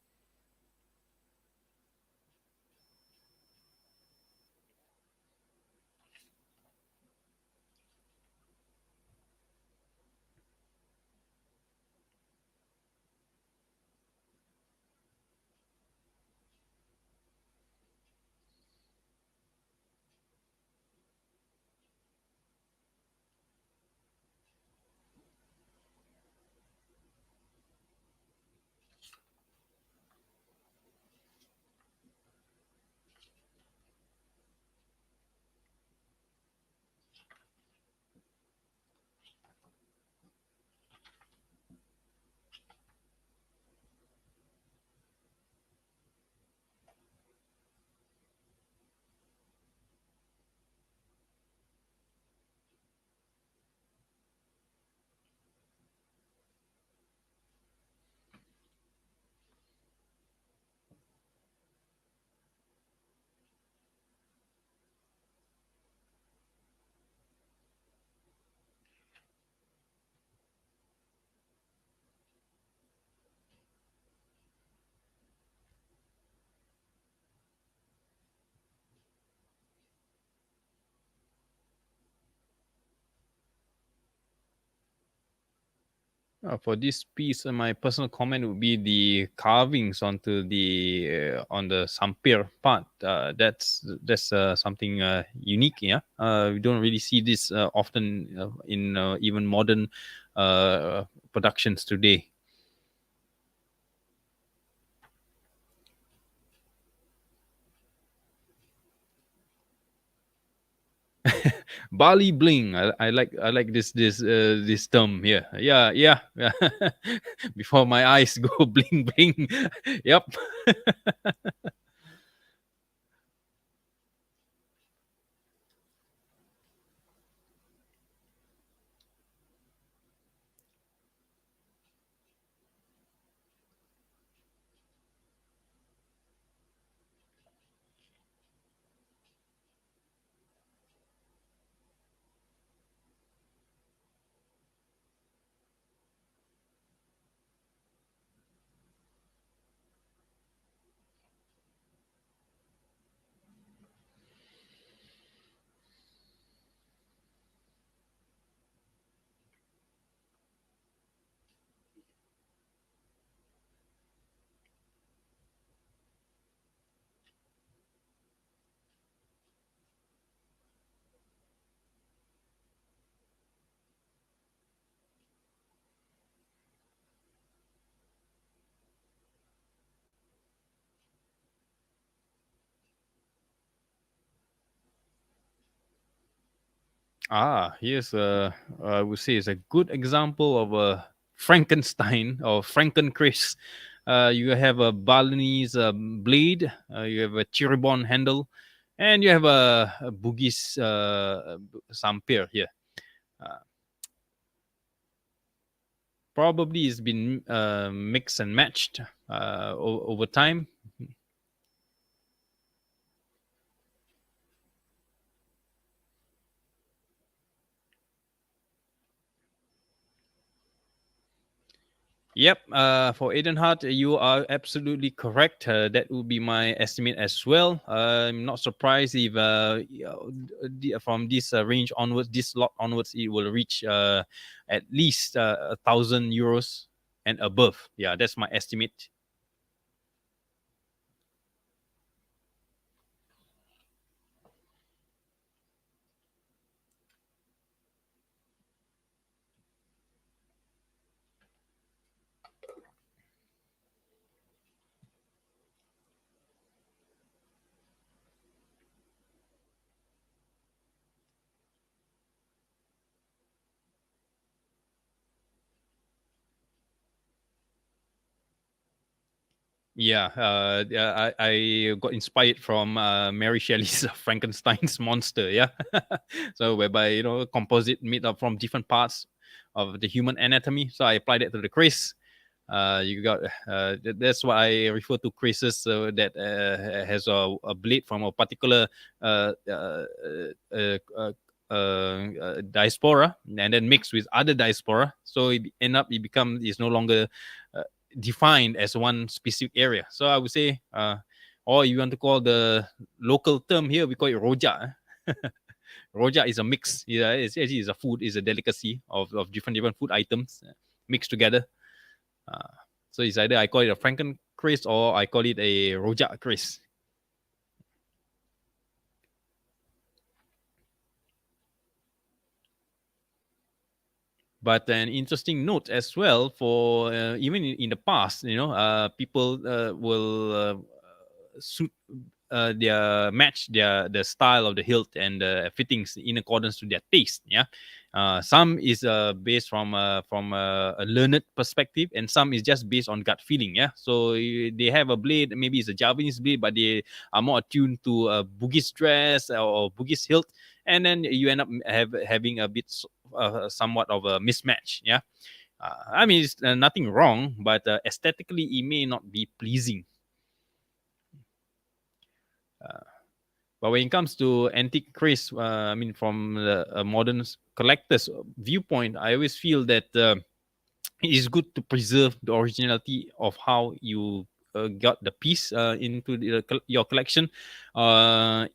For this piece, my personal comment would be the carvings onto the on the sampir part. That's something unique. Yeah, we don't really see this often in even modern productions today. Bali bling. I like this term here. Yeah, yeah, yeah. Before my eyes go bling bling. Yep. Here's I would say it's a good example of a Frankenstein or Frankenchris. You have a Balinese blade, you have a Chiribon handle, and you have a Bugis Sampir here. Uh, Probably it's been mixed and matched over time. Yep. For Edenhard, you are absolutely correct. That would be my estimate as well. I'm not surprised if from this range onwards, this lot onwards, it will reach at least €1,000 and above. Yeah, that's my estimate. Yeah, yeah, I got inspired from Mary Shelley's Frankenstein's monster. Yeah, so whereby composite made up from different parts of the human anatomy. So I applied it to the Chris. You got that's what I refer to Chris's that has a blade from a particular uh, uh, uh, uh, diaspora and then mixed with other diaspora. So it becomes is no longer uh, defined as one specific area. So I would say, or you want to call the local term here, we call it roja. Roja is a mix. Yeah, it's actually is a food, is a delicacy of different food items mixed together. Uh, so it's either I call it a Franken Chris or I call it a Rojak Chris. But an interesting note as well for even in the past, people will suit their match their the style of the hilt and the fittings in accordance to their taste. Yeah, some is based from a learned perspective, and some is just based on gut feeling. Yeah, so they have a blade, maybe it's a Javanese blade, but they are more attuned to a Bugis dress or Bugis hilt, and then you end up having a bit somewhat of a mismatch. Yeah, I mean it's nothing wrong, but aesthetically it may not be pleasing. Uh, But when it comes to antique craze, I mean, from the modern collector's viewpoint, I always feel that it is good to preserve the originality of how you got the piece into your collection.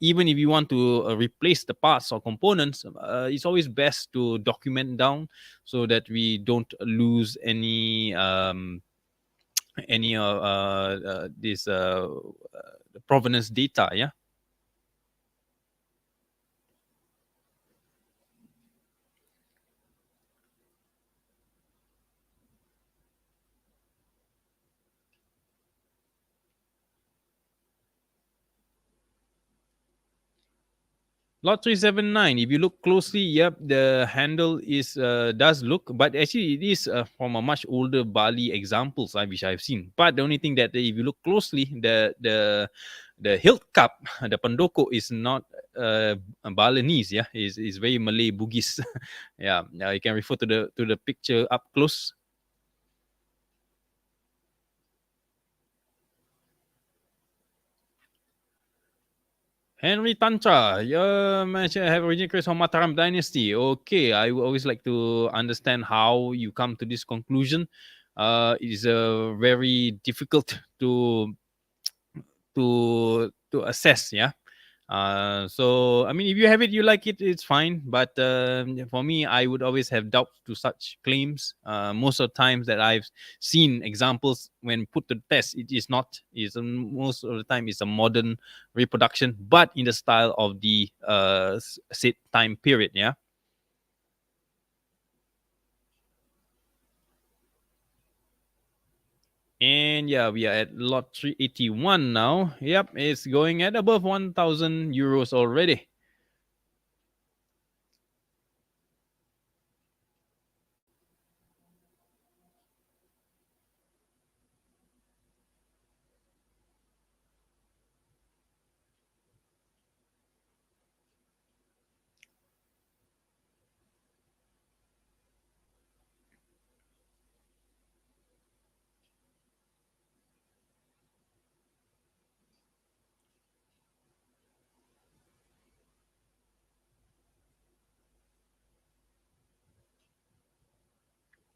Even if you want to replace the parts or components, it's always best to document down so that we don't lose any this provenance data. Yeah. Lot 379. If you look closely, yep, the handle is does look, but actually it is from a much older Bali examples which I've seen. But the only thing that if you look closely, the hilt cup, the pandoko is not Balinese. Yeah, is very Malay Bugis. Yeah, now you can refer to the picture up close. Henry Tantra, you mentioned have originated from Mataram dynasty. Okay, I would always like to understand how you come to this conclusion. It is very difficult to assess. Yeah, so I mean, if you have it, you like it, it's fine. But for me, I would always have doubt to such claims. Most of the times that I've seen examples when put to the test, it is not. Is most of the time it's a modern reproduction, but in the style of the said time period. Yeah. And yeah, we are at lot 381 now. Yep, it's going at above 1,000 euros already.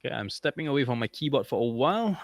Okay, I'm stepping away from my keyboard for a while.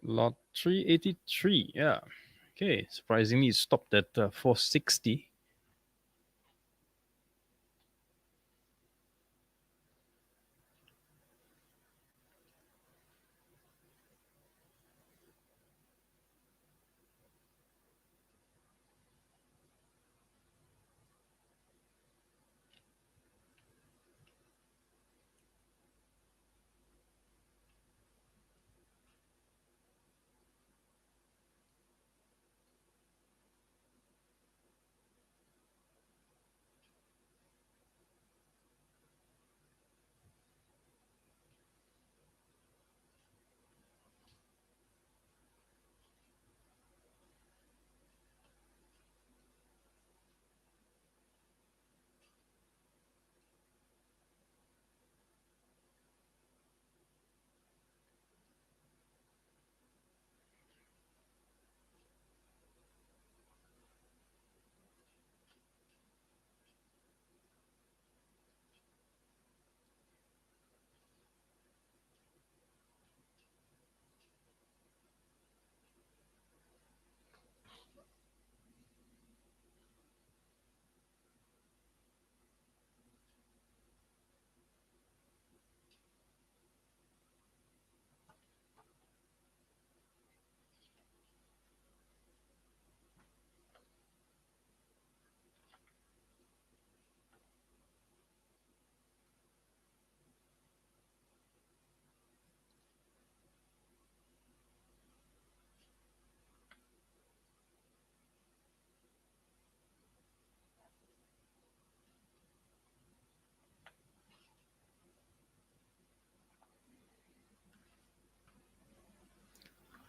Lot 383. Yeah. Okay. Surprisingly, it stopped at 460.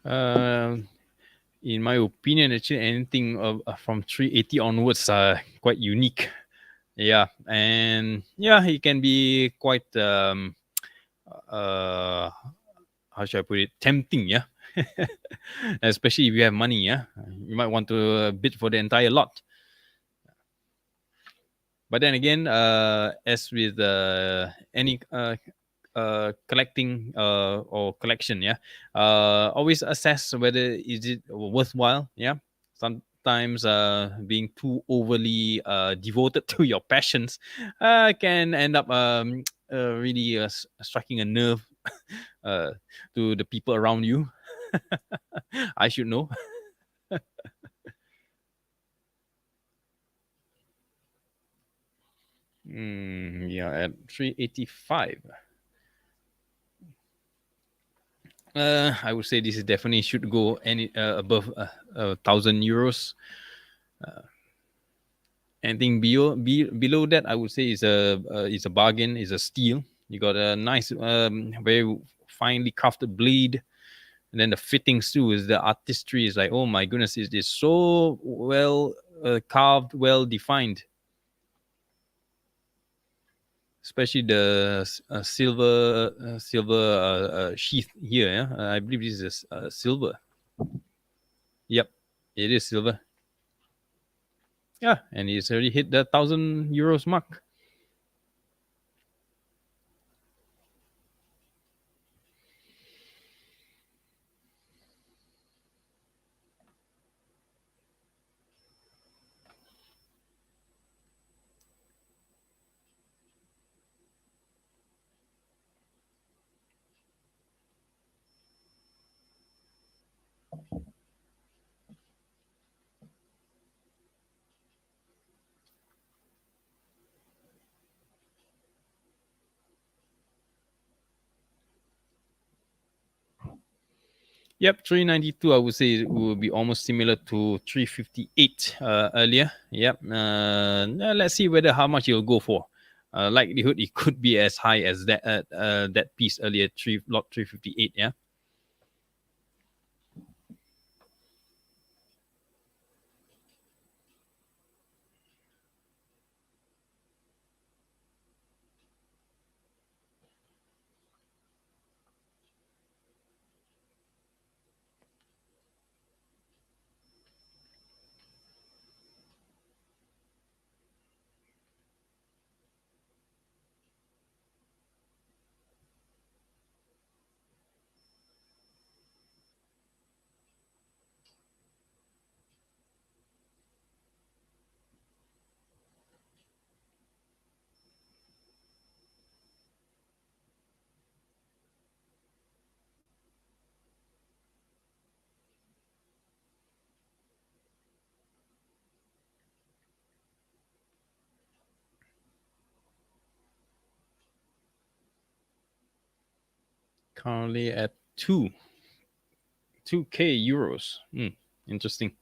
Uh, in my opinion, actually, anything from 380 onwards are quite unique. Yeah, and yeah, it can be quite uh, how should I put it? Tempting, yeah. Especially if you have money, yeah. You might want to bid for the entire lot. But then again, as with any collecting or collection, yeah, always assess whether is it worthwhile. Yeah, sometimes being too overly devoted to your passions can end up really striking a nerve uh, to the people around you. I should know. Yeah, at 385. I would say this is definitely should go any above 1,000 euros. Anything below that, I would say is a bargain, is a steal. You got a nice, very finely crafted blade, and then the fittings too is the artistry is like, oh my goodness, it is so well carved, well defined. Especially the silver sheath here. Yeah? I believe this is silver. Yep, it is silver. Yeah, and it's already hit the 1,000 euros mark. Yep, 392. I would say it will be almost similar to 358 earlier. Yep. Now let's see whether how much you'll go for. Likelihood it could be as high as that piece earlier, lot 358. Yeah. Currently at 2k euros. Interesting.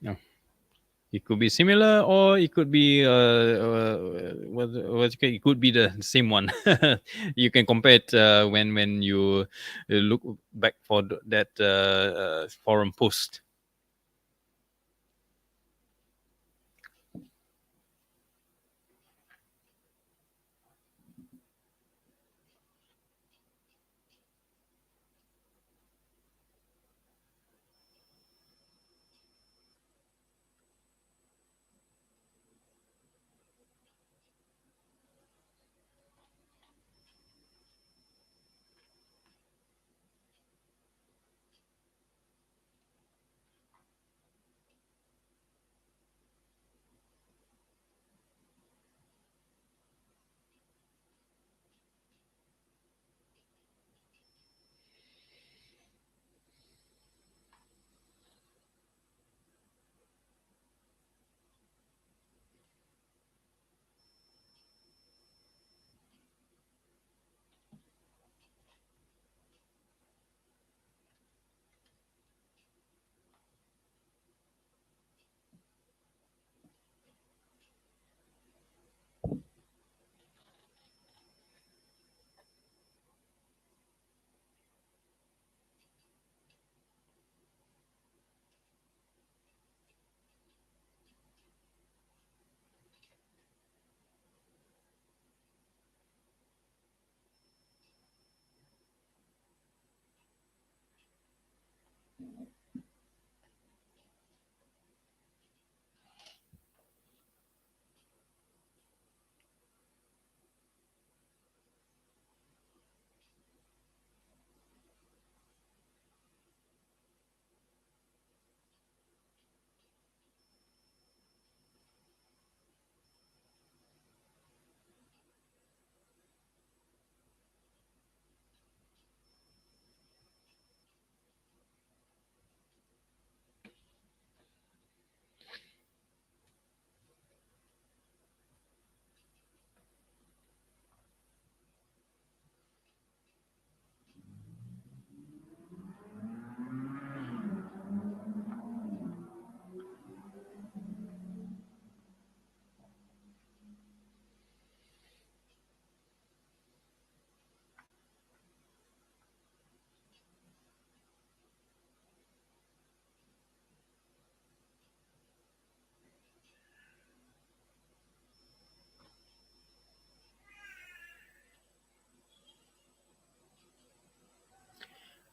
Yeah. It could be similar, or it could be it could be the same one. You can compare it when you look back for that forum post.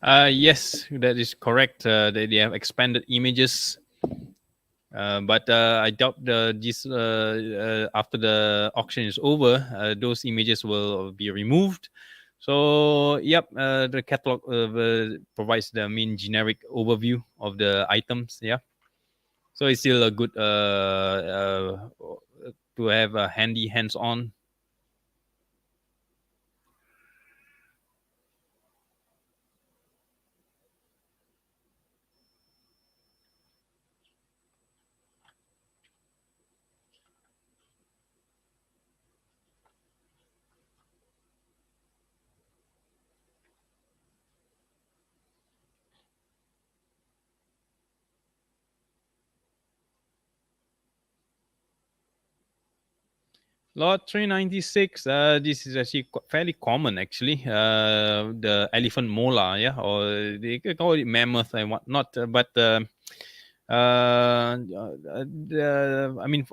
Yes, that is correct. They have expanded images, but I doubt this after the auction is over, those images will be removed. So, yep, the catalog provides the main generic overview of the items. Yeah, so it's still a good to have a handy hands-on. Lot 396. This is actually fairly common, actually. The elephant molar, yeah, or they could call it mammoth and whatnot. But I mean,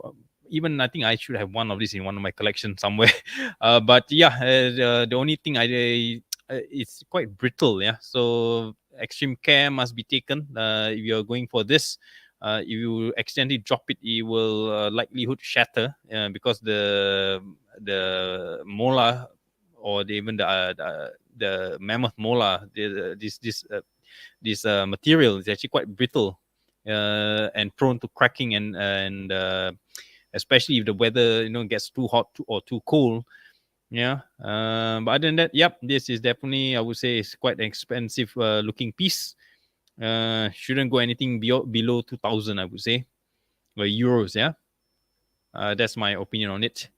even I think I should have one of these in one of my collections somewhere. But yeah, the only thing it's quite brittle, yeah. So extreme care must be taken if you're going for this. If you accidentally drop it, it will likelihood shatter because the molar or even the mammoth molar, this material is actually quite brittle and prone to cracking and especially if the weather gets too hot or too cold. Yeah. But other than that, yep, this is definitely, I would say, it's quite an expensive looking piece. Shouldn't go anything below 2,000, I would say, or euros. Yeah. That's my opinion on it.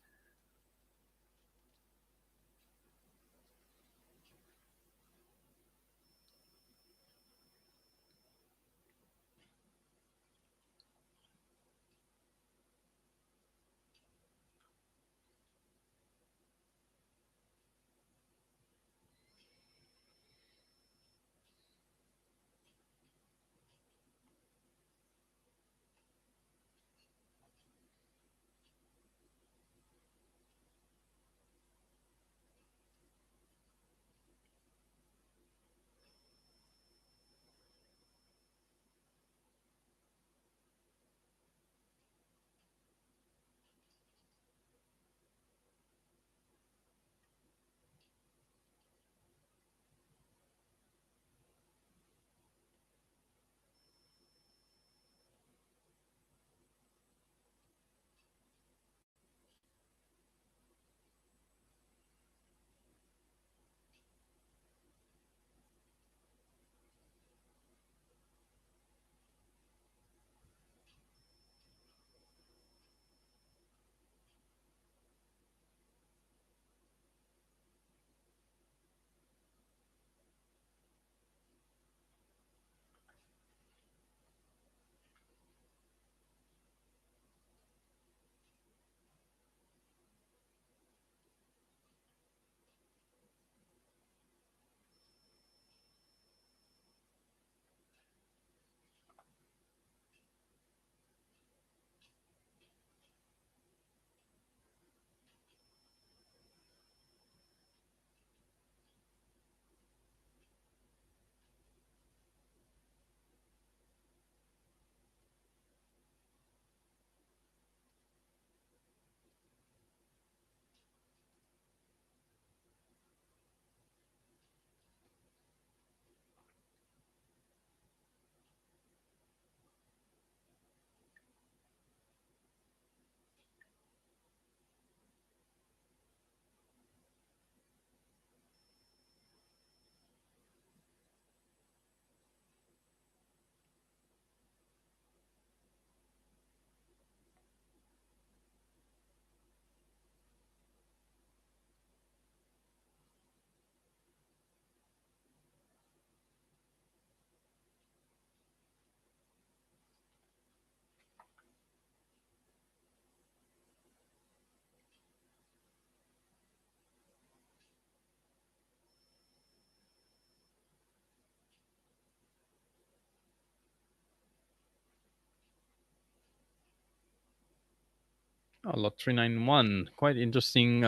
Lot 391. Quite interesting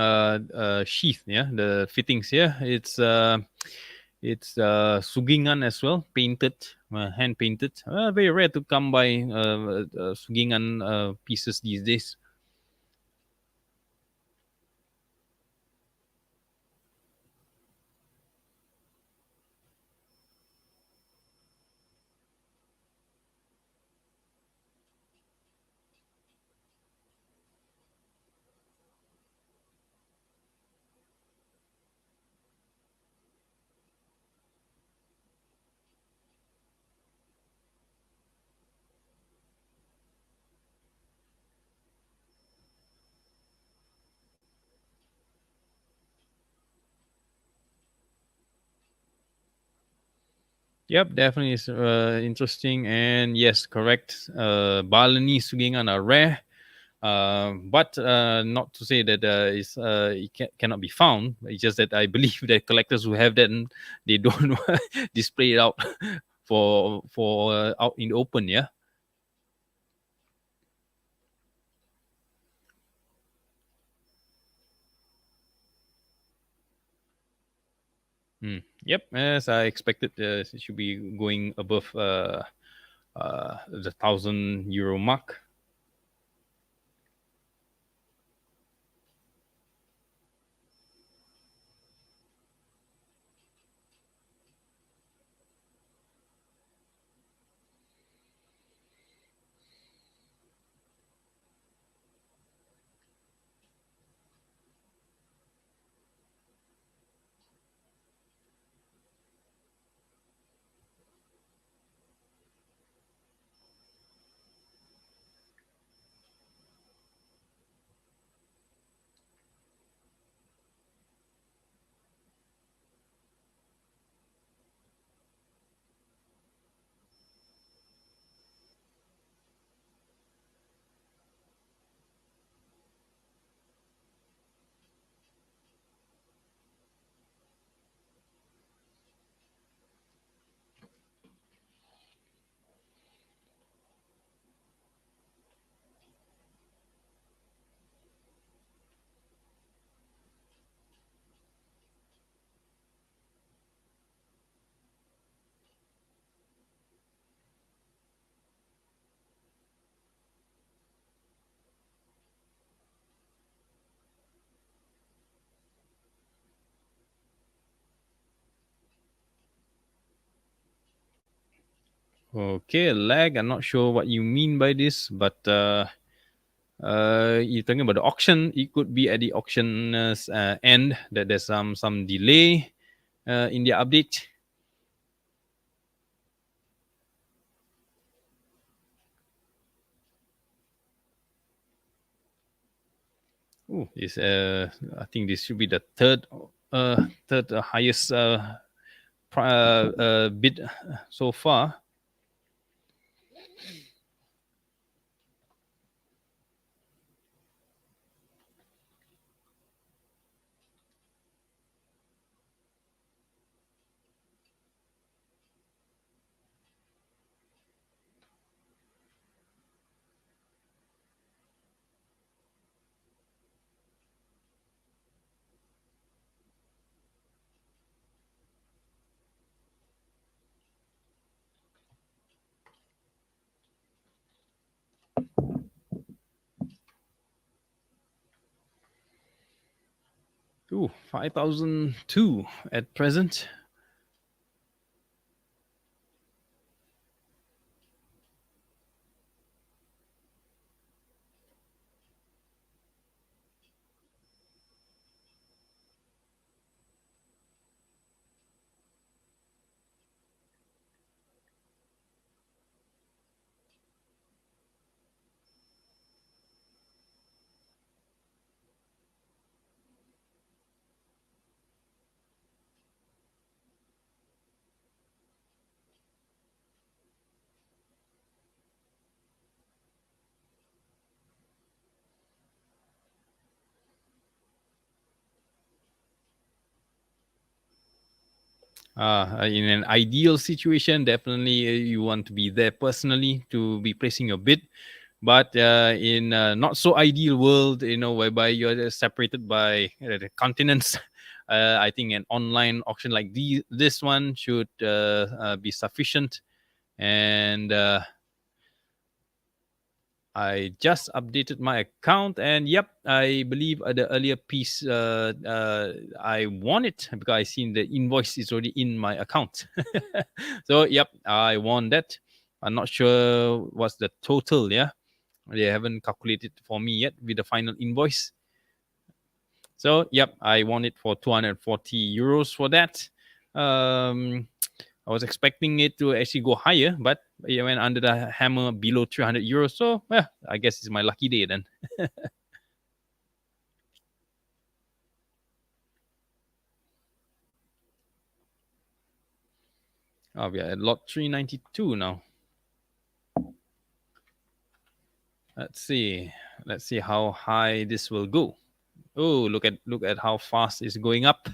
sheath. Yeah, the fittings here. It's sugingan as well, painted, hand painted. Very rare to come by sugingan pieces these days. Yep, definitely is interesting. And yes, correct. Balinese sugingan are rare. But not to say that cannot be found. It's just that I believe that collectors who have that, they don't display it out for out in the open. Yeah. Yep. As I expected, it should be going above the €1,000 mark. Okay, lag. I'm not sure what you mean by this, but you're talking about the auction. It could be at the auctioneer's end that there's some delay in the update. Oh, this I think this should be the third highest bid so far. Ooh, 5,002 at present. In an ideal situation, definitely you want to be there personally to be placing your bid. But in a not so ideal world, whereby you're separated by the continents, I think an online auction like this one should be sufficient. And I just updated my account, and yep, I believe the earlier piece I won it because I seen the invoice is already in my account. So yep, I won that. I'm not sure what's the total. Yeah, they haven't calculated for me yet with the final invoice. So yep, I won it for 240 euros for that. Um, I was expecting it to actually go higher, but it went under the hammer below 300 euros. So, well, I guess it's my lucky day then. Oh, we are at lot 392 now. Let's see. Let's see how high this will go. Oh, look at how fast it's going up.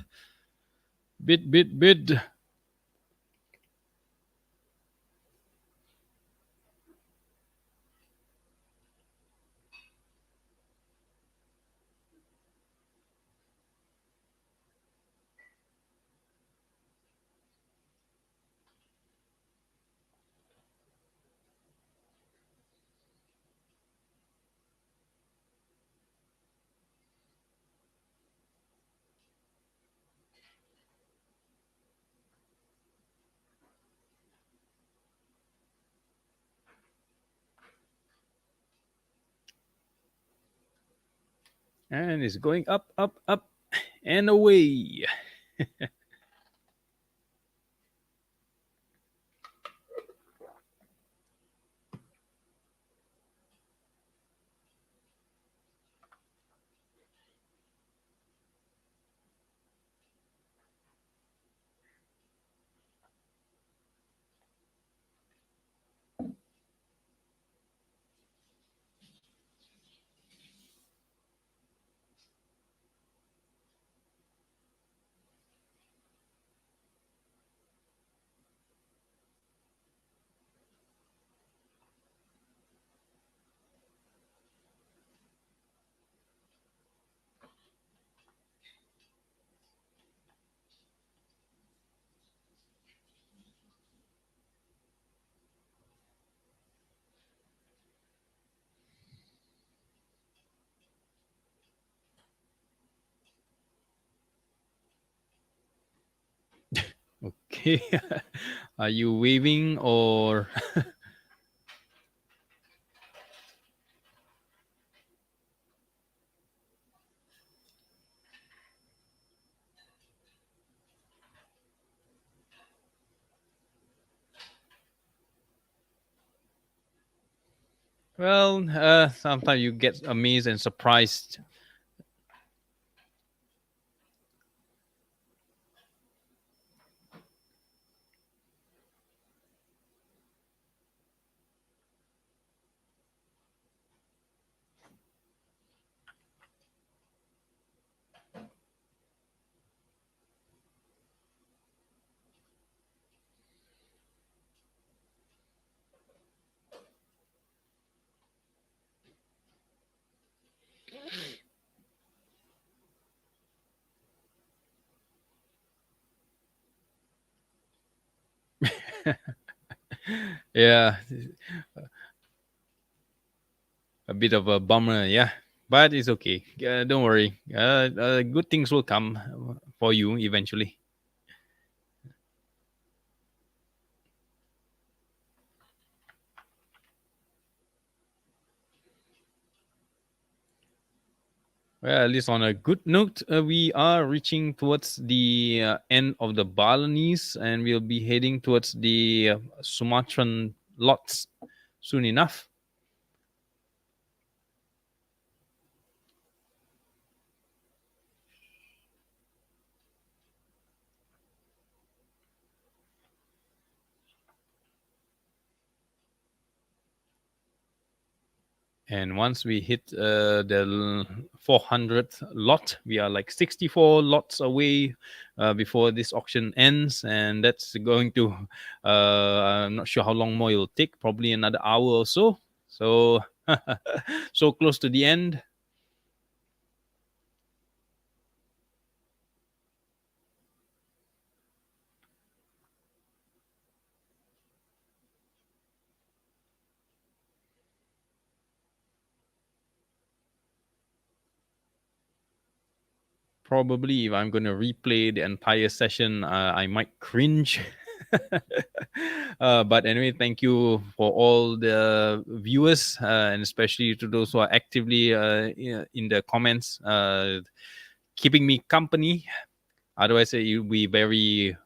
Bid. And it's going up, and away. Okay. Are you waving or? Well, sometimes you get amazed and surprised. Yeah, a bit of a bummer. Yeah, but it's okay. Don't worry. Good things will come for you eventually. Well, at least on a good note, we are reaching towards the end of the Balinese, and we'll be heading towards the Sumatran lots soon enough. And once we hit the 400th lot, we are like 64 lots away before this auction ends. And that's going to, I'm not sure how long more it will take, probably another hour or so. So So close to the end. Probably if I'm going to replay the entire session, I might cringe. But anyway, thank you for all the viewers, and especially to those who are actively in the comments, keeping me company. Otherwise, it will be very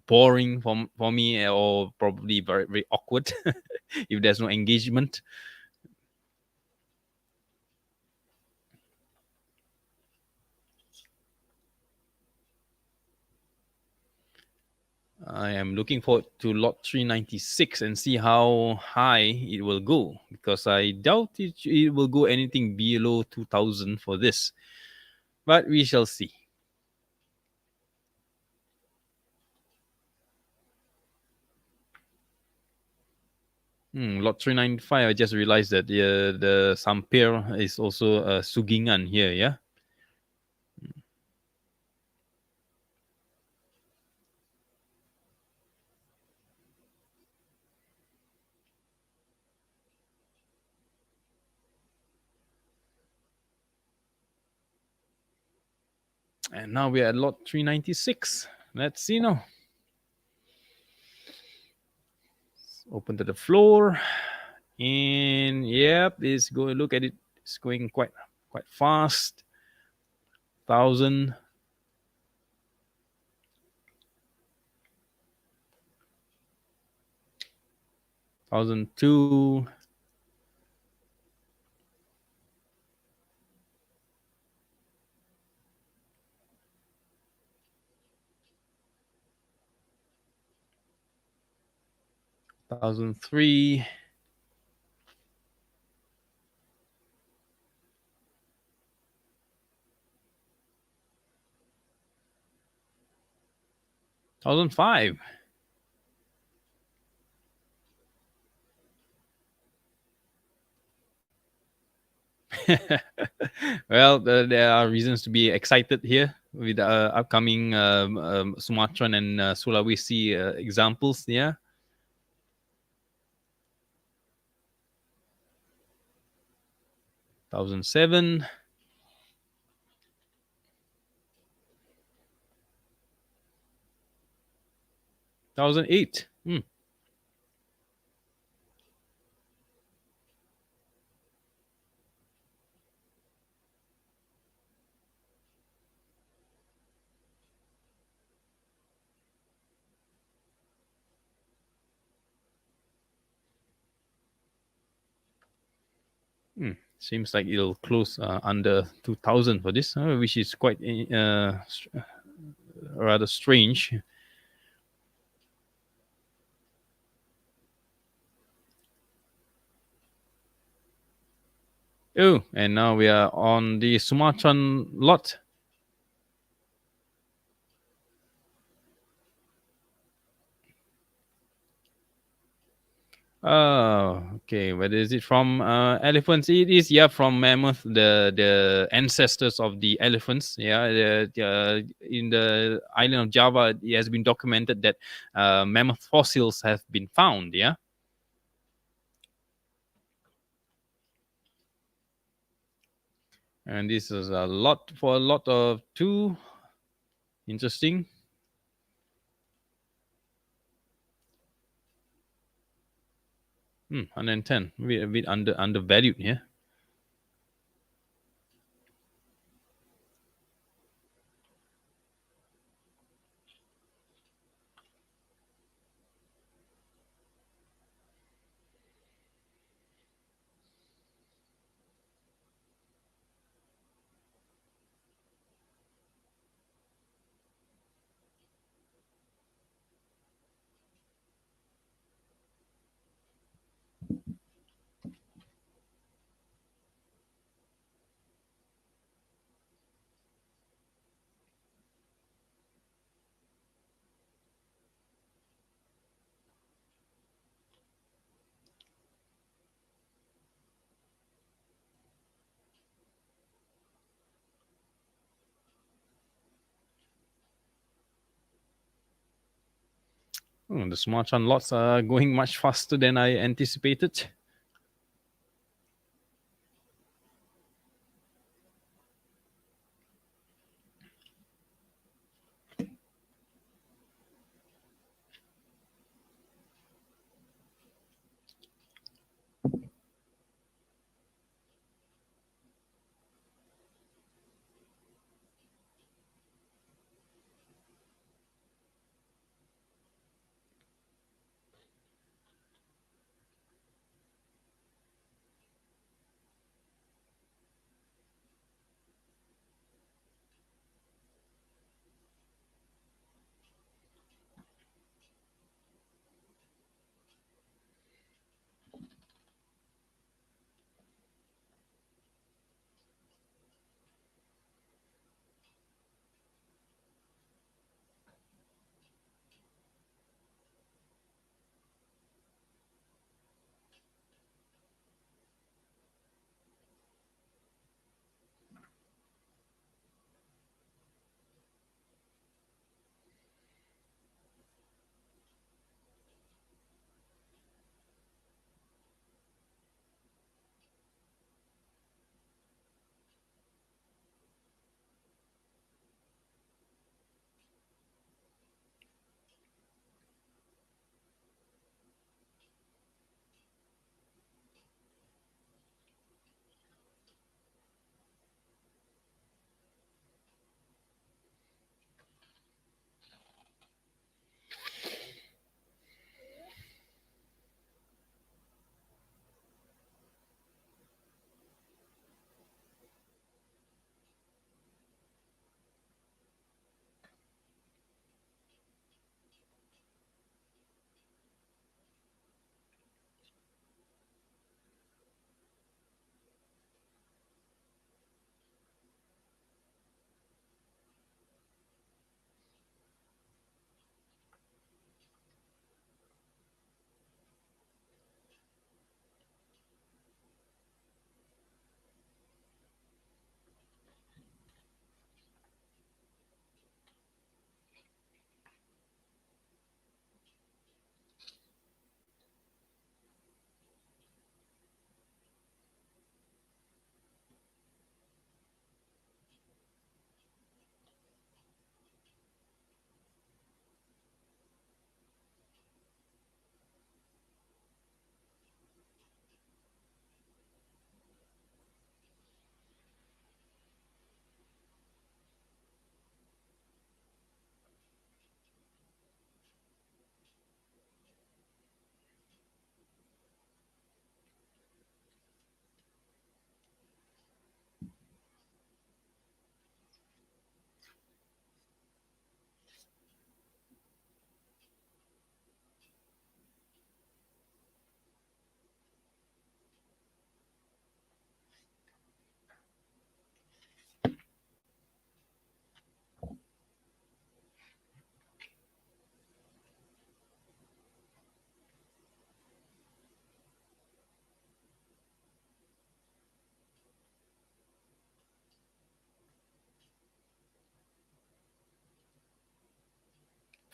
boring for me, or probably very, very awkward if there's no engagement. I am looking forward to lot 396 and see how high it will go, because I doubt it will go anything below 2000 for this. But we shall see. Lot 395, I just realized that the Sampir is also a Sugingan here, yeah? And now we're at lot 396. Let's see now. Open to the floor. And yep, it's going, look at it. It's going quite fast. 1000, 1002, 1003, 1005. Well, there are reasons to be excited here with upcoming Sumatran and Sulawesi examples. Yeah, 1007, 1008. Seems like it'll close under 2000 for this, which is quite rather strange. Oh, and now we are on the Sumatran lot. Oh, okay. Where is it from? Elephants. It is, yeah, from mammoth, the ancestors of the elephants. Yeah, in the island of Java, it has been documented that mammoth fossils have been found. Yeah, and this is a lot for a lot of two. Interesting. 110. A bit undervalued. Yeah. Oh, the smart lots are going much faster than I anticipated.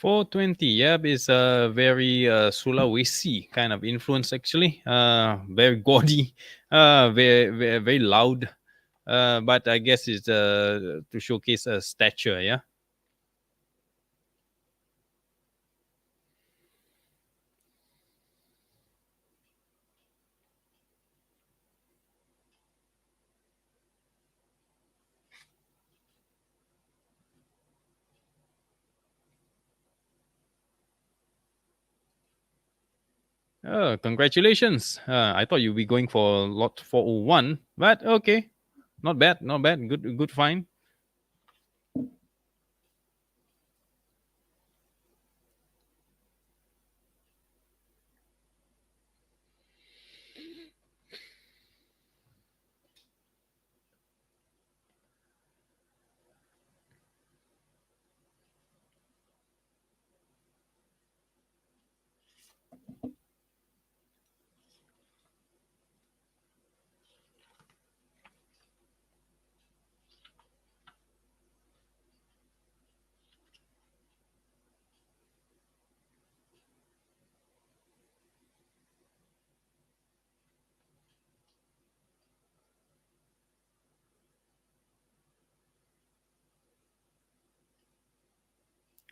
$420, yep, is a very Sulawesi kind of influence actually. Very gaudy, very loud. But I guess it's to showcase a stature, yeah. Oh, congratulations. I thought you'd be going for lot 401, but okay. Not bad, not bad. Good find.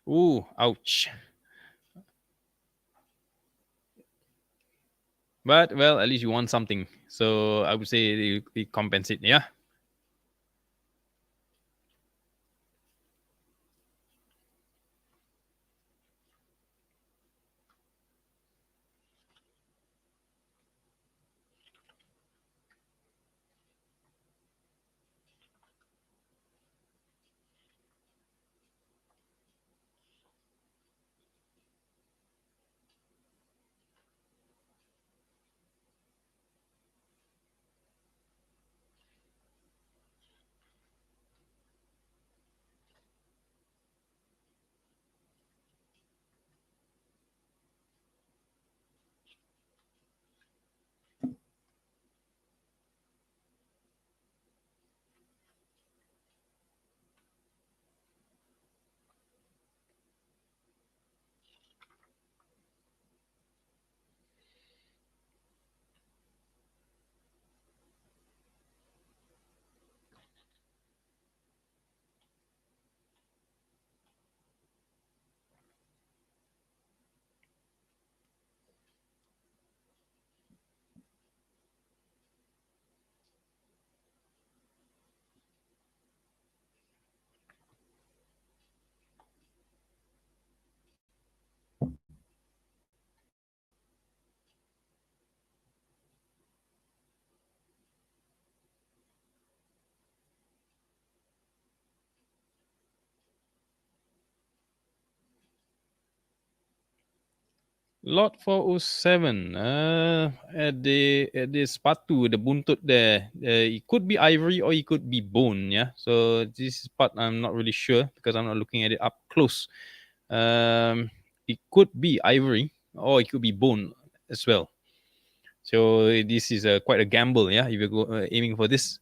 Ooh, ouch. But well, at least you won something. So I would say you compensate. Yeah. Lot 407. At the sepatu, the buntut there. It could be ivory or it could be bone. Yeah. So this part I'm not really sure because I'm not looking at it up close. It could be ivory or it could be bone as well. So this is quite a gamble. Yeah. If you go aiming for this.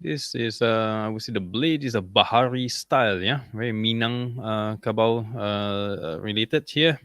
This is I would say the blade is a Bahari style, yeah, very Minang Kabau related here.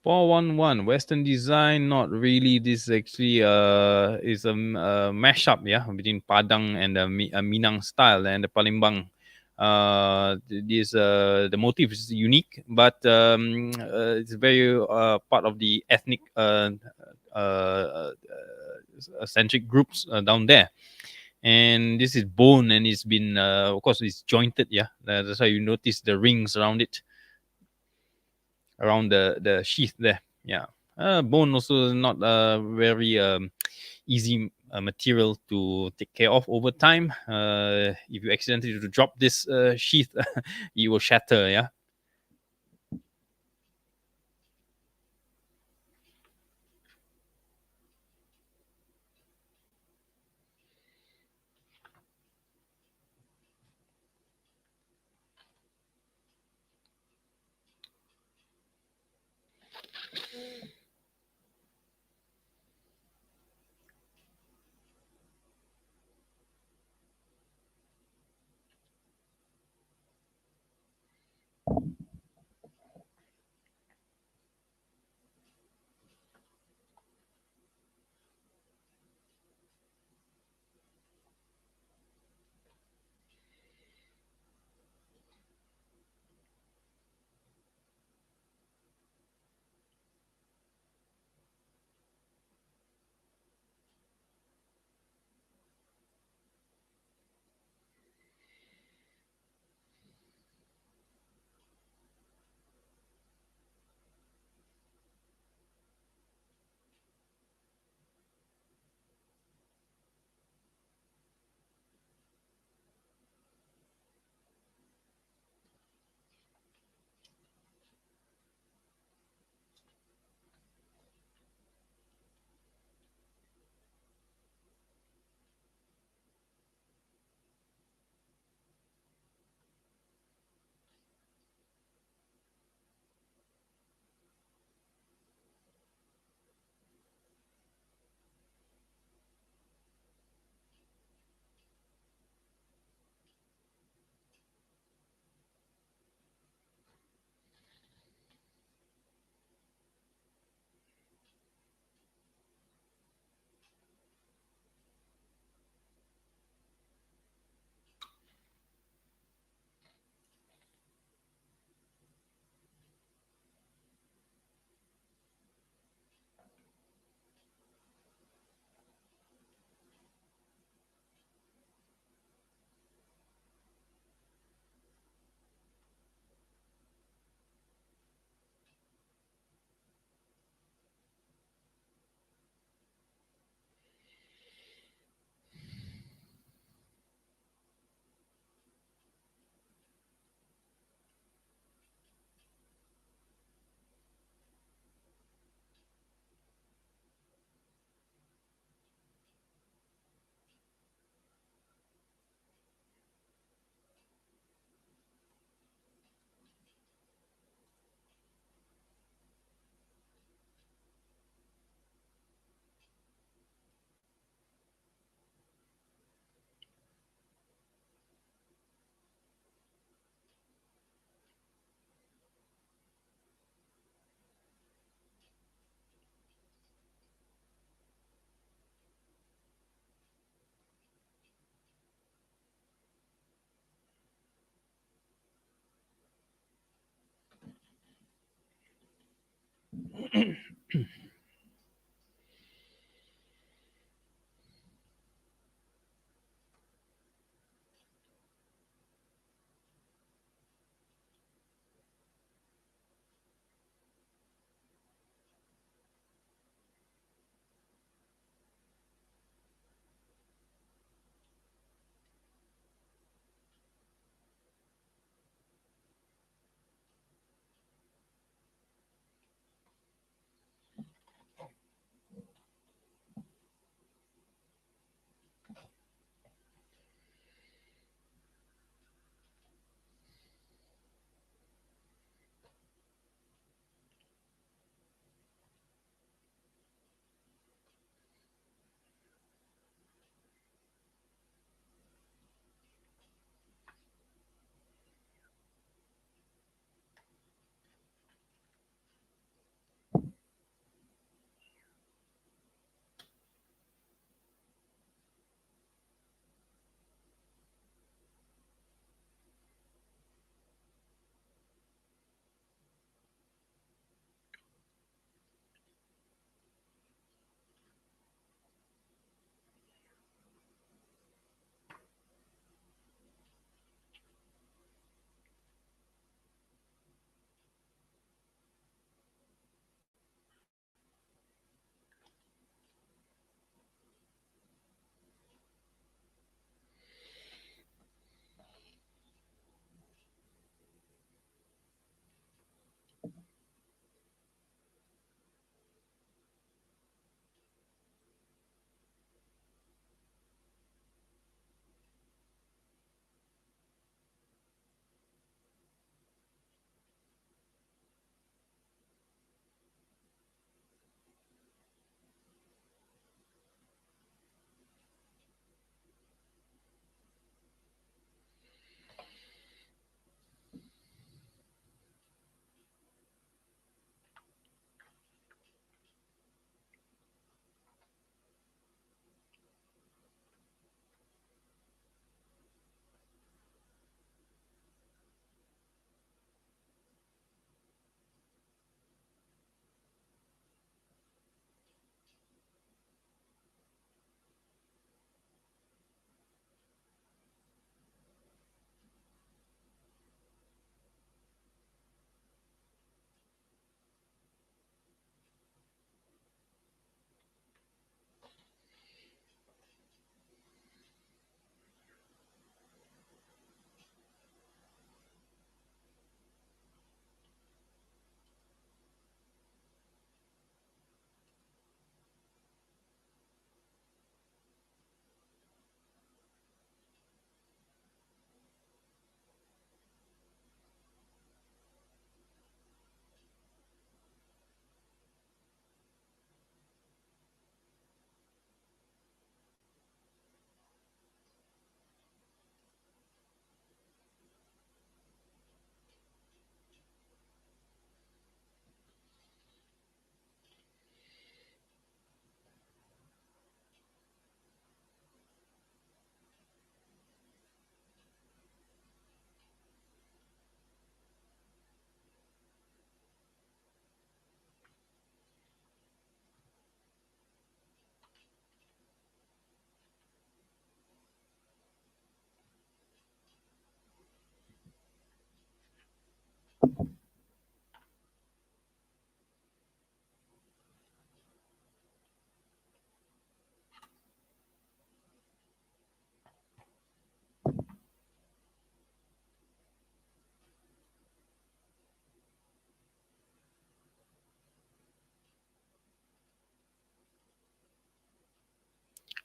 411 Western design, not really. This actually is a mashup, yeah, between Padang and the Minang style and the Palembang. The motif is unique, but it's very part of the ethnic centric groups down there. And this is bone, and it's been, of course, it's jointed. Yeah, that's why you notice the rings around it, around the sheath there. Yeah, bone also not very easy material to take care of over time. If you accidentally to drop this sheath, it will shatter. Yeah.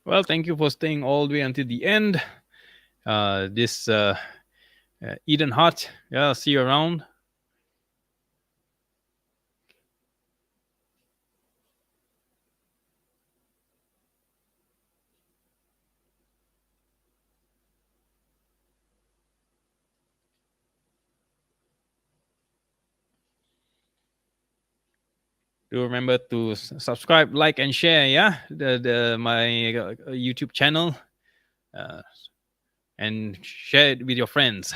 Well, thank you for staying all the way until the end. This Eden Hut. Yeah, see you around. Do remember to subscribe, like, and share. Yeah, the my YouTube channel, uh, and share it with your friends.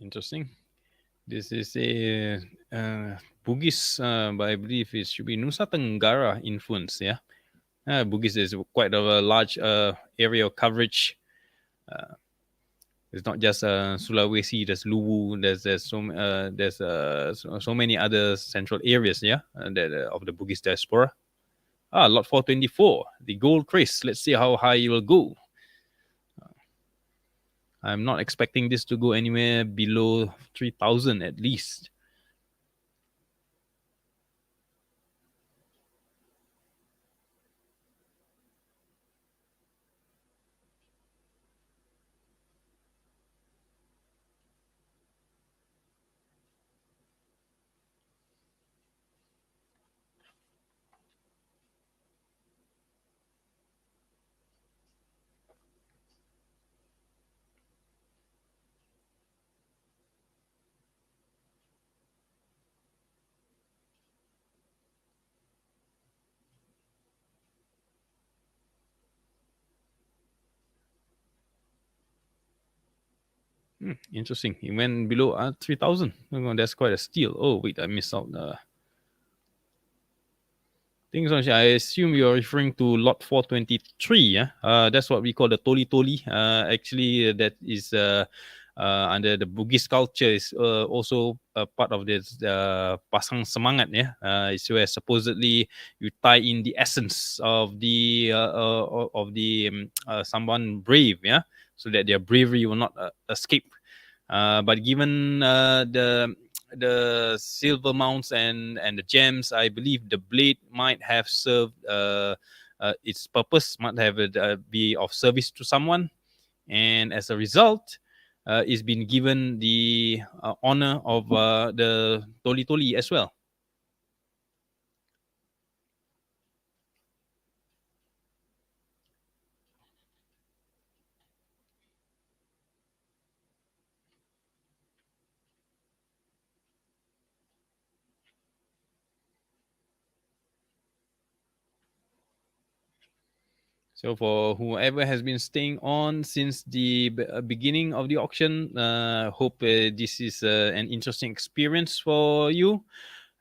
Interesting. This is a Bugis, but I believe it should be Nusa Tenggara influence. Yeah, Bugis is quite a large area of coverage. It's not just Sulawesi. There's Luwu. There's so many other central areas. Yeah, that of the Bugis diaspora. Lot 424, the gold craze. Let's see how high it will go. I'm not expecting this to go anywhere below 3,000 at least. Interesting. It went below 3,000. Oh, that's quite a steal. Oh, wait, I missed out. Things I assume you're referring to lot 423. Yeah, that's what we call the Toli Toli. Actually, that is under the Bugis culture is also a part of this pasang semangat. Yeah, it's where supposedly you tie in the essence of the someone brave. Yeah, so that their bravery will not escape. But given the silver mounts and the gems, I believe the blade might have served its purpose, might have be of service to someone, and as a result, it's been given the honor of the Toli Toli as well. So for whoever has been staying on since the beginning of the auction, hope this is an interesting experience for you.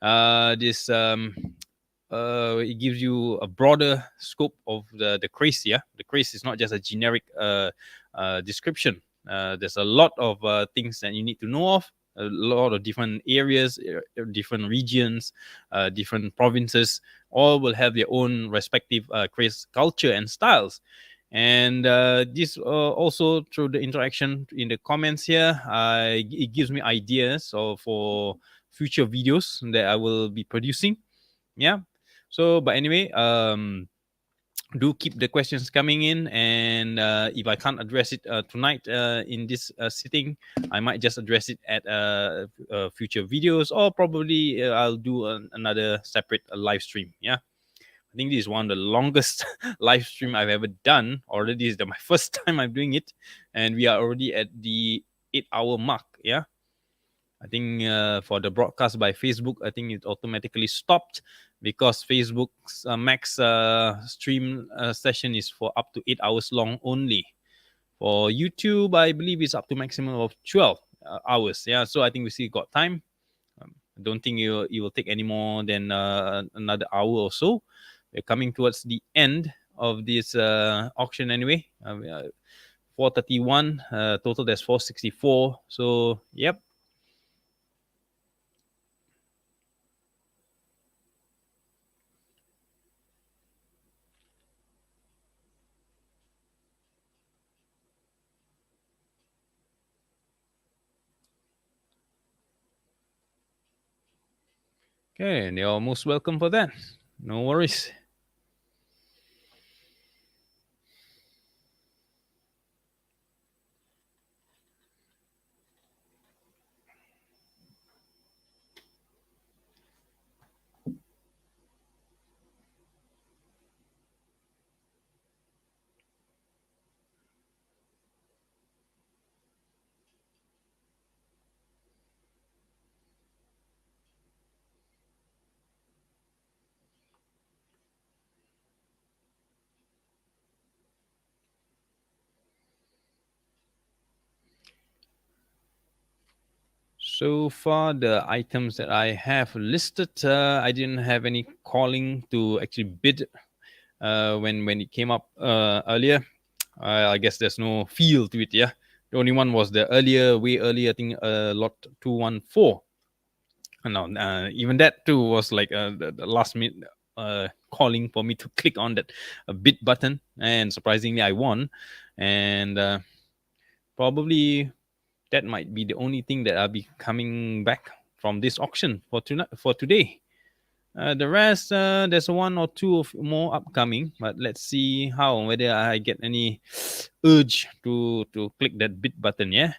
This it gives you a broader scope of the craze. Yeah, the craze is not just a generic description. There's a lot of things that you need to know of. A lot of different areas, different regions, different provinces, all will have their own respective craze culture and styles. And this also through the interaction in the comments here, it gives me ideas for future videos that I will be producing. Yeah. So, but anyway, do keep the questions coming in, and if I can't address it tonight in this sitting, I might just address it at future videos, or probably I'll do another separate live stream. Yeah. I think this is one of the longest live stream I've ever done. Already is my first time I'm doing it, and we are already at the 8 hour mark. Yeah. I think for the broadcast by Facebook, I think it automatically stopped because Facebook's max stream session is for up to 8 hours long only. For YouTube, I believe it's up to maximum of 12 hours. Yeah, so I think we still got time. I don't think it will take any more than another hour or so. We're coming towards the end of this auction anyway. 431 total. That's 464. So yep. Okay, and you're most welcome for that. No worries. So far, the items that I have listed, I didn't have any calling to actually bid when it came up earlier. I guess there's no feel to it. Yeah, the only one was the earlier, way earlier. I think lot 214. No, even that too was like the last minute calling for me to click on that bid button, and surprisingly, I won. And probably that might be the only thing that I'll be coming back from this auction for tonight, for today. The rest, there's one or two of more upcoming, but let's see how, whether I get any urge to click that bid button. Yeah.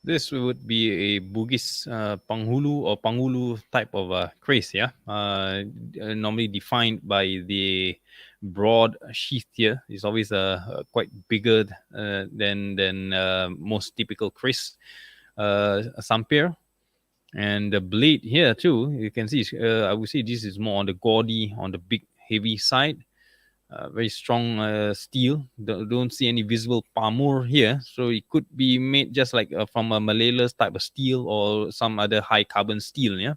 This would be a Bugis Panghulu or Panghulu type of craze, yeah. Normally defined by the broad sheath here. It's always quite bigger than most typical craze sampier. And the blade here too, you can see. I would say this is more on the gaudy, on the big, heavy side. Very strong steel. Don't see any visible palmur here, so it could be made just like from a Malalas type of steel or some other high carbon steel. Yeah.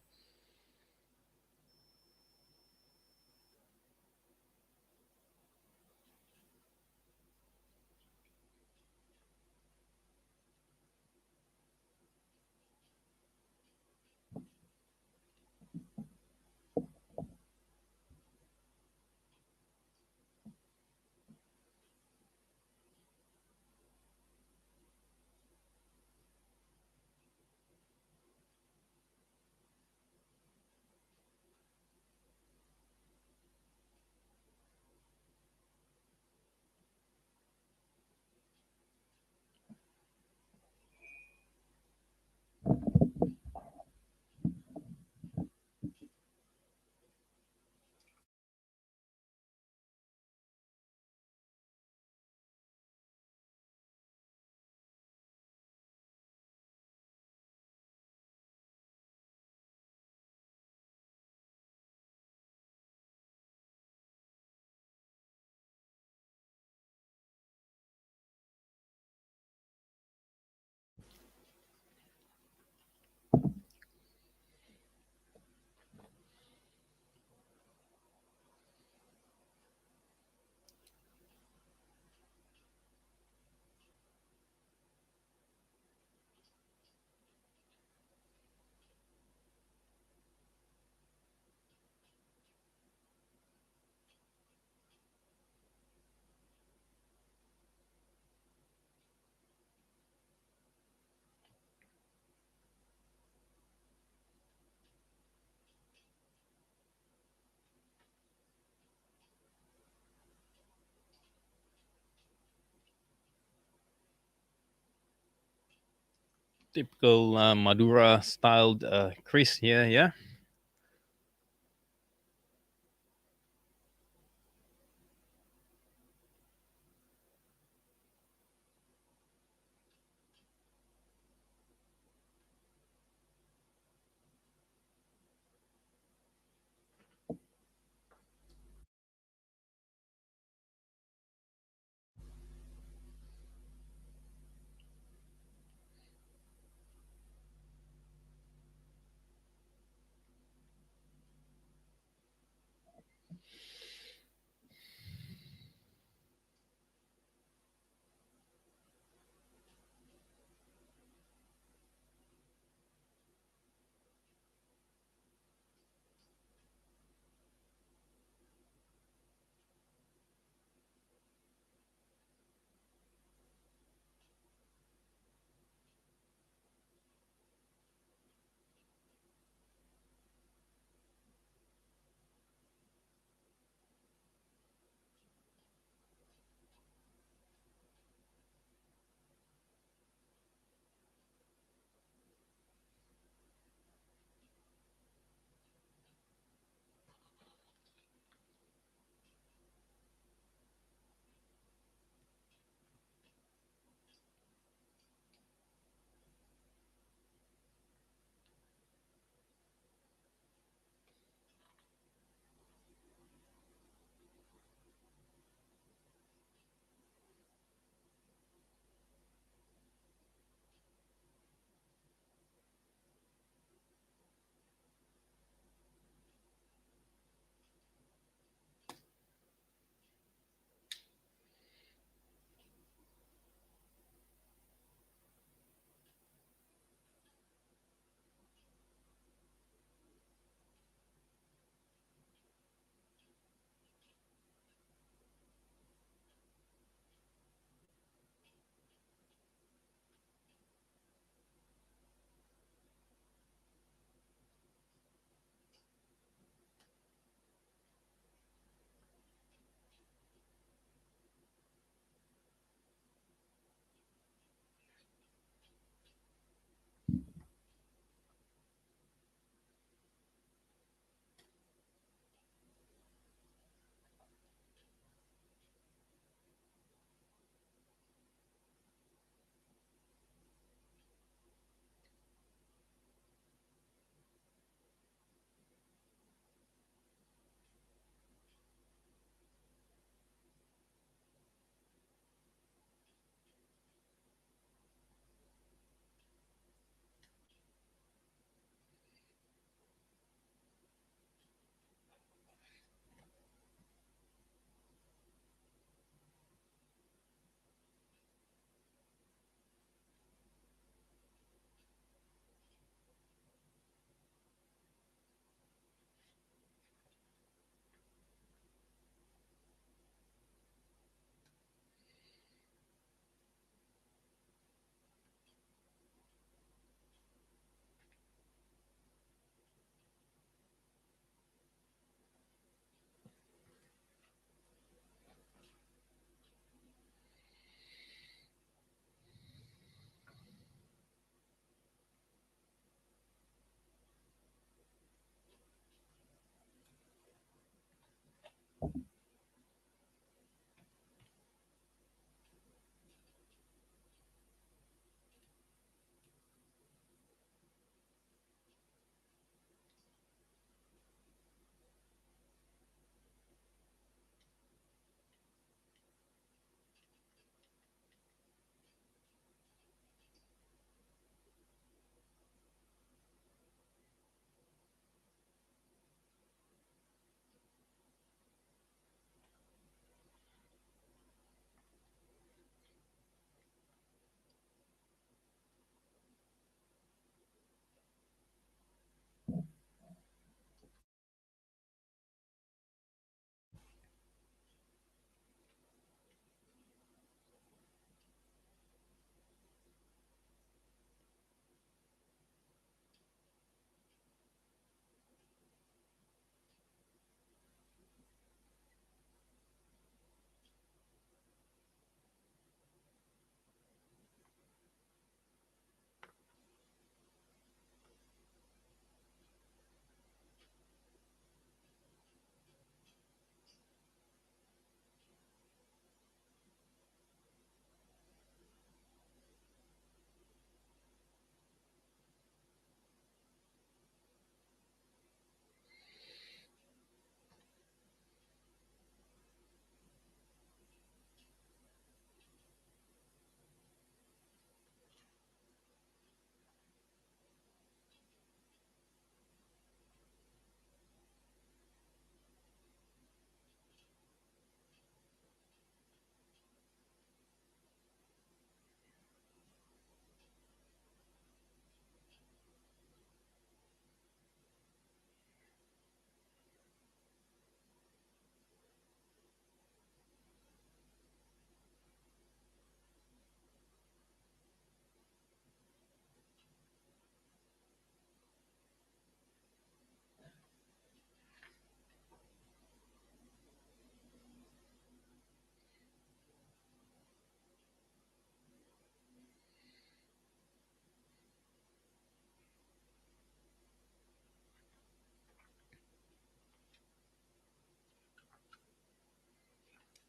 typical Madura styled Keris here. Yeah.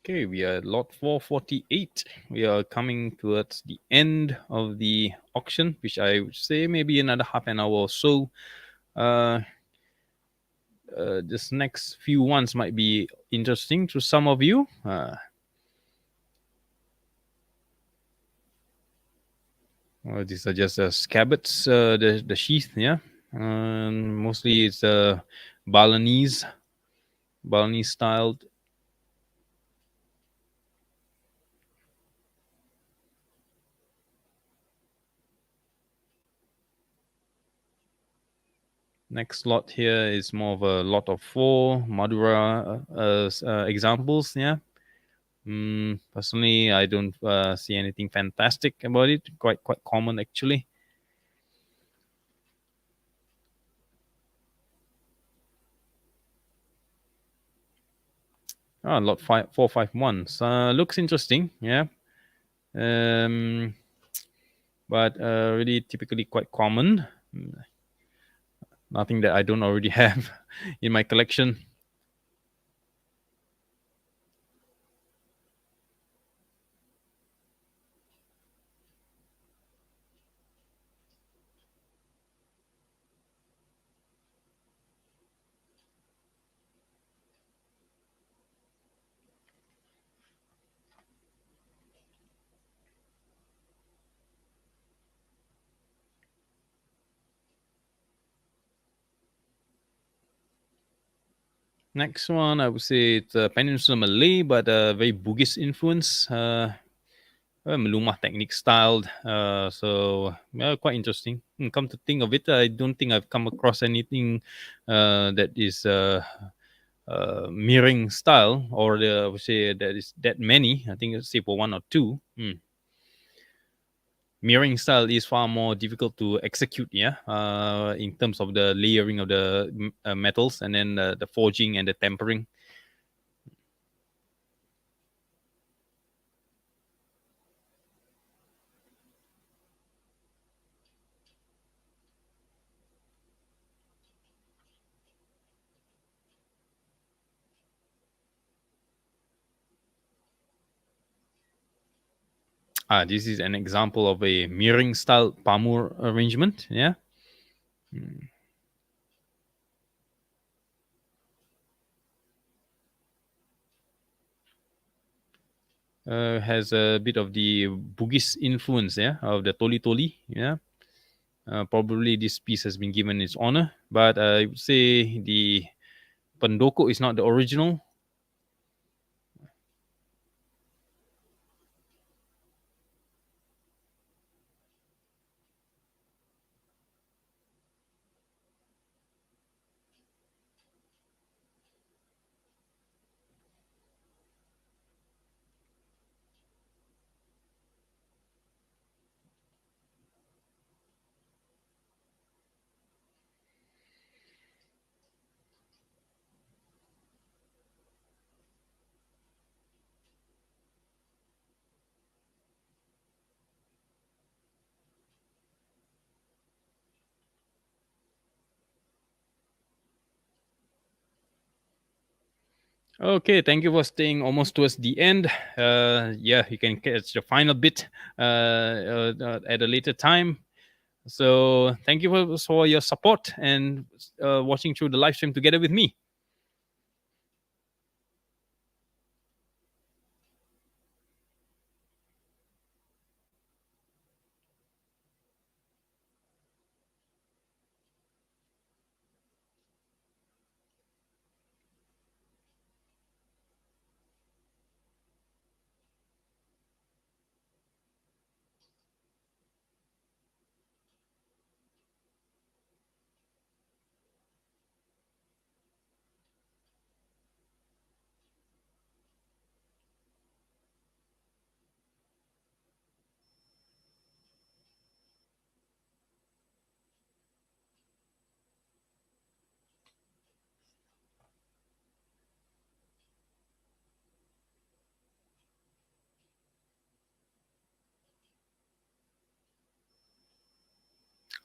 Okay, we are at lot 448. We are coming towards the end of the auction, which I would say maybe another half an hour or so. Uh, this next few ones might be interesting to some of you. These are just scabbards, the sheath, yeah. Mostly it's Balinese styled. Next lot here is more of a lot of 4 Madura examples, yeah. Personally, I don't see anything fantastic about it. Quite common actually. Lot 451. Looks interesting, yeah. Um, but really typically quite common. Nothing that I don't already have in my collection. Next one, I would say it's Peninsula Malay, but very Bugis influence. Melumah technique styled. So quite interesting. Come to think of it, I don't think I've come across anything that is mirroring style, or I would say that is that many. I think it's say for one or two. Mirroring style is far more difficult to execute, yeah, in terms of the layering of the metals, and then the forging and the tempering. This is an example of a mirroring style pamur arrangement, yeah. Has a bit of the Bugis influence, yeah, of the Toli Toli, yeah. Probably this piece has been given its honor, but I would say the Pendoko is not the original. Okay, thank you for staying almost towards the end. Yeah, you can catch the final bit at a later time. So thank you for your support and watching through the live stream together with me.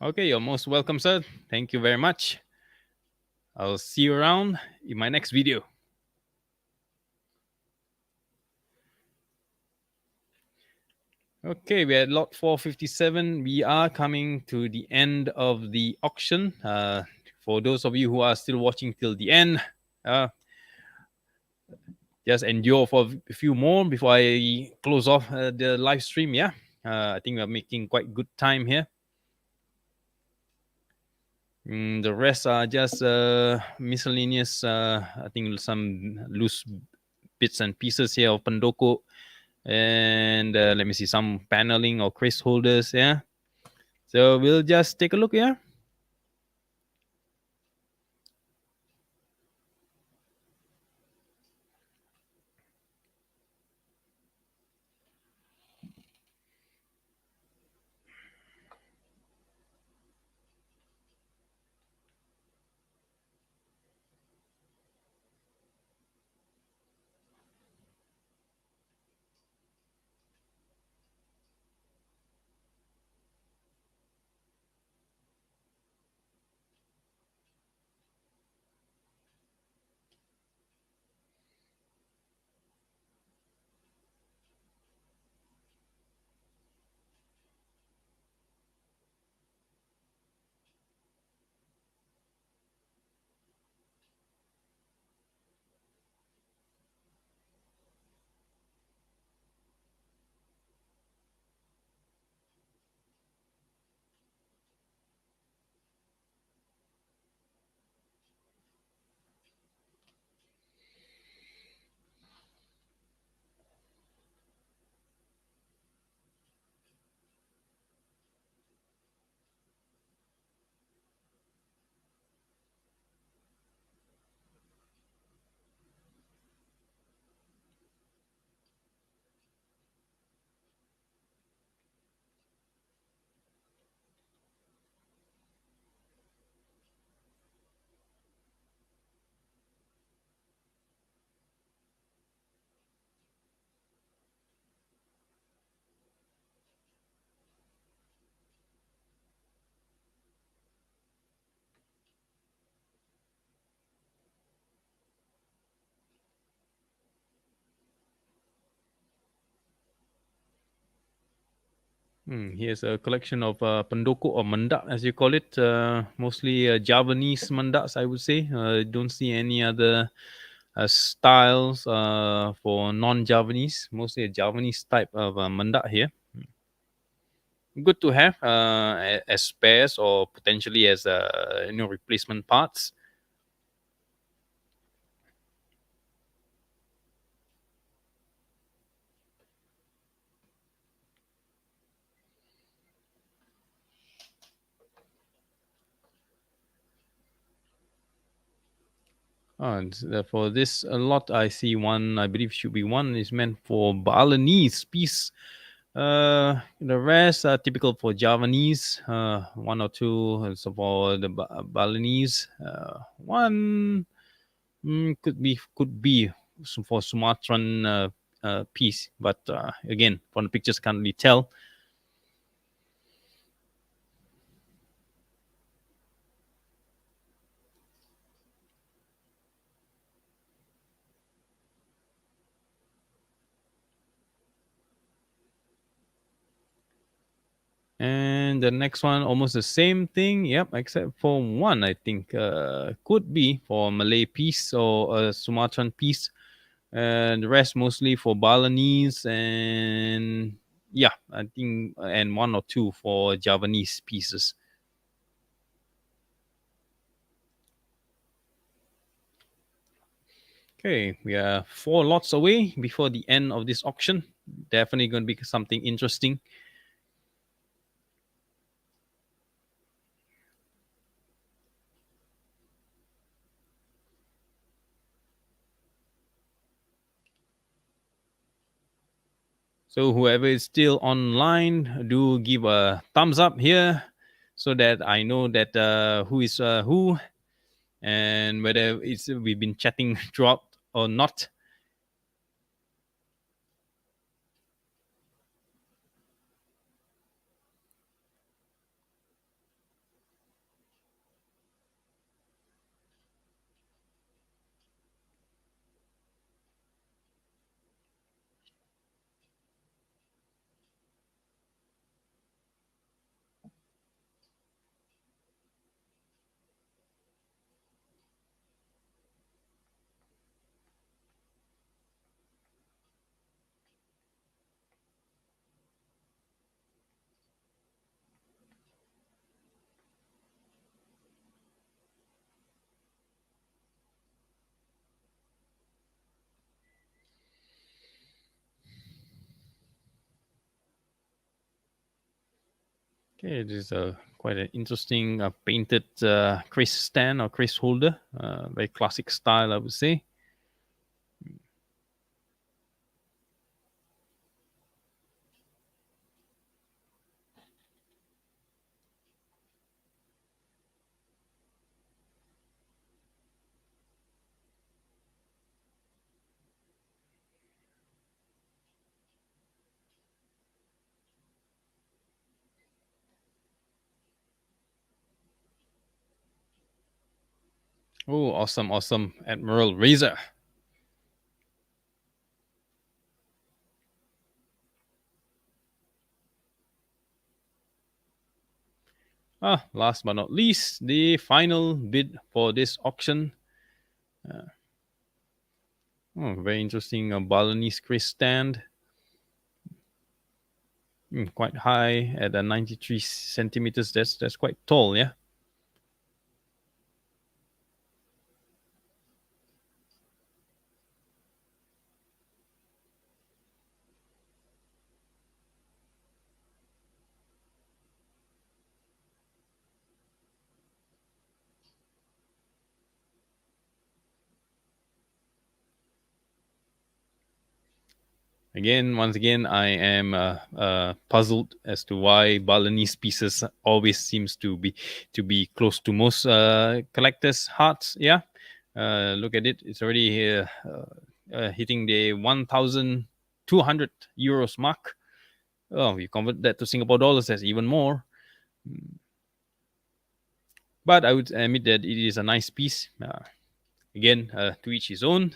Okay, you're most welcome, sir. Thank you very much. I'll see you around in my next video. Okay, we're at lot 457. We are coming to the end of the auction. For those of you who are still watching till the end, uh, just endure for a few more before I close off the live stream. Yeah, I think we're making quite good time here. The rest are just miscellaneous. I think some loose bits and pieces here of Pandoko, and let me see some paneling or crest holders. Yeah, so we'll just take a look. Yeah. Here's a collection of Pendoko or Mandak, as you call it. Mostly Javanese Mandaks, I would say. Don't see any other styles for non-Javanese. Mostly a Javanese type of Mandak here. Good to have as spares or potentially as replacement parts. And for this a lot, I see one. I believe should be one is meant for Balinese piece. The rest are typical for Javanese. One or two is for the Balinese. One could be for Sumatran piece, but again, from the pictures, can't really tell. And the next one, almost the same thing. Yep, except for one, I think could be for Malay piece or a Sumatran piece, and the rest mostly for Balinese and yeah, I think and one or two for Javanese pieces. Okay, we are four lots away before the end of this auction. Definitely going to be something interesting. So whoever is still online, do give a thumbs up here so that I know that who is who and whether it's we've been chatting throughout or not. Okay, it is quite an interesting painted Chris stand or Chris holder. Very classic style, I would say. Oh, awesome, awesome. Admiral Razor. Last but not least, the final bid for this auction. Oh, very interesting Balinese Chris stand. Quite high at 93 centimeters. That's quite tall, yeah. Once again, I am puzzled as to why Balinese pieces always seems to be close to most collectors' hearts. Yeah, look at it; it's already hitting the 1,200 euros mark. Oh, you convert that to Singapore dollars, that's even more. But I would admit that it is a nice piece. Again, to each his own.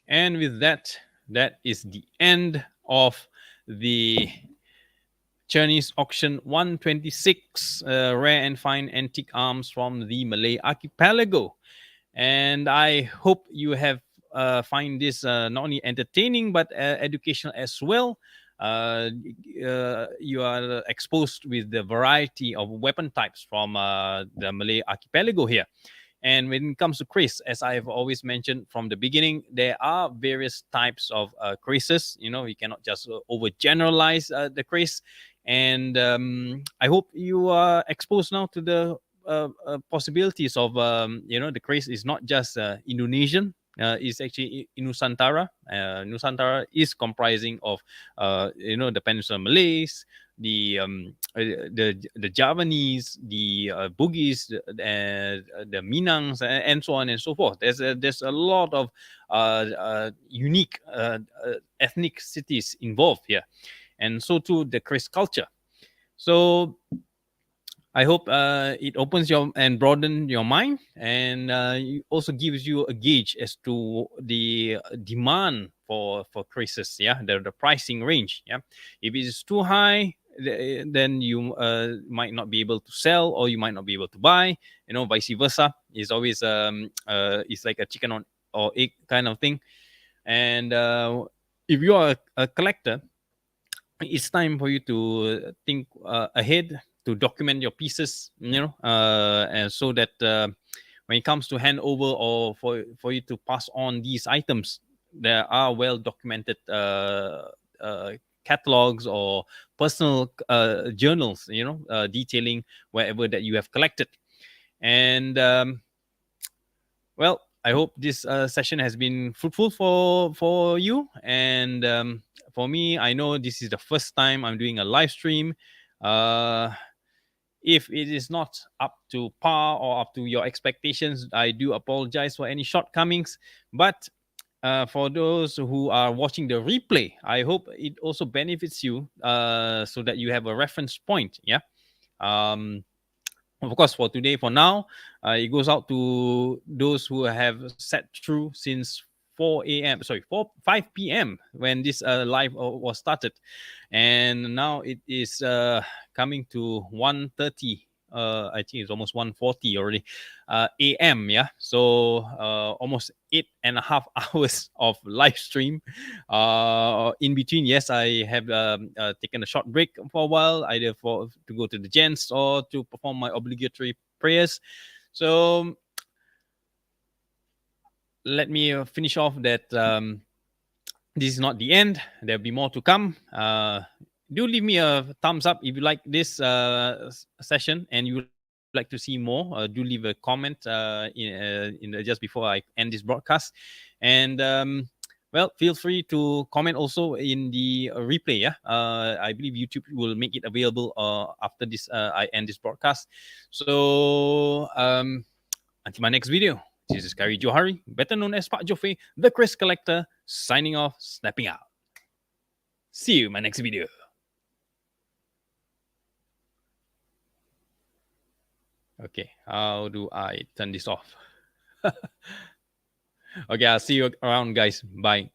And with that, that is the end of the Chinese auction 126 rare and fine antique arms from the Malay Archipelago. And I hope you have find this not only entertaining but educational as well. You are exposed with the variety of weapon types from the Malay Archipelago here. And when it comes to Chris, as I have always mentioned from the beginning, there are various types of Chrises. You know, you cannot just overgeneralize the Chris. And I hope you are exposed now to the possibilities of, the Chris is not just Indonesian. Is actually Nusantara. Nusantara is comprising of, the Peninsula Malays, the Javanese, the Bugis, the Minangs, and so on and so forth. There's a lot of unique ethnic cities involved here, and so too the Chris culture. So I hope it opens your and broaden your mind, and it also gives you a gauge as to the demand for crisis. Yeah, the pricing range. Yeah, if it is too high, then you might not be able to sell, or you might not be able to buy. You know, vice versa. It's always it's like a chicken or egg kind of thing. And if you are a collector, it's time for you to think ahead, to document your pieces, and so that when it comes to handover, or for you to pass on these items, there are well documented uh, catalogs or personal journals, detailing wherever that you have collected. And well, I hope this session has been fruitful for you. And for me, I know this is the first time I'm doing a live stream. Uh, if it is not up to par or up to your expectations, I do apologize for any shortcomings. But for those who are watching the replay, I hope it also benefits you, so that you have a reference point. Yeah. Um, of course, for today, for now, it goes out to those who have sat through since 4 a.m. Sorry, 5 p.m. when this live was started, and now it is coming to 1:30 I think it's almost 1:40 already, a.m. Yeah, so almost 8.5 hours of live stream. In between, yes, I have taken a short break for a while, either for to go to the gents or to perform my obligatory prayers. So let me finish off that. This is not the end. There'll be more to come. Do leave me a thumbs up if you like this session and you would like to see more. Do leave a comment just before I end this broadcast. And well, feel free to comment also in the replay. Yeah, I believe YouTube will make it available after this. I end this broadcast. So until my next video. This is Kari Johari, better known as Pak Jofe, the Chris Collector, signing off, snapping out. See you in my next video. Okay, how do I turn this off? Okay, I'll see you around, guys. Bye.